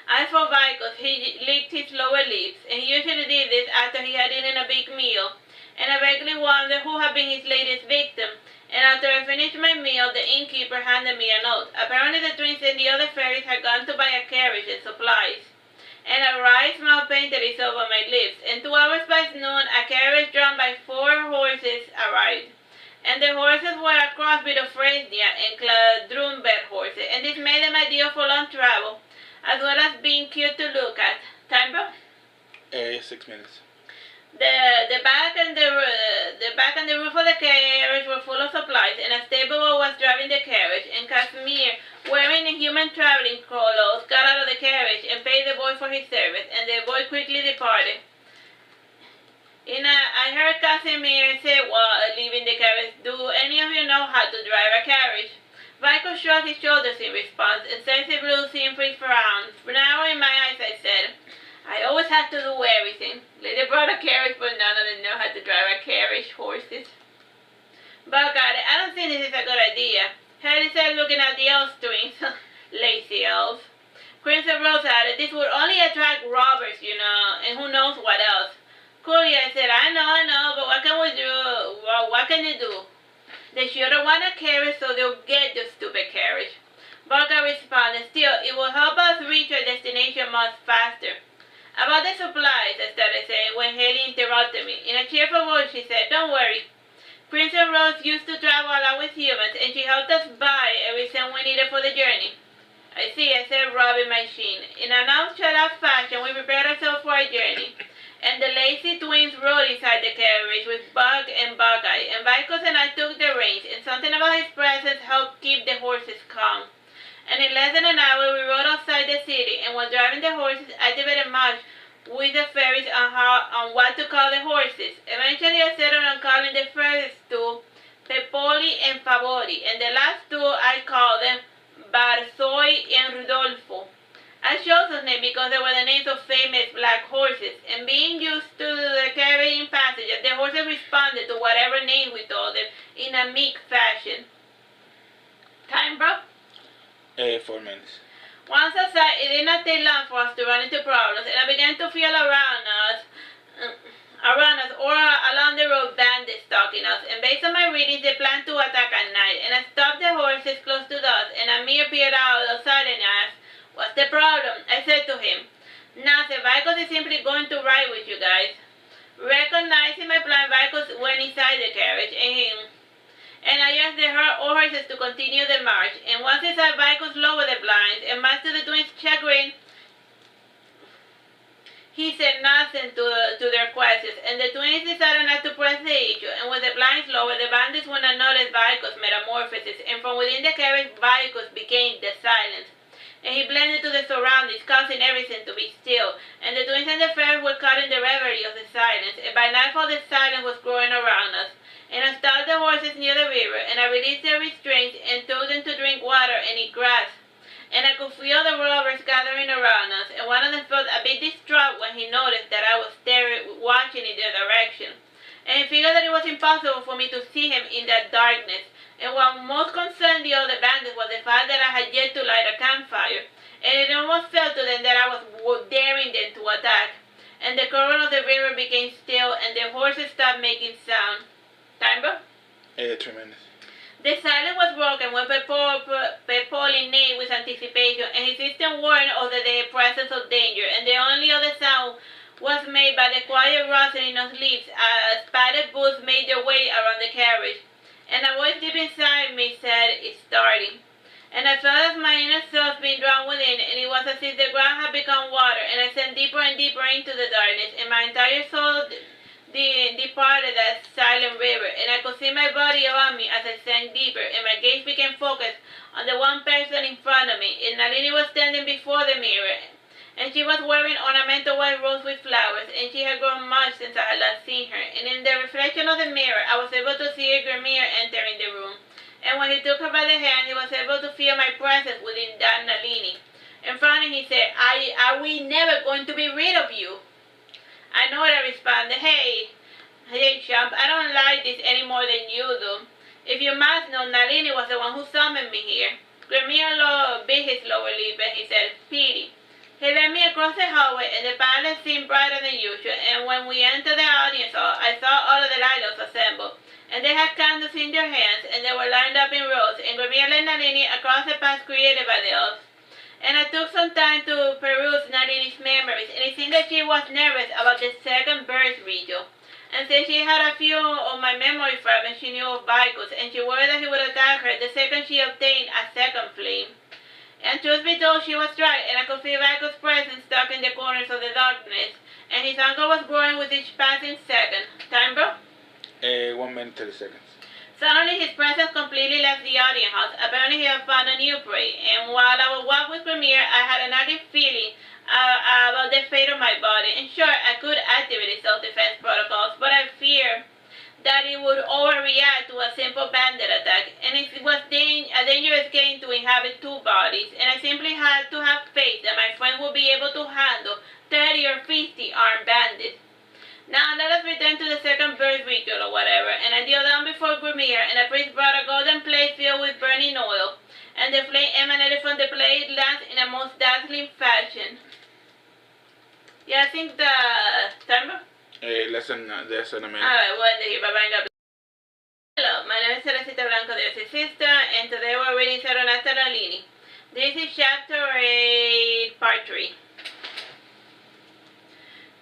As for Vicos, he licked his lower lips, and he usually did this after he had eaten a big meal, and I vaguely wondered who had been his latest victim. And after I finished my meal, the innkeeper handed me a note. Apparently the twins and the other fairies had gone to buy a carriage and supplies. And a wry smile painted itself on my lips, and 2 hours past noon, a carriage drawn by 4 horses arrived. And the horses were a crossbreed of Fresnia and Cladrumbet horses, and this made them ideal for long travel, as well as being cute to look at. Time, bro? 6 minutes. The back and the roof of the carriage were full of supplies, and a stable boy was driving the carriage, and Casimir, wearing a human traveling clothes, got out of the carriage and paid the boy for his service, and the boy quickly departed. I heard Casimir say while leaving the carriage, "Do any of you know how to drive a carriage?" Vico shrugged his shoulders in response, and Cersei Blue simply frowned. Narrowing my eyes, I said, "I always have to do everything. They brought a carriage, but none of them know how to drive a carriage, horses." But got it. I don't think this is a good idea. Harry said, looking at the elves twins. Lazy elves. Crimson Rose added, "This would only attract robbers, you know, and who knows what else." Coolly, I said, I know, but what can we do? Well, what can they do? They shouldn't want a carriage, so they'll get the stupid carriage. Volga responded, "Still, it will help us reach our destination much faster." About the supplies, I started saying, when Haley interrupted me. In a cheerful voice, she said, "Don't worry. Princess Rose used to travel a lot with humans, and she helped us buy everything we needed for the journey." "I see," I said, rubbing my chin. In a nonchalant fashion, we prepared ourselves for our journey, and the lazy twins rode inside the carriage with Bug and Bug-Eye, and Vicos and I took the reins, and something about his presence helped keep the horses calm. And in less than an hour, we rode outside the city, and while driving the horses, I debated much with the fairies on what to call the horses. Eventually, I settled on calling the first two Pepoli and Favori, and the last two I called them Barzoi and Rudolfo. I chose those names because they were the names of famous black horses, and being used to the carrying passengers, the horses responded to whatever name we told them in a meek fashion. Time, bro? 4 minutes. Once outside, it did not take long for us to run into problems, and I began to feel around us or along the road bandits stalking us, and based on my readings, they planned to attack at night, and I stopped the horses close to us, and Amir peered out outside and asked, "What's the problem?" I said to him, "Nothing, Vicos is simply going to ride with you guys." Recognizing my plan, Vicos went inside the carriage, and I asked the horses to continue the march, and once inside, Vicos lowered the blinds, and much to the twins' chagrin, he said nothing to their questions, and the twins decided not to press the issue, and with the blinds lowered, the bandits would not notice Vicos' metamorphosis, and from within the carriage, Vicos became the silence, and he blended to the surroundings, causing everything to be still, and the twins and the fairies were caught in the reverie of the silence, and by nightfall the silence was growing around us. And I stopped the horses near the river, and I released their restraints and told them to drink water and eat grass. And I could feel the robbers gathering around us, and one of them felt a bit distraught when he noticed that I was watching in their direction. And he figured that it was impossible for me to see him in that darkness. And what most concerned the other bandits was the fact that I had yet to light a campfire, and it almost felt to them that I was daring them to attack. and the current of the river became still, and the horses stopped making sound. Timbre? Tremendous. The silence was broken when Pepoli neighed with anticipation, and his sister warned of the presence of danger, and the only other sound was made by the quiet rustling of leaves as padded boots made their way around the carriage. And a voice deep inside me said, "It's starting." And I felt as my inner self being drawn within, and it was as if the ground had become water, and I sank deeper and deeper into the darkness, and my entire soul departed that silent river, and I could see my body around me as I sank deeper, and my gaze became focused on the one person in front of me, and Nalini was standing before the mirror, and she was wearing ornamental white robes with flowers, and she had grown much since I had last seen her, and in the reflection of the mirror, I was able to see Grimir entering the room. And when he took her by the hand, he was able to feel my presence within that Nalini. And finally he said, are we never going to be rid of you? I know I responded, hey, champ, I don't like this any more than you do. If you must know, Nalini was the one who summoned me here. Grimir bit his lower lip and he said, pity. He led me across the hallway, and the palace seemed brighter than usual, and when we entered the audience hall, I saw all of the lilacs assembled. And they had candles in their hands, and they were lined up in rows, and Grimir led Nalini across the path created by the elves. And I took some time to peruse Nalini's memories, and it seemed that she was nervous about the second birth ritual. And since she had a few of my memory fragments, she knew of Vicus, and she worried that he would attack her the second she obtained a second flame. And truth be told, she was right, and I could feel Vicus' presence stuck in the corners of the darkness, and his anger was growing with each passing second. Time, bro? 1 minute 30 seconds. Suddenly his presence completely left the audience house. Apparently he had found a new prey, and while I would walk with Grimir, I had a nagging feeling about the fate of my body. And sure, I could activate the self-defense protocols, but I feared that it would overreact to a simple bandit attack, and it was a dangerous game to inhabit two bodies, and I simply had to have faith that my friend would be able to handle 30 or 50 armed bandits. Now let us return to the second birth ritual or whatever, and I knelt down before Grimir, and the priest brought a golden plate filled with burning oil, and the flame emanated from the plate lamps in a most dazzling fashion. Yeah, I think the timer? Less than a minute. Alright, well, bye-bye. Hello, my name is Teresita Blanco, the Artsy Sister, and today we're reading Saturnastra Nalini. This is chapter 8, part 3.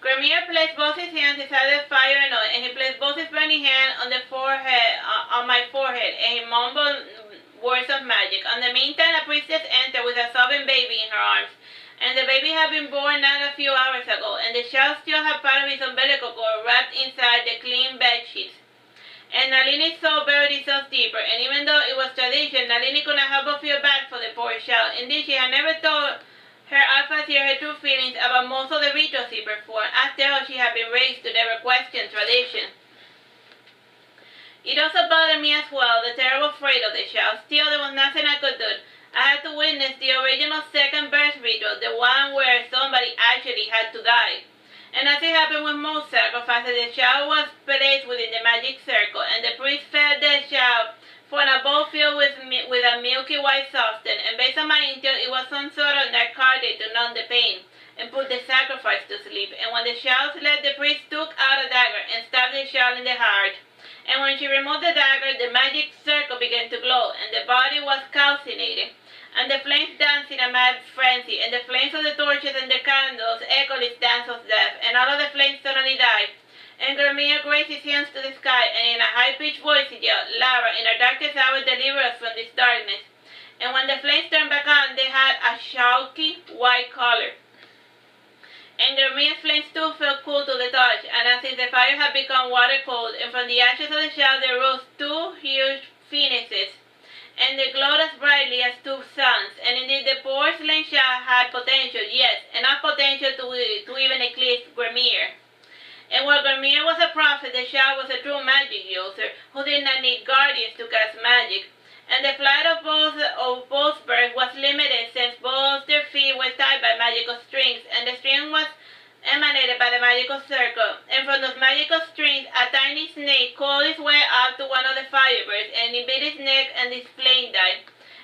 Grimir placed both his hands inside the fire and oil, and he placed both his burning hand on my forehead, and he mumbled words of magic. In the meantime, a priestess entered with a sobbing baby in her arms, and the baby had been born not a few hours ago, and the child still had part of his umbilical cord wrapped inside the clean bed sheets. And Nalini's soul buried itself deeper, and even though it was tradition, Nalini could not help but feel bad for the poor child. Indeed, she had never told her Alphaseer her true feelings about most of the rituals he performed. After all, she had been raised to never question tradition. It also bothered me as well, the terrible fate of the child. Still, there was nothing I could do. I had to witness the original second birth ritual, the one where somebody actually had to die. And as it happened with most sacrifices, the child was placed within the magic circle, and the priest fed the child from a bowl filled with a milky white substance, and based on my intel, it was some sort of narcotic to numb the pain and put the sacrifice to sleep. And when the child slept, the priest took out a dagger and stabbed the child in the heart. And when she removed the dagger, the magic circle began to glow, and the body was calcinated, and the flames danced in a mad frenzy, and the flames of the torches and the candles echoed its dance of death, and all of the flames suddenly died. And Grimir raised his hands to the sky, and in a high-pitched voice he yelled, "Lara, in our darkest hour, deliver us from this darkness." And when the flames turned back on, they had a chalky white color. And Grimir's flames too felt cool to the touch, and as if the fire had become water cold, and from the ashes of the child there rose two huge phoenixes, and they glowed as brightly as two suns. And indeed the poor slain child had potential, yes, enough potential to even eclipse Grimir. And while Grimir was a prophet, the child was a true magic user who did not need guardians to cast magic. And the flight of both birds was limited, since both their feet were tied by magical strings, and the string was emanated by the magical circle. And from those magical strings, a tiny snake coiled its way up to one of the firebirds, and it bit its neck, and its flame died.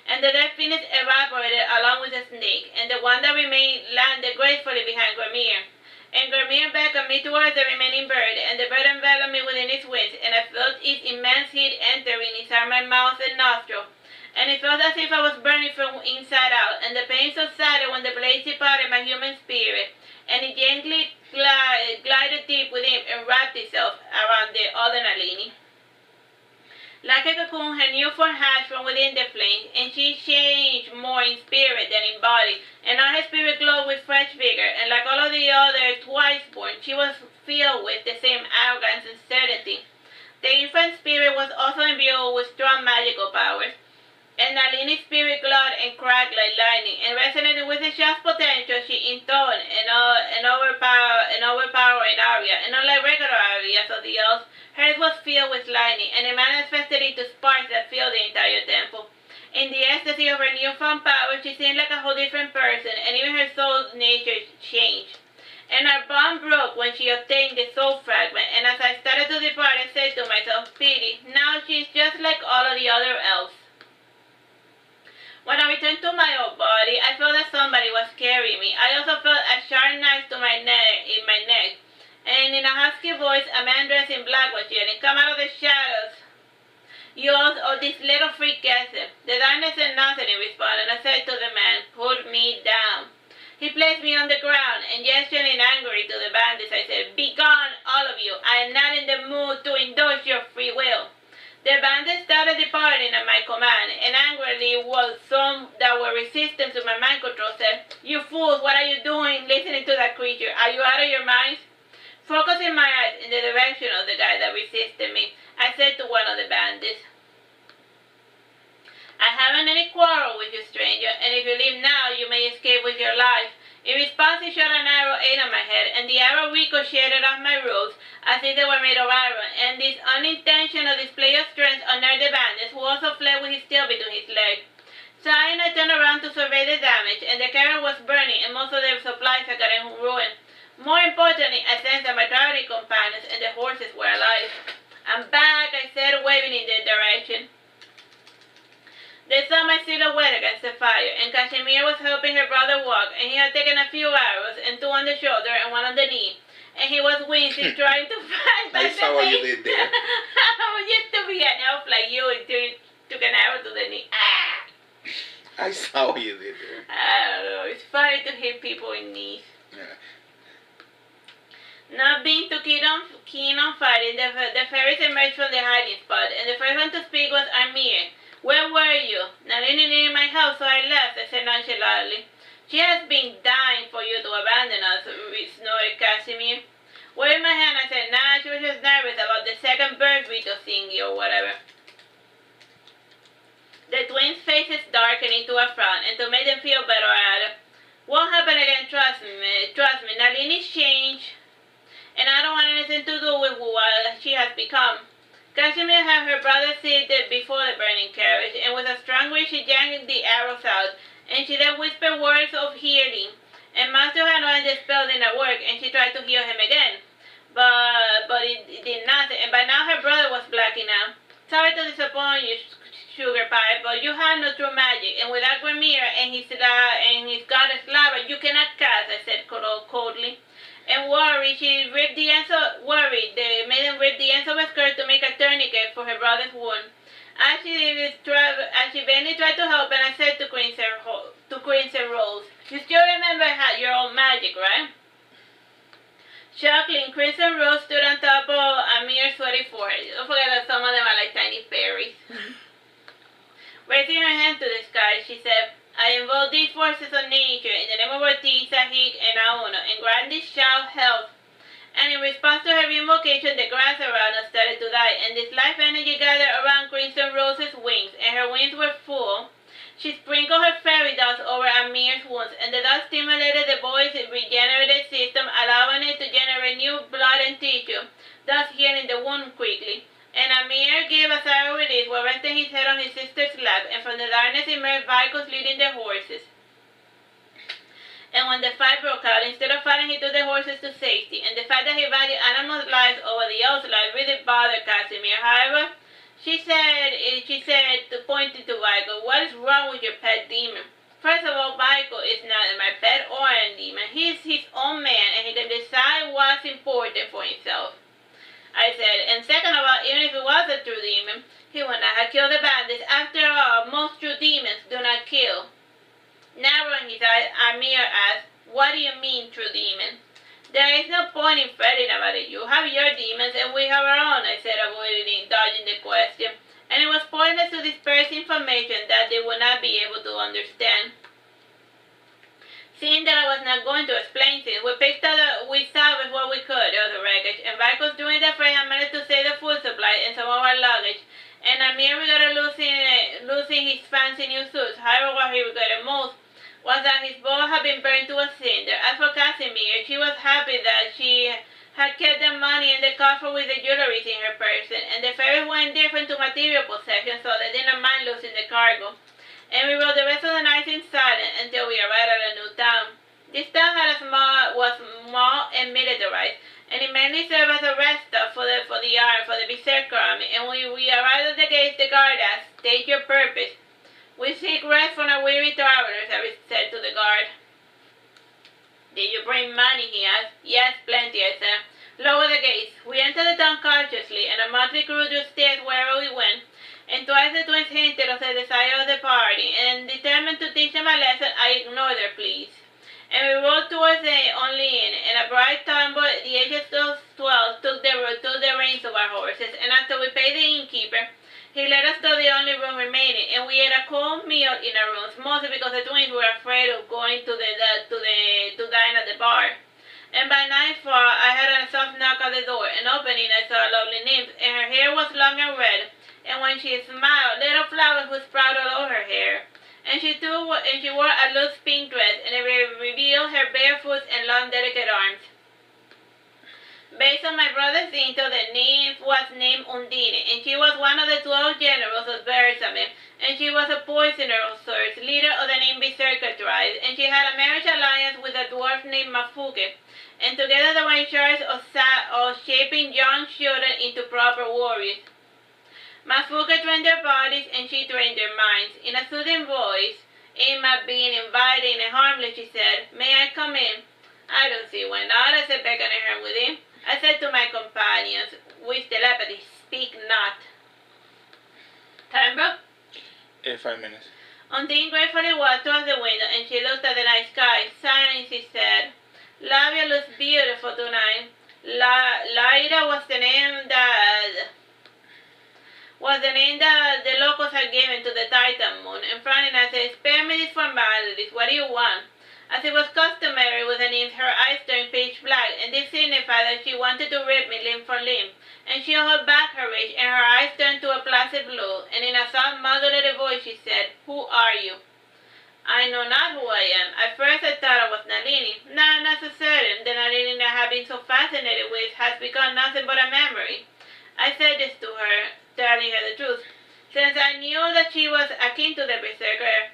And the dead phoenix evaporated along with the snake, and the one that remained landed gracefully behind Grimir. and Gramir beckoned me towards the remaining bird, and the bird enveloped me within its wings, and I felt its immense heat entering inside my mouth and nostril, and it felt as if I was burning from inside out, and the pain subsided when the blaze departed my human spirit, and it gently glided deep within and wrapped itself around the other Nalini. Like a cocoon, her new form hatched from within the flames, and she changed more in spirit than in body, and now her spirit glowed with fresh vigor, and like all of the other twice-born, she was filled with the same arrogance and certainty. The infant spirit was also imbued with strong magical powers, and Nalini's spirit glowed and crackled like lightning, and resonated with the child's potential, she intoned an overpowering aria, and unlike regular arias of the elves, hers was filled with lightning, and it manifested into sparks that filled the entire temple. In the ecstasy of her newfound power, she seemed like a whole different person, and even her soul's nature changed. And our bond broke when she obtained the soul fragment, and as I started to depart, I said to myself, pity, now she's just like all of the other elves. When I returned to my old body, I felt that somebody was carrying me. I also felt a sharp knife in my neck, and in a husky voice, a man dressed in black was yelling, come out of the shadows, you all, oh, this little freak gets him. The darkness said nothing in response, and I said to the man, put me down. He placed me on the ground, and gesturing angrily to the bandits, I said, begone, all of you. I am not in the mood to indulge your free will. The bandits started departing at my command, and angrily some that were resistant to my mind control said, you fools, what are you doing listening to that creature? Are you out of your minds? Focusing my eyes in the direction of the guy that resisted me, I said to one of the bandits, I haven't any quarrel with you, stranger, and if you leave now, you may escape with your life. In response, he shot an arrow aimed at my head, and the arrow ricocheted off my robes as if they were made of iron, and this unintentional display of strength unnerved the bandits, who also fled with his tail between his legs. Sighing, I turned around to survey the damage, and the carriage was burning, and most of their supplies had gotten ruined. More importantly, I sensed that my traveling companions and the horses were alive. I'm back, I said, waving in their direction. They saw my silhouette against the fire, and Kashmir was helping her brother walk, and he had taken a few arrows, and two on the shoulder and one on the knee, and he was wincing, trying to fight back the pain. I saw what you did there. I used to be an elf like you until you took an arrow to the knee. Ah! I saw what you did there. I don't know, it's funny to hit people in knees. Yeah. Not being too keen on fighting, the fairies emerged from their hiding spot, and the first one to speak was Amir. Where were you? Nalini needed my help, so I left, I said nonchalantly. She has been dying for you to abandon us, snorted Casimir. Waving my hand, I said, nah, she was just nervous about the second birth ritual thingy or whatever. The twins' faces darkened into a frown, and to make them feel better, I added, won't happen again, trust me, Nalini's changed, and I don't want anything to do with who she has become. Casimir had her brother seated before the burning carriage, and with a strong wish she yanked the arrows out, and she then whispered words of healing, and Master had known the spell did not work, and she tried to heal him again, but it did nothing, and by now her brother was blacking out. Sorry to disappoint you, Sugar Pie, but you have no true magic, and without Gramir and his goddess Lava, you cannot cast, I said coldly. And worried, the maiden ripped the ends of her skirt to make a tourniquet for her brother's wound. As she vainly tried to help, and I said to Crimson Rose, you still remember your own magic, right? Chuckling, Crimson Rose stood on top of Amir's sweaty forehead. Don't forget that some of them are like tiny fairies. Raising her hand to the sky, she said, I invoke these forces of nature in the name of Ortiz, Sahik, and Auno, and grant this child health. And in response to her invocation, the grass around us started to die, and this life energy gathered around Crimson Rose's wings, and her wings were full. She sprinkled her fairy dust over Amir's wounds, and the dust stimulated the boy's regenerative system, allowing it to generate new blood and tissue, thus healing the wound quickly. And Amir gave a sigh of relief while resting his head on his sister's lap, and from the darkness emerged Vicos leading the horses. And when the fight broke out, instead of fighting, he took the horses to safety, and the fact that he valued animals' lives over the elves' lives really bothered Casimir. However, she said, pointing to Vico, what is wrong with your pet demon? First of all, Vico is not my pet or a demon. He is his own man and he can decide what's important for himself. I said, and second of all, even if it was a true demon, he would not have killed the bandits. After all, most true demons do not kill. Narrowing his eyes, Amir asked, what do you mean, true demon? There is no point in fretting about it. You have your demons and we have our own, I said, avoiding dodging the question. And it was pointless to disperse information that they would not be able to understand. Seeing that I was not going to explain things, we salvaged what we could of the wreckage, and Vikos during the fray had managed to save the food supply and some of our luggage, and Amir regretted losing his fancy new suits. However, what he regretted most was that his boat had been burned to a cinder. As for Casimir, she was happy that she had kept the money and the coffer with the jewelry in her person, and the ferries were indifferent to material possessions, so they did not mind losing the cargo. And we rode the rest of the night in silence until we arrived at a new town. This town was small and militarized, and it mainly served as a rest stop for the Berserker army. And when we arrived at the gates, the guard asked, "State your purpose." "We seek rest from our weary travelers," I said to the guard. "Did you bring money?" he asked. "Yes, plenty," I said. "Lower the gates." We entered the town cautiously, and a motley crew drew stairs wherever we went. And twice the twins hinted of the desire of the party, and determined to teach them a lesson, I ignored their pleas. And we rode towards the only inn, and a bright tomboy, the age of 12, took the reins of our horses, and after we paid the innkeeper, he let us to the only room remaining, and we ate a cold meal in our rooms, mostly because the twins were afraid of going to dine at the bar. And by nightfall, I heard a soft knock at the door, and opening, I saw a lovely nymph, and her hair was long and red, and when she smiled, little flowers would sprout all over her hair. And she wore a loose pink dress, and it revealed her bare foot and long, delicate arms. Based on my brother's intel, the nymph was named Undine, and she was one of the 12 generals of Bersamin, and she was a poisoner of sorts, leader of the named Berserker tribe, and she had a marriage alliance with a dwarf named Mafuke, and together they were in charge of shaping young children into proper warriors. Mafuke trained their bodies and she trained their minds. In a soothing voice, aimed at being inviting and harmless, she said, "May I come in?" "I don't see why not," I said, beckoning her within. I said to my companions, with telepathy, "Speak not." Time, bro? 5 minutes. Undine gratefully walked towards the window and she looked at the night sky. Sighing, she said, "Lavia looks beautiful tonight." Laida was the name that the locals had given to the Titan moon, and frowning I said, "Spare me these formalities, what do you want?" As it was customary with the nymph, her eyes turned pitch black, and this signified that she wanted to rip me limb from limb, and she held back her reach, and her eyes turned to a placid blue, and in a soft, modulated voice she said, "Who are you?" "I know not who I am. At first I thought I was Nalini. Now I'm not so certain. The Nalini I have been so fascinated with has become nothing but a memory." I said this to her, telling her the truth, since I knew that she was akin to the Berserker.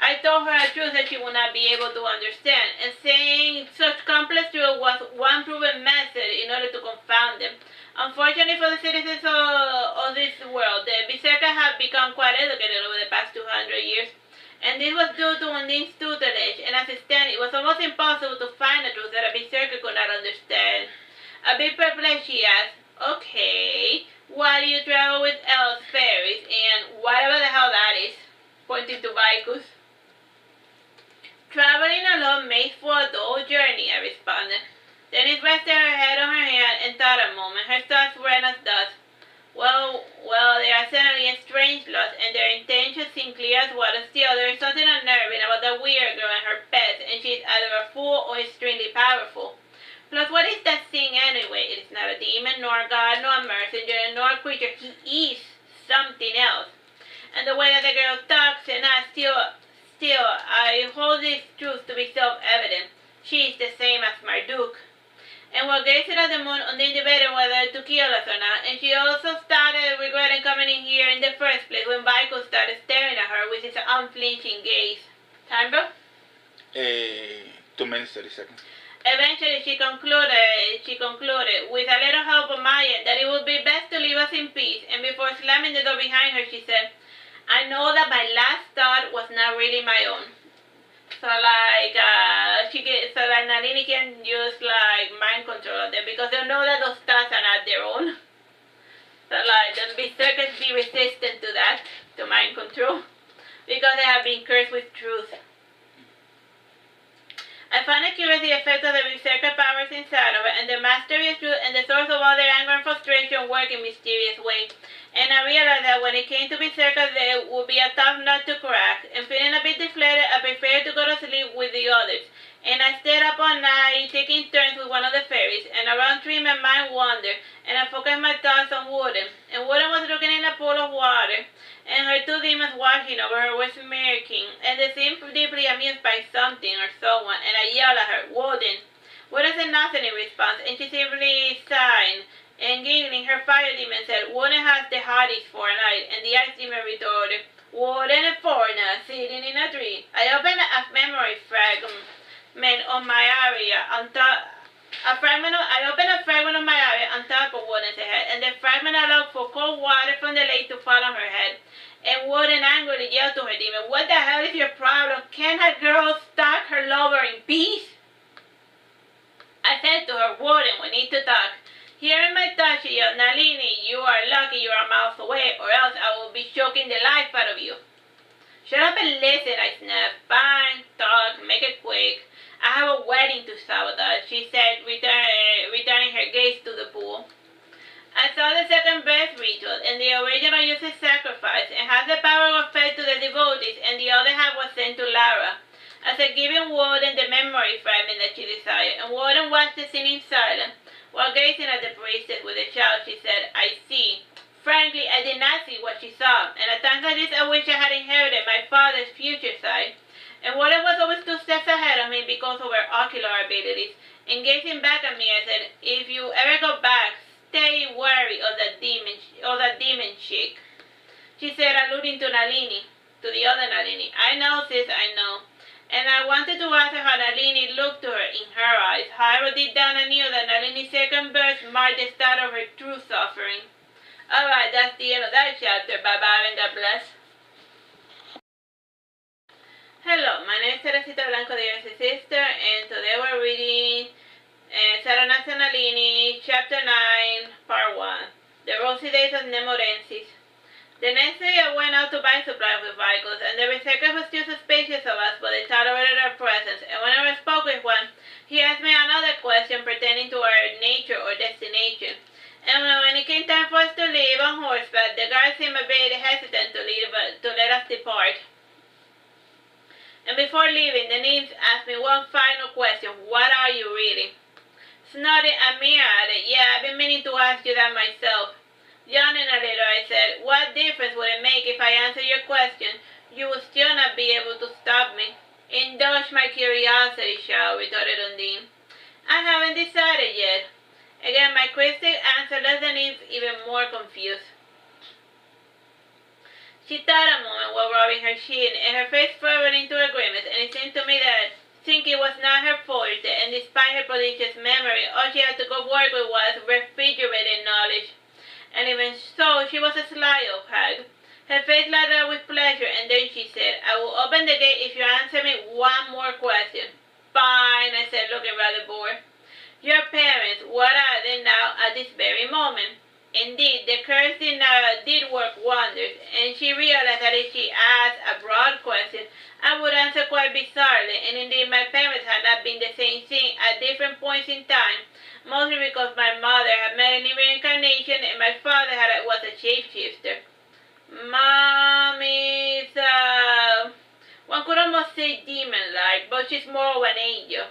I told her a truth that she would not be able to understand, and saying such complex truth was one proven method in order to confound them. Unfortunately for the citizens of this world, the Berserker have become quite educated over the past 200 years, and this was due to Undine's tutelage, and as it stands, it was almost impossible to find a truth that a Berserker could not understand. A bit perplexed, she asked, "Okay, why do you travel with elves, fairies, and whatever the hell that is?" Pointing to Vicus. "Traveling alone makes for a dull journey," I responded. Then it rested her head on her hand and thought a moment. Her thoughts ran as dust. Well, they are certainly strange lots, and their intentions seem clear as water. Still, there is something unnerving about the weird girl and her pets, and she is either a fool or extremely powerful. Plus, what is that thing anyway? It is not a demon, nor a god, nor a messenger, nor a creature. He is something else. And the way that the girl talks and acts, still, I hold this truth to be self-evident. She is the same as Marduk. And while gazing at the moon, Undine debated whether to kill us or not, and she also started regretting coming in here in the first place when Michael started staring at her with his unflinching gaze. Time, bro? 2 minutes, 30 seconds. Eventually, she concluded, with a little help on my end, that it would be best to leave us in peace, and before slamming the door behind her, she said, "I know that my last thought was not really my own." So like Nalini Nalini can use like mind control on them because they know that those thoughts are not their own. So like the berserkers be resistant to that, to mind control, because they have been cursed with truth. I find it curious the effect of the berserker powers inside of it, and the mastery of truth and the source of all their anger and frustration work in mysterious ways. And I realized that when it came to berserkers, they would be a tough nut to crack. And feeling a bit deflated, I prepared to go to sleep with the others. And I stayed up all night, taking turns with one of the fairies. And around 3, my mind wandered, and I focused my thoughts on Wooden. And Wooden was looking in a pool of water, and her 2 demons watching over her were smirking, and they seemed deeply amused by something or someone, and I yelled at her, Wooden. Wooden said nothing in response, and she simply sighed, and giggling, her fire demon said, Wooden has the hotties for a night, and the ice demon retorted, Wooden and foreigner sitting in a tree. I opened a memory fragment on my area on top. I opened a fragment of my area on top of Wooden's head, and the fragment allowed for cold water from the lake to fall on her head. And Wooden angrily yelled to her demon, What the hell is your problem? Can't a girl stalk her lover in peace? I said to her, Wooden, we need to talk. Hearing my thoughts, she yelled, Nalini, you are lucky you are miles away, or else I will be choking the life out of you. Shut up and listen, I snapped. Fine, talk, make it quick. I have a wedding to sabotage, she said, returning her gaze to the pool. I saw the second birth ritual, and the original uses sacrifice, and has the power of fed to the devotees, and the other half was sent to Lara. I said, giving Warden the memory fragment that she desired, and Warden watched the scene in silence. While gazing at the priestess with a child, she said, I see. Frankly, I did not see what she saw, and at times like this I wish I had inherited my father's future side. And Warden was always 2 steps ahead of me because of her ocular abilities. And gazing back at me, I said, if you ever go back, stay wary of that demon chick. She said, alluding to Nalini, to the other Nalini. I know, sis, I know. And I wanted to ask her how Nalini looked to her in her eyes. However, deep down I knew that Nalini's second birth marked the start of her true suffering. Alright, that's the end of that chapter. Bye-bye and God bless. Hello, my name is Teresita Blanco, the Artsy Sister, and today we're reading Saturnastra Nalini, Chapter 9, Part 1, The Rosy Days of Nemorensis. The next day I went out to buy supplies with vehicles, and the berserker was still suspicious of us, but they tolerated our presence, and whenever I spoke with one, he asked me another question pertaining to our nature or destination. And when it came time for us to leave on horseback, the guard seemed a bit hesitant to let us depart. And before leaving, the nymphs asked me one final question, what are you reading? Snorting at me, I added, yeah, I've been meaning to ask you that myself. Yawning a little, I said, what difference would it make if I answer your question? You would still not be able to stop me. Indulge my curiosity, shall, retorted Undine. I haven't decided yet. Again, my cryptic answer left the nymphs even more confused. She thought a moment while rubbing her chin, and her face furrowed into a grimace, and it seemed to me that, since it was not her forte, and despite her prodigious memory, all she had to go work with was refrigerated knowledge. And even so, she was a sly old hag. Her face lighted up with pleasure, and then she said, I will open the gate if you answer me one more question. Fine, I said, looking rather bored. Your parents, what are they now at this very moment? Indeed, the curse did work wonders, and she realized that if she asked a broad question, I would answer quite bizarrely, and indeed my parents had not been the same thing at different points in time, mostly because my mother had met in reincarnation and my father was a shapeshifter. Mom is, one could almost say demon-like, but she's more of an angel.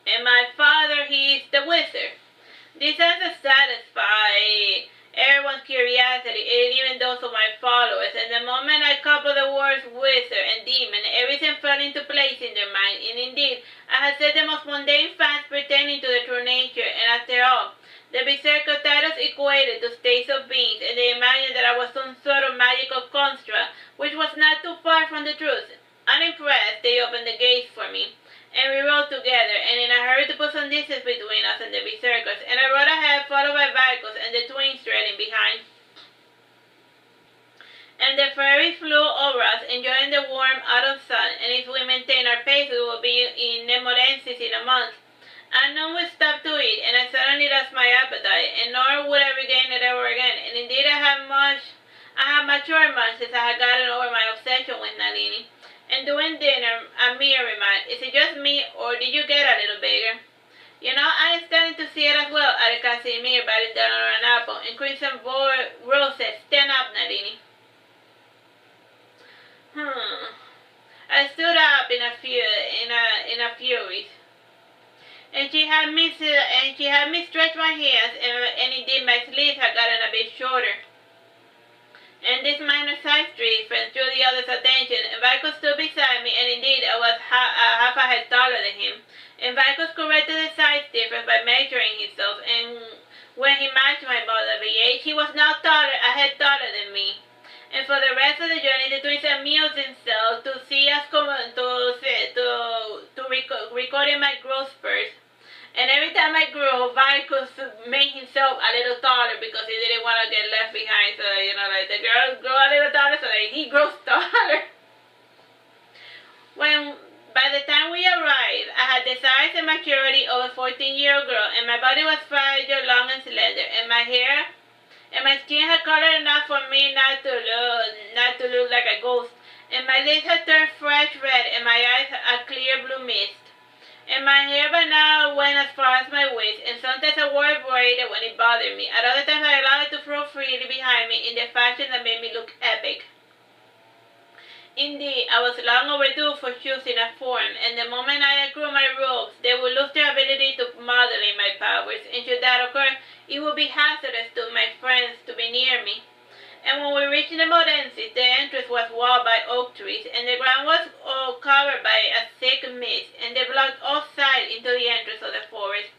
And my father, he's the wizard. This answer satisfied everyone's curiosity, and even those of my followers, and the moment I coupled the words wizard and demon, everything fell into place in their mind, and indeed, I had said the most mundane facts pertaining to the true nature, and after all, the berserker titles equated to states of beings, and they imagined that I was some sort of magical construct, which was not too far from the truth. Unimpressed, they opened the gates for me, and we rode together, and in a hurry to put some distance between us and the berserkers, and I rode ahead, followed by vehicles and the twins trailing behind. And the fairy flew over us, enjoying the warm autumn sun, and if we maintained our our pace we would be in Nemorensis in a month. And none would stop to eat, and I suddenly lost my appetite, and nor would I regain it ever again. And indeed I had matured much since I had gotten over my obsession with Nalini. And during dinner, Amir remarked, "Is it just me, or did you get a little bigger?" "You know, I am starting to see it as well," added Casimir, biting down on an apple, and Crimson Rose said, "Stand up, Nalini." I stood up in a fury. And she had me stretch my hands, and indeed my sleeves had gotten a bit shorter. And this minor size difference drew the other's attention, and Vicos stood beside me, and indeed I was half a head taller than him. And Vicos corrected the size difference by measuring himself, and when he matched my motherly age, he was now a head taller than me. And for the rest of the journey, the twins amused themselves to see us recording my growth spurts. And every time I grew, Vicos made himself a little taller because he didn't want to get left behind. So, like the girls grow a little taller, so that he grows taller. By the time we arrived, I had the size and maturity of a 14-year-old girl, and my body was fragile, long, and slender, and my hair and my skin had color enough for me not to look like a ghost, and my lips had turned fresh red, and my eyes a clear blue mist. And my hair by now went as far as my waist, and sometimes I wore it braided when it bothered me. At other times I allowed it to flow freely behind me in the fashion that made me look epic. Indeed, I was long overdue for choosing a form, and the moment I outgrew my robes, they would lose their ability to modulate my powers, and should that occur, it would be hazardous to my friends to be near me. And when we reached the Morensis, the entrance was walled by oak trees, and the ground was covered by a thick mist, and they blocked all sight into the entrance of the forest.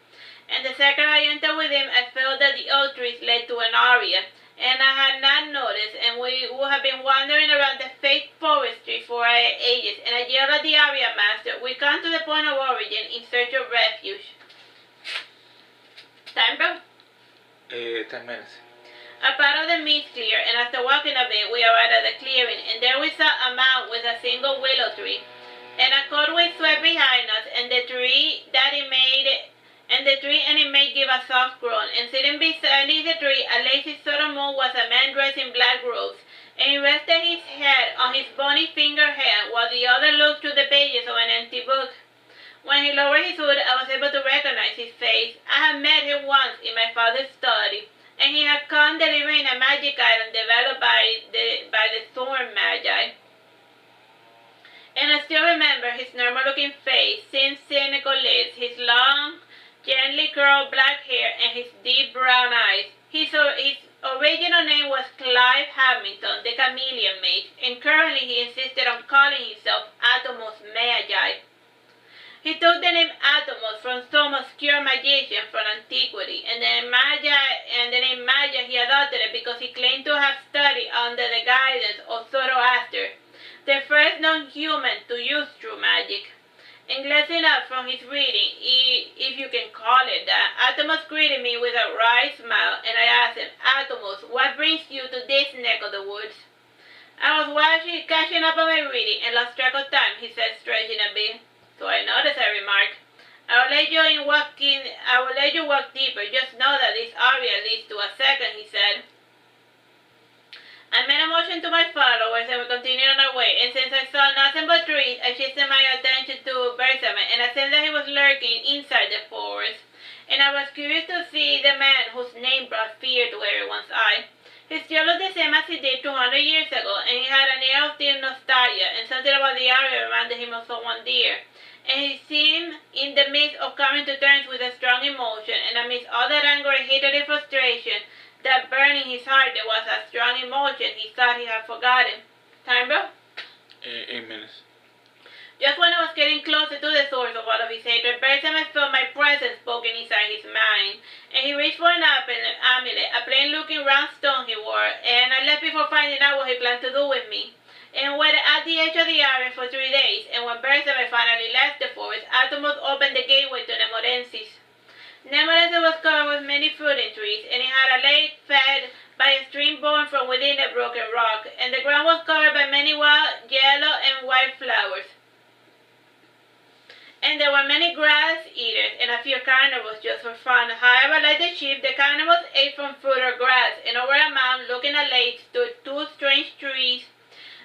And the second I entered with him, I felt that the oak trees led to an area, and I had not noticed, and we would have been wandering around the fake forestry for ages, and I yelled at the area master, "We come to the point of origin in search of refuge." Time, bro? 10 minutes. A part of the mist cleared, and after walking a bit, we arrived at the clearing, and there we saw a mound with a single willow tree. And a cold wind swept behind us, and the tree and it made give a soft groan. And sitting beside the tree, a lazy sort of moon, was a man dressed in black robes, and he rested his head on his bony finger hand, while the other looked through the pages of an empty book. When he lowered his hood, I was able to recognize his face. I had met him once in my father's study, and he had come delivering a magic item developed by the Thorn Magi. And I still remember his normal-looking face, thin, cynical lips, his long, gently curled black hair, and his deep brown eyes. His original name was Clive Hamilton, the Chameleon Mage, and currently he insisted on calling himself Atomos Magi. He took the name Atomos from some obscure magician from antiquity, and the name Magi he adopted it because he claimed to have studied under the guidance of Zoroaster, the first non-human to use true magic. And glancing up from his reading, if you can call it that, Atomos greeted me with a wry smile, and I asked him, "Atomos, what brings you to this neck of the woods?" "I was catching up on my reading and lost track of time," he said, stretching a bit. "So I noticed," I remarked. I will let you walk deeper. Just know that this area leads to a second," he said. I made a motion to my followers, and we continued on our way, and since I saw nothing but trees, I shifted my attention to Bersamin, and I sensed that he was lurking inside the forest, and I was curious to see the man whose name brought fear to everyone's eye. He still looked the same as he did 200 years ago, and he had an air of deep nostalgia, and something about the area reminded him of someone dear. And he seemed in the midst of coming to terms with a strong emotion, and amidst all that anger, hatred, and frustration that burned in his heart, there was a strong emotion he thought he had forgotten. Time, bro? 8 minutes. Just when I was getting closer to the source of all of his hatred, Bersamin felt my presence spoken inside his mind, and he reached for an amulet, a plain-looking round stone he wore, and I left before finding out what he planned to do with me. And waited at the edge of the area for 3 days, and when Bersamin finally left the forest, Atomos opened the gateway to Nemorensis. Nemorensis was covered with many fruiting trees, and it had a lake fed by a stream born from within a broken rock, and the ground was covered by many wild yellow and white flowers. and there were many grass eaters and a few carnivores just for fun. However, like the sheep, the carnivores ate from fruit or grass, and over a mound looking at lake stood two strange trees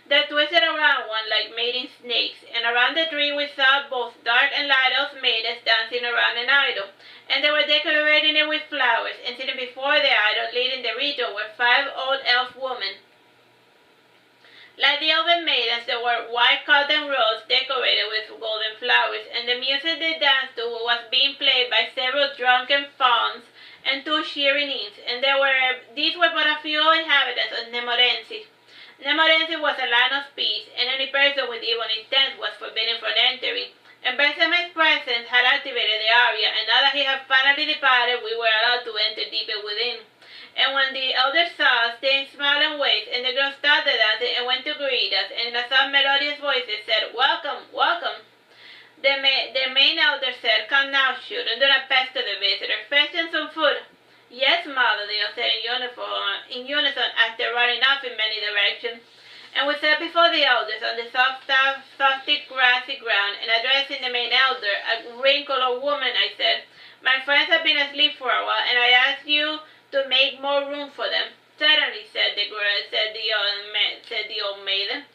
that twisted around one like mating snakes, and around the tree we saw both dark and light elf maidens dancing around an idol, and they were decorating it with flowers, and sitting before the idol leading the ritual were 5 old elf women. Like the elven maidens, there were white cotton robes decorated with golden flowers, and the music they danced to was being played by several drunken fauns and 2 shearing imps, and these were but a few inhabitants of Nemorensis. Nemorensis was a land of peace, and any person with evil intent was forbidden from entering. And Benjamin's presence had activated the area, and now that he had finally departed, we were allowed to enter deeper within. And when the elders saw us, they smiled and waved, and the girls started dancing and went to greet us, and in a soft melodious voices said, "Welcome, welcome." The main elder said, "Come now, children, do not pester the visitor. Fetch them some food." "Yes, mother," they all said in unison after running off in many directions. And we sat before the elders on the softy grassy ground, and addressing the main elder, a wrinkled old woman, I said, "My friends have been asleep for a while, and I ask you to make more room for them." "Certainly," said the old maiden.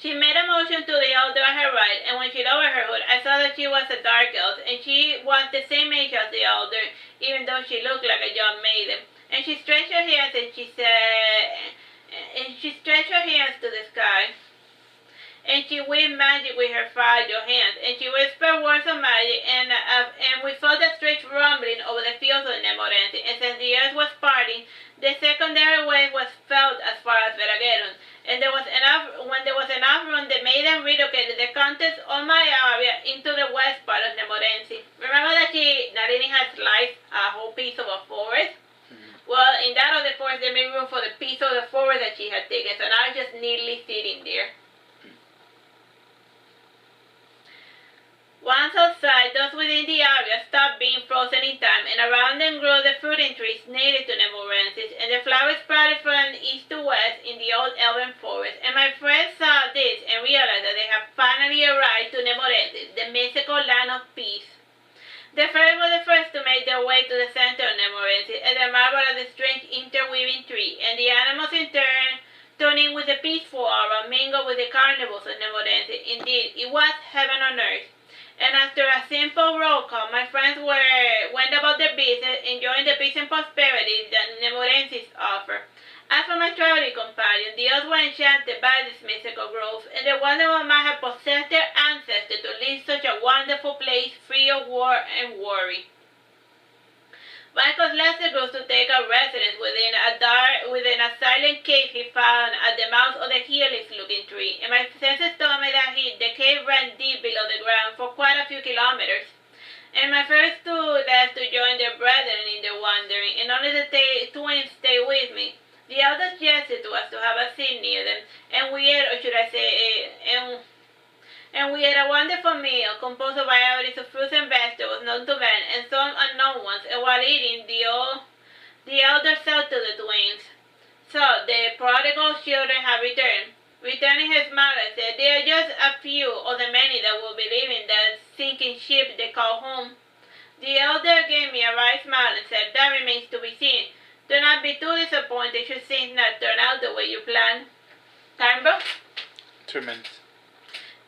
She made a motion to the elder at her right, and when she lowered her hood, I saw that she was a dark elf, and she was the same age as the elder, even though she looked like a young maiden. And she stretched her hands, and she stretched her hands to the sky, and she waved magic with her fragile hands, and she whispered words of magic, and we felt a strange rumbling over the fields of Nemorensis, and since the earth was parting, the secondary wave was felt as far as Verageron, and when there was enough room, the maiden relocated the contents of my area into the west part of Nemorensis. Remember that Nalini had sliced a whole piece of a forest? Well, in that other forest, they made room for the piece of the forest that she had taken, so now it's just neatly sitting there. Once outside, those within the area stopped being frozen in time, and around them grew the fruiting trees native to Nemorensis, and the flowers sprouted from east to west in the old elven forest. And my friends saw this and realized that they had finally arrived to Nemorensis, the mystical land of peace. The fairies were the first to make their way to the center of Nemorensis, and they marveled at the strange interweaving tree, and the animals in turn turning with the peaceful aura mingled with the carnivores of Nemorensis. Indeed, it was heaven on earth. And after a simple roll call, my friends went about their business, enjoying the peace and prosperity that Nemorensis offered. As for my traveling companions, the elves were enchanted by this mystical grove, and they wondered what might have possessed their ancestors to leave such a wonderful place free of war and worry. Michael left the group to take up residence within a silent cave he found at the mouth of the helix-looking tree, and my senses told me that the cave ran deep below the ground for quite a few kilometers. And my first 2 left to join their brethren in their wandering, and only the twins stayed with me. The elders suggested to us to have a seat near them, and we ate, or should I say, and we ate a wonderful meal composed of varieties of fruits and vegetables known to men and some unknown ones, and while eating, the elder said to the twins, "So, the prodigal children have returned." Returning her smile, I said, "They are just a few of the many that will be leaving that sinking ship they call home." The elder gave me a wry smile and said, "That remains to be seen. Do not be too disappointed should things not turn out the way you planned." Time, bro? 2 minutes.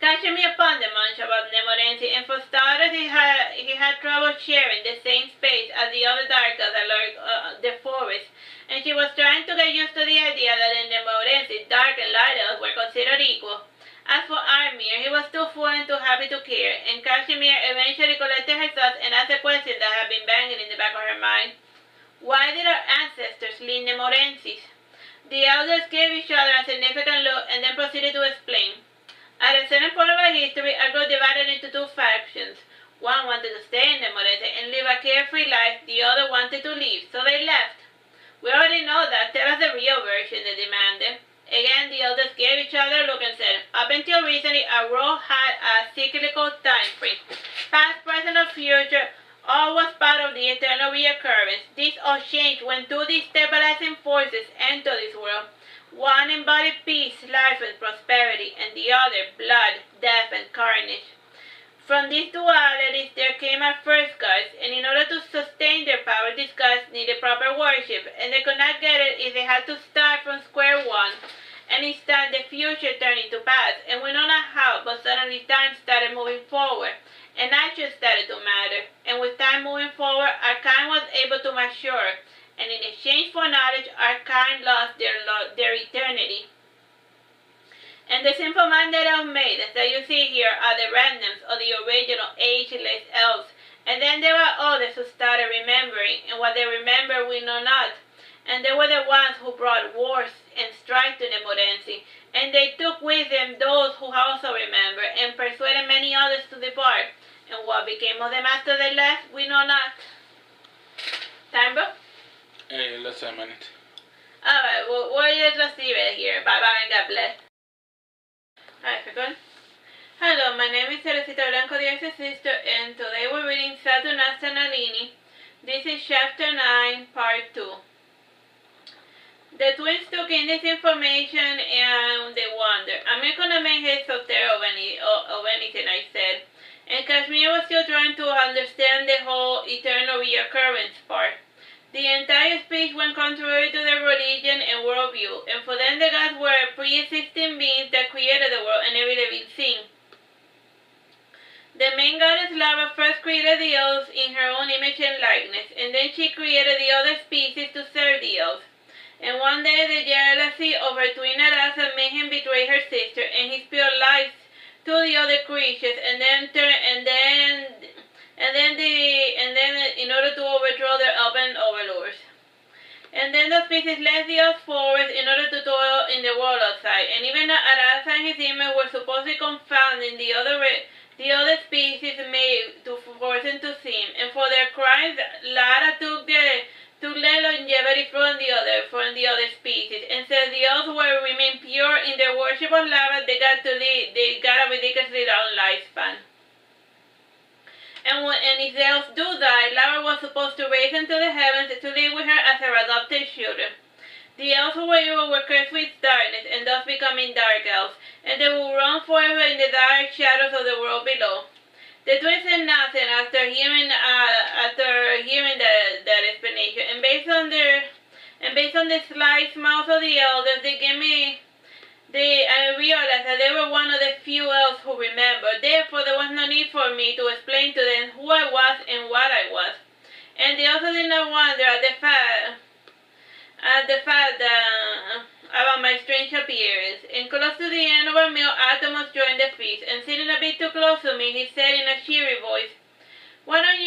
Catching me upon the munch about Nemorensis, and for starters he had trouble sharing the same space as the other dark elves that lurked the forest, and she was trying to get used to the idea that in Nemorensis dark and light elves were considered equal. As for Armir, he was too full and too happy to care, and Kashmir eventually collected her thoughts and asked a question that had been banging in the back of her mind. Why did our ancestors leave Nemorensis? The elders gave each other a significant look and then proceeded to explain. At a certain point of our history, our group divided into 2 factions. One wanted to stay in Nemorensis and live a carefree life, the other wanted to leave, so they left. We already know that. Tell us the real version, they demanded. Again, the elders gave each other a look and said, up until recently, our world had a cyclical time frame. Past, present, or future, all was part of the eternal reoccurrence. This all changed when 2 destabilizing forces entered this world. One embodied peace, life, and prosperity, and the other blood, death, and carnage. From these dualities there came our first gods, and in order to sustain their power, these gods needed proper worship, and they could not get it if they had to start from square one, and instead the future turned into past, and we don't know how, but suddenly time started moving forward, and actions started to matter, and with time moving forward, our kind was able to mature, and in exchange for knowledge, our kind lost their eternity. And the simple mandate of maidens that you see here are the randoms of the original ageless elves. And then there are others who started remembering, and what they remember we know not. And they were the ones who brought wars and strife to the Morenci. And they took with them those who also remember, and persuaded many others to depart. And what became of the master that left, we know not. Time, bro? Let's say a minute. Alright, we'll just leave it here. Bye-bye and God bless. Alright, we're good. Hello, my name is Teresita Blanco, the Artsy Sister, and today we're reading Saturnastra Nalini. This is Chapter 9, Part 2. The twins took in this information and they wondered. I'm not going to make heads or tail of anything I said. And Kashmir was still trying to understand the whole eternal reoccurrence part. The entire speech went contrary to their religion and worldview, and for them the gods were pre-existing beings that created the world and every living thing. The main goddess Lava first created the elves in her own image and likeness, and then she created the other species to serve the elves. And one day the jealousy over twin Arasa made him betray her sister, and he spilled lies to the other creatures, and then in order to overthrow their elven overlords. And then the species left the elf forest in order to toil in the world outside. And even Arasa and his image were supposedly confounding the other species made to force them to sin. And for their crimes, Lara took their longevity from the other species. And since the elves were remain pure in their worship of Lava, they got a ridiculously long lifespan. And if the elves do die, Lara was supposed to raise them to the heavens to live with her as her adopted children. The elves who were evil were cursed with darkness, and thus becoming dark elves, and they will run forever in the dark shadows of the world below. The twins said nothing after hearing that explanation, and based on the sly smiles of the elders, I realized that they were one of the few elves who remembered. Therefore, there was no need for me to explain to them who I was and what I was. And they also did not wonder at the fact about my strange appearance. And close to the end of our meal, Atomos joined the feast, and sitting a bit too close to me, he said in a cheery voice, Why don't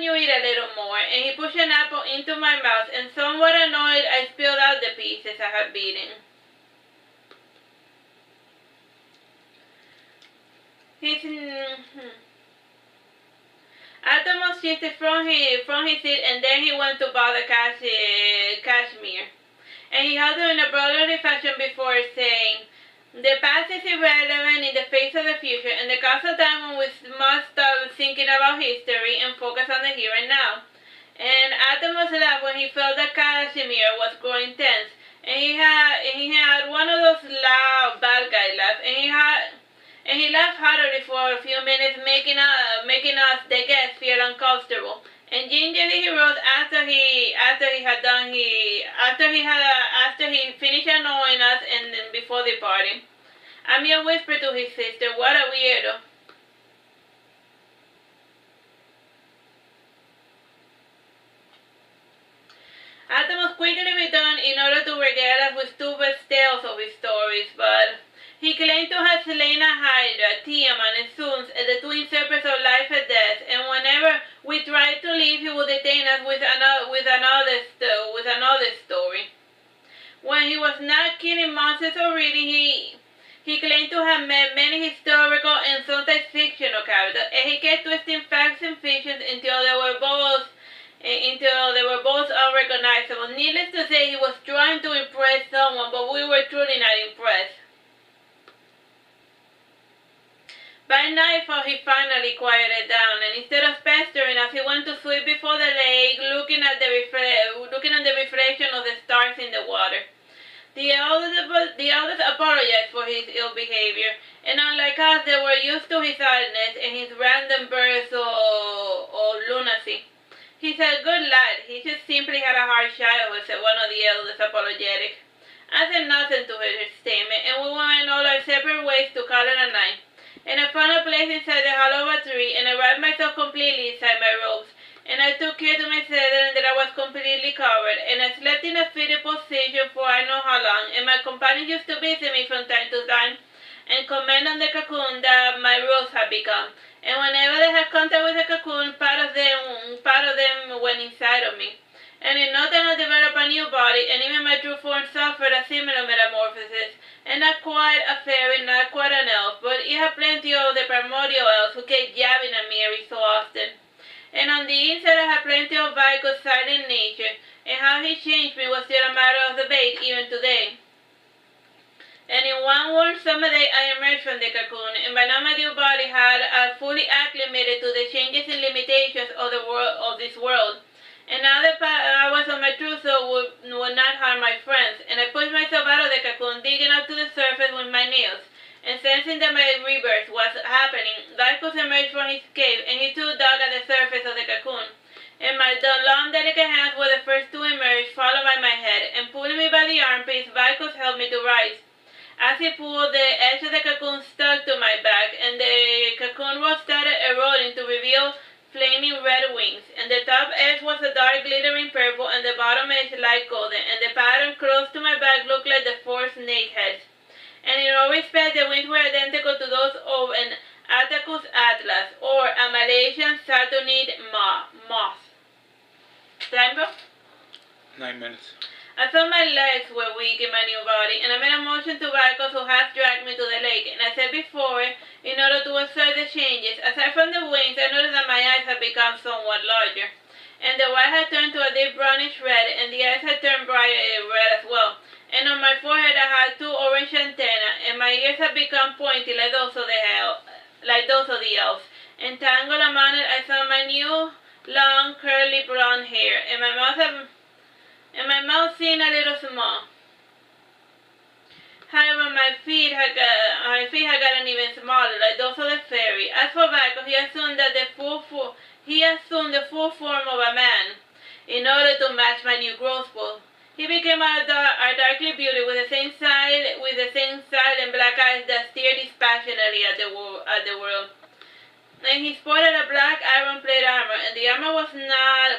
you eat a little more? And he pushed an apple into my mouth, and somewhat annoyed, I spilled out the pieces I had beaten. Atomos shifted from his seat, and then he went to bother Kashmir. And he held him in a brotherly fashion before saying, The past is irrelevant in the face of the future, and there comes a time when we must stop thinking about history and focus on the here and now. And Atomos laughed when he felt that Kashmir was growing tense, and he had one of those loud bad guy laughs, and he laughed heartily for a few minutes, making us, the guests, feel uncomfortable. And gingerly he rose after he finished annoying us, and then before departing. Amir whispered to his sister, "What a weirdo." Atomos quickly returned in order to regale us with stupid tales of his stories, but he claimed to have slain a Hydra, Tiamat, and Suns, the twin serpents of life and death, and whenever we tried to leave, he would detain us with another story. When he was not killing monsters or reading, he claimed to have met many historical and sometimes fictional characters, and he kept twisting facts and fictions until they were both unrecognizable. Needless to say, he was trying to impress someone, but we were truly not impressed. By nightfall, he finally quieted down, and instead of pestering us, he went to sleep before the lake, looking at the reflection of the stars in the water. The elders apologized for his ill behavior, And unlike us, they were used to his sadness and his random bursts or lunacy. He's a good lad. He just simply had a hard childhood, said one of the elders, apologetic. I said nothing to her statement, and we went all our separate ways to call it a night. And I found a place inside the hollow of a tree, and I wrapped myself completely inside my robes. And I took care to myself that I was completely covered, and I slept in a fetal position for I know how long, and my companions used to visit me from time to time, and comment on the cocoon that my robes had become. And whenever they had contact with the cocoon, part of them went inside of me. And in no time I developed a new body, and even my true form suffered a similar metamorphosis. And not quite a fairy, not quite an elf, but it had plenty of the primordial elves who kept jabbing at me every so often. And on the inside I had plenty of Vico's silent nature, and how he changed me was still a matter of debate even today. And in one warm summer day I emerged from the cocoon, and by now my new body had fully acclimated to the changes and limitations of this world. And now that I was on my trousseau would not harm my friends, and I pushed myself out of the cocoon, digging up to the surface with my nails. And sensing that my rebirth was happening, Darkus emerged from his cave, and he too dug at the surface of the cocoon. And my long, delicate hands were the first to emerge, followed by my head, and pulling me by the armpits, Darkus helped me to rise. As he pulled, the edge of the cocoon stuck to my back, and the cocoon was started eroding to reveal flaming red wings, and the top edge was a dark glittering purple, and the bottom edge light golden, and the pattern close to my back looked like the four snake heads. And in all respects, the wings were identical to those of an Attacus atlas, or a Malaysian Saturnid moth. Time, bro? 9 minutes. I felt my legs were weak in my new body, and I made a motion to Barcos, who half dragged me to the lake. And I said before, in order to observe the changes, aside from the wings, I noticed that my eyes had become somewhat larger. And the white had turned to a deep brownish red, and the eyes had turned bright red as well. And on my forehead I had 2 orange antennae, and my ears had become pointy like those of the elves. Entangled among it, I saw my new, long, curly blonde hair, and my mouth seemed a little small. However, my feet had gotten even smaller, like those of the fairy. As for Michael, he assumed the full form of a man, in order to match my new growth spurt. He became a darkly beauty with the same silent black eyes that stared dispassionately at the world. And he sported a black iron plate armor, and the armor was not.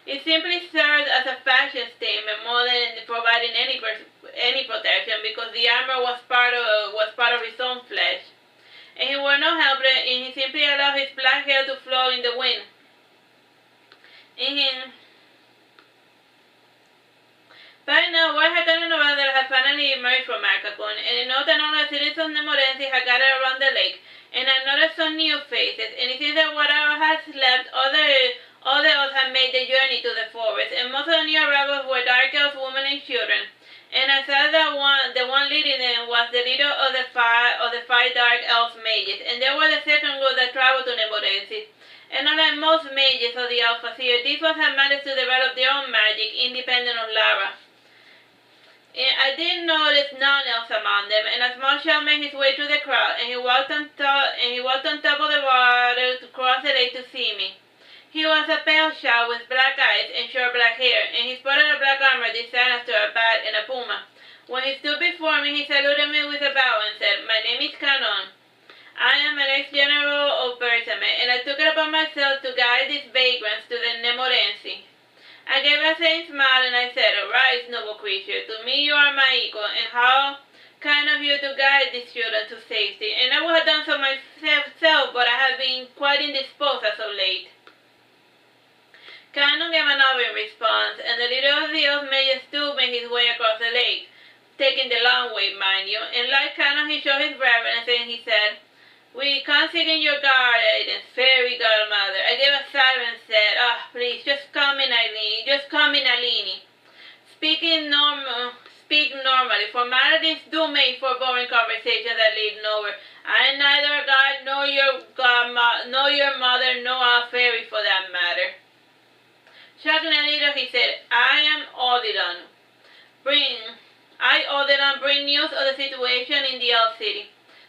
It simply served as a fashion statement more than providing any protection, because the armor was part of his own flesh. And he wore no helmet, and he simply allowed his black hair to flow in the wind. By now, word had gotten around that I had finally emerged from Marcacon, and in no time all the citizens of Nemorense had gathered around the lake, and I noticed some new faces, and it seems that whatever had slept, other elves had made the journey to the forest, and most of the new arrivals were dark elves, women, and children. And I saw that the one leading them was the leader of the five dark elf mages, and they were the second group that traveled to Nemorense. And unlike most mages of the Alpha Sphere, these ones had managed to develop their own magic, independent of Lara. I did notice non-elves among them, and a small child made his way through the crowd, and he walked on top of the water to cross the lake to see me. He was a pale child with black eyes and short black hair, and he sported a black armor designed after a bat and a puma. When he stood before me, he saluted me with a bow and said, "My name is Canon. I am an ex-general of Bersame, and I took it upon myself to guide these vagrants to the Nemorense." I gave a same smile, and I said, "Arise, noble creature. To me you are my equal, and how kind of you to guide these children to safety. And I would have done so myself, but I have been quite indisposed as of late." Canon gave a nod in response, and the leader of the elf mages too made his way across the lake, taking the long way, mind you. And like Canon, he showed his reverence, and he said, "We can't seek in your guidance, fairy godmother." I gave a sigh and said, "Please, just come in, Nalini. Speak normally. Formalities do make for boring conversations that lead nowhere. I am neither a god, nor your mother, nor a fairy for that matter." Shrugging a little, he said, "I am Odilon. Bring news of the situation in the Elf City."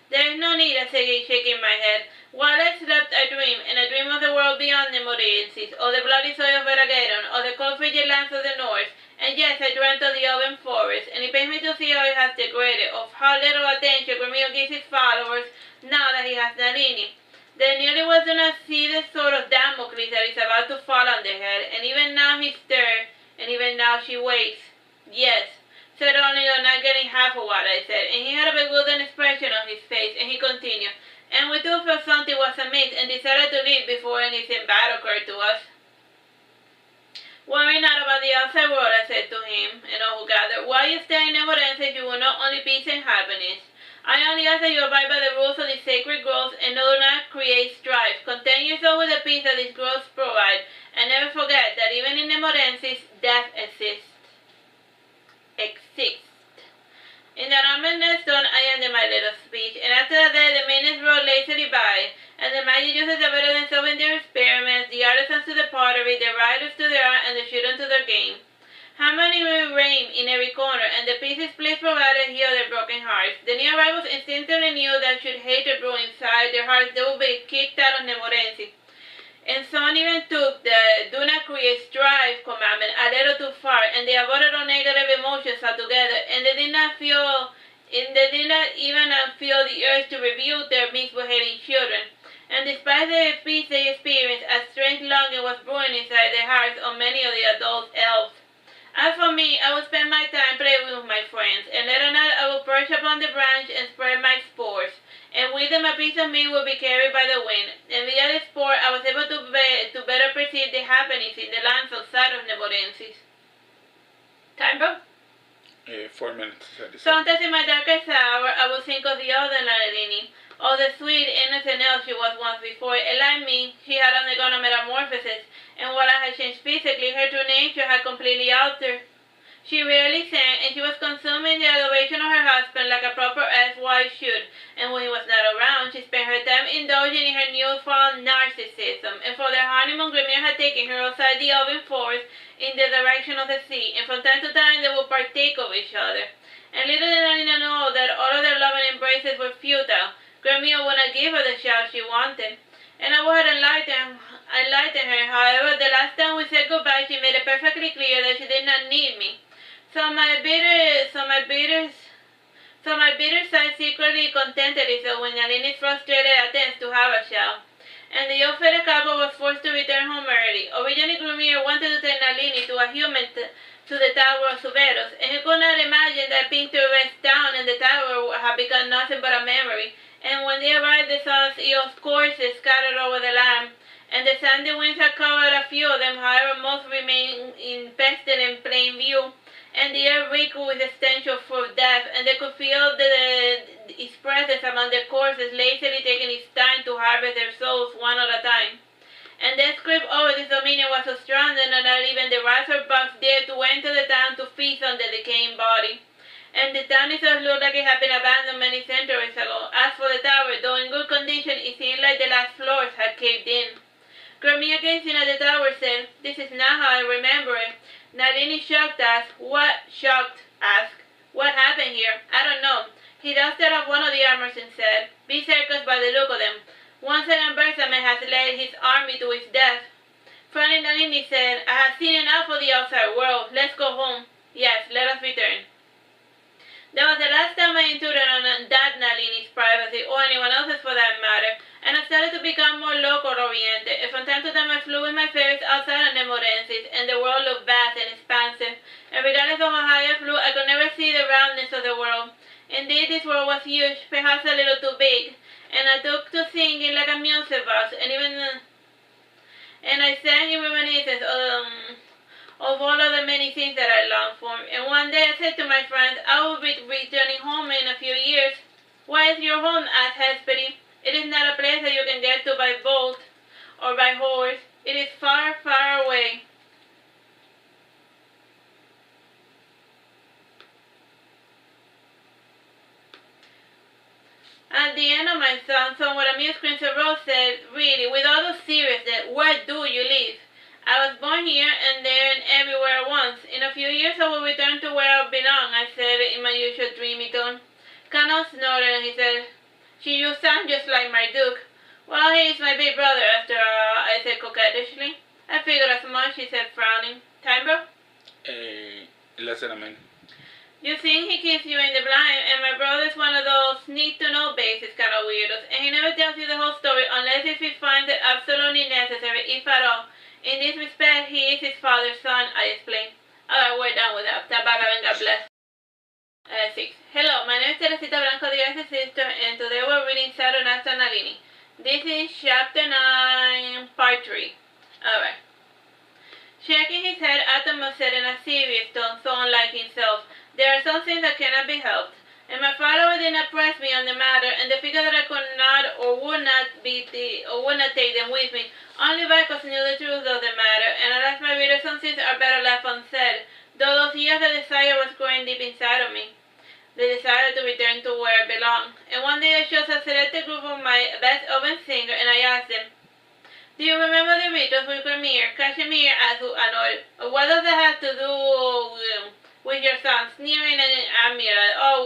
There is no need, I said, shaking my head. While I slept, I dreamed, and I dreamed of the world beyond the Morensis, or the bloody soil of Veragedon, or the cold frigid lands of the north. And yes, I dreamt of the open forest, and it pains me to see how it has degraded, of how little attention Gremio gives his followers now that he has Nalini. They nearly was gonna see the sword of Damocles that is about to fall on their head, and even now he stirred, and even now she waits. Yes, said only though not getting half of what I said, and he had a bewildered expression on his face, and he continued, and we too felt something was amiss, and decided to leave before anything bad occurred to us. Worry not about the outside world, I said to him, and all who gathered. While you stay in Nemorense, you will know only peace and happiness. I only ask that you abide by the rules of the sacred groves and do not create strife. Content yourself with the peace that these groves provide, and never forget that even in Nemorensis, death exists. In the Ramen stone, I ended my little speech, and after that the minutes rolled lazily by, and the magic users of evidence solving their experiments, the artisans to the pottery, the writers to their art, and the children to their game. Harmony will reign in every corner, and the pieces please provided heal their broken hearts. The new arrivals instinctively knew that should hatred brew inside their hearts, they would be kicked out of Nemorensi. And some even took the do not create strife commandment a little too far, and they avoided all negative emotions altogether, and they did not even feel the urge to rebuke their misbehaving children. And despite the peace they experienced, a strange longing was brewing inside the hearts of many of the adult elves. As for me, I would spend my time playing with my friends, and later night I would perch upon the branch and spread my spores, and with them a piece of me would be carried by the wind, and via the spore I was able to better perceive the happenings in the lands outside of Nemorensis. Time, bro? 4 minutes. Sometimes in my darkest hour I would think of the other Nalini, of the sweet, innocent elf she was once before, and like me, she had undergone a metamorphosis, and while I had changed physically, her true nature had completely altered. She rarely sang, and she was consuming the adoration of her husband like a proper elf wife should, and when he was not around, she spent her time indulging in her newfound narcissism, and for their honeymoon, Grimir had taken her outside the elven forest in the direction of the sea, and from time to time they would partake of each other. And little did Nalina know that all of their loving embraces were futile. Grimir would not give her the child she wanted. And I would enlighten her. However, the last time we said goodbye, she made it perfectly clear that she did not need me. So my bitter side secretly contented itself when Nalini's frustrated attempts to have a child. And the ill-fated couple was forced to return home early. Originally, Grumir wanted to take Nalini to a human to the Tower of Suberos, and he could not imagine that picturesque town and the tower had become nothing but a memory. And when they arrived, they saw Eos corpses scattered over the land, and the sandy winds had covered a few of them, however most remained infested in plain view, and the air reeked with the stench of death, and they could feel its presence among the corpses lazily taking its time to harvest their souls one at a time. And the script over this dominion was so strong that not even the rats or bugs dared to enter the town to feast on the decaying body. And the town itself looked like it had been abandoned many centuries ago. As for the tower, though in good condition, it seemed like the last floors had caved in. Grumir, gazing at the tower, said, "This is not how I remember it." Nalini shocked asked, "What happened here?" "I don't know." He dusted off one of the armors and said, "Berserkers by the look of them. One second Bersamen has led his army to its death." Finally Nalini said, "I have seen enough of the outside world. Let's go home." "Yes, let us return." That was the last time I intruded on that Nalini's privacy, or anyone else's for that matter, and I started to become more local-oriented, and from time to time I flew with my favorites outside of Nemorensis, and the world looked vast and expansive, and regardless of how high I flew, I could never see the roundness of the world. Indeed, this world was huge, perhaps a little too big, and I took to singing like a music box, and I sang in reminiscence of all of the many things that I longed for. And one day I said to my friends, "I will be returning home in a few years." "Why is your home?" asked Hesperi. "It is not a place that you can get to by boat or by horse. It is far, far away." At the end of my song, somewhat amused, Crimson Rose said, "Really, with all the seriousness, where do you live?" "I was born here and there and everywhere at once. In a few years I will return to where I belong," I said in my usual dreamy tone. Connell snorted and he said, You sound just like my Duke. Well, he's my big brother, after all, I said coquettishly. I figured as much, he said, frowning. Time, bro? Less than a minute. You think he keeps you in the blind, and my brother's one of those need-to-know basis kind of weirdos, and he never tells you the whole story unless if he finds it absolutely necessary, if at all. In this respect, he is his father's son, I explained. Alright, we're done with that. Tabagaben, God bless. 6. Hello, my name is Teresita Blanco, the Artsy Sister, and today we're reading Saturnastra Nalini. This is chapter 9, part 3. Alright. Shaking his head, Atomo said in a serious tone, so unlike himself, there are some things that cannot be helped, and my father did not press me on the matter, and the figure that I could not or would not take them with me, only because I knew the truth of the matter, and alas, my reader, some things are better left unsaid, though those years the desire was growing deep inside of me, the desire to return to where I belong. And one day I chose a selected group of my best open singers, and I asked them, do you remember the rituals with Premier, Kashmir, Azu, and all? What does that have to do with your song, sneering and admiral? Oh,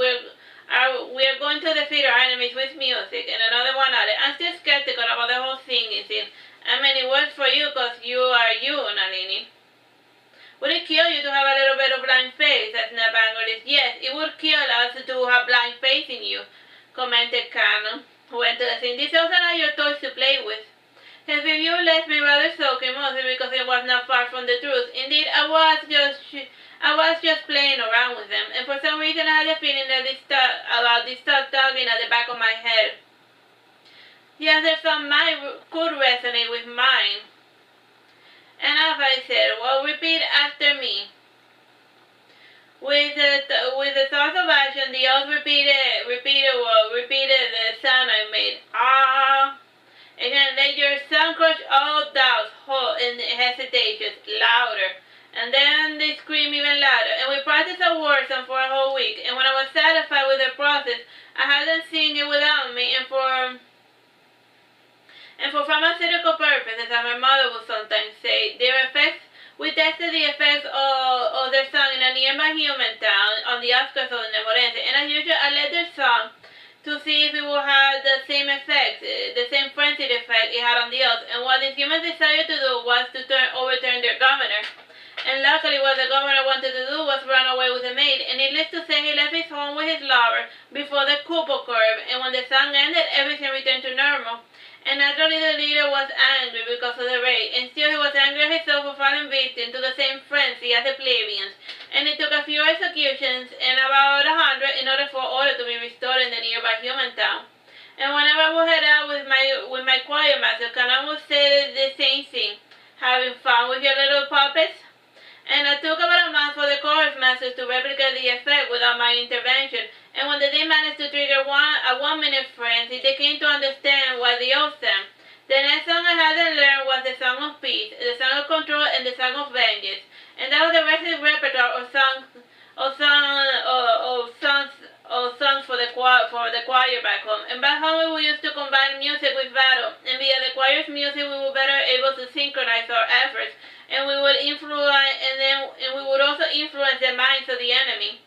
we're going to defeat our enemies with music. And another one added, I'm still skeptical about the whole singing thing. I mean, it works for you because you are you, Nalini. Would it kill you to have a little bit of blind faith? Asked Nabangolis. Yes, it would kill us to have blind faith in you, commented Kano, who went to the scene. These also are your toys to play with. His review left me rather soaking, mostly because it was not far from the truth. Indeed, I was just playing around with them, and for some reason I had a feeling that this thought tugging at the back of my head. Yes, there's some mine could resonate with mine. And as I said, well, repeat after me. With the thought of action, the oath repeated the sound I made. Ah. Again, let your sound crush all doubts, hope, and hesitations, louder. And then they scream even louder. And we practiced a war song for a whole week. And when I was satisfied with the process, I had them sing it without me. And for pharmaceutical purposes, as my mother would sometimes say, we tested the effects of their song in a nearby human town on the outskirts of Nemorense. And as usual, I led their song to see if it would have the same effect, the same frenzied effect it had on the others. And what the humans decided to do was to overturn their governor. And luckily what the governor wanted to do was run away with the maid, and needless to say he left his home with his lover before the coup occurred, and when the song ended, everything returned to normal. And naturally the leader was angry because of the raid, and still he was angry himself for falling victim to the same frenzy as the plebeians. And it took a few executions and about 100 in order for order to be restored in the nearby human town. And whenever I would head out with my choir master, Kanan would say the same thing. Having fun with your little puppets? And it took about a month for the chorus masters to replicate the effect without my intervention. And when they managed to trigger a 1-minute frenzy, they came to understand what they owed them. The next song I had them learn was the Song of Peace, the Song of Control, and the Song of Vengeance. And that was the rest of the repertoire of songs for the choir back home. And back home we used to combine music with battle, and via the choir's music we were better able to synchronize our efforts, and we would we would also influence the minds of the enemy.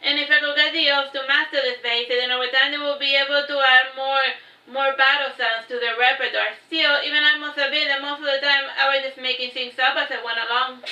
And if I could get the elves to master this basic, then over time they would be able to add more battle sounds to their repertoire. Still, even I must admit that most of the time I was just making things up as I went along.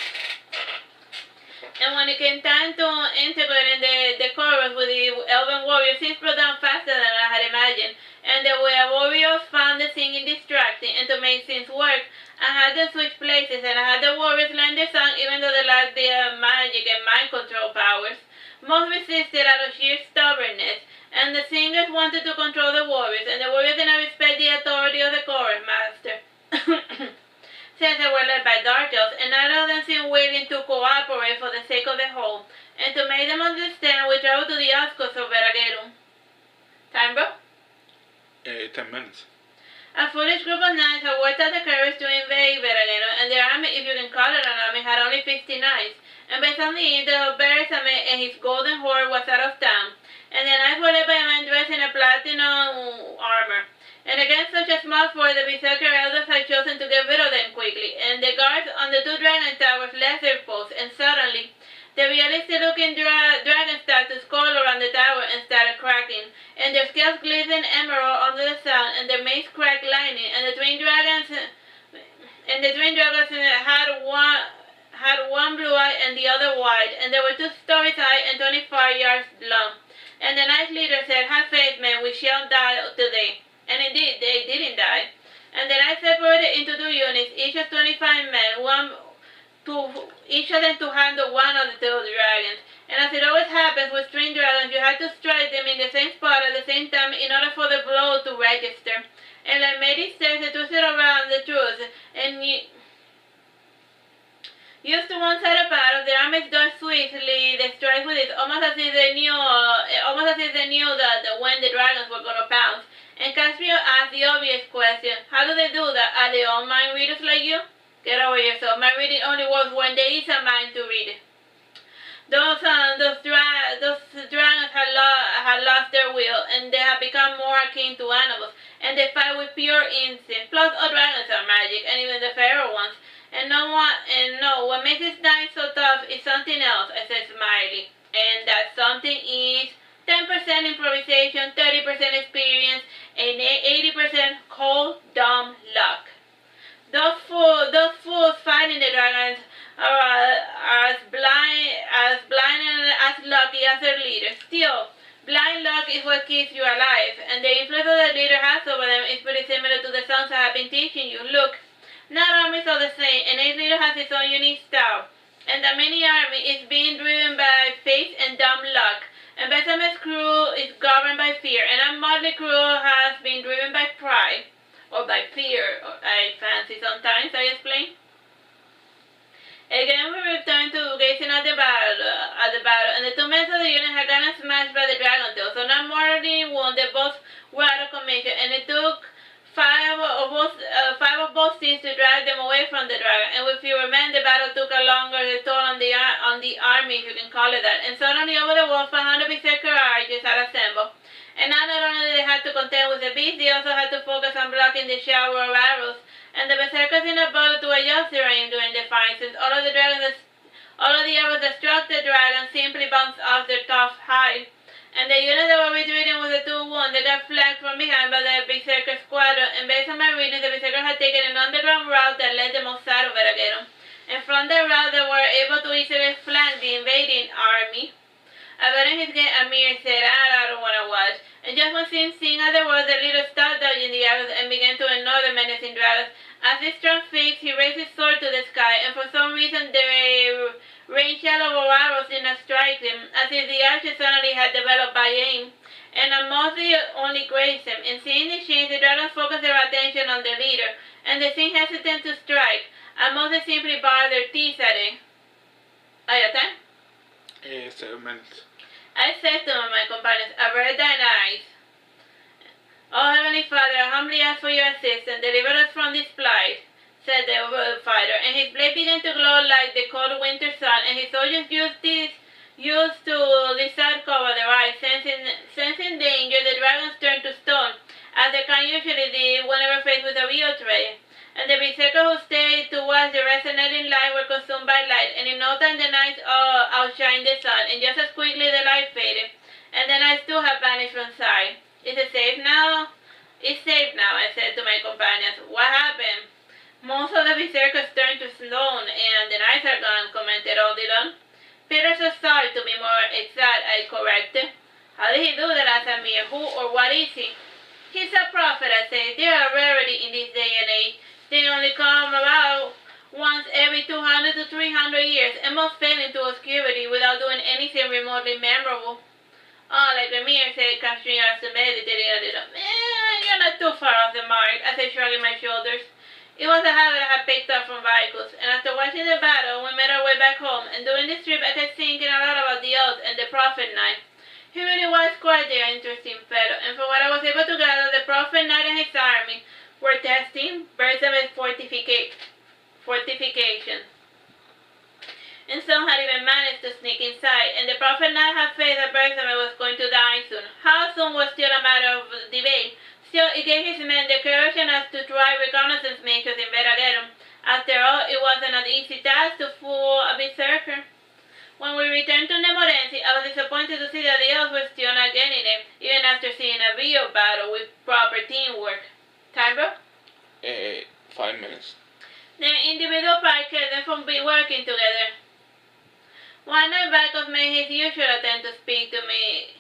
And when it came time to integrating the chorus with the elven warriors, things broke down faster than I had imagined. And the way warriors found the singing distracting, and to make things work, I had them switch places, and I had the warriors learn their song even though they lacked their magic and mind control powers. Most resisted out of sheer stubbornness, and the singers wanted to control the warriors, and the warriors did not respect the authority of the chorus master. Since they were led by dark elves, and none of them seemed willing to cooperate for the sake of the whole. And to make them understand, we traveled to the outskirts of Veragerum. Time, bro? 10 minutes. A foolish group of knights had worked out the courage to invade Veragerum, and their army, if you can call it an army, had only 50 knights. And based on the intel, Beresame and his golden horde was out of town, and the knights were led by a man dressed in a platinum armor. And against such a small force, the berserker elders had chosen to get rid of them quickly, and the guards on the 2 dragon towers left their posts, and suddenly, The realistic-looking dragon started to scroll around the tower and started cracking, and their scales glistened emerald under the sun, and their manes cracked lightning, and the twin dragons had one blue eye and the other white, and they were 2 stories high and 25 yards long. And the night leader said, "Have faith, men, we shall die today." And indeed, they didn't die. And the night separated into 2 units, each of 25 men, each of them to handle one of the 2 dragons. And as it always happens with twin dragons, you had to strike them in the same spot at the same time in order for the blow to register. And like Mary says, they twisted around the truth, and used to one side of battle, the armies dodged swiftly the strike with it, almost as if they knew that when the dragons were going to pounce. And Caspio asked the obvious question, how do they do that? Are they all mind readers like you? Get over yourself. Mind reading only works when there is a mind to read. Those dragons had lost their will, and they had become more akin to animals, and they fight with pure instinct. Plus, all dragons are magic, and even the fairer ones. And what makes this night so tough is something else, I said smiling. And that something is 10% improvisation, 30% experience, and 80% cold, dumb luck. Those fools fighting the dragons are as blind and as lucky as their leaders. Still, blind luck is what keeps you alive, and the influence that the leader has over them is pretty similar to the songs I have been teaching you. Look, not armies are the same, and each leader has his own unique style. And the many army is being driven by faith and dumb luck. And Besame's crew is governed by fear, and our motley crew has been driven by pride. Or by fear, I fancy sometimes, I explain. Again we return to gazing at the battle, and the 2 men of the unit had gotten smashed by the dragon tail, so not mortally wounded, both were out of commission, and it took 5 of both teams to drag them away from the dragon, and with fewer men, the battle took a longer toll on the army, if you can call it that, and suddenly over the wall, 500 berserker archers had assembled. And now not only they had to contend with the beast, they also had to focus on blocking the shower of arrows, and the berserkers in a battle to adjust their aim during the fight, since all of the arrows that struck the dragon simply bounced off their tough hide. And the units that were retreating with the 2 wounded got flanked from behind by the berserker squadron, and based on my reading, the berserkers had taken an underground route that led them outside of Veragero. And from that route, they were able to easily flank the invading army. About in his game, Amir said, I don't want to watch. And just when seeing as there was, the leader stopped dodging the arrows and began to ignore the menacing dragons. As he struck fixed, he raised his sword to the sky, and for some reason the rain shadow of arrows did not strike him, as if the archers suddenly had developed by aim. And mostly only grazed him. And seeing the change, the dragons focused their attention on the leader, and they seemed hesitant to strike, and mostly simply bared their teeth at it. Are you time? 7 minutes. I said to my companions, avert thine eyes. Oh, Heavenly Father, I humbly ask for your assistance. Deliver us from this plight, said the fighter, and his blade began to glow like the cold winter sun, and his soldiers used to this side cover their eyes. Sensing danger, the dragons turned to stone, as they can usually do whenever faced with a real threat. And the berserkers who stayed to watch the resonating light were consumed by light, and in no time the night outshined the sun, and just as quickly the light faded, and the night too had vanished from sight. Is it safe now? It's safe now, I said to my companions. What happened? Most of the berserkers turned to stone, and the knights are gone, commented Odilon. Peter so sorry, to be more exact, I corrected. How did he do that, Asamir? Who or what is he? He's a prophet, I said. They are a rarity in this day and age. They only come about once every 200 to 300 years, and most fade into obscurity without doing anything remotely memorable. Oh, like Amir said, casting us to meditating a little. You're not too far off the mark, I said, shrugging my shoulders. It was a habit I had picked up from Vicus, and after watching the battle, we made our way back home, and during this trip I kept thinking a lot about the oath and the prophet knight. He really was quite an interesting fellow, and from what I was able to gather, the prophet knight and his army were testing Bersame's fortifications. And some had even managed to sneak inside, and the prophet knight had faith that Bersame was going to die soon. How soon was still a matter of debate. Still, it gave his men the courage enough to try reconnaissance missions in Veragero. After all, it wasn't an easy task to fool a berserker. When we returned to Nemorenzi, I was disappointed to see that the elves were still not getting it, even after seeing a real battle with proper teamwork. Time, bro? 5 minutes. The individual part kept them from working together. One night, Barkov made his usual attempt to speak to me.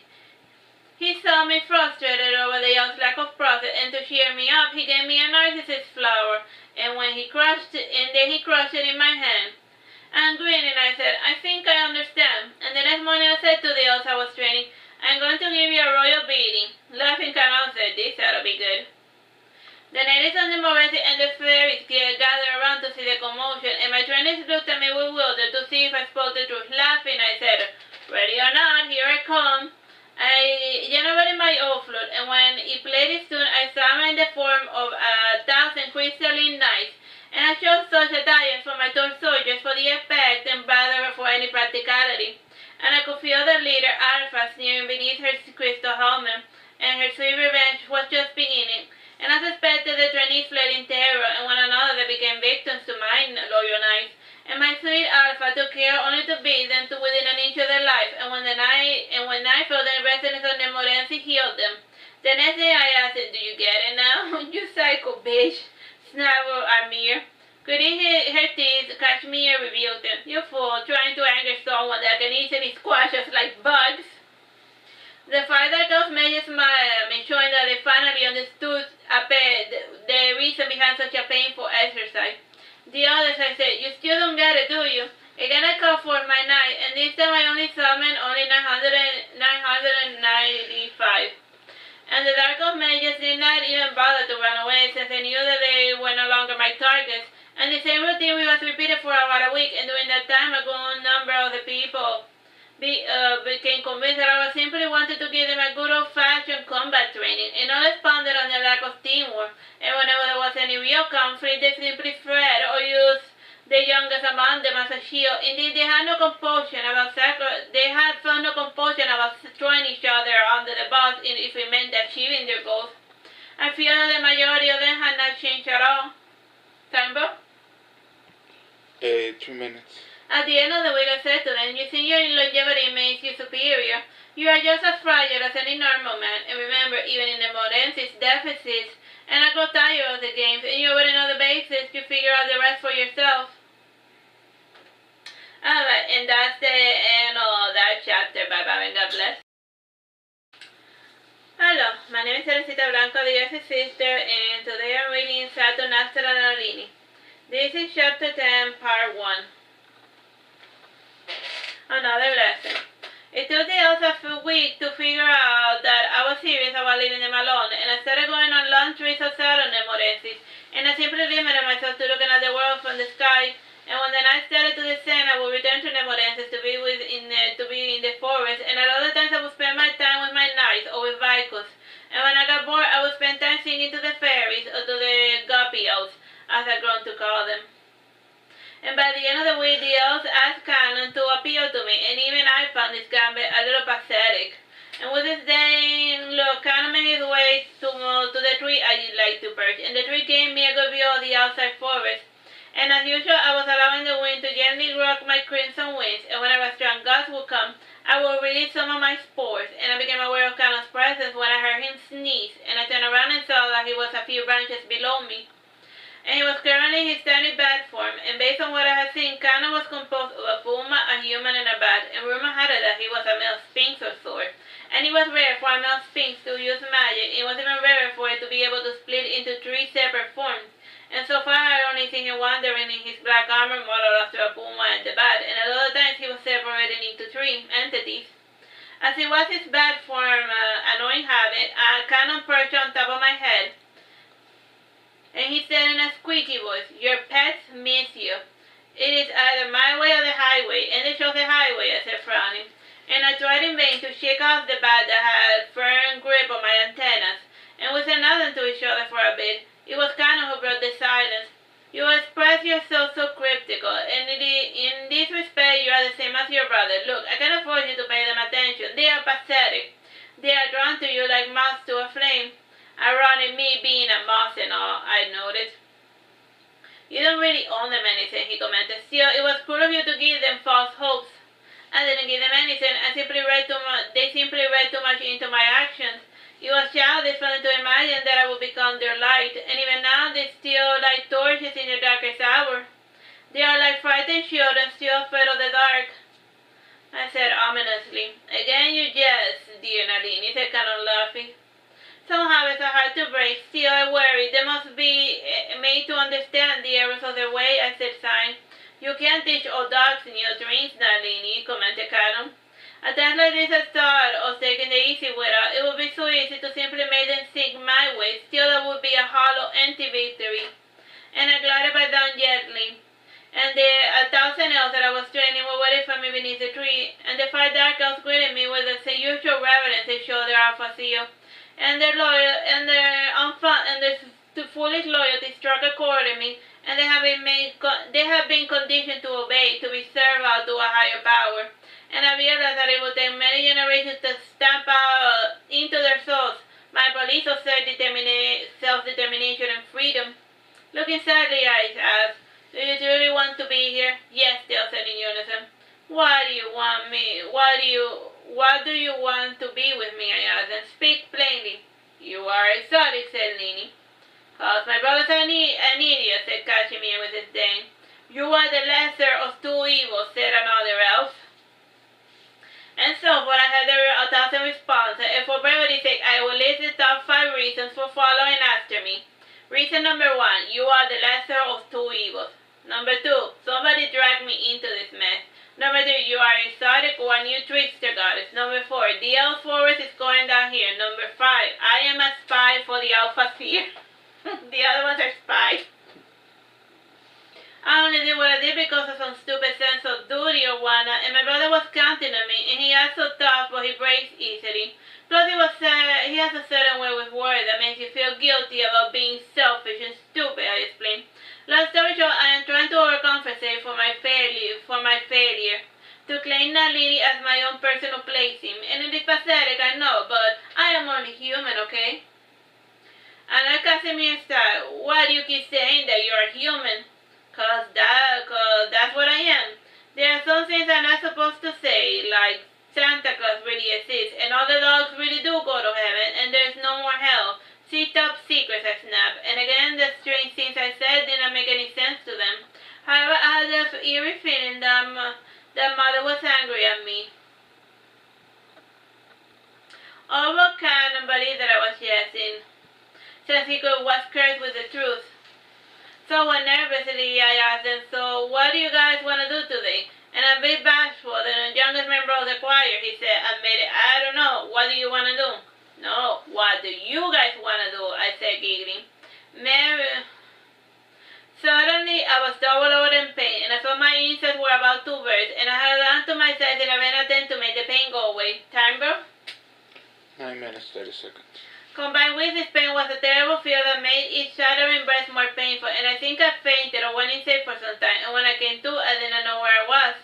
He saw me frustrated over the elf's lack of process, and to cheer me up, he gave me a narcissus flower, and then he crushed it in my hand. And grinning, I said, I think I understand. And the next morning I said to the elves I was training, I'm going to give you a royal beating. Laughing, Canon said, this ought to be good. The natives of the Morenzi and the fairies gathered around to see the commotion, and my trainers looked at me bewildered to see if I spoke the truth. Laughing, I said, ready or not, here I come. I generated my old flute, and when he played his tune, I summoned the form of 1,000 crystalline knights, and I chose such attire for my toy soldiers for the effect and rather for any practicality. And I could feel the leader, Alpha, sneering beneath her crystal helmet, and her sweet revenge was just beginning. And as expected, the trainees fled in terror, and one another they became victims to my loyal knights. And my sweet Alpha took care only to beat them to within an inch of their life, and when night fell, the residents of Nemorenzi healed them. The next day I asked, do you get it now? You psycho bitch, snarled Amir. Gritting her teeth, Kashmir rebuked him. You fool, trying to anger someone that can easily squash us like bugs. The father of Major smiled at me, showing that they finally understood the reason behind such a painful exercise. The others, I said, you still don't get it, do you? Again I called for my knight, and this time I only summoned 995. And the Dark of Mages did not even bother to run away, since they knew that they were no longer my targets. And the same routine was repeated for about a week, and during that time a good number of the people became convinced that I was simply wanted to give them a good old-fashioned combat training, and not expounded on the lack of teamwork. And whenever there was any real conflict, they simply fled or used the youngest among them as a shield. Indeed, they had felt no compulsion about throwing each other under the bus if it meant achieving their goals. I feel that the majority of them had not changed at all. Time, bro? 2 minutes. At the end of the week, I said to them, you think your longevity makes you superior? You are just as fragile as any normal man, and remember, even in the Morenzi's deficits, and I got tired of the games, and you already know the basics, you figure out the rest for yourself. Alright, and that's the end of that chapter. Bye-bye, and God bless. Hello, my name is Teresita Blanco, the Artsy Sister, and today I'm reading Saturnastra Nalini. This is chapter 10, part 1. Another lesson. It took the elves a few weeks to figure out that I was serious about leaving them alone, and I started going on long trips outside of Nemorenzi, and I simply limited myself to looking at the world from the sky. And when the night started to descend, I would return to Nemorenzi to be in the forest, and at other times I would spend my time with my knights or with Vicus. And when I got bored, I would spend time singing to the fairies or to the guppy elves, as I've grown to call them. And by the end of the week, the elves asked Canon to appeal to me, and even I found this gambit a little pathetic. And with his dang look, Canon made his way to the tree I like to perch, and the tree gave me a good view of the outside forest. And as usual, I was allowing the wind to gently rock my crimson wings, and whenever a strong gust would come, I would release some of my spores, and I became aware of Canon's presence when I heard him sneeze, and I turned around and saw that he was a few branches below me. And he was currently in his tiny bat form, and based on what I had seen, Canon was composed of a puma, a human, and a bat, and rumor had it that he was a male sphinx or sort. And it was rare for a male sphinx to use magic. It was even rarer for it to be able to split into 3 separate forms. And so far I only seen him wandering in his black armor modeled after a puma and the bat, and at other times he was separated into 3 entities. As it was his bat form, annoying habit, Canon perched on top of my head, and he said in a squeaky voice, your pets miss you. It is either my way or the highway, and they chose the highway, I said, frowning. And I tried in vain to shake off the bat that had firm grip on my antennas, and we said nothing to each other for a bit. It was Canon who broke the silence. You express yourself so cryptical, and in this respect you are the same as your brother. Look, I cannot force you to pay them attention. They are pathetic. They are drawn to you like moths to a flame. Ironic, me being a moth and all, I noticed. You don't really own them anything, he commented. Still, it was cruel of you to give them false hopes. I didn't give them anything. They simply read too much into my actions. It was childish for them to imagine that I would become their light, and even now they still light torches in their darkest hour. They are like frightened children still afraid of the dark. I said ominously. Again you jest, dear Nalini, said Canon laughing. Some habits are hard to break. Still I worry. They must be made to understand the errors of their way, I said, sighing. You can't teach old dogs new drinks, Nalini, commented Canon. At times like this I thought of taking the easy way out. It would be so easy to simply make them sink my way. Still that would be a hollow, empty victory. And I glided back down gently. And the 1,000 elves that I was training were waiting for me beneath the tree, and the 5 dark elves greeted me with the usual reverence they show their alpha seal. And their foolish loyalty struck a chord in me, and they have been conditioned to obey, to be served out to a higher power. And I realized that it would take many generations to stamp out into their souls my beliefs of self-determination and freedom. Looking sadly, I asked, do you really want to be here? Yes, they all said in unison. Why do you want me? Why do you want to be with me? I asked, and speak plainly. You are exotic, said Nini. Cause my brother's an idiot, said Cashmere with disdain. You are the lesser of 2 evils, said another elf. And so forth, I had 1,000 responses, and for brevity's sake, I will list the top 5 reasons for following after me. Reason number 1, you are the lesser of 2 evils. Number 2, somebody dragged me into this mess. Number 3, you are exotic or a new trickster goddess. Number 4, the elf forest is going down here. Number 5, I am a spy for the Alpha Seer. The other ones are spies. I only did what I did because of some stupid sense of duty or whatnot, and my brother was counting on me, and he acts so tough, but he breaks easily. Plus, he has a certain way with words that makes you feel guilty about being selfish and stupid, I explained. Long story short, I am trying to overcompensate for my failure, to claim Nalini as my own personal placing, and it is pathetic, I know, but I am only human, okay? And I Casimir style, why do you keep saying that you are human? Cause that's what I am. There are some things I'm not supposed to say, like Santa Claus really exists, and all the dogs really do go to heaven, and there's no more hell. See top secrets, I snapped, and again the strange things I said did not make any sense to them. However, I had the eerie feeling that Mother was angry at me. Although Canon believed that I was jesting, since he was cursed with the truth. So nervously I asked them, so what do you guys want to do today? And a bit bashful, the youngest member of the choir, he said, I don't know, what do you want to do? No, what do you guys want to do? I said, giggling. Suddenly I was doubled over in pain, and I saw my insides were about to burst, and I held on to my sides in a vain attempt to make the pain go away. Time, bro? 9 minutes, 30 seconds. Combined with this pain was a terrible fear that made each shattering breath more painful, and I think I fainted or went insane for some time, and when I came to, I didn't know where I was.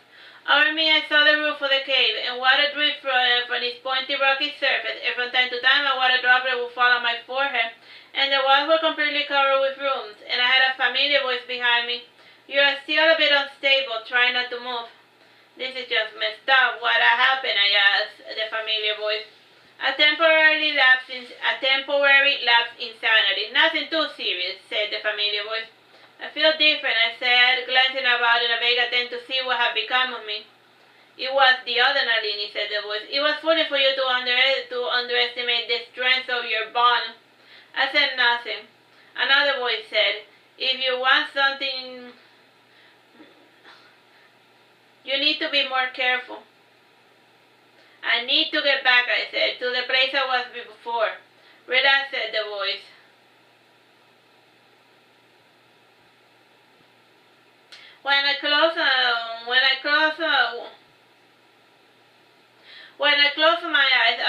Over me I saw the roof of the cave, and water dripped from its pointy rocky surface, and from time to time a water droplet would fall on my forehead, and the walls were completely covered with rooms, and I had a familiar voice behind me. You are still a bit unstable, try not to move. This is just messed up. What happened? I asked the familiar voice. A temporary lapse insanity. Nothing too serious, said the familiar voice. I feel different, I said, glancing about in a vague attempt to see what had become of me. It was the other Nalini, said the voice. It was foolish for you to underestimate the strength of your bond. I said nothing. Another voice said, if you want something, you need to be more careful. I need to get back, I said, to the place I was before. Relax, said the voice. When I closed my eyes,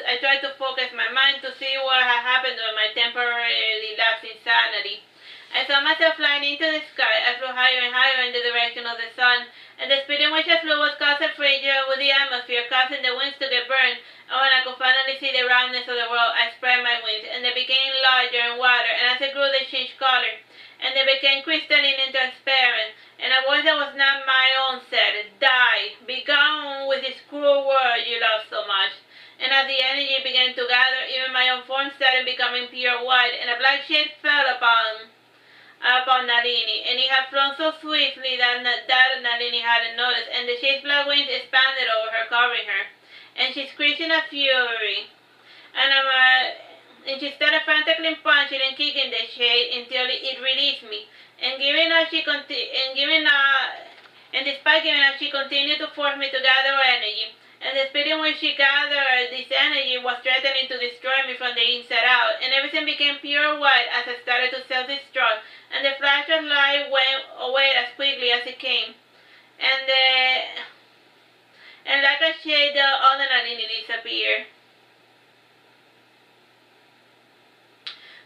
I tried to focus my mind to see what had happened with my temporarily lapsed insanity. I saw myself flying into the sky. I flew higher and higher in the direction of the sun, and the speed in which I flew was causing friction with the atmosphere, causing the winds to get burned, and when I could finally see the roundness of the world, I spread my wings, and they became larger and wider, and as I grew they changed color, and they became crystalline and transparent, and and a voice that was not my own said, "Die, be gone with this cruel world you love so much." And as the energy began to gather, even my own form started becoming pure white, and a black shade fell upon Nalini, and it had flown so swiftly that Nalini hadn't noticed, and the shade's black wings expanded over her, covering her, and she screeched in a fury, and she started frantically punching and kicking the shade until it released me, and despite giving up, she continued to force me to gather energy. And the speed in which she gathered this energy was threatening to destroy me from the inside out, and everything became pure white as I started to self-destruct, and the flash of light went away as quickly as it came. And like a shade, the other Nalini disappeared.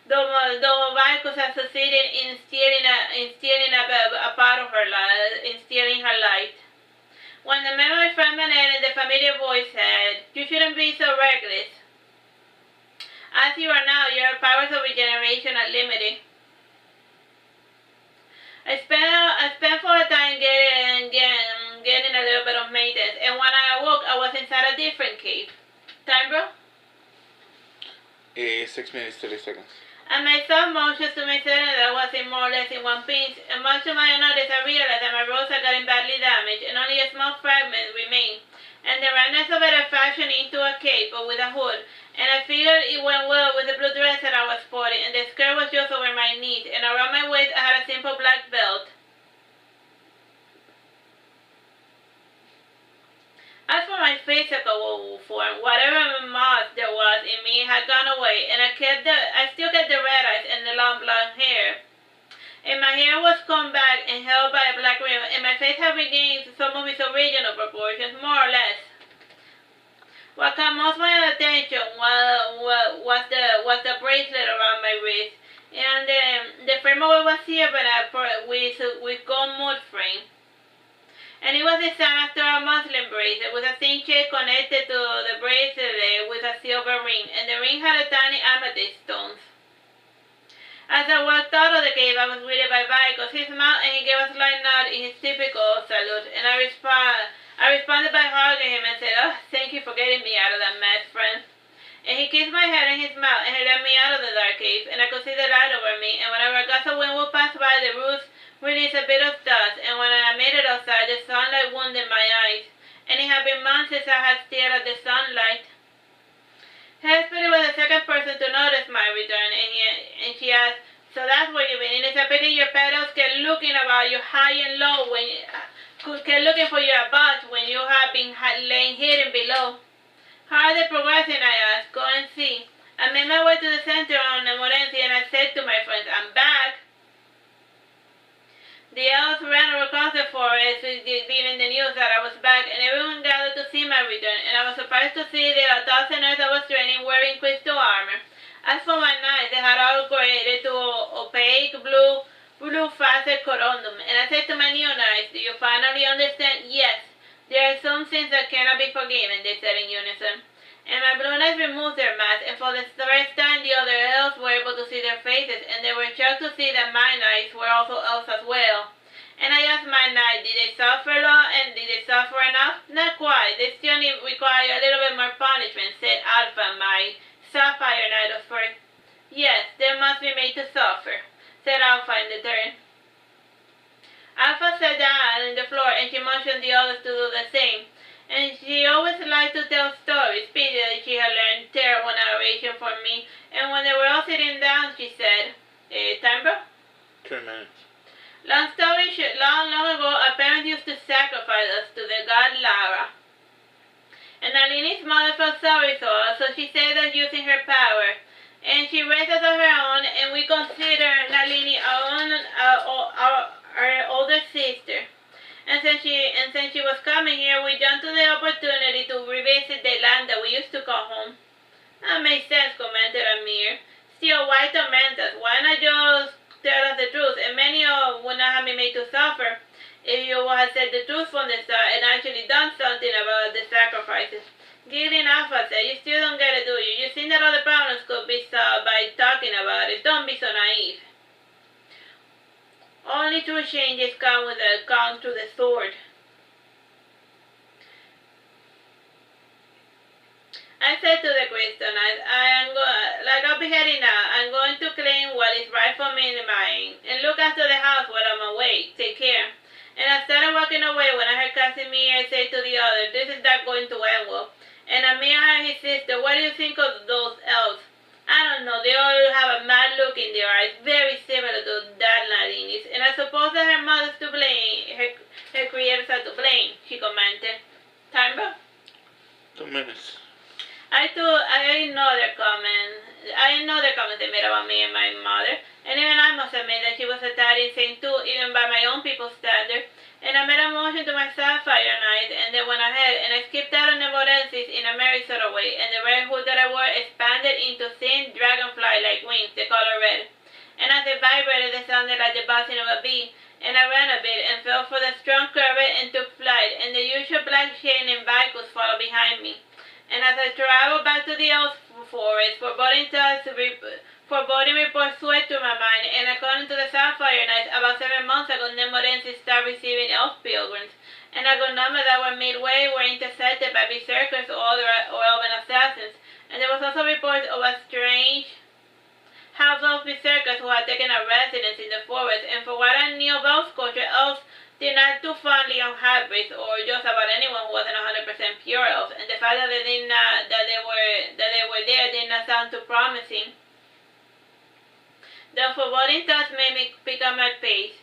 Though Marcus had succeeded in stealing a part of her life, in stealing her light. When the memory from an end, the familiar voice said, "You shouldn't be so reckless. As you are now, your powers of regeneration are limited." I spent for a time getting a little bit of maintenance, and when I awoke, I was inside a different cave. Time, bro? 6 minutes, 30 seconds. I made some motions to make certain that I was more or less in one piece, and much to my notice I realized that my robes had gotten badly damaged, and only a small fragment remained, and the redness of it I fashioned into a cape, but with a hood, and I figured it went well with the blue dress that I was sporting, and the skirt was just over my knees, and around my waist I had a simple black belt. As for my physical form, whatever moss there was in me had gone away, and I still kept the red eyes and the long blonde hair. And my hair was combed back and held by a black ribbon, and my face had regained some of its original proportions, more or less. What caught most my attention was the bracelet around my wrist, and the frame of it was silver with gold mood frame. And it was designed after a Muslim bracelet with a thin chain connected to the bracelet with a silver ring, and the ring had a tiny amethyst stones. As I walked out of the cave, I was greeted by Vicos. He smiled and he gave a slight nod in his typical salute, and I responded by hugging him and said, "Oh, thank you for getting me out of that mess, friend." And he kissed my head and he smiled, and he led me out of the dark cave, and I could see the light over me, and whenever a gust of wind would pass by, the roots released a bit of dust, and when I made it outside, the sunlight wounded my eyes, and it had been months since I had stared at the sunlight. Hesperia was the second person to notice my return, and she asked, "So that's where you've been, and it's a pity your petals kept looking about you high and low, kept looking for you above when you have been laying hidden below." "How are they progressing?" I asked. "Go and see." I made my way to the center on the Morenci, and I said to my friends, "I'm back." The elves ran across the forest, giving the news that I was back, and everyone gathered to see my return, and I was surprised to see the 1,000 elves I was training wearing crystal armor. As for my knights, they had all graded to opaque blue facet corundum, and I said to my new knights, "Do you finally understand?" "Yes. There are some sins that cannot be forgiven," they said in unison. And my blue knights removed their masks, and for the first time the other elves were able to see their faces, and they were shocked to see that my knights were also elves as well. And I asked my knight, did they suffer a lot, and did they suffer enough? "Not quite. They still require a little bit more punishment," said Alpha, my sapphire knight of first. "Yes, they must be made to suffer," said Alpha in the turn. Alpha sat down on the floor, and she motioned the others to do the same. And she always liked to tell stories. Pity that she had learned terrible narration from me. And when they were all sitting down, she said, "Time, bro?" 3 minutes. Long story short, long ago, our parents used to sacrifice us to the god Lara. And Nalini's mother felt sorry for us, so she saved us using her power. And she raised us on her own, and we consider Nalini our older sister. And since she was coming here, we jumped to the opportunity to revisit the land that we used to call home. "That makes sense," commented Amir. "Still, why torment us? Why not just tell us the truth, and many would not have been made to suffer if you had said the truth from the start and actually done something about the sacrifices." Gideon Alpha said, "You still don't get it, do you? You think that all the problems could be solved by talking about it. Don't be so naive." Only true changes come through the sword. I said to the Christian, I'll be heading out. I'm going to claim what is right for me in mine, and look after the house while I'm away. Take care. And I started walking away when I heard Casimir say to the other, this is not going to end well. And Amir and his sister, what do you think of those elves? I don't know, they all have a mad look in their eyes, very similar to that Nalini's. And I suppose that her mother's to blame, her creators are to blame, she commented. Time, 2 minutes. I know their comments. I know their comments they made about me and my mother. And even I must admit that she was a tad insane too, even by my own people's standard. And I made a motion to my sapphire night, and then went ahead, and I skipped out on the Borensis in a merry sort of way, and the red hood that I wore expanded into thin dragonfly-like wings, the color red. And as it vibrated, it sounded like the buzzing of a bee, and I ran a bit, and fell for the strong current and took flight, and the usual black chain and vehicles followed behind me. And as I traveled back to the elf forest, foreboding reports swept through my mind, and according to the Sapphire Nights, about 7 months ago, Nemorensis started receiving elf pilgrims, and a good number that were midway were intercepted by berserkers or other elven assassins, and there was also reports of a strange half-elf berserkers who had taken a residence in the forest, and for what I knew of elf culture, elves did not too fondly on hybrids or just about anyone who wasn't 100% pure elf, and the fact that they were there did not sound too promising. The foreboding thoughts made me pick up my pace.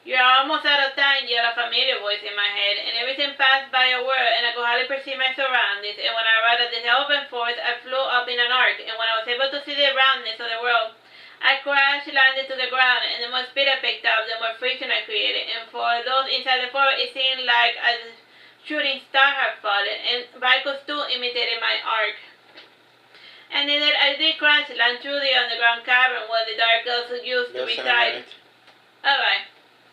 You're almost out of time, yelled a familiar voice in my head, and everything passed by a whirl, and I could hardly perceive my surroundings, and when I arrived at this elven forest, I flew up in an arc, and when I was able to see the roundness of the world, I crash-landed to the ground, and the more speed I picked up, the more friction I created, and for those inside the forest, it seemed like a shooting star had fallen, and vehicles too imitated my arc. And then I did crash-land through the underground cavern where the dark elves used to reside. Alright,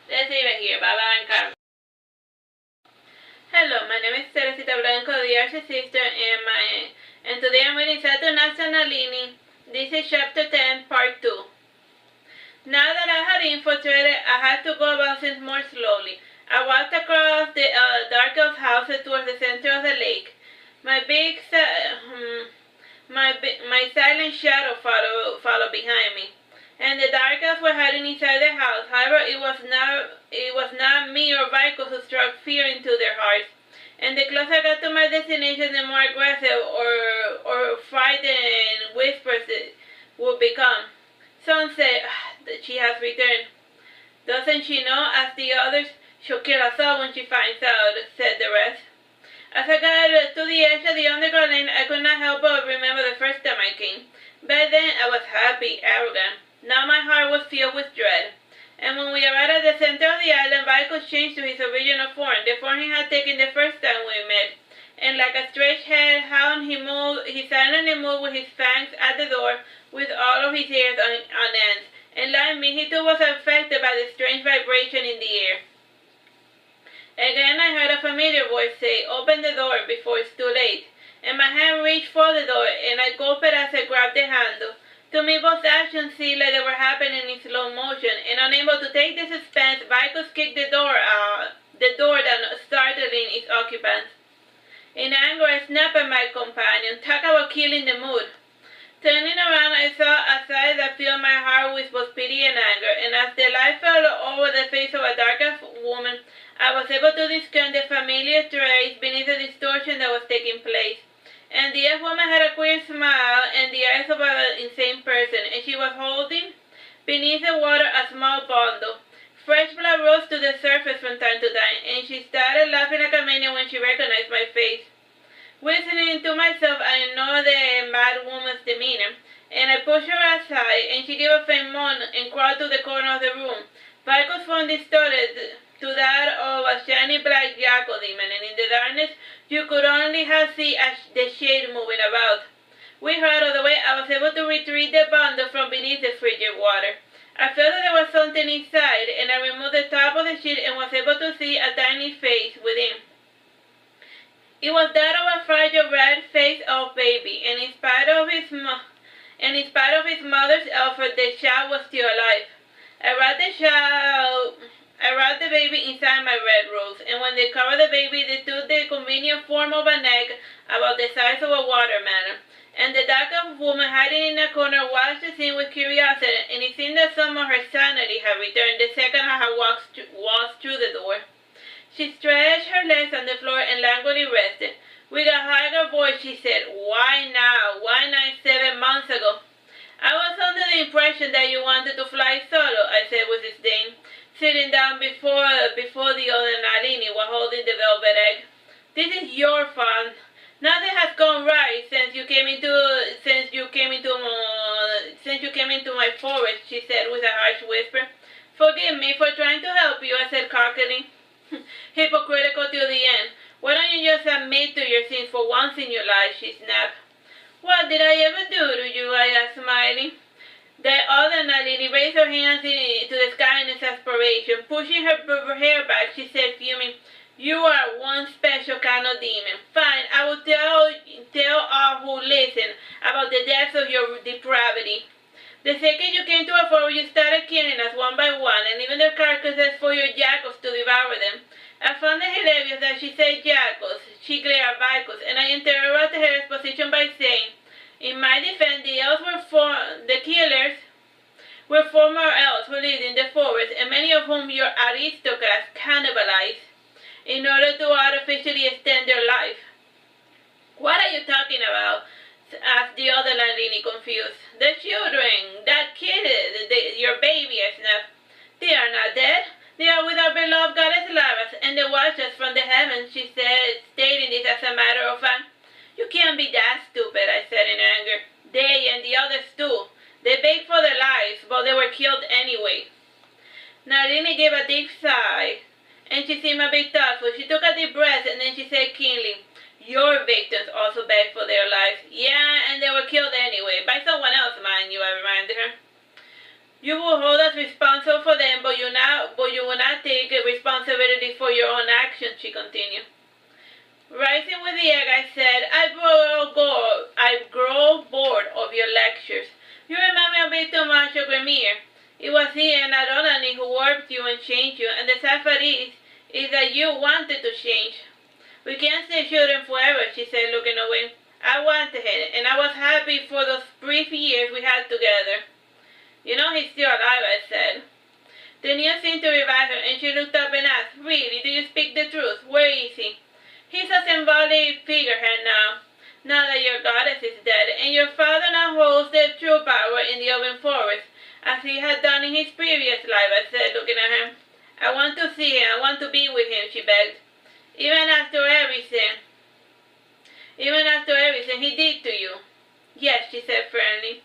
let's leave it here. Bye-bye and Carmen. Hello, my name is Teresita Blanco, the Artsy Sister, and today I'm reading Saturnastra Nalini. This is chapter 10, part 2. Now that I had infiltrated, I had to go about things more slowly. I walked across the dark elf houses towards the center of the lake. My silent shadow followed behind me, and the dark elves were hiding inside the house. However, it was not me or vehicles who struck fear into their hearts. And the closer I got to my destination, the more aggressive or frightened whispers it would become. Some said that she has returned. Doesn't she know? Asked the others. She'll kill us all when she finds out, said the rest. As I got to the edge of the underground lane, I could not help but remember the first time I came. Back then, I was happy, arrogant. Now my heart was filled with dread. And when we arrived at the center of the island, Vehicles changed to his original form, the form he had taken the first time we met. And like a stretched-head hound, he silently moved with his fangs at the door, with all of his ears on ends. And like me, he too was affected by the strange vibration in the air. Again I heard a familiar voice say, "Open the door before it's too late." And my hand reached for the door, and I gulped as I grabbed the handle. To me, both actions seemed like they were happening in slow motion, and unable to take the suspense, Vehicles kicked the door down, startling its occupants. In anger, I snapped at my companion. Talk about killing the mood. Turning around, I saw a sight that filled my heart with both pity and anger, and as the light fell over the face of a dark woman, I was able to discern the familiar trace beneath the distortion that was taking place. And the elf woman had a queer smile and the eyes of an insane person, and she was holding, beneath the water, a small bundle. Fresh blood rose to the surface from time to time, and she started laughing like a maniac when she recognized my face. Whistling to myself, I ignored the mad woman's demeanor, and I pushed her aside, and she gave a faint moan and crawled to the corner of the room. Vehicles form distorted to that of a shiny black jackal demon, and in the darkness you could only have seen the shade moving about. With her out of the way, I was able to retrieve the bundle from beneath the frigid water. I felt that there was something inside, and I removed the top of the sheet and was able to see a tiny face within. It was that of a fragile red-faced elf baby, and in spite of his mother's effort, the child was still alive. I wrapped the baby inside my red rose, and when they covered the baby, they took the convenient form of an egg about the size of a watermelon. And the dark woman hiding in a corner watched the scene with curiosity, and it seemed that some of her sanity had returned the second I had walked through the door. She stretched her legs on the floor and languidly rested. With a higher voice, she said, "Why now? Why not 7 months ago?" "I was under the impression that you wanted to fly solo," I said with disdain, sitting down before the other Nalini while holding the velvet egg. "This is your fault. Nothing has gone right since you came into my forest," she said with a harsh whisper. "Forgive me for trying to help you," I said cockily. "Hypocritical till the end. Why don't you just admit to your sins for once in your life?" she snapped. "What did I ever do to you?" I asked, smiling. The other Nalini raised her hands to the sky in exasperation. Pushing her hair back, she said, fuming, "You are one special kind of demon. Fine, I will tell all who listen about the depths of your depravity. The second you came to our forest, you started killing us one by one, and leaving their carcasses for your jackals to devour them." I found it hilarious that she said jackals. She glared at Vicos, and I interrupted her exposition by saying, "In my defense, the killers were former elves who lived in the forest, and many of whom your aristocrats cannibalized in order to artificially extend their life." "What are you talking about?" asked the other Nalini, confused. "The children, that kid, your baby," I snapped. "They are not dead. They are with our beloved goddess Laras, and they watch us from the heavens," she said, stating this as a matter of fact. "You can't be that stupid," I said in anger. "They and the others too. They begged for their lives, but they were killed anyway." Nalini gave a deep sigh, and she seemed a bit thoughtful. She took a deep breath, and then she said keenly, "Your victims also begged for their lives." "Yeah, and they were killed anyway. By someone else, mind you," I reminded her. "You will hold us responsible for them, but you will not take responsibility for your own actions," she continued. Rising with the egg, I said, I grow bored of your lectures. You remind me a bit too much of Grimier. It was he and not only who warped you and changed you, and the sad fact is that you wanted to change. "We can't stay children forever," she said, looking away. "I wanted it, and I was happy for those brief years we had together." "You know he's still alive," I said. The news seemed to revive her, and she looked up and asked, "Really, do you speak the truth? Where is he?" "He's a symbolic figurehead now that your goddess is dead, and your father now holds the true power in the open forest, as he had done in his previous life," I said, looking at him. "I want to see him. I want to be with him," she begged. Even after everything he did to you." "Yes," she said firmly.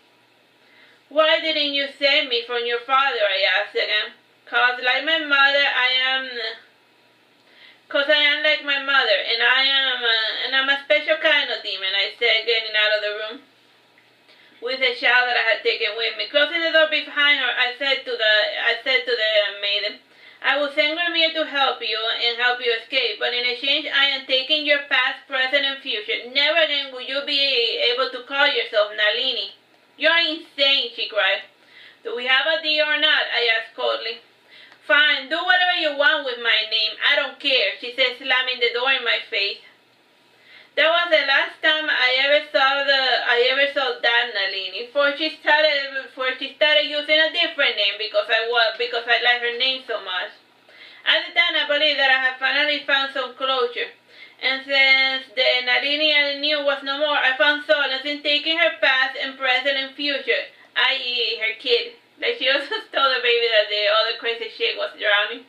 "Why didn't you save me from your father?" I asked again. "'Cause like my mother, I am like my mother, and I'm a special kind of demon," I said, getting out of the room with a shawl that I had taken with me. Closing the door behind her, I said to the maiden, "I will send Grimier to help you and help you escape, but in exchange I am taking your past, present, and future. Never again will you be able to call yourself Nalini." "You're insane," she cried. "Do we have a deal or not?" I asked coldly. "Fine, do whatever you want with my name. I don't care," she said, slamming the door in my face. That was the last time I ever saw that Nalini, for she started using a different name because I liked her name so much. At the time, I believed that I had finally found some closure, and since the Nalini I knew was no more, I found solace in taking her past and present and future, i.e. her kid. Like she also told the baby that the other crazy shit was drowning.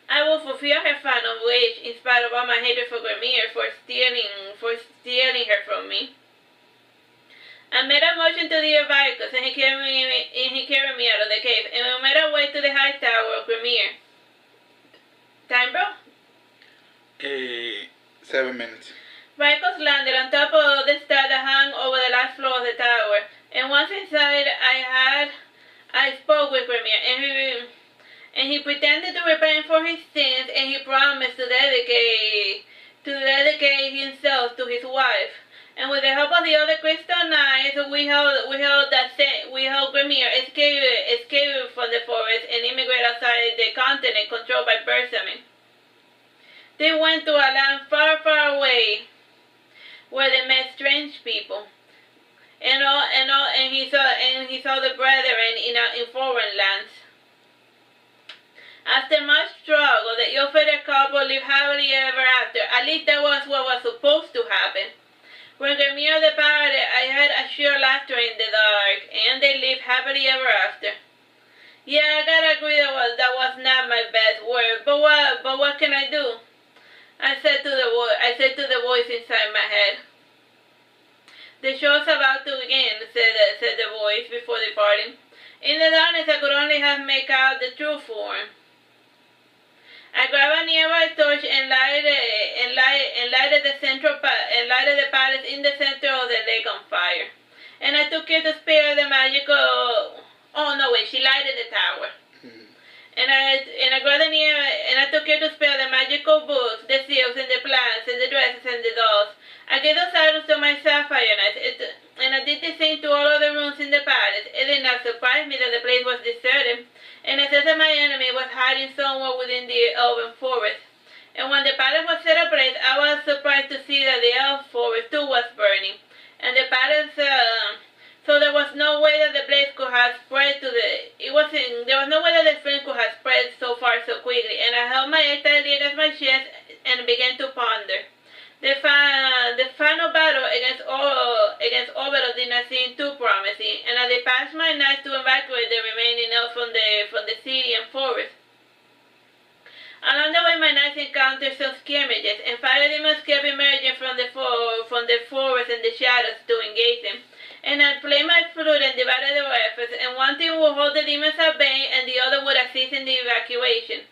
I will fulfill her final wish in spite of all my hatred for Grimier for stealing her from me. I made a motion to the Vicos, and he carried me out of the cave, and we made our way to the high tower of Grimier. Time, bro? 7 minutes. Vicos landed on top of the star that hung over the last floor of the tower, and once inside, I spoke with Grimier, and he pretended to repent for his sins, and he promised to dedicate himself to his wife, And with the help of the other crystal knights, we helped Grimir escape from the forest and immigrate outside the continent controlled by Bersamin. They went to a land far, far away, where they met strange people, and he saw the brethren in foreign lands. After much struggle, the ill-fated couple lived happily ever after. At least that was what was supposed to happen. When Grimir departed, I heard a sheer laughter in the dark, and they lived happily ever after. Yeah, I gotta agree that was not my best word, but what can I do? I said to the voice inside my head. The show's about to begin, said the voice before departing. In the darkness, I could only have made out the true form. I grabbed a nearby torch and lighted the palace in the center of the lake on fire. And I took care to spare the magical. Oh no, wait! She lighted the tower. And I took care to spare the magical books, the seals, and the plants, and the dresses, and the dolls. I gave those items to my sapphire knights, and I did the same to all other rooms in the palace. It did not surprise me that the place was deserted, and I said that my enemy was hiding somewhere within the elven forest. And when the palace was set ablaze, I was surprised to see that the elf forest too was burning, and the palace. So there was no way that the blaze could have spread there was no way that the flame could have spread so far so quickly, and I held my head tightly against my chest and began to ponder. The final battle against Oberon did not seem too promising, and as I passed my knights to evacuate the remaining elves from the city and forest. Along the way, my knights encountered some skirmishes, and fire demons kept emerging from the forest and the shadows to engage them. And I played my flute and divided the efforts, and one team would hold the demons at bay, and the other would assist in the evacuation.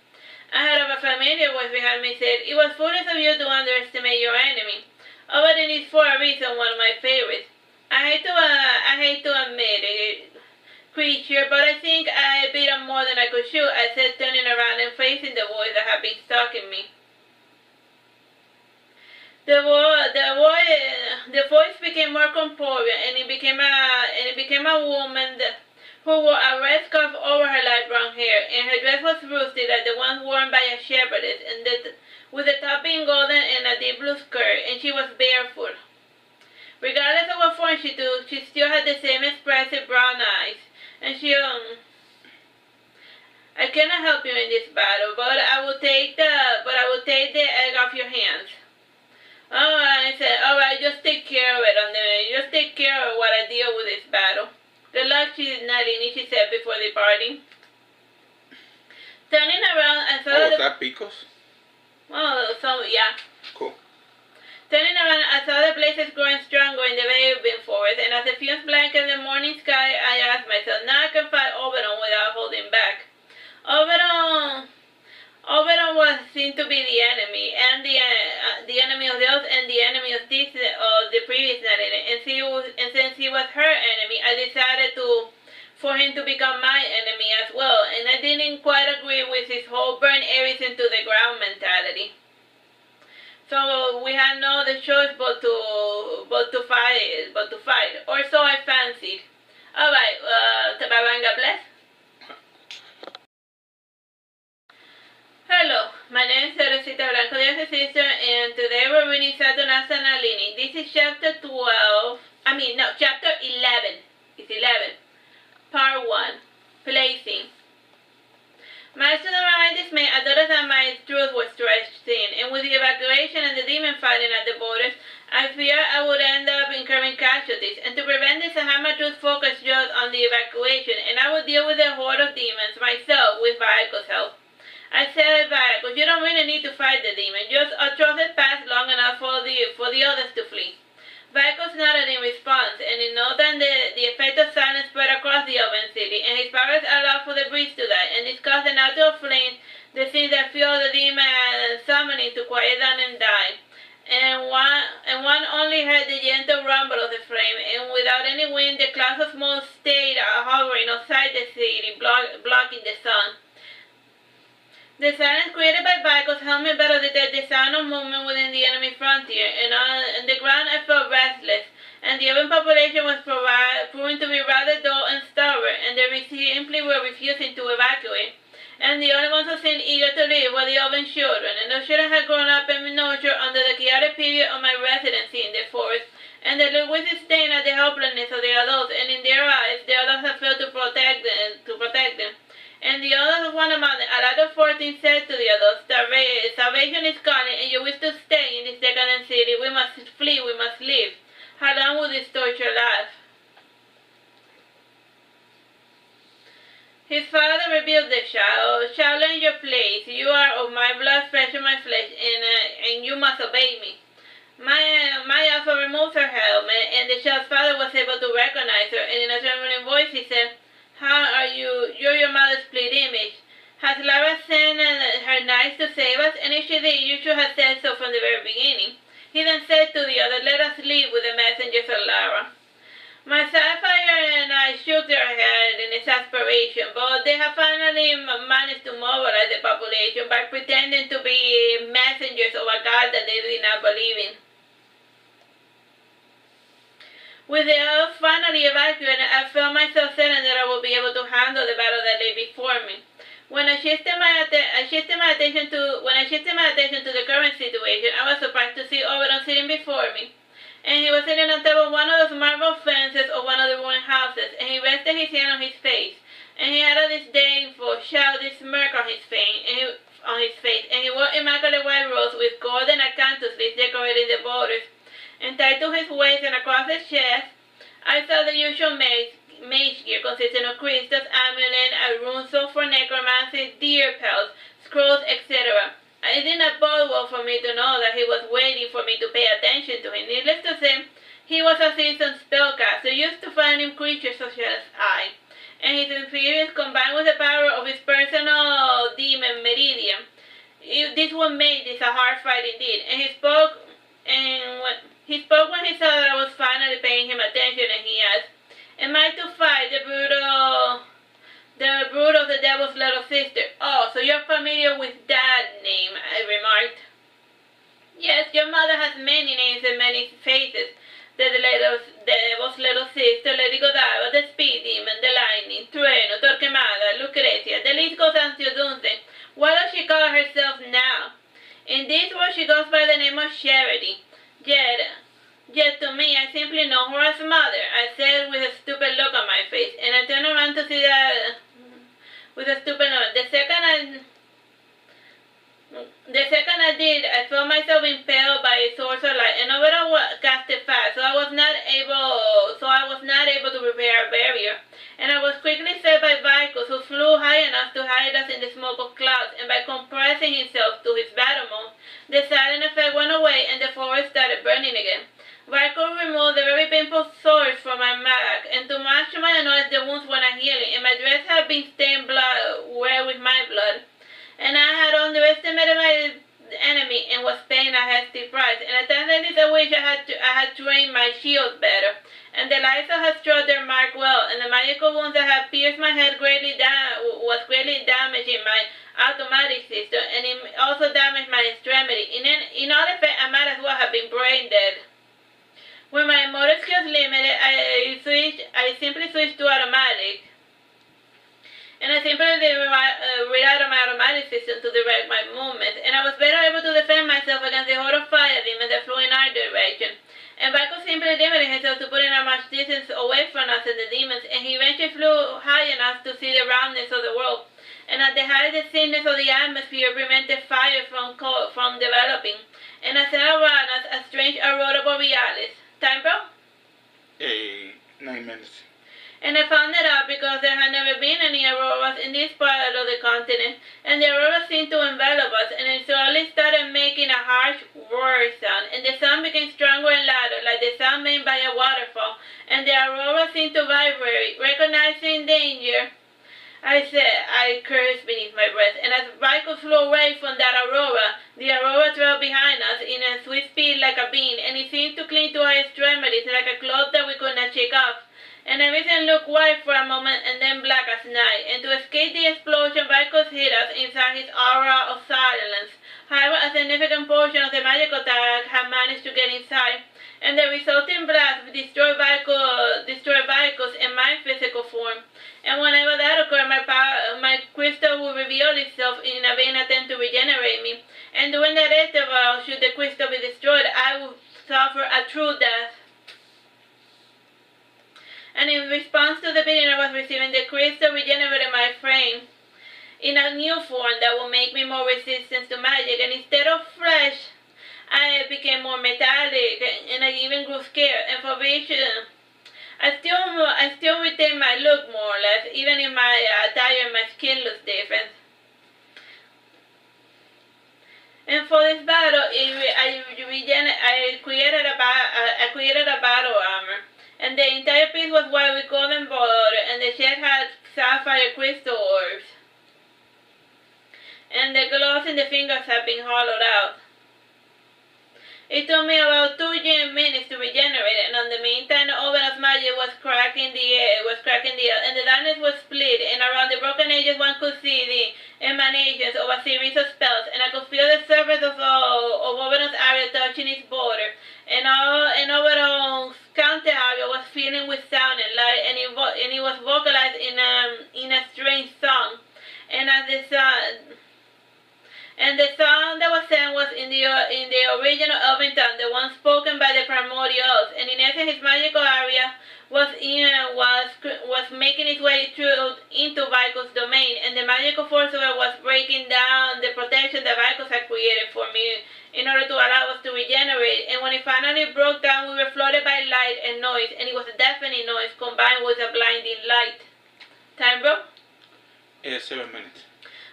I heard a familiar voice behind me said, "It was foolish of you to underestimate your enemy. Oberon is for a reason one of my favorites. I hate to admit it, creature, but I think I beat him more than I could shoot," I said, turning around and facing the voice that had been stalking me. The voice became more corporeal, and it became a woman who wore a red scarf over her light brown hair, and her dress was rusty like the one worn by a shepherdess, with the top being golden and a deep blue skirt, and she was barefoot. Regardless of what form she took, she still had the same expressive brown eyes, and I cannot help you in this battle, but I will take the egg off your hands. I said, alright, just take care of it, just take care of what I deal with this battle. Good luck, Nalini, she said before departing. Turning around, I saw was that Picos? Oh, so, yeah. Cool. Turning around, I saw the blazes growing stronger in the Raven forest, and as the fumes blanketed the morning sky, I asked myself, now I can fight Oberon without holding back. Oberon was seen to be the enemy, and the enemy of the elves, and the enemy of the previous Nalini. And since he was her enemy, I decided for him to become my enemy as well. And I didn't quite agree with his whole burn everything to the ground mentality. So we had no other choice but to fight, or so I fancied. All right, Tababanga, bless. Hello, my name is Teresita Blanco, the Artsy Sister, and today we're reading Saturnastra Nalini. This is chapter 11. It's 11. Part 1. Placing. Much to my dismay, I thought that my truth was stretched thin, and with the evacuation and the demon fighting at the borders, I feared I would end up incurring casualties, and to prevent this, I had my truth focused just on the evacuation, and I would deal with the horde of demons myself with Vaiko's help. I said, Vaiko, you don't really need to fight the demon, just a trusted pass long enough for the others to flee. Vaiko nodded in response, and in no time the effect of silence spread across the open city, and his powers allowed for the breeze to die, and this caused the natural flames, the things that fueled the demon summoning, to quiet down and die. And one only heard the gentle rumble of the flame, and without any wind, the clouds of smoke stayed hovering outside the city, blocking the sun. The silence created by Vicos helped me better detect the sound of movement within the enemy frontier, and on the ground I felt restless, and the urban population was proving to be rather dull and stubborn, and they simply were refusing to evacuate. And the only ones who seemed eager to leave were the urban children, and those children had grown up and been nurtured under the chaotic period of my residency in the forest, and they looked with disdain at the helplessness of the adults, and in their eyes the adults had failed to protect them. And the others of one among them, a lad of 14, said to the adults, "Salvation is calling, and you wish to stay in this decadent city. We must flee, we must leave. How long will this torture last?" His father rebuked the child. "Child, learn your place. You are of my blood, flesh of my flesh, and you must obey me." My alpha removed her helmet, and the child's father was able to recognize her, and in a trembling voice he said, "How are you? You're your mother's split image. Has Lara sent her knights to save us? And if she did, you should have said so from the very beginning." He then said to the other, "Let us leave with the messengers of Lara." My sapphire and I shook their head in exasperation, but they have finally managed to mobilize the population by pretending to be messengers of a god that they did not believe in. With the elves finally evacuated, I felt myself certain that I would be able to handle the battle that lay before me. When I shifted my attention to the current situation, I was surprised to see Oberon sitting before me. And he was sitting on top of one of those marble fences of one of the ruined houses, and he rested his hand on his face. And he had a disdainful, childish smirk on his face, and he wore immaculate white robes with golden acanthus leaves decorating the borders. And tied to his waist and across his chest, I saw the usual mage gear consisting of crystals, amulet, a rune sword for necromancy, deer pelts, scrolls, etc. It did not bode well for me to know that he was waiting for me to pay attention to him. Needless to say, he was a seasoned spellcaster, used to finding creatures such as I, and his experience combined with the power of his personal demon Meridian, this would make this a hard fight indeed. And he spoke when he saw that I was finally paying him attention, and he asked, "Am I to fight the brood of the devil's little sister?" "Oh, so you're familiar with that name," I remarked. "Yes, your mother has many names and many faces. The devil's little sister, Lady Godiva, the speed demon, the lightning, Trueno, Torquemada, Lucrecia, the list goes on to doomsday. What does she call herself now?" "In this world she goes by the name of Charity. Yet to me, I simply know her as mother," I said with a stupid look on my face, and I turned around to see that with a stupid note. The second I did, I felt myself impaled by a source of light, and overall casted fast, so I was not able to prepare a barrier. And I was quickly saved by Vicos, who flew high enough to hide us in the smoke of clouds, and by compressing himself to his battle mode, the silent effect went away and the forest started burning again. Vicos removed the very painful sores from my back, and to much to my annoyance the wounds were not healing, and my dress had been stained red with my blood. And I had underestimated my enemy and was paying a hefty price. And at times like this I wish I had trained my shield better. And the lights had struck their mark well, and the magical wounds that had pierced my head was greatly damaging my automatic system, and it also damaged my extremity. In all effect, I might as well have been brain dead. When my motor skills limited, I simply switched to automatic. And I simply relied on my automatic system to direct my movements, and I was better able to defend myself against the horde of fire demons that flew in our direction. And Baco simply limited himself to putting a much distance away from us and the demons, and he eventually flew high enough to see the roundness of the world. And at the height, the thickness of the atmosphere prevented fire from developing. And I saw around us a strange aurora borealis. Time, bro? 9 minutes. And I found it out because there had never been any auroras in this part of the continent, and the aurora seemed to envelop us, and it slowly started making a harsh whir sound, and the sound became stronger and louder, like the sound made by a waterfall, and the aurora seemed to vibrate. Recognizing danger, I cursed beneath my breath, and as Vico flew away from that aurora, the aurora trailed behind us in a swift speed like a beam, and it seemed to cling to our extremities like a cloth that we could not shake off. and everything looked white for a moment and then black as night. And to escape the explosion, Vicos hid us inside his aura of silence. However, a significant portion of the magical tag had managed to get inside, and the resulting blast destroyed Vicos in my physical form. And whenever that occurred, my crystal would reveal itself in a vain attempt to regenerate me. And during that interval, should the crystal be destroyed, I would suffer a true death. And in response to the beating I was receiving, the crystal regenerated my frame in a new form that will make me more resistant to magic. And instead of flesh, I became more metallic, and I even grew scared. And for vision, I still retain my look more or less. Even in my attire, my skin looks different. And for this battle, I created a battle armor. And the entire piece was white with golden border, and the shed had sapphire crystal orbs. And the gloves in the fingers had been hollowed out. It took me about 2 minutes to regenerate, and in the meantime, the oven of magic was cracking the air, and the darkness was split, and around the broken edges one could see the emanations of a series of spells, and I could feel the surface of Oberon's area touching its border, and Oberon's counter area was filling with sound and light, and it was vocalized in a strange song, and the song that was sang was in the original Elven tongue, the one spoken by the primordials, and in essence his magical area was making its way through into Vicos' domain, and the magical force of it was breaking down the protection that Vicos had created for me in order to allow us to regenerate. And when it finally broke down, we were flooded by light and noise, and it was a deafening noise combined with a blinding light. Time, bro? 7 minutes.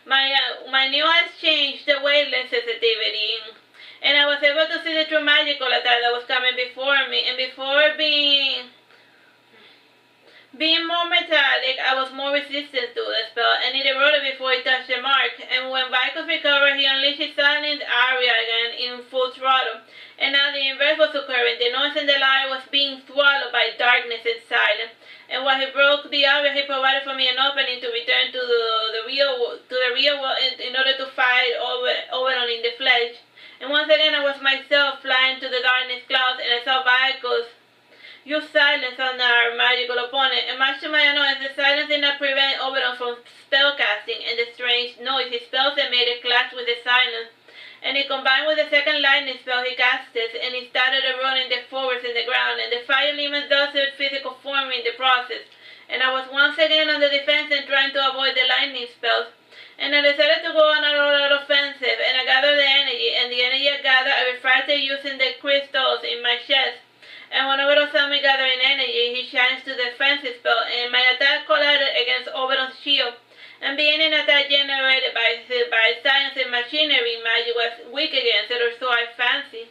My new eyes changed the wavelength sensitivity, and I was able to see the true magical attack that was coming before me, and before being more metallic, I was more resistant to the spell, and it eroded before it touched the mark. And when Vicos recovered, he unleashed his silent aria again in full throttle, and now the inverse was occurring. The noise and the light was being swallowed by darkness and silence. And while he broke the aria, he provided for me an opening to return to the real world in order to fight Oberon in the flesh. And once again, I was myself flying to the darkness clouds, and I saw Vicos use silence on our magical opponent. And much to my annoyance, the silence did not prevent Oberon from spellcasting, and the strange noise his spells emitted clashed with the silence. And it combined with the second lightning spell he casted, and he started eroding the forest in the ground, and the fire elements lost their physical form in the process. And I was once again on the defense and trying to avoid the lightning spells. And I decided to go on a all-out offensive, and I gathered the energy, and the energy I gathered I refracted using the crystals in my chest. And when Oberon saw me gathering energy, he changed to the defensive spell, and my attack collided against Oberon's shield. And being an attack generated by science and machinery, magic was weak against it, or so I fancy.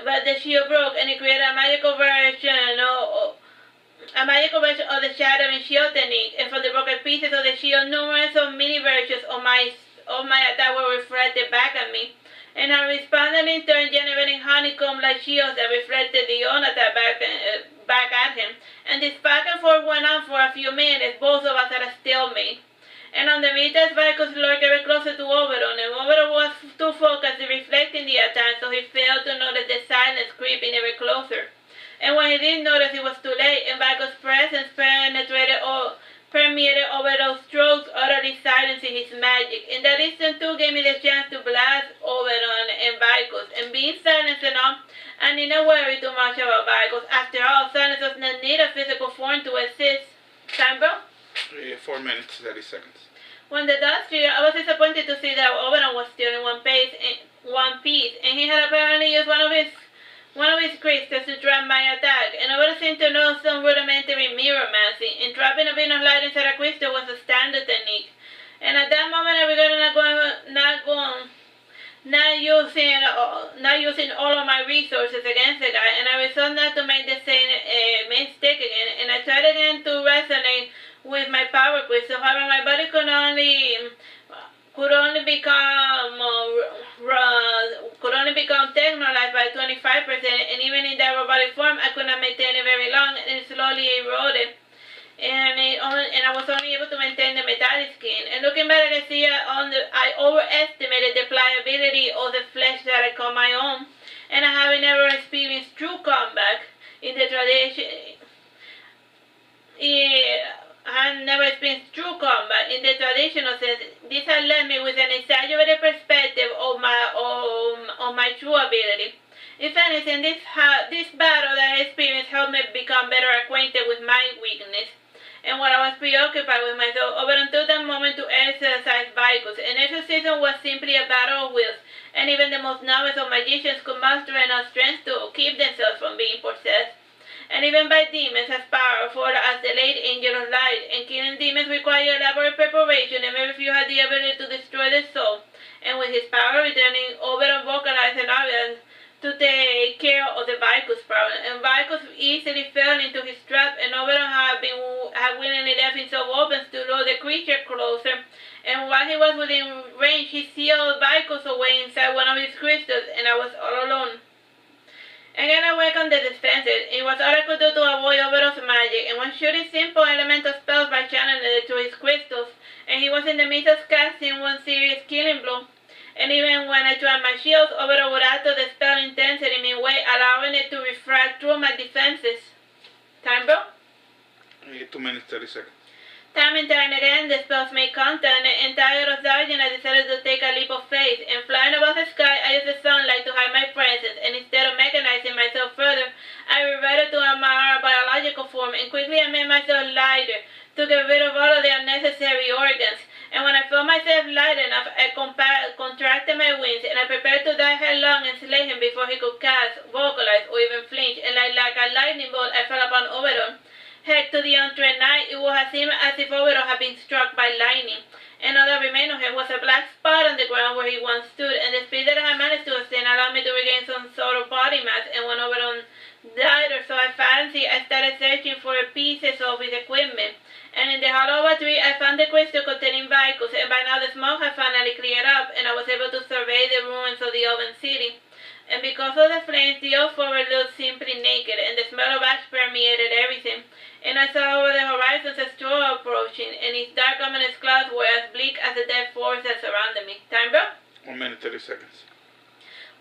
But the shield broke, and it created a magical version of the shattering shield technique. And from the broken pieces of the shield, numerous of mini versions of my attack were reflected back at me. And I responded in turn, generating honeycomb-like shields that reflected the own attack back at him. And this back and forth went on for a few minutes, both of us at a stalemate. And on the meters, Vicos lured ever closer to Oberon, and Oberon was too focused on reflecting the attack, so he failed to notice the silence creeping ever closer. And when he did notice, it was too late, and Vicos' presence permeated Oberon's strokes, utterly silencing his magic. And that instant too gave me the chance to blast Oberon and Vicos, and being silenced enough, I need not worry too much about Vicos. After all, silence does not need a physical form to exist. Time, bro? 4 minutes, 30 seconds. When the dust cleared, I was disappointed to see that Oberon was still in one piece, and he had apparently used one of his crystals to trap my attack. And Oberon seemed to know some rudimentary mirrormancy, and trapping a beam of light inside a crystal was a standard technique. And at that moment, I regretted not using all of my resources against the guy, and I resolved not to make the same mistake again. And I tried again to resonate with my power crystal. However, my body could only become technolized by 25%, and even in that robotic form, I could not maintain it very long, and it slowly eroded. and I was only able to maintain the metallic skin. And looking back, I overestimated the pliability of the flesh that I call my own, and I haven't ever experienced true combat in the tradition. I have never experienced true combat in the traditional sense. This has left me with an exaggerated perspective of my true ability. If anything, this battle that I experienced helped me become better acquainted with my weakness and what I was preoccupied with myself. Oberon took that moment to exercise Vicus. An exorcism was simply a battle of wills, and even the most novice of magicians could muster enough strength to keep themselves from being possessed. And even by demons as powerful as the late angel of light, and killing demons require elaborate preparation, and very few had the ability to destroy the soul. And with his power returning, Oberon vocalized an audience to take care of the Vicus problem. And Vicus easily fell into his trap, and Oberon had willingly left himself open to lure the creature closer. And while he was within range, he sealed Vicus away inside one of his crystals, and I was all alone. Again, I awakened the defenses. It was all I could do to avoid Oberon's magic, and was shooting simple elemental spells by channeling it through his crystals, and he was in the midst of casting one serious killing blow. And even when I tried my shields, Oberon would add to the spell intensity midway, allowing it to refract through my defenses. Time, bro? 2 minutes, 30 seconds. Time and time again, the spells made contact, and tired of dodging, I decided to take a leap of faith. And flying above the sky, I used the sunlight to hide my presence, and instead of mechanizing myself further, I reverted to my biological form, and quickly I made myself lighter, to get rid of all of the unnecessary organs. And when I felt myself light enough, I contracted my wings, and I prepared to dive headlong and slay him before he could cast, vocalize, or even flinch. And like a lightning bolt, I fell upon Oberon. Heck, to the untrained eye, it would have seemed as if Oberon had been struck by lightning. And all that remained of him was a black spot on the ground where he once stood, and the speed that I had managed to obtain allowed me to regain some sort of body mass. And when Oberon died, or so I fancied, I started searching for pieces of his equipment. And in the hollow of a tree, I found the crystal containing Vicus, and by now the smoke had finally cleared up, and I was able to survey the ruins of the oven city. And because of the flames, the old forest looked simply naked, and the smell of ash permeated everything. And I saw over the horizons a storm approaching, and its dark ominous clouds were as bleak as the dead forest that surrounded me. Time, bro? 1 minute, 30 seconds.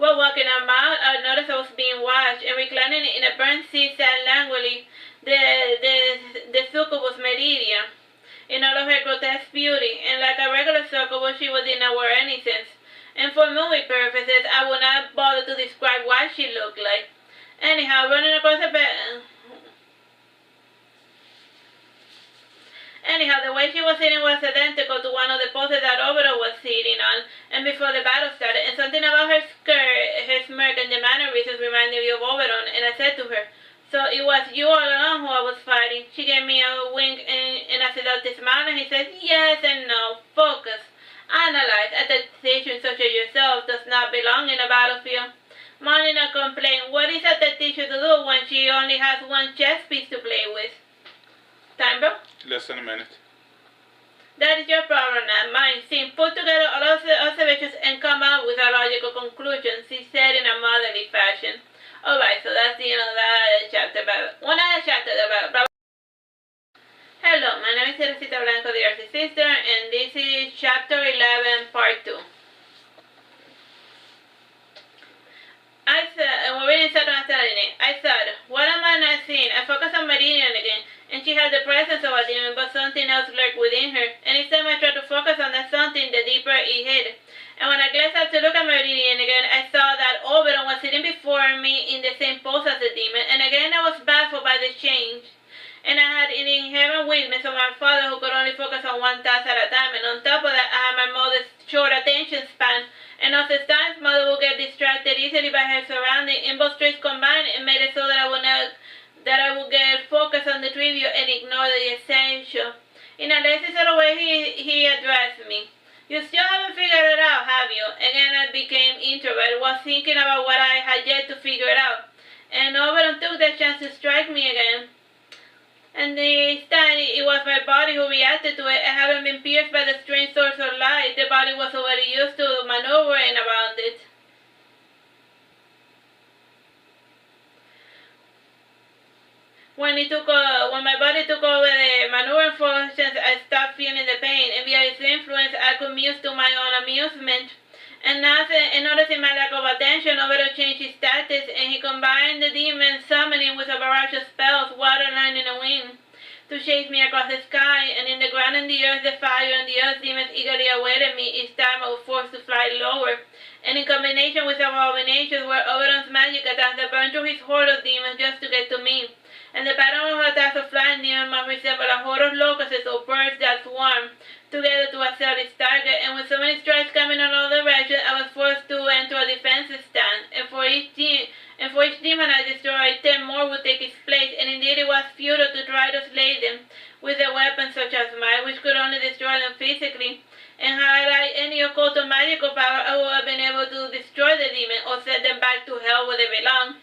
While walking out, I noticed I was being watched, and reclining in a burnt seat sat languidly the succubus Meridia, in all of her grotesque beauty, and like a regular succubus, she was in our innocence. And for movie purposes, I would not bother to describe what she looked like. Anyhow, running across the bed. Anyhow, the way she was sitting was identical to one of the poses that Oberon was sitting on, and before the battle started, and something about her skirt, her smirk, and the mannerisms reminded me of Oberon, and I said to her, "So it was you all along who I was fighting?" She gave me a wink and a seductive smile, and he said, "Yes and no. Focus. Analyze. A tactician such as yourself does not belong in a battlefield. Mounting a complaint, what is a tactician to do when she only has one chess piece to play with?" Time, bro? Less than a minute. That is your problem, not mine. See, put together all of the observations and come up with a logical conclusion, she said in a motherly fashion. Alright, so that's the end of that chapter. One other chapter about. Hello, my name is Teresita Blanco, the Artsy Sister, and this is chapter 11, part 2. We're reading Saturnastra Nalini. I thought, what am I not seeing? I focused on Meridian again, and she had the presence of a demon, but something else lurked within her. And each time I tried to focus on that something, the deeper it hid. And when I glanced up to look at Meridian again, I saw that Oberon was sitting before me in the same pose as the demon, and again I was baffled by the change. And I had an inherent weakness of my father, who could only focus on one task at a time, and on top of that, I had my mother's short attention span, and oftentimes mother would get distracted easily by her surroundings, and both traits combined and made it so that I would get focused on the trivial and ignore the essential. In a lazy sort of way, he addressed me. "You still haven't figured it out, have you?" Again, I became introverted, was thinking about what I had yet to figure out, and Oberon took the chance to strike me again. And this time, it was my body who reacted to it, and having been pierced by the strange source of light, the body was already used to maneuvering around it. When my body took over the maneuvering function used to my own amusement. And noticing my lack of attention, Obero changed his tactics, and he combined the demon summoning with a barrage of spells, water, lightning, and wind, to chase me across the sky, and in the ground and the earth the fire and the earth demons eagerly awaited me each time I was forced to fly lower. And in combination with our abominations were Oberon's magic attacks that burned through his horde of demons just to get to me. And the pattern of attacks of flying demons must resemble a horde of locusts or birds that swarm together to assail its target, and with so many strikes coming in all directions, I was forced to enter a defensive stand, and for each demon I destroyed, 10 more would take its place, and indeed it was futile to try to slay them with a weapon such as mine, which could only destroy them physically. And had I any occult or magical power, I would have been able to destroy the demon or send them back to hell where they belong.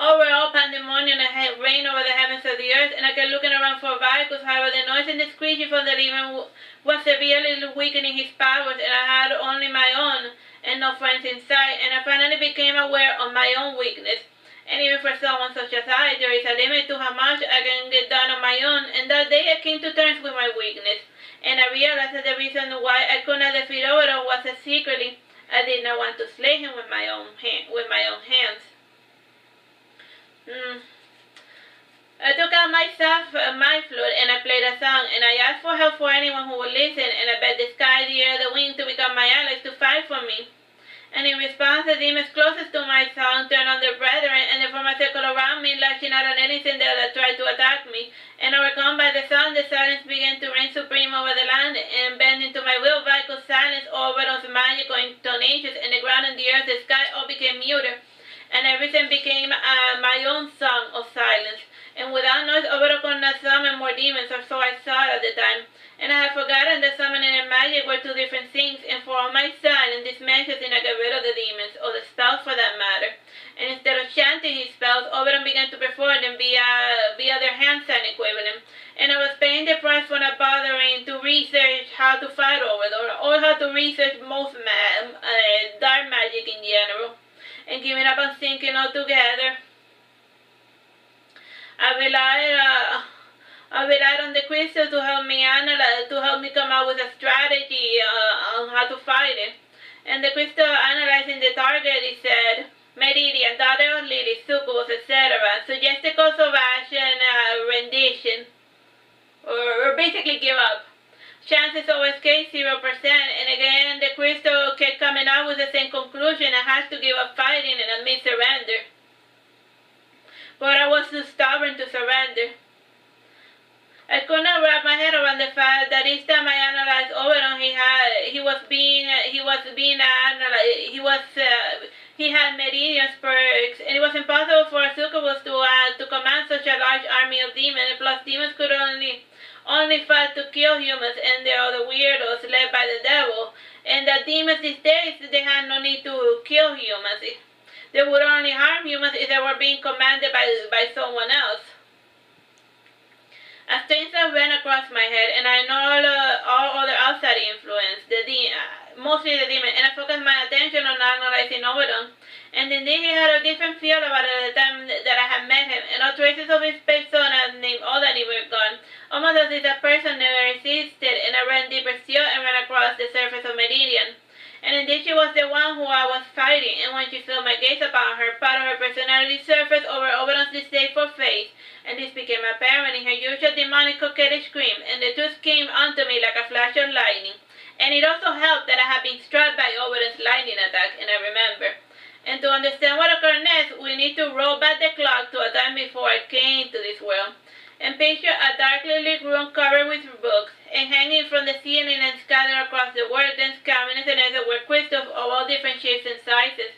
Overall, pandemonium reigned over the heavens of the earth, and I kept looking around for vehicles. However, the noise and the screeching from the demon was severely weakening his powers, and I had only my own and no friends in sight, and I finally became aware of my own weakness. And even for someone such as I, there is a limit to how much I can get done on my own, and that day I came to terms with my weakness, and I realized that the reason why I could not defeat Obero was that secretly I did not want to slay him with my own hands. I took out my flute, and I played a song, and I asked for help for anyone who would listen, and I begged the sky, the air, the wind to become my allies to fight for me. And in response, the demons closest to my song turned on their brethren, and they formed a circle around me, lashing out at anything that tried to attack me. And overcome by the song, the silence began to reign supreme over the land, and bending to my will, vital silence over those magical intonations, and the ground and the earth, the sky, all became muter, and everything became my own song of silence. And without noise, Obero could not summon more demons, or so I thought at the time. And I had forgotten that summoning and magic were two different things, and for all my silence, this man should think I got rid of the demons, or the spells for that matter. And instead of chanting his spells, Obero began to perform them via their hand sign equivalent. And I was paying the price for not bothering to research how to fight Obero, or how to research most dark magic in general, and giving up on thinking altogether. I relied on the crystal to help me come up with a strategy on how to fight it. And the crystal, analyzing the target, it said, Meridian, daughter of Lily, succubus, etc., suggested course of action, rendition, or basically give up. Chances of escape 0%, and again the crystal kept coming up with the same conclusion. I had to give up fighting and admit surrender. But I was too stubborn to surrender. I could not wrap my head around the fact that each time I analyzed Oberon, he had meridian perks, and it was impossible for a succubus to command such a large army of demons. Plus, demons could only fight to kill humans, and they are the weirdos led by the devil. And that demons these days, they had no need to kill humans. They would only harm humans if they were being commanded by someone else. As things ran across my head, and I know all other outside influence, mostly the demon, and I focused my attention on analyzing Oberon. And indeed, he had a different feel about it at the time that I had met him, and all traces of his persona named Odani were gone, almost as if that person never existed. And I ran deeper still and ran across the surface of Meridian. And indeed, she was the one who I was fighting, and when she felt my gaze upon her, part of her personality surfaced over Oberon's distasteful face, and this became apparent in her usual demonic coquettish scream, and the truth came unto me like a flash of lightning. And it also helped that I had been struck by Oberon's lightning attack, and I remember. And to understand what occurred next, we need to roll back the clock to a time before I came to this world, and picture a darkly lit room covered with books, and hanging from the ceiling and scattered across the workbench, cabinets and others were crystals of all different shapes and sizes,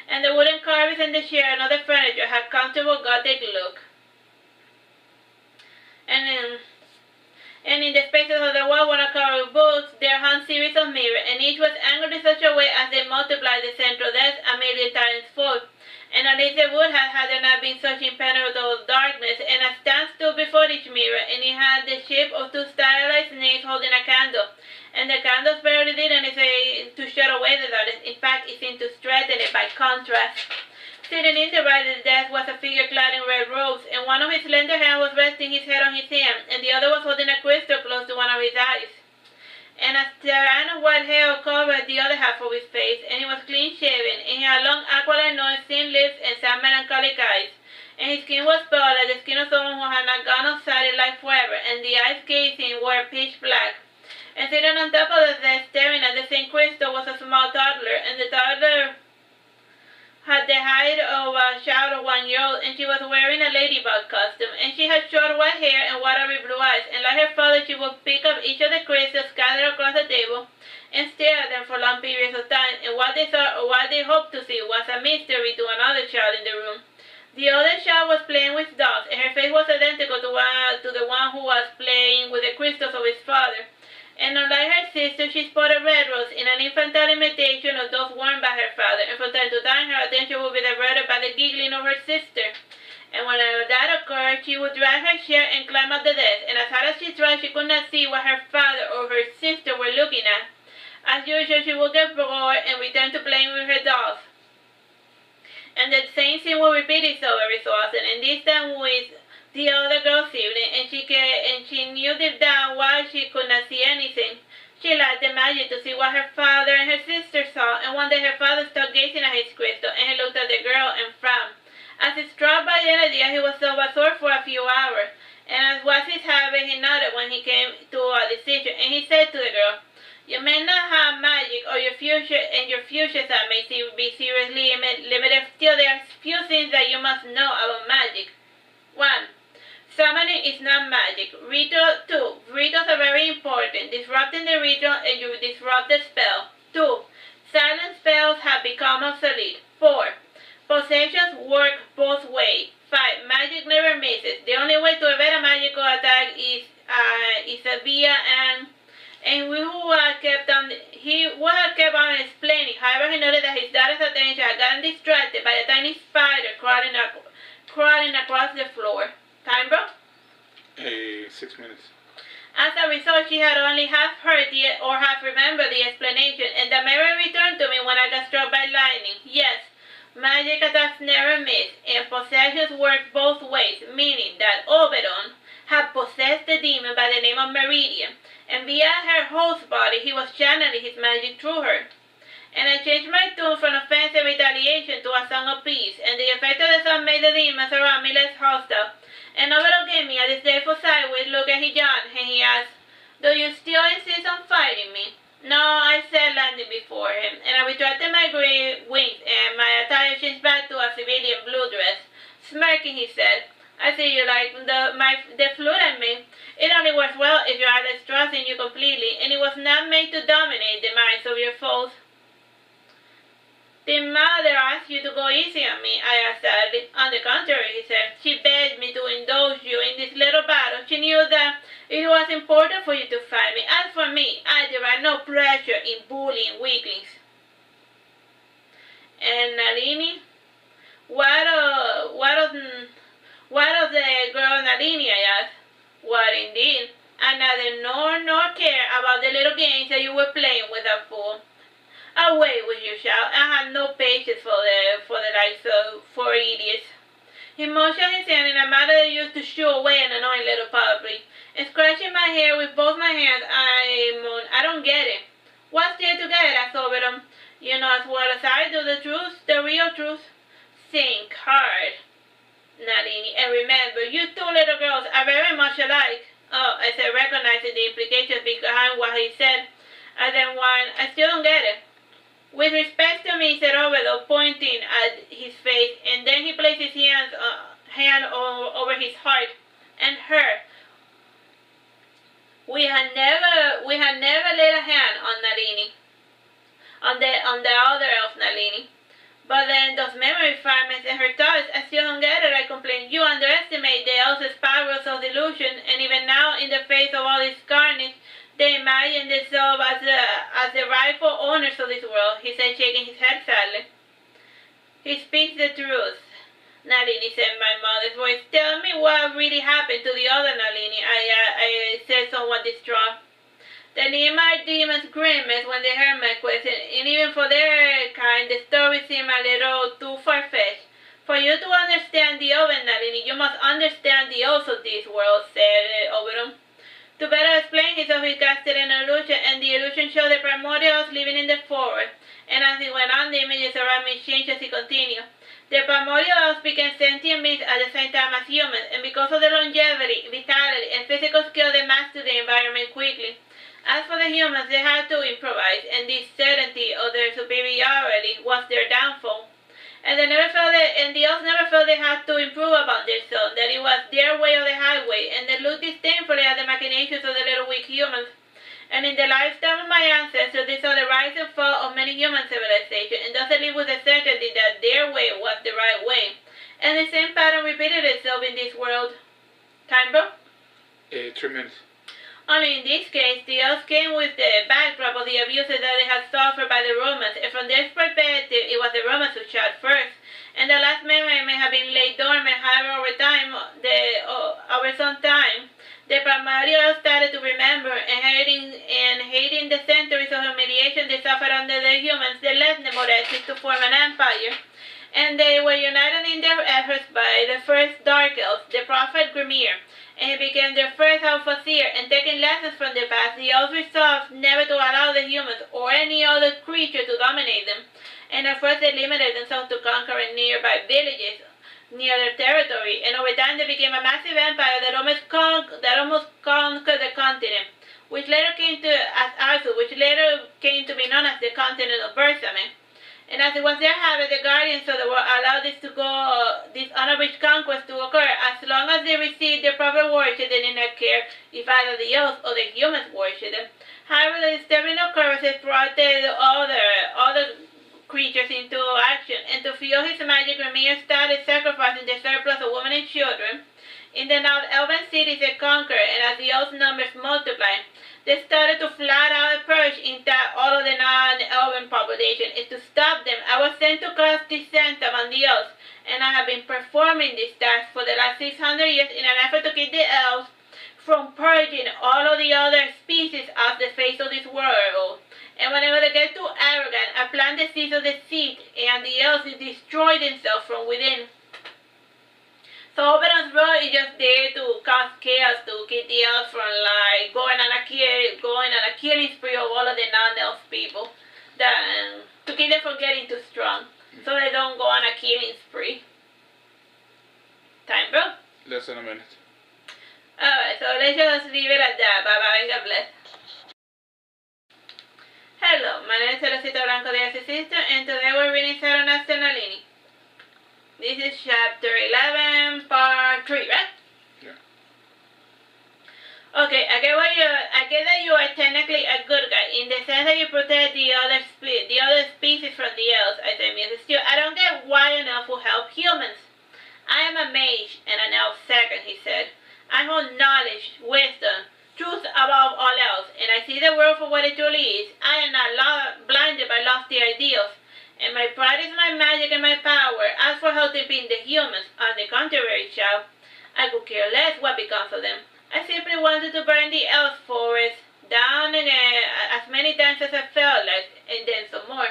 and the wooden carvings in the chair and other furniture had comfortable Gothic look. And in the spaces of the wall were covered with books, there hung series of mirrors, and each was angled in such a way as they multiplied the central depth 1,000,000 times fold. And at least it would have had there not been such impenetrable darkness, and a stand stood before each mirror, and it had the shape of two stylized snakes holding a candle. And the candles barely did anything to shut away the darkness. In fact, it seemed to strengthen it by contrast. Sitting in the right of the desk was a figure clad in red robes, and one of his slender hands was resting his head on his hand, and the other was holding a crystal close to one of his eyes. and a strand of white hair covered the other half of his face, and he was clean-shaven, and he had long aqualine nose, thin lips, and sad melancholic eyes. And his skin was pale, like the skin of someone who had not gone outside in life forever, and the eyes gazing were pitch black. And sitting on top of the desk, staring at the same crystal, was a small toddler, and the toddler had the height of a child of 1 year old, and she was wearing a ladybug costume, and she had short white hair and watery blue eyes, and like her father she would pick up each of the crystals scattered across the table and stare at them for long periods of time, and what they thought or what they hoped to see was a mystery to another child in the room. The other child was playing with dolls, and her face was identical to the one who was playing with the crystals of his father. And unlike her sister, she sported red rose in an infantile imitation of those worn by her father, and from time to time her attention would be diverted by the giggling of her sister. And whenever that occurred, she would drag her chair and climb up the desk, and as hard as she tried, she could not see what her father or her sister were looking at. As usual, she would get bored and return to playing with her dolls. And the same scene would repeat itself every so often, and this time with the other girl's sibling, and she knew deep down why she could not see anything. She lacked the magic to see what her father and her sister saw, and one day her father stopped gazing at his crystal, and he looked at the girl and frowned. As if struck by the idea, he was so absorbed for a few hours, and as was his habit, he nodded when he came to a decision, and he said to the girl, "You may not have magic, or your future sight may be seriously limited. Still, there are few things that you must know about magic. 1. Summoning is not magic. 2. Rituals are very important. Disrupting the ritual and you disrupt the spell. 2. Silent spells have become obsolete. 4. Possessions work both ways. 5. Magic never misses. The only way to evade a magical attack is via and he would have kept on explaining. However, he noted that his daughter's attention had gotten distracted by a tiny spider crawling across the floor. Time, bro? 6 minutes. As a result, she had only half heard or half remembered the explanation, and the memory returned to me when I got struck by lightning. Yes, magic attacks never miss, and possessions work both ways, meaning that Oberon had possessed the demon by the name of Meridian, and via her host's body, he was channeling his magic through her. And I changed my tune from offensive retaliation to a song of peace, and the effect of the song made the demons around me less hostile. And Oberon gave me a disdainful sideways look at his yawn, and he asked, "Do you still insist on fighting me?" "No," I said, landing before him, and I retracted my gray wings, and my attire changed back to a civilian blue dress. Smirking, he said, "I see you like the flute I made. It only works well if your eyes trust in you completely, and it was not made to dominate the minds of your foes." "Did Mother ask you to go easy on me?" I asked sadly. "On the contrary," he said. "She begged me to indulge you in this little battle. She knew that it was important for you to fight me. As for me, I derive no pleasure in bullying weaklings." "And Nalini? What of the girl Nalini?" I asked. "What indeed? I neither know nor care about the little games that you were playing with that fool. Away with you, child. I have no patience for the likes of idiots." He motioned his hand in a manner that used to shoo away an annoying little puppy, and scratching my hair with both my hands, I moaned, "I don't get it." "What's there to get?" asked Oberon. "You know as well as I do the truth, the real truth." "Think hard, Nalini, and remember, you two little girls are very much alike." "Oh," I said, recognizing the implications behind what he said. I then whined, "I still don't get it." "With respect to me," said Oberon, pointing at his face, and then he placed his hand over his heart, "and her. We had never laid a hand on Nalini, on the other elf Nalini. But then those memory fragments and her thoughts, I still don't get it," I complained. "You underestimate the elf's spirals of delusion, and even now, in the face of all this carnage, they imagine themselves as the rightful owners of this world," he said, shaking his head sadly. "He speaks the truth," Nalini said in my mother's voice. "Tell me what really happened to the other Nalini," I said, somewhat distraught. The Neomite demons grimaced when they heard my question, and even for their kind, the story seemed a little too far-fetched. "For you to understand the other Nalini, you must understand the elves of this world," said Oberon. To better explain himself, he casted an illusion, and the illusion showed the primordials living in the forest. And as he went on, the images around me changed as he continued. The primordials became sentient beings at the same time as humans, and because of the longevity, vitality, and physical skill, they mastered the environment quickly. As for the humans, they had to improvise, and this certainty of their superiority was their downfall. And the elves never felt they had to improve upon themselves, that it was their way or the highway, and they looked disdainfully at the machinations of the little weak humans. And in the lifetime of my ancestors, they saw the rise and fall of many human civilizations, and thus they lived with the certainty that their way was the right way. And the same pattern repeated itself in this world. Time, bro? 3 minutes. Only in this case, the elves came with the backdrop of the abuses that they had suffered by the Romans, and from their perspective, it was the Romans who shot first. And the last memory may have been laid dormant, however, over some time, the primordials started to remember, and hating the centuries of humiliation they suffered under the humans, they left the Moresques to form an empire. And they were united in their efforts by the first Dark Elf, the prophet Grimir, and he became their first overseer, and taking lessons from the past, the elves resolved never to allow the humans or any other creature to dominate them. And at first they limited themselves to conquering nearby villages near their territory, and over time they became a massive empire that almost conquered the continent, which later came to be known as the continent of Bersame. And as it was their habit, the guardians of the world allowed this unabridged conquest to occur as long as they received the proper worship. They did not care if either the elves or the humans worshipped them. However, the disturbing occurrences brought the other creatures into action, and to fuel his magic, Grimir started sacrificing the surplus of women and children in the now elven cities they conquered, and as the elves' numbers multiplied, they started to flat out purge all of the non-elven population. And to stop them, I was sent to cast dissent among the elves, and I have been performing this task for the last 600 years in an effort to keep the elves from purging all of the other species off the face of this world. And whenever they get too arrogant, I plant the seeds of deceit, and the elves destroy themselves from within. So Oberon's role is just there to cause chaos, to keep the elves from going on a killing spree of all of the non-elf people, to keep them from getting too strong, so they don't go on a killing spree. Time, bro? Less than a minute. Alright, so let's just leave it at that. Bye bye, God bless. Hello, my name is Teresita Blanco, the Artsy Sister, and today we're reading Saturnastra Nalini. This is chapter 11, part 3, right? Yeah. Okay, I get that you are technically a good guy, in the sense that you protect the other species from the elves, I said, Mrs. Steele. I don't get why an elf will help humans. I am a mage and an elf second, he said. I hold knowledge, wisdom, truth above all else, and I see the world for what it truly is. I am not blinded by lofty ideals, and my pride is my magic and my power. As for helping the humans, on the contrary, child, I could care less what becomes of them. I simply wanted to burn the elf forest down as many times as I felt like, and then some more.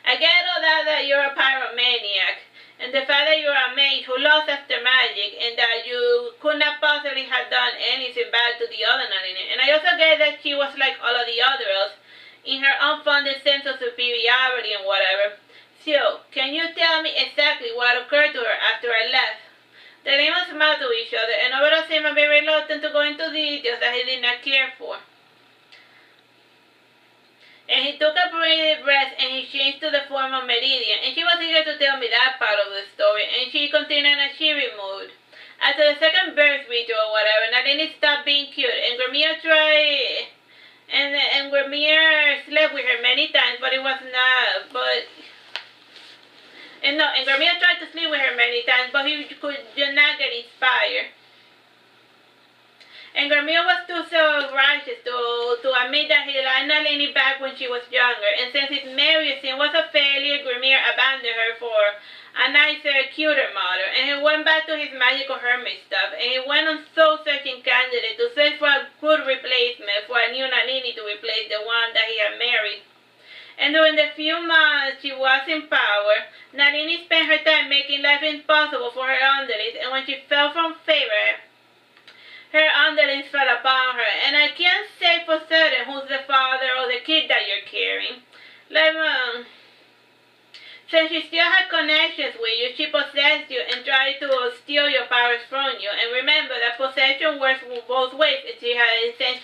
I get all that you're a pyromaniac, and the fact that you're a mage who lost after magic, and that you could not possibly have done anything bad to the other Nalini. And I also get that she was like all of the other elves, in her unfounded sense of superiority and whatever. So, can you tell me exactly what occurred to her after I left? The demons smiled to each other, and Oberon seemed a bit reluctant to go into details that he did not care for. And he took a breath, and he changed to the form of Meridian, and she was eager to tell me that part of the story, and she continued in a cheery mood. After the second birth ritual or whatever, Nalini stopped being cute, and Grimir tried, and Grimir slept with her many times, but it was not, and Grimir tried to sleep with her many times, but he could not get inspired. And Grimir was too self-righteous to admit that he liked Nalini back when she was younger, and since his marriage scene was a failure, Grimir abandoned her for a nicer, cuter mother, and he went back to his magical hermit stuff, and he went on soul-searching candidate to search for a good replacement for a new Nalini to replace the one that he had married. And during the few months she was in power, Nalini spent her time making life impossible for her underlings, and when she fell from favor, her underlings fell upon her. And I can't say for both ways. Since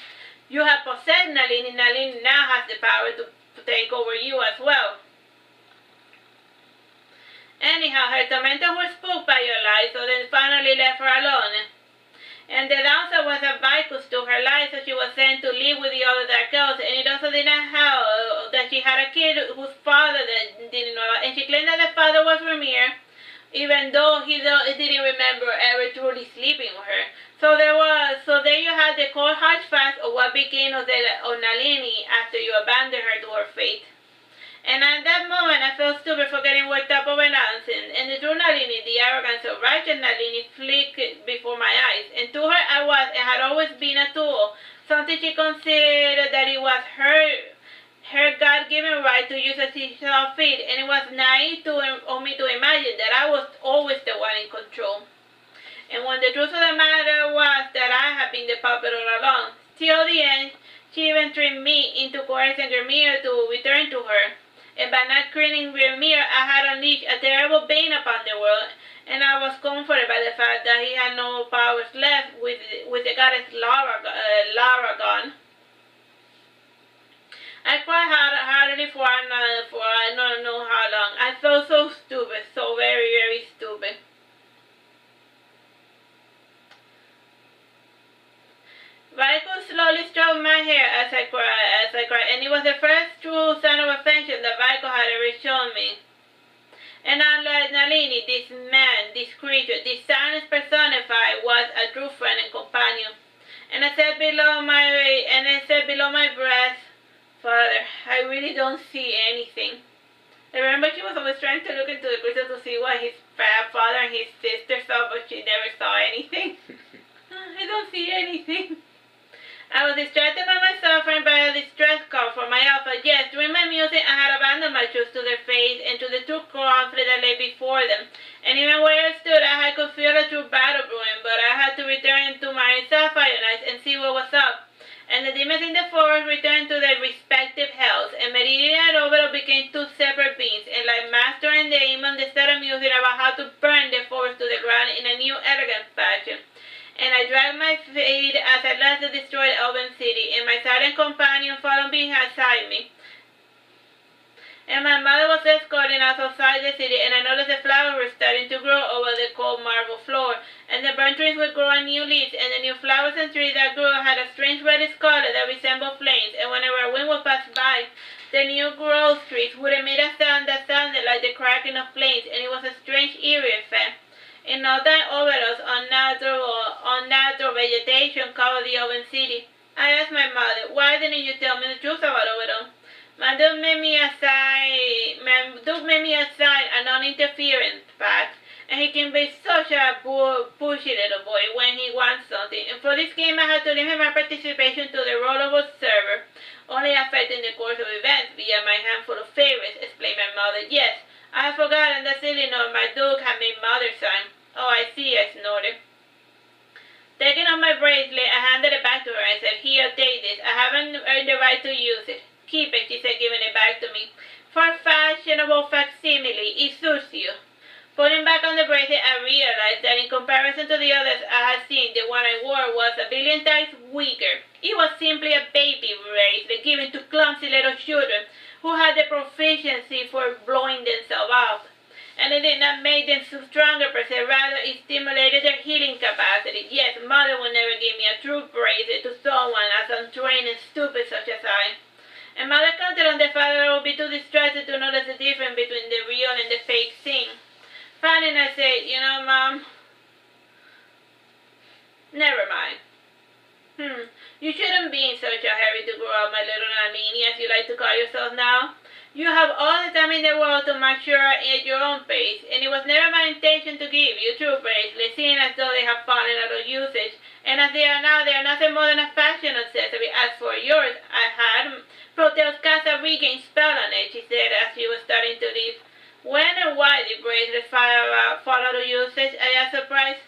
you have possessed Nalini, Nalini now has the power to take over you as well. Anyhow, her tormentors were spooked by your lies, so they finally left her alone. And the downside was that Vicus took her life, so she was sent to live with the other Dark Elves, and it also did not help that she had a kid whose father didn't know about, and she claimed that the father was Ramir, even though he didn't remember ever truly sleeping with her. So there you had the cold hard facts of what became of Nalini after you abandoned her to her fate. And at that moment, I felt stupid for getting worked up over nonsense. And the true Nalini, the arrogance of righteous Nalini, flicked before my eyes. And to her I was and had always been a tool, something she considered that it was her God-given right to use as she saw fit. And it was naive of me to imagine that I was always the one in control. And when the truth of the matter was that I had been the puppet all along. Till the end, she even tricked me into coercing Ramir to return to her. And by not killing Ramir, I had unleashed a terrible bane upon the world, and I was comforted by the fact that he had no powers left with the goddess Lara gone. I cried heartily for I don't know how long. I felt so stupid, so very, very stupid. Vicus slowly stroked my hair as I cried, and it was the first true sign of affection that Vicus had ever shown me. And unlike Nalini, this man, this creature, this silence personified, was a true friend and companion. And I said below my breath, Father, I really don't see anything. I remember she was always trying to look into the crystal to see what his father and his sister saw, but she never saw anything. I don't see anything. I was distracted by my suffering by a distress call from my alpha. Yes, during my music I had abandoned my troops to their fate and to the true conflict that lay before them. And even where I stood, I could feel a true battle brewing, but I had to return to my sapphire nights and see what was up. And the demons in the forest returned to their respective hells, and Meridian and Overall became two separate beings, and like Master and Daemon, they started musing about how to burn the forest to the ground in a new elegant fashion. And I dragged my feet as I left the destroyed Elven city, and my silent companion followed beside me. And my mother was escorting us outside the city, and I noticed the flowers were starting to grow over the cold marble floor, and the burnt trees were growing new leaves, and the new flowers and trees that grew had a strange reddish color that resembled flames, and whenever a wind would pass by, the new growth trees would emit a sound that sounded like the cracking of flames, and it was a strange eerie effect. In no time over us, unnatural vegetation covered the open city. I asked my mother, why didn't you tell me the truth about Overall? My dude made me aside a non-interference pact, and he can be such a pushy little boy when he wants something. And for this game I had to limit my participation to the role of observer, only affecting the course of events via my handful of favorites, explained my mother. Yes, I have forgotten that silly note my duke had made mother sign. Oh, I see, I snorted. Taking off my bracelet, I handed it back to her and said, here, take this. I haven't earned the right to use it. Keep it, she said, giving it back to me. For a fashionable facsimile, it suits you. Putting back on the bracelet, I realized that in comparison to the others I had seen, the one I wore was a billion times weaker. It was simply a baby bracelet given to clumsy little children who had the proficiency for blowing themselves up. And it did not make them stronger per se, rather it stimulated their healing capacity. Yes, mother would never give me a true bracelet to someone as untrained and stupid such as I. And mother counted on the father I would be too distracted to notice the difference between the real and the fake thing. Finally I said, you know, Mom, never mind. You shouldn't be in such a hurry to grow up, my little Nalini, as you like to call yourself now. You have all the time in the world to mature at your own pace, and it was never my intention to give you true bracelets, seeing as though they have fallen out of usage, and as they are now, they are nothing more than a fashion accessory. As for yours, I had Proteus cast a regain spell on it, she said as she was starting to leave. When and why did bracelets fall out of usage? I asked surprised.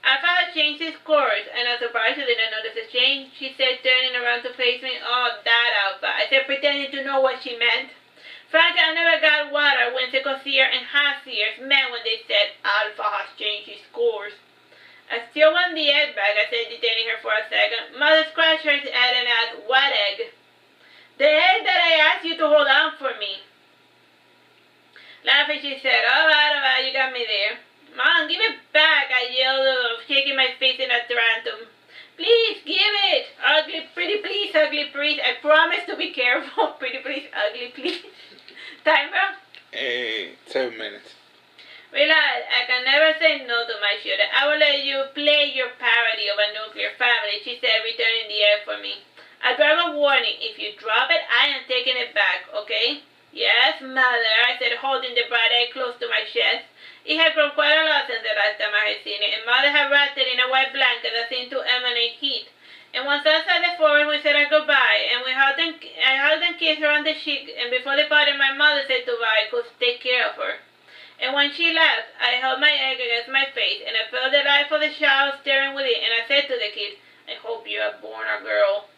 Alpha had changed his course, and I'm surprised you didn't notice the change, she said, turning around to face me. Oh, that Alpha, I said, pretending to know what she meant. Frankly, I never got what our whimsical seer and half-seers meant when they said Alpha has changed his course. I still want the egg back, I said, detaining her for a second. Mother scratched her head and asked, what egg? The egg that I asked you to hold on for me. Laughing, she said, all right, you got me there. Mom, give it back, I yelled, shaking my face in a tantrum. Please, give it! Ugly, pretty please, ugly please. I promise to be careful. Pretty please, ugly please. Timer? 7 minutes. Relax, I can never say no to my shooter. I will let you play your parody of a nuclear family, she said, returning the egg for me. A dragon warning, if you drop it, I am taking it back, okay? Yes, mother, I said, holding the bright egg close to my chest. It had grown quite a lot since the last time I had seen it, and mother had wrapped it in a white blanket that seemed to emanate heat. And once outside the forest, we said our goodbye, and I hugged and kissed her on the cheek, and before departing, my mother said to Vaiko, take care of her. And when she left, I held my egg against my face, and I felt the life of the child stirring within, and I said to the kid, I hope you are born a girl.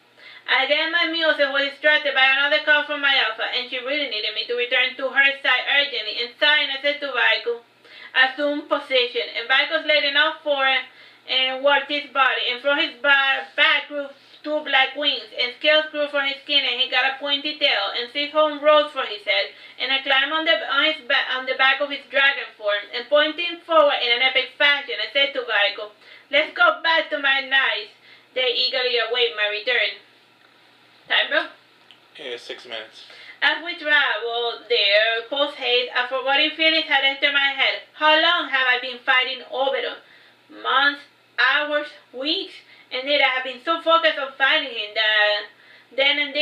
I gave my muse and was distracted by another call from my alpha, and she really needed me to return to her side urgently. And sighing, I said to Vaiko, assume position. And Vaiko's letting out forward and worked his body, and from his back grew two black wings, and scales grew from his skin, and he got a pointy tail, and 6 horns rose from his head, and I climbed on the back of his dragon form, and pointing forward in an epic fashion, I said to Vaiko, let's go back to my knights. They eagerly await my return. Time, bro? 6 minutes. As we traveled there, post-haste, a foreboding feeling had entered my head. How long have I been fighting Obedon? Months, hours, weeks? Indeed, I have been so focused on finding him that then and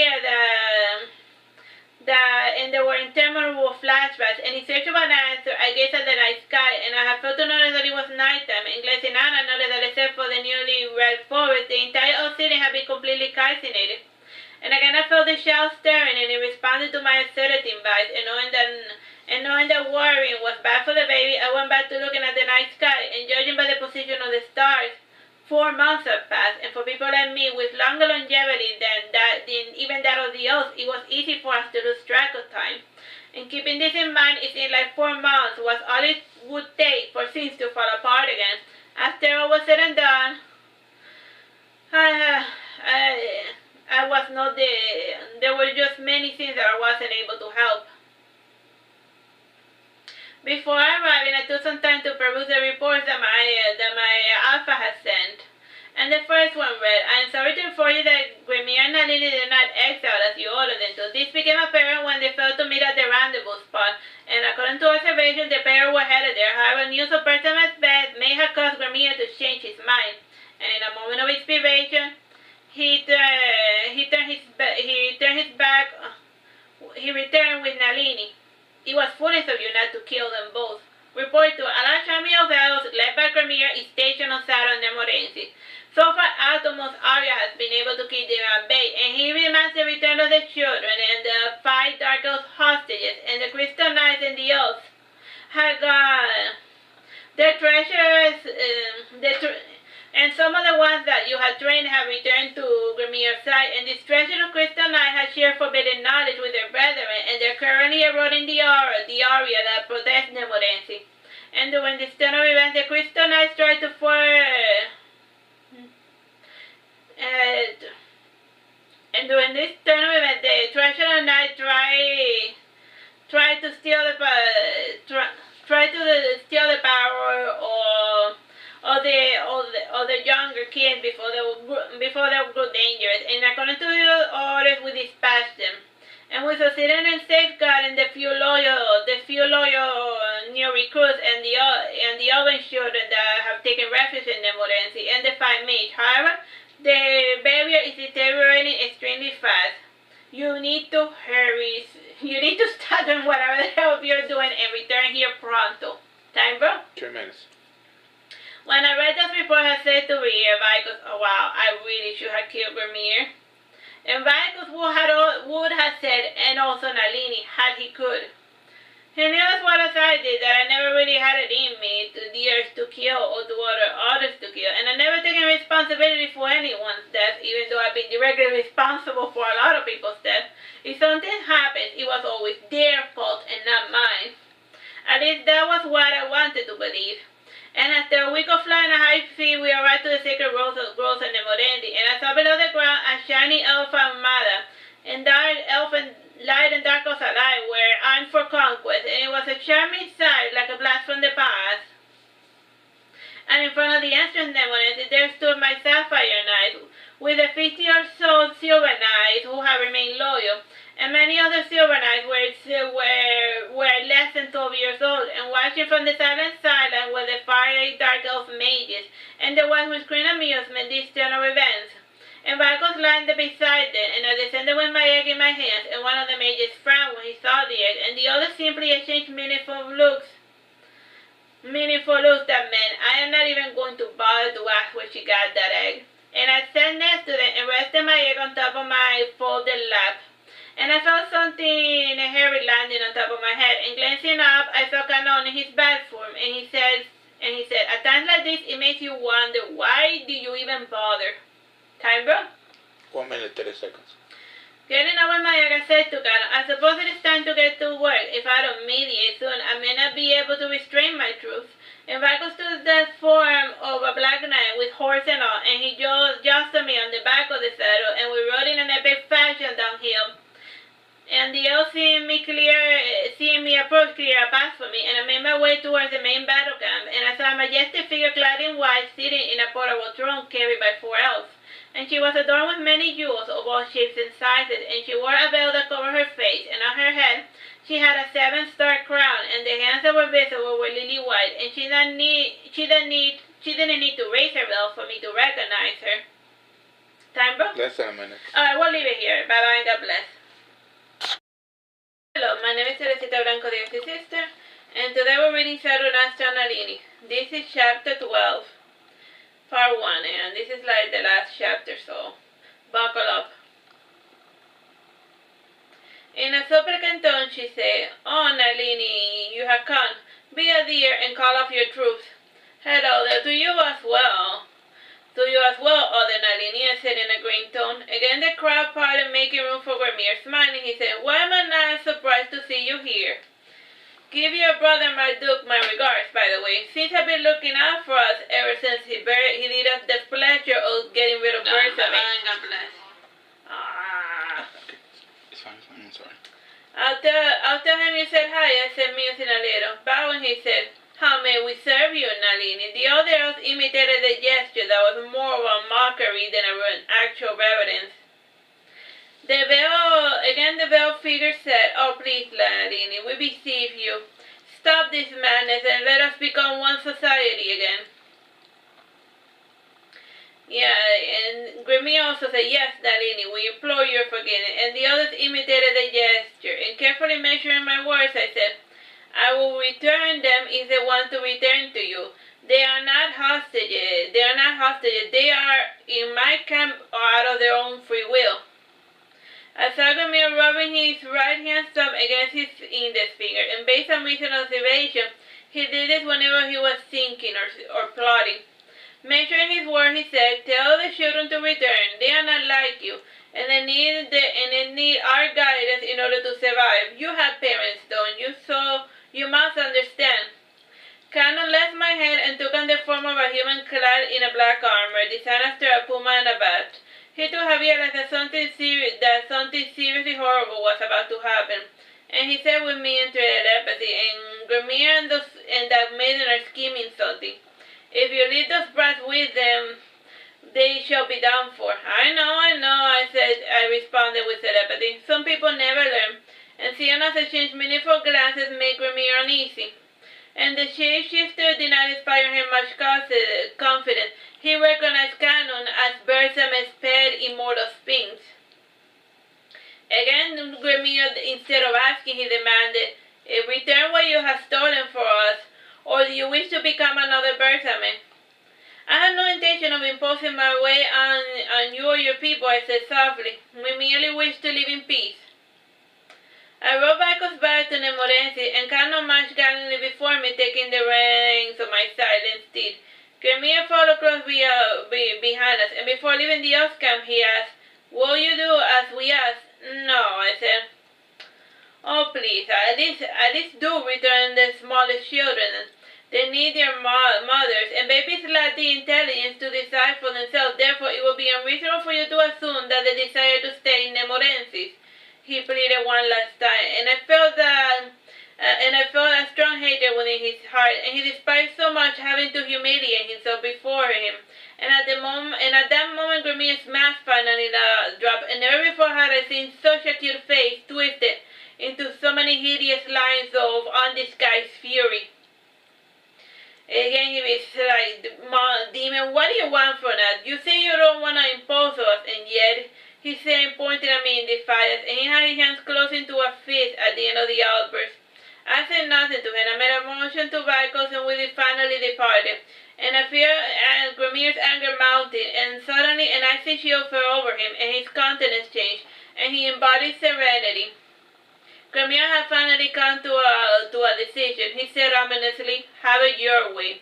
there were interminable flashbacks, and in search of an answer, I gazed at the night sky, and I had failed to notice that it was nighttime, and glancing out, I noticed that except for the newly red forest, the entire old city had been completely calcinated. And again I felt the child staring, and it responded to my uncertain vibes, and knowing that worrying was bad for the baby, I went back to looking at the night sky, and judging by the position of the stars, 4 months have passed, and for people like me with longer longevity than even that of the elves, it was easy for us to lose track of time. And keeping this in mind, it seemed like 4 months was all it would take for things to fall apart again. After all was said and done, I was not there were just many things that I wasn't able to help. Before arriving, I took some time to peruse the reports that my alpha had sent. And the first one read, I am sorry to inform you that Gremir and Nalini did not exile as you ordered them to. This became apparent when they failed to meet at the rendezvous spot, and according to observation, the pair were headed there. However, news of Pertama's death may have caused Gremir to change his mind, and in a moment of inspiration, he returned with Nalini. It was foolish of you not to kill them both. Report to a large army of elves led by Gremir is stationed on Saturnastra. So far, Altomos Arya has been able to keep them at bay, and he demands the return of the children and the 5 Dark Elves hostages, and the Crystal Knights and the elves have gone. Their treasures, and some of the ones that you had trained have returned to Gremir's side, and this treasure of Crystal Knight has shared forbidden knowledge with their brethren, and they're currently eroding the aura that protects Nemorency. And during this turn of events, the Crystal Knights tried to during this turn of events, the Treasure Knight tried to steal the power of the younger kids before they grew dangerous, and according to your orders, we dispatched them. And we succeeded in safeguarding the few loyal new recruits and the elven children that have taken refuge in Nemorency and the 5 mages. However, the barrier is deteriorating extremely fast. You need to hurry. You need to stop doing whatever the hell you're doing and return here pronto. Time, bro? 2 minutes. When I read this report, I said to Ria, Vicus, oh wow, I really should have killed Gremir. And Vicus would have said, and also Nalini, had he could. He knew as well as I did that I never really had it in me to the urge to kill or to order others to kill, and I never taken responsibility for anyone's death, even though I've been directly responsible for a lot of people's death. If something happened, it was always their fault and not mine. At least that was what I wanted to believe. And after a week of flying at high speed, we arrived to the sacred groves of Nemorendi, and I saw below the ground a shiny elf armada, and dark elf and light and dark was alike, were armed for conquest, and it was a charming sight, like a blast from the past. And in front of the entrance Nemorendi, there stood my sapphire knight, with the 50 or so silver knights who have remained loyal, and many other silver knights were less than 12 years old, and watching from the silent silence were the fiery dark elf mages, and the ones who screamed amusement these turn of events. And Valkos landed beside them, and I descended with my egg in my hands, and one of the mages frowned when he saw the egg, and the other simply exchanged meaningful looks that meant, I am not even going to bother to ask where she got that egg. And I sat next to them and rested my egg on top of my folded lap. And I felt something heavy landing on top of my head, and glancing up, I saw Canon in his bathroom, and he said, at times like this, it makes you wonder, why do you even bother? Time, bro? 1 minute, 30 seconds. Getting up with my egg, I said to Canon, I suppose it is time to get to work. If I don't mediate soon, I may not be able to restrain my troops. And Valkos took the form of a black knight with horse and all, and he jostled me on the back of the saddle, and we rode in an epic fashion downhill. And the elf seeing me approach, cleared a path for me, and I made my way towards the main battle camp, and I saw a majestic figure clad in white sitting in a portable throne carried by 4 elves. And she was adorned with many jewels of all shapes and sizes, and she wore a veil that covered her face, and on her head she had a 7-star crown, and the hands that were visible were lily white, and she didn't need to raise her veil for me to recognize her. Time, bro? Less than a minute. Alright, we'll leave it here. Bye-bye and God bless. Hello, my name is Teresita Blanco, the Artsy Sister, and today we're reading Saturnastra Nalini. This is chapter 12, part 1, and this is like the last chapter, so buckle up. In a supplicant tone she said, "Oh, Nalini, you have come. Be a dear and call off your troops." "Hello there, to you as well." "To you as well, other Nalini," I said in a green tone. Again the crowd parted, making room for Grimir. Smiling, he said, "Why am I not surprised to see you here? Give your brother Marduk my regards, by the way. Since I've been looking out for us ever since he did us the pleasure of getting rid of birds. God bless. It's fine, I'm sorry. I'll tell him you said hi," I said, musing a little. Bowing, he said, "How may we serve you, Nalini?" The other elves imitated the gesture that was more of a mockery than an actual reverence. The veiled figure said, "Oh, please, Nalini, we beseech you. Stop this madness and let us become one society again." Yeah, and Grimir also said, "Yes, Nalini, we implore your forgiveness." And the others imitated the gesture. And carefully measuring my words, I said, "I will return them if they want to return to you. They are not hostages. They are in my camp out of their own free will." I saw Grimir rubbing his right hand thumb against his index finger, and based on recent observation, he did this whenever he was thinking or plotting. Measuring his word, he said, "Tell the children to return. They are not like you, and they need our guidance in order to survive. You have parents, don't you? So you must understand." Canon left my hand and took on the form of a human clad in a black armor, designed after a puma and a bat. He too had realized that something seriously horrible was about to happen, and he said with me in telepathy, and Grimir and that maiden are scheming something. "If you leave those brats with them, they shall be done for." I know, I responded with telepathy. Some people never learn, and seeing us exchange meaningful glances made Grimir uneasy. And the shapeshifter did not inspire him much confidence. He recognized Canon as Bersame's pet immortal sphinx. Again, Grimir, instead of asking, he demanded, "Return what you have stolen for us, or do you wish to become another Bersame?" "I have no intention of imposing my way on you or your people," I said softly. "We merely wish to live in peace." I rode Valkos back to Nemorendi, and Canon marched gallantly before me, taking the reins of my silent steed. Grimir followed close behind us, and before leaving the elf camp, he asked, "Will you do as we asked?" "No," I said. "Oh, please, at least do," returned the smallest children. They need their mothers, and babies lack the intelligence to decide for themselves. Therefore, it would be unreasonable for you to assume that they desire to stay in Nemorensis. He pleaded one last time, and I felt a strong hatred within his heart, and he despised so much having to humiliate himself before him. And at that moment, Grimmir's mask finally dropped, and never before had I seen such a cute face twisted into so many hideous lines of undisguised fury. Again, he was like, Demon, what do you want from us? You say you don't want to impose us, and yet, he said, pointing at me in defiance, and he had his hands closed into a fist at the end of the outburst. I said nothing to him. I made a motion to Vicos, and we finally departed. And I fear Grimmir's anger mounted, and suddenly an icy chill fell over him, and his countenance changed, and he embodied serenity. Grimir had finally come to a decision. He said ominously, "Have it your way."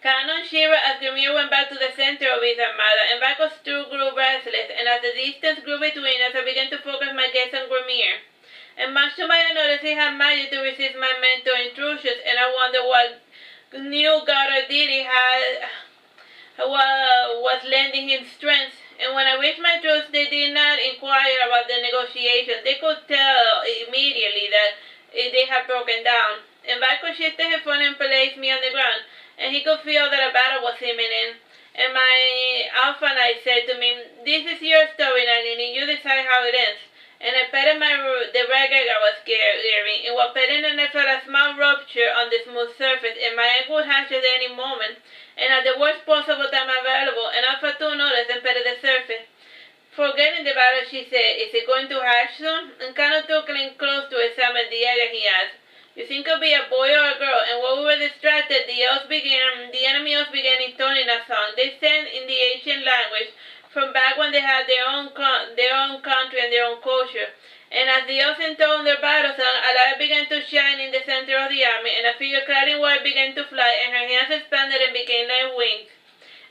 Canon shivered as Grimir went back to the center of his armada, and Vicos too grew restless, and as the distance grew between us, I began to focus my gaze on Grimir. And much to my annoyance, he had managed to resist my mental intrusions, and I wondered what new god or deity was lending him strength. And when I reached my troops, they did not inquire about the negotiations. They could tell immediately that they had broken down. And Vicos shifted his phone and placed me on the ground, and he could feel that a battle was imminent. And my Alphanite said to me, "This is your story, Nalini. You decide how it ends." And I petted the reggae I was carrying, and while petting it, I felt a small rupture on the smooth surface, and my egg would hatch at any moment, and at the worst possible time available, and Alpha 2 noticed and petted the surface. Forgetting the battle, she said, "Is it going to hatch soon?" And Cano 2 came close to examine the egg, and he asked, "You think it'll be a boy or a girl?" And while we were distracted, the enemy elves began intoning a song. They sang in the ancient language, from back when they had their own country and their own culture. And as the elves intoned their battle song, a light began to shine in the center of the army, and a figure clad in white began to fly, and her hands expanded and became like wings.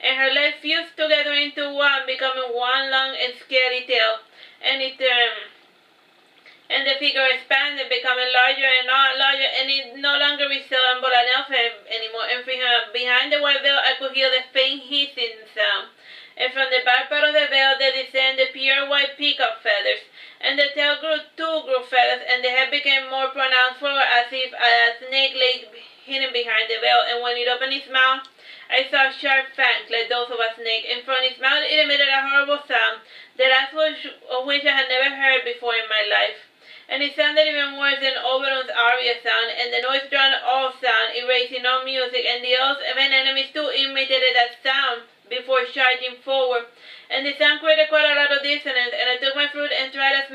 And her legs fused together into one, becoming one long and scaly tail. And the figure expanded, becoming larger and larger, and it no longer resembled an elf anymore. And behind the white veil, I could hear the faint hissing sound. And from the back part of the veil there descended pure white peacock feathers, and the tail grew feathers, and the head became more pronounced forward as if a snake lay hidden behind the veil, and when it opened its mouth, I saw sharp fangs like those of a snake, and from its mouth it emitted a horrible sound, the last of which I had never heard before in my life. And it sounded even worse than Oberon's aria sound, and the noise drowned all sound, erasing all music, and the elves and enemies too imitated that sound before charging forward. And the sound created quite a lot of dissonance, and I took my flute and tried as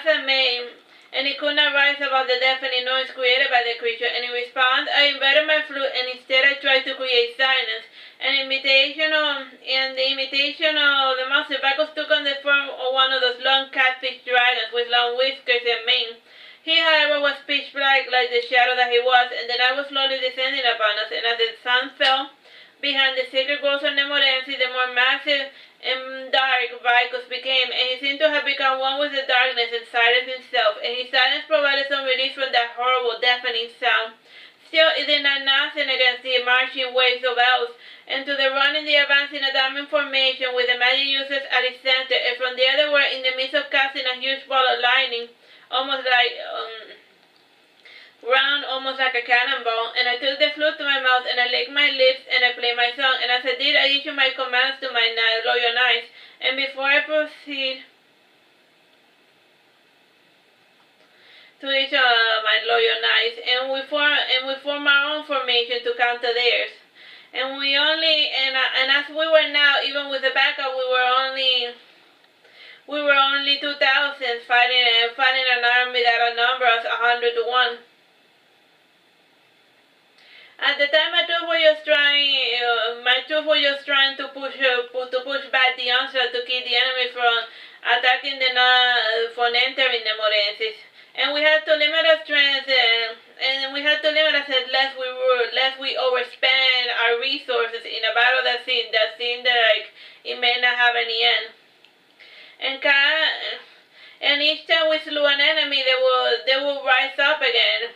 I may, and it could not rise above the deafening noise created by the creature. And in response, I inverted my flute, and instead I tried to create silence. And the imitation of the monster, Vicos took on the form of one of those long catfish dragons with long whiskers and mane. He, however, was pitch black like the shadow that he was, and the night was slowly descending upon us, and as the sun fell behind the sacred groves of Nemorensis, the more massive and dark Vicos became, and he seemed to have become one with the darkness and silence himself, and his silence provided some relief from that horrible, deafening sound. Still, it did not nothing against the marching waves of elves, and to the running they advanced in a diamond formation with the magic users at its center, and from the other were in the midst of casting a huge ball of lightning, almost like round, almost like a cannonball. And I took the flute to my mouth, and I licked my lips, and I played my song, and as I did, I issued my commands to my loyal knights. And before I proceed to each of my loyal knights, and we form our own formation to counter theirs. And as we were now, even with the backup, we were only 2,000 fighting an army that outnumbers 100 to 1. At the time, my troops were just trying to push back the onslaught to keep the enemy from attacking from entering the Nemorensis. And we had to limit our strength, and we had to limit ourselves lest we overspend our resources in a battle that seemed like it may not have any end. And each time we slew an enemy, they would rise up again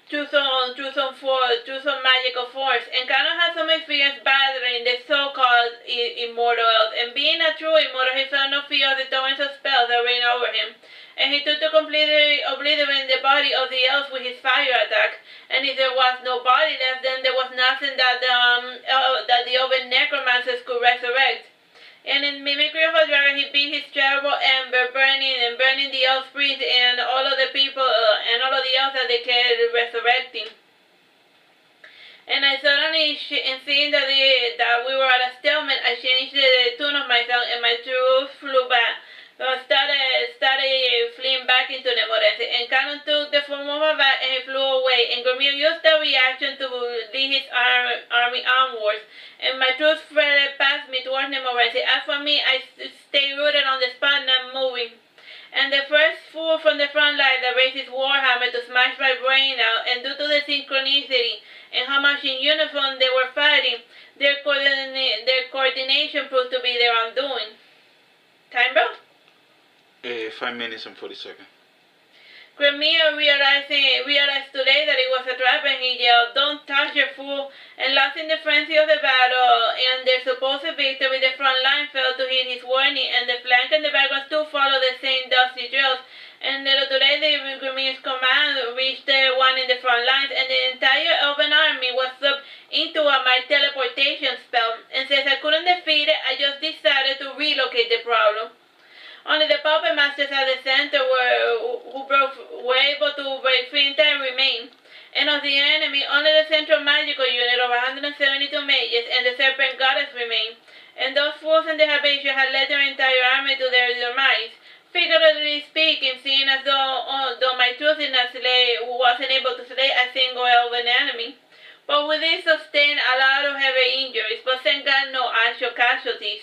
through some magical force, and kind of had some experience battling the so-called immortal elves. And being a true immortal, he felt no fear of the torrents of spells that rain over him. And he took to completely obliterating the body of the elves with his fire attack. And if there was no body left, then there was nothing that the elven necromancers could resurrect. And in mimicry of a dragon, he beat his terrible ember, burning the elf priest and all of the people and all of the elves that they carried resurrecting. And I suddenly, in seeing that we were at a stalemate, I changed the tune of my song, and my troops flew back. Started fleeing back into Nemorense, and Canon took the form of a bat and he flew away, and Grimir used that reaction to lead his army onwards, and my troops fled past me towards Nemorense. As for me, I stayed rooted on the spot, not moving. And the first fool from the front line that raised his warhammer to smash my brain out, and due to the synchronicity and how much in uniform they were fighting, their coordination proved to be their undoing. Time, bro? 5 minutes and 40 seconds. Grimir realized too late that it was a trap, and he yelled, "Don't touch your fool!" And lost in the frenzy of the battle and their supposed victory, the front line failed to hit his warning, and the flank and the background still followed the same dusty trails. And little too late, Grimir's command reached the one in the front lines, and the entire elven army was swept into my teleportation spell. And since I couldn't defeat it, I just decided to relocate the problem. Only the puppet masters at the center were able to break free in time remained. And of the enemy, only the central magical unit of 172 mages and the serpent goddess remained. And those fools in the Habatia had led their entire army to their demise. Figuratively speaking, seeing as though my truthiness wasn't able to slay a single elven enemy. But we did sustain a lot of heavy injuries, but thank God no actual casualties.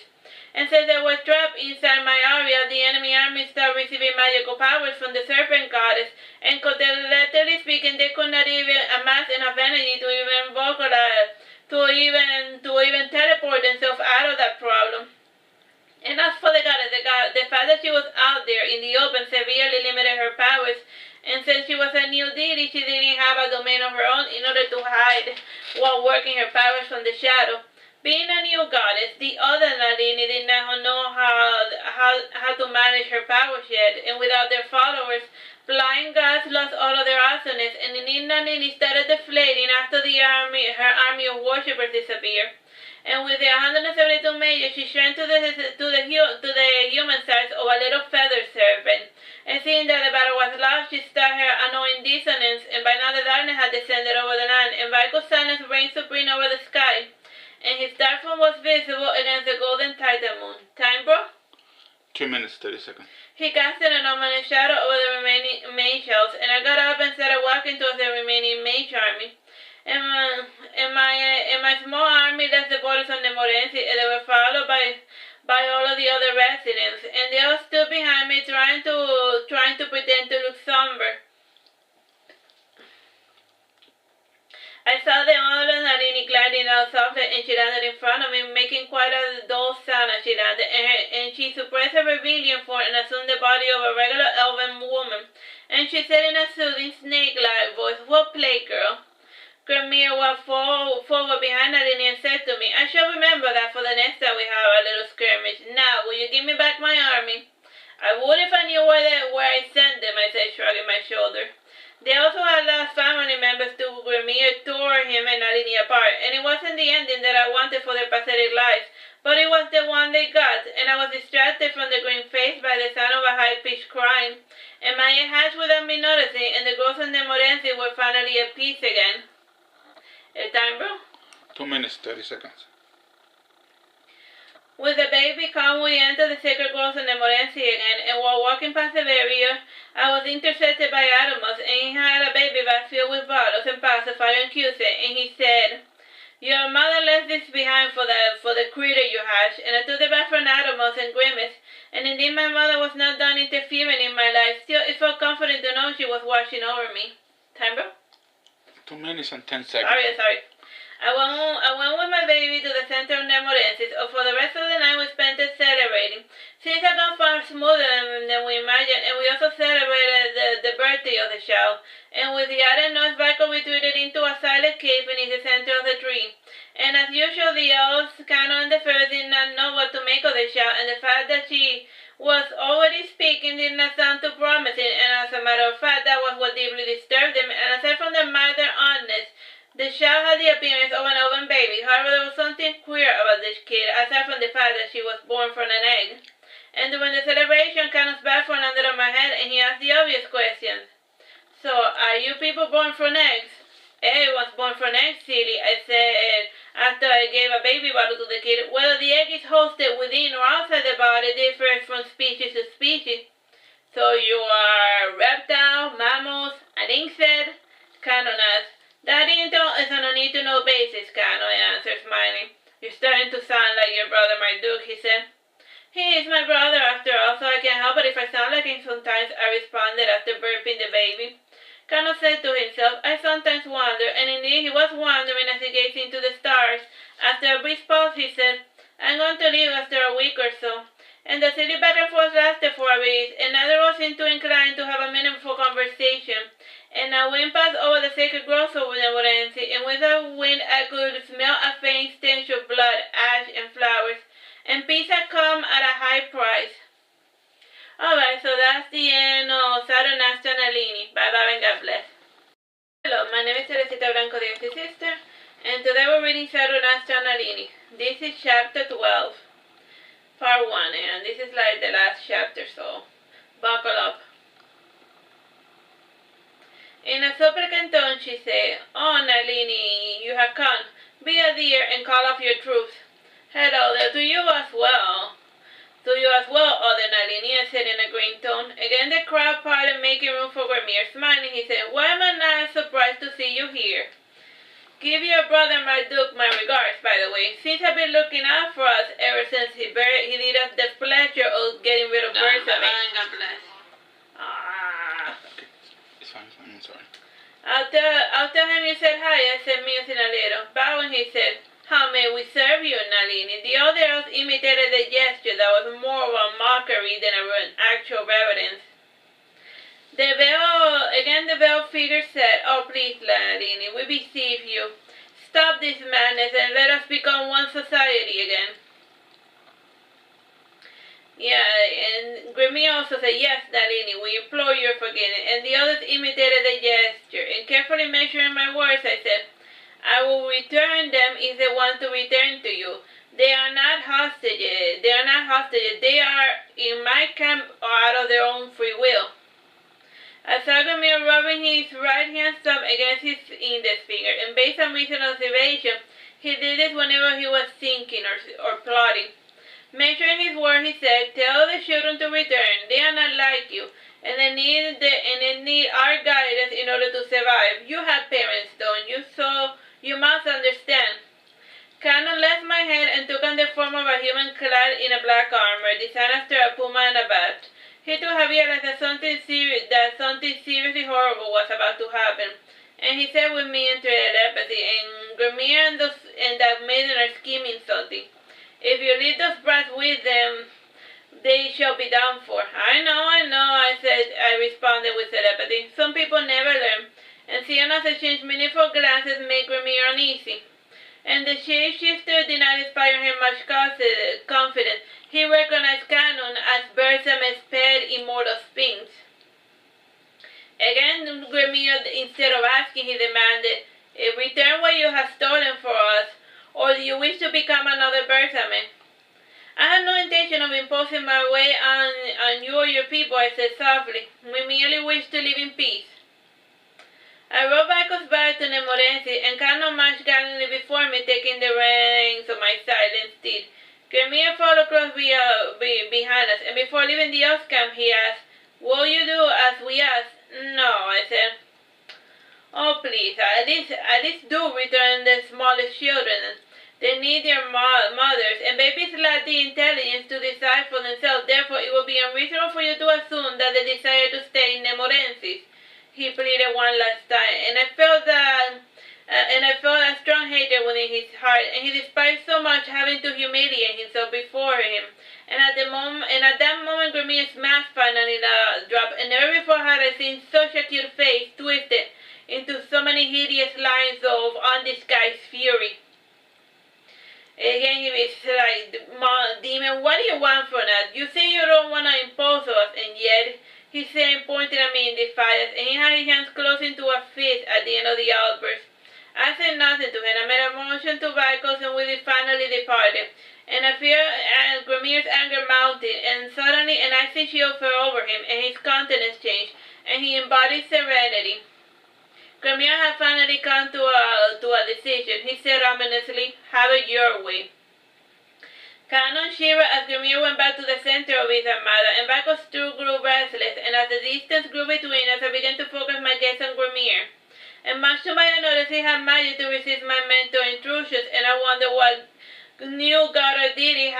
And since they were trapped inside my area, the enemy army started receiving magical powers from the serpent goddess, and collectively speaking, they could not even amass enough energy to even vocalize, to even teleport themselves out of that problem. And as for the goddess, the fact that she was out there in the open severely limited her powers, and since she was a new deity, she didn't have a domain of her own in order to hide while working her powers from the shadow. Being a new goddess, the other Nalini did not know how to manage her powers yet, and without their followers, blind gods lost all of their awesomeness, and the Nalini started deflating after her army of worshippers disappeared. And with the 172 mages, she shrank to the human size of a little feather serpent. And seeing that the battle was lost, she started her annoying dissonance, and by now the darkness had descended over the land, and Vico's silence reigned supreme over the sky. And his dark form was visible against the golden Titan moon. Time, bro? 2 minutes, 30 seconds. He casted an ominous shadow over the remaining mage elves, and I got up and started walking towards the remaining mage army. And my small army left the borders of Nemorense, and they were followed by all of the other residents, and they all stood behind me trying to pretend to look somber. I saw the other Nalini gliding out softly, and she landed in front of me, making quite a dull sound as she landed, and she suppressed her rebellion form and assumed the body of a regular elven woman. And she said in a soothing, snake-like voice, "Well played, girl." Grimir walked forward behind Nalini and said to me, "I shall remember that for the next time we have a little skirmish. Now, will you give me back my army?" "I would if I knew where I sent them," I said, shrugging my shoulder. They also had lost family members to Grimir, tore him and Nalini apart, and it wasn't the ending that I wanted for their pathetic lives, but it was the one they got, and I was distracted from the green face by the sound of a high-pitched crying, and my head hatched without me noticing, and the girls in Nemorense were finally at peace again. Time, bro? 2 minutes, 30 seconds. With the baby calm, we entered the sacred groves of Nemorense again, and while walking past the barrier, I was intercepted by Adamus, and he had a baby bag filled with bottles and pacifier and Cusack, and he said, "Your mother left this behind for the critter you hatched," and I took the bag from Adamus and grimaced, and indeed my mother was not done interfering in my life. Still, it felt comforting to know she was watching over me. Time, bro? 2 minutes and 10 seconds. Sorry. I went with my baby to the center of Nemorense, and for the rest of the night we spent it celebrating. Things had gone far smoother than we imagined, and we also celebrated the birthday of the child. and with the other nose, Blanco retreated into a silent cave beneath the center of the tree. And as usual, the elves, Cano and the fairies did not know what to make of the shout, and the fact that she was already speaking did not sound too promising, and as a matter of fact, that was what deeply disturbed them, and aside from their minor oddness, the child had the appearance of an oven baby. However, there was something queer about this kid, aside from the fact that she was born from an egg. And during the celebration, Cano's backphone landed on my head, and he asked the obvious questions. So, are you people born from eggs? Everyone's born from eggs, silly, I said after I gave a baby bottle to the kid. Whether the egg is hosted within or outside the body differs from species to species. So you are reptile, mammals, an insect? Cano asked. That intel is on a need-to-know basis, Cano, I answered, smiling. You're starting to sound like your brother, my duke, he said. He is my brother, after all, so I can't help it if I sound like him sometimes, I responded after burping the baby. Cano said to himself, I sometimes wonder, and indeed he was wondering as he gazed into the stars. After a brief pause, he said, I'm going to leave after a week or so. And the silly back and forth lasted for a bit, and neither of us seemed too inclined to have a meaningful conversation. And a wind passed over the sacred groves of Nemorensi, and with the wind I could smell a faint stench of blood, ash, and flowers, and peace had come at a high price. Alright, so that's the end of Saturnastra Nalini. Bye bye and God bless. Hello, my name is Teresita Blanco, the Artsy Sister, and today we're reading Saturnastra Nalini. This is chapter 12, part 1, and this is like the last chapter, so buckle up. In a supplicant tone, she said, Oh, Nalini, you have come. Be a dear and call off your troops. Hello there, to you as well. To you as well, other Nalini, I said in a green tone. Again the crowd parted, making room for Grimir. Smiling, he said, Why am I not surprised to see you here? Give your brother, my duke, my regards, by the way. Since I've been looking out for us ever since he did us the pleasure of getting rid of birds. God bless. It's fine, I'm sorry. I'll tell him you said hi, I said, musing a little. Bowing, he said, How may we serve you, Nalini? The others imitated the gesture that was more of a mockery than an actual reverence. The veiled figure said, Oh, please, Nalini, we beseech you. Stop this madness and let us become one society again. Yeah, and Grimir also said, Yes, Nalini, we implore your forgiveness. And the others imitated the gesture. And carefully measuring my words, I said, I will return them if they want to return to you. They are not hostages. They are in my camp or out of their own free will. I saw Grimir rubbing his right hand thumb against his index finger, and based on recent observation, he did this whenever he was thinking or plotting. Measuring his word, he said, Tell the children to return. They are not like you, and they need our guidance in order to survive. You have parents, don't you? So you must understand. Cano left my head and took on the form of a human clad in a black armor, designed after a puma and a bat. He too had realized that something seriously horrible was about to happen, and he said with me in telepathy, and Grimir and that maiden are scheming something. If you leave those brats with them, they shall be done for. I know, I said. I responded with telepathy. Some people never learn, and seeing us exchange meaningful glances made Grimir uneasy. And the shapeshifter did not inspire him much confidence. He recognized Canon as Bersame's pet immortal sphinx. Again, Grimir, instead of asking, he demanded, Return what you have stolen for us, or do you wish to become another Bersame? I have no intention of imposing my way on you or your people, I said softly. We merely wish to live in peace. I rode Blanco's back to Nemorensi, and Cano marched gallantly before me, taking the reins of my silent steed. Grimir followed close behind us, and before leaving the elf camp, he asked, Will you do as we ask? No, I said. Oh, please, at least do return the smallest children. They need their mothers, and babies lack the intelligence to decide for themselves. Therefore, it will be unreasonable for you to assume that they desire to stay in Nemorensis. He pleaded one last time, and I felt a strong hatred within his heart, and he despised so much having to humiliate himself before him. And at that moment, Grimmir's mask finally dropped, and never before had I seen such a cute face twisted into so many hideous lines of undisguised fury. Again, he was like, Demon, what do you want from us? You say you don't want to impose us, and yet, he said, pointing at me in defiance, and he had his hands closed into a fist at the end of the outburst. I said nothing to him. I made a motion to Vicos, and we finally departed. And I fear Grimmir's anger mounted, and suddenly an icy chill fell over him, and his countenance changed, and he embodied serenity. Grimmir had finally come to a decision. He said ominously, "Have it your way." Canon shivered as Grimmir went back to the center of his armada, and Vicos too grew restless, and as the distance grew between us, I began to focus my gaze on Grimmir. And much to my annoyance, he had managed to resist my mental intrusions, and I wondered what new god or deity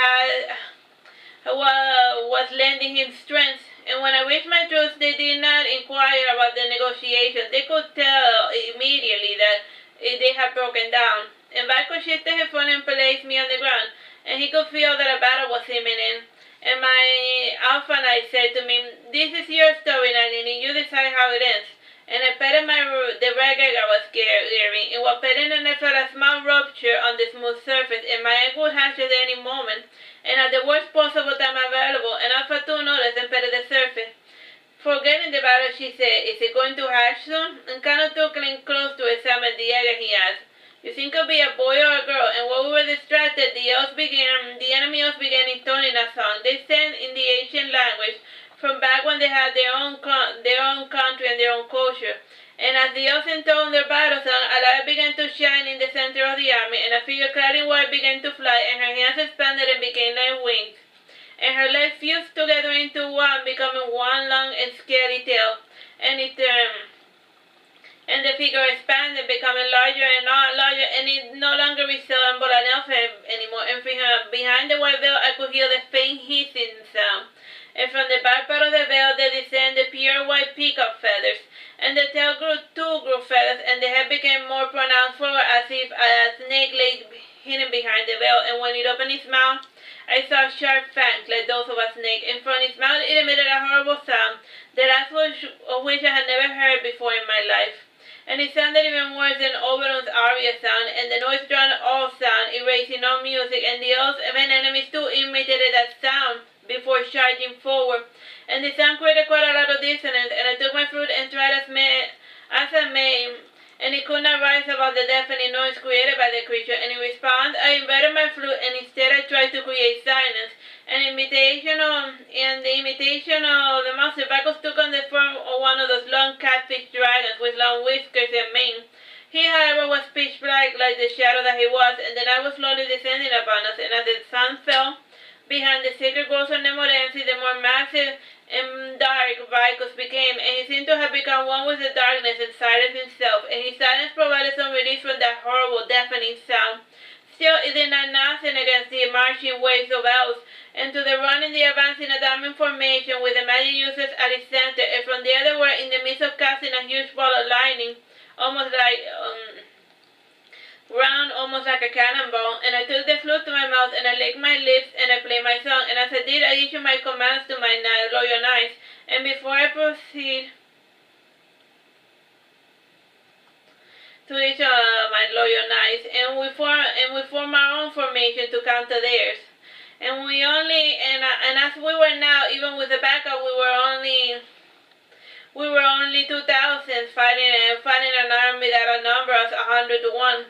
was lending him strength. And when I reached my troops, they did not inquire about the negotiations. They could tell immediately that they had broken down. And Vicos shifted his phone and placed me on the ground, and he could feel that a battle was imminent. And my Alphanite said to me, "This is your story, Nalini. You decide how it ends." And I petted the reggae I was carrying, and while petting it, I felt a small rupture on the smooth surface, and my egg would hatch at any moment, and at the worst possible time available, and Alpha 2 noticed and petted the surface. Forgetting the battle, she said, "Is it going to hatch soon?" And Kano took him close to examine the egg, and he asked, "You think it'll be a boy or a girl?" And while we were distracted, the enemy elves began intoning a song. They sang in the ancient language, from back when they had their own country and their own culture. And as the elves intoned their battle song, a light began to shine in the center of the army, and a figure clad in white began to fly, and her hands expanded and became like wings. And her legs fused together into one, becoming one long and scaly tail. And the figure expanded, becoming larger and larger, and it no longer resembled an elf anymore. And behind the white veil, I could hear the faint hissing sound. And from the back part of the veil there descended pure white peacock feathers, and the tail grew feathers, and the head became more pronounced forward as if a snake lay hidden behind the veil. And when it opened its mouth, I saw sharp fangs like those of a snake, and from its mouth it emitted a horrible sound, the last of which I had never heard before in my life. And it sounded even worse than Oberon's aria sound, and the noise drowned all sound, erasing all music, and the elves and enemies too imitated that sound before charging forward. And the sound created quite a lot of dissonance, and I took my flute and tried as I may, and it could not rise above the deafening noise created by the creature. And in response, I inverted my flute, and instead I tried to create silence. And in the imitation of the monster, Vicos took on the form of one of those long catfish dragons with long whiskers and mane. He, however, was pitch black like the shadow that he was, and the night was slowly descending upon us, and as the sun fell behind the sacred groves of Nemorense, the more massive and dark Vicos became, and he seemed to have become one with the darkness and silence himself, and his silence provided some relief from that horrible, deafening sound. Still, it did not nothing against the marching waves of elves, and to the running they advanced in a diamond formation with the magic users at its center, and from there they were in the midst of casting a huge ball of lightning, almost like round, almost like a cannonball. And I took the flute to my mouth, and I licked my lips, and I played my song, and as I did, I issued my commands to my loyal knights. And before I proceed to each of my loyal knights, and we form our own formation to counter theirs. And as we were now, even with the backup, we were only 2,000 fighting an army that outnumbers 100 to 1.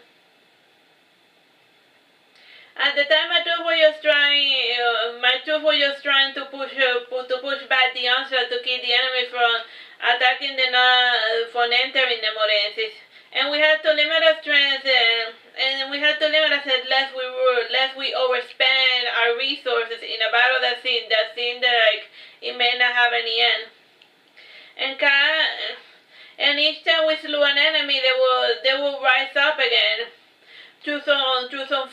At the time, my troops were just trying to push back the onslaught to keep the enemy from attacking from entering the Nemorense. And we had to limit our strength, and we had to limit ourselves lest we overspend our resources in a battle that seemed like it may not have any end. And each time we slew an enemy, they would rise up again through some magical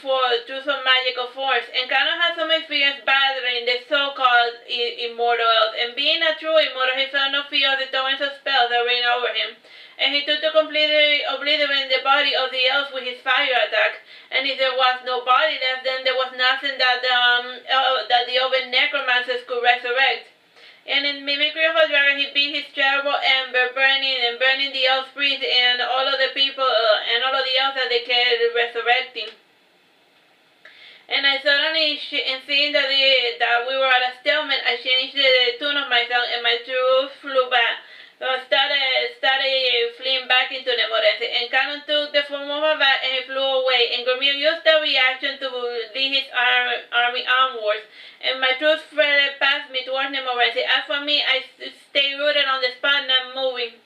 force. And Kano had some experience battling the so-called immortal elves, and being a true immortal, he felt no fear of the torrents of spells that reigned over him. And he took to completely obliterating the body of the elves with his fire attack. And if there was no body left, then there was nothing that the elven necromancers could resurrect. And in mimicry of a dragon, he beat his terrible ember, burning the elf priest and all of the people and all of the elves that they kept resurrecting. And I suddenly, in seeing that we were at a stalemate, I changed the tune of my song, and my troops flew back. Started fleeing back into Nemorense, and Canon took the form of a bat and he flew away, and Grumir used the reaction to lead his army onwards, and my troops fled past me towards Nemorense. As for me, I stayed rooted on the spot, not moving.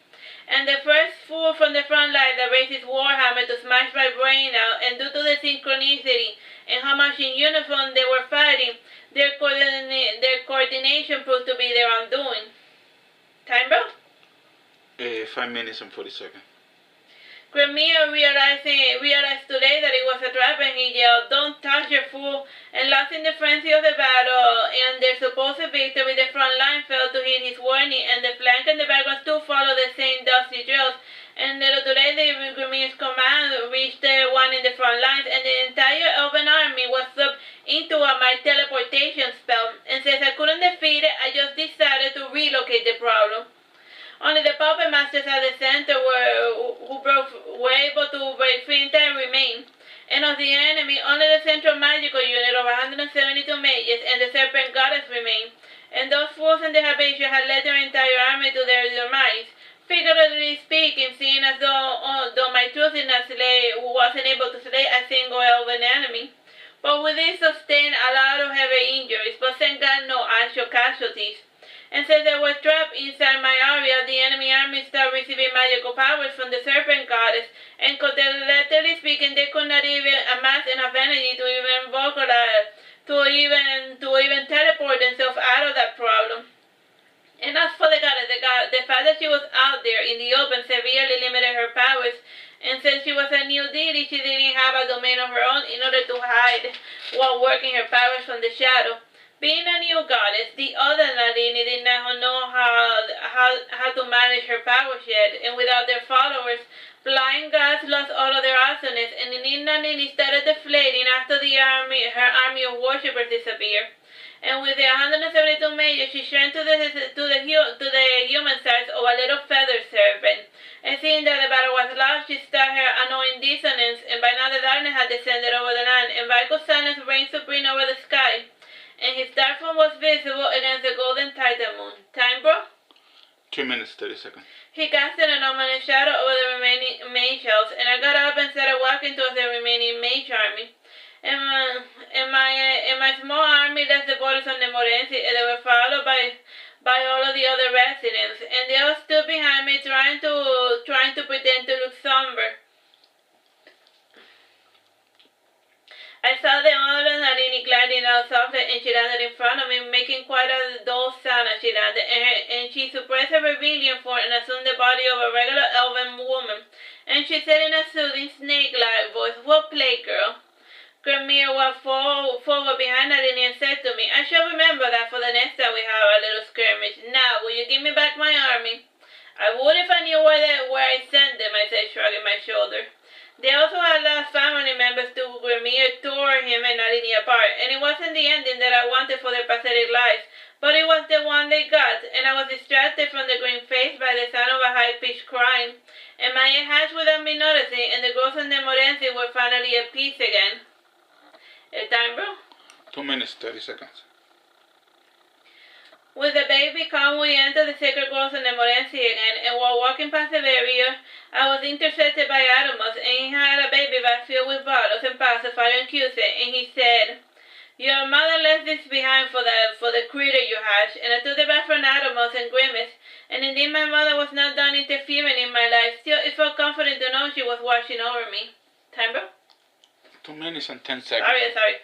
And the first fool from the front line that raised his warhammer to smash my brain out, and due to the synchronicity and how much in uniform they were fighting, their coordination proved to be their undoing. Time, bro? 5 minutes and 40 seconds. Grumir realized today that it was a trap, and he yelled, "Don't touch your fool!" And lost in the frenzy of the battle and their supposed victory, the front line failed to hit his warning, and the flank and the background still followed the same dusty drills. And little today, Grumir's command reached the one in the front lines, and the entire elven army was swept into my teleportation spell. And since I couldn't defeat it, I just decided to relocate the problem. Only the puppet masters at the center were able to break free and remain. And of the enemy, only the central magical unit of 172 mages and the serpent goddess remained. And those fools in the Habatia had led their entire army to their demise. Figuratively speaking, seeing as though my troops wasn't able to slay a single elven enemy. But we did sustain a lot of heavy injuries, but thank God no actual casualties. And since they were trapped inside my area, the enemy army started receiving magical powers from the serpent goddess, and collectively speaking, they could not even amass enough energy to even to even teleport themselves out of that problem. And as for the goddess, the fact that she was out there in the open severely limited her powers, and since she was a new deity, she didn't have a domain of her own in order to hide while working her powers from the shadow. Being a new goddess, the other Nalini did not know how to manage her powers yet, and without their followers, blind gods lost all of their awesomeness, and the new Nalini started deflating after her army of worshippers disappeared. And with the 172 mages, she shrank to the human size of a little feathered serpent. And seeing that the battle was lost, she started her annoying dissonance, and by now the darkness had descended over the land, and Vico's silence reigned supreme over the sky. And his dark form was visible against the golden Titan moon. Time, bro? 2 minutes, 30 seconds. He casted an ominous shadow over the remaining mage elves, and I got up and started walking towards the remaining mage army. And my small army left the borders of Nemorense, and they were followed by all of the other residents. And they all stood behind me, trying to pretend to look somber. I saw the other Nalini gliding out softly, and she landed in front of me, making quite a dull sound as she landed, and she suppressed her rebellion form and assumed the body of a regular elven woman. And she said in a soothing, snake-like voice, "Well played, girl." Grumir walked forward behind Nalini and said to me, "I shall remember that for the next time we have a little skirmish. Now, will you give me back my army?" "I would if I knew where I sent them," I said, shrugging my shoulder. They also had lost family members to Grumir, tore him and Nalini apart, and it wasn't the ending that I wanted for their pathetic lives, but it was the one they got, and I was distracted from the green face by the sound of a high-pitched crying, and my head hatched without me noticing, and the girls in Nemorense were finally at peace again. Time, bro? 2 minutes, 30 seconds. With the baby calm, we entered the sacred groves of Nemorense again, and while walking past the barrier, I was intercepted by Adamus, and he had a baby bag filled with bottles and pacifier and Cuse, and he said, "Your mother left this behind for the critter you hatched," and I took the bag from Adamus and grimaced, and indeed my mother was not done interfering in my life. Still, it felt comforting to know she was watching over me. Time, bro? 2 minutes and 10 seconds. Sorry.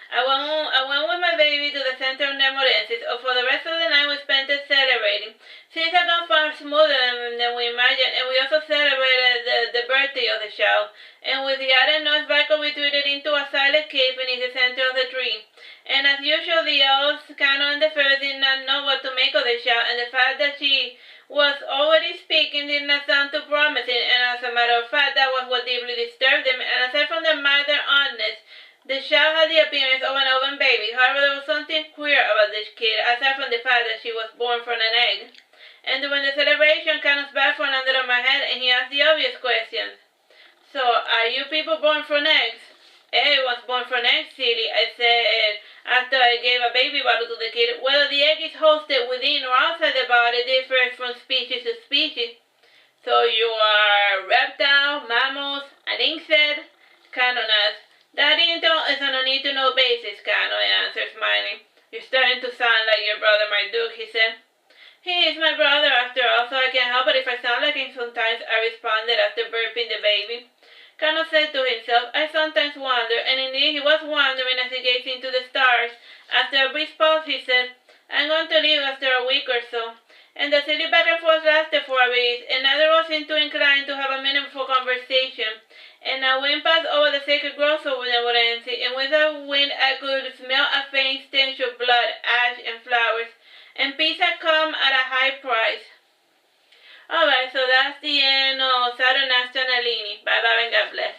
I went with my baby to the center of Nemorense, and for the rest of the night we spent it celebrating. Things had gone far smoother than we imagined, and we also celebrated the birthday of the child. And with the added noise, Vico retreated into a silent cave beneath the center of the tree. And as usual, the elves, Cano and the fairies did not know what to make of the child, and the fact that she was already speaking did not sound too promising, and as a matter of fact, that was what deeply disturbed them. And aside from their minor oddness, The child had the appearance of an oven baby. However, there was something queer about this kid, aside from the fact that she was born from an egg. And during the celebration, Canos baffled landed on my head, and he asked the obvious questions. So, are you people born from eggs? Everyone's born from eggs, silly, I said after I gave a baby bottle to the kid. Whether the egg is hosted within or outside the body differs from species to species. So you are reptile, mammals, an insect? Canon asked. That intel is on a need-to-know basis, Cano, I answered, smiling. You're starting to sound like your brother, my duke, he said. He is my brother, after all, so I can't help it if I sound like him sometimes, I responded after burping the baby. Cano said to himself, I sometimes wonder, and indeed he was wondering as he gazed into the stars. After a brief pause, he said, I'm going to leave after a week or so. And the silly back and forth lasted for a bit, and neither of us seemed too inclined to have a meaningful conversation. And a wind passed over the sacred groves of Benevolency, and with that wind I could smell a faint stench of blood, ash, and flowers. And peace had come at a high price. Alright, so that's the end of Saturnastra Nalini. Bye bye and God bless.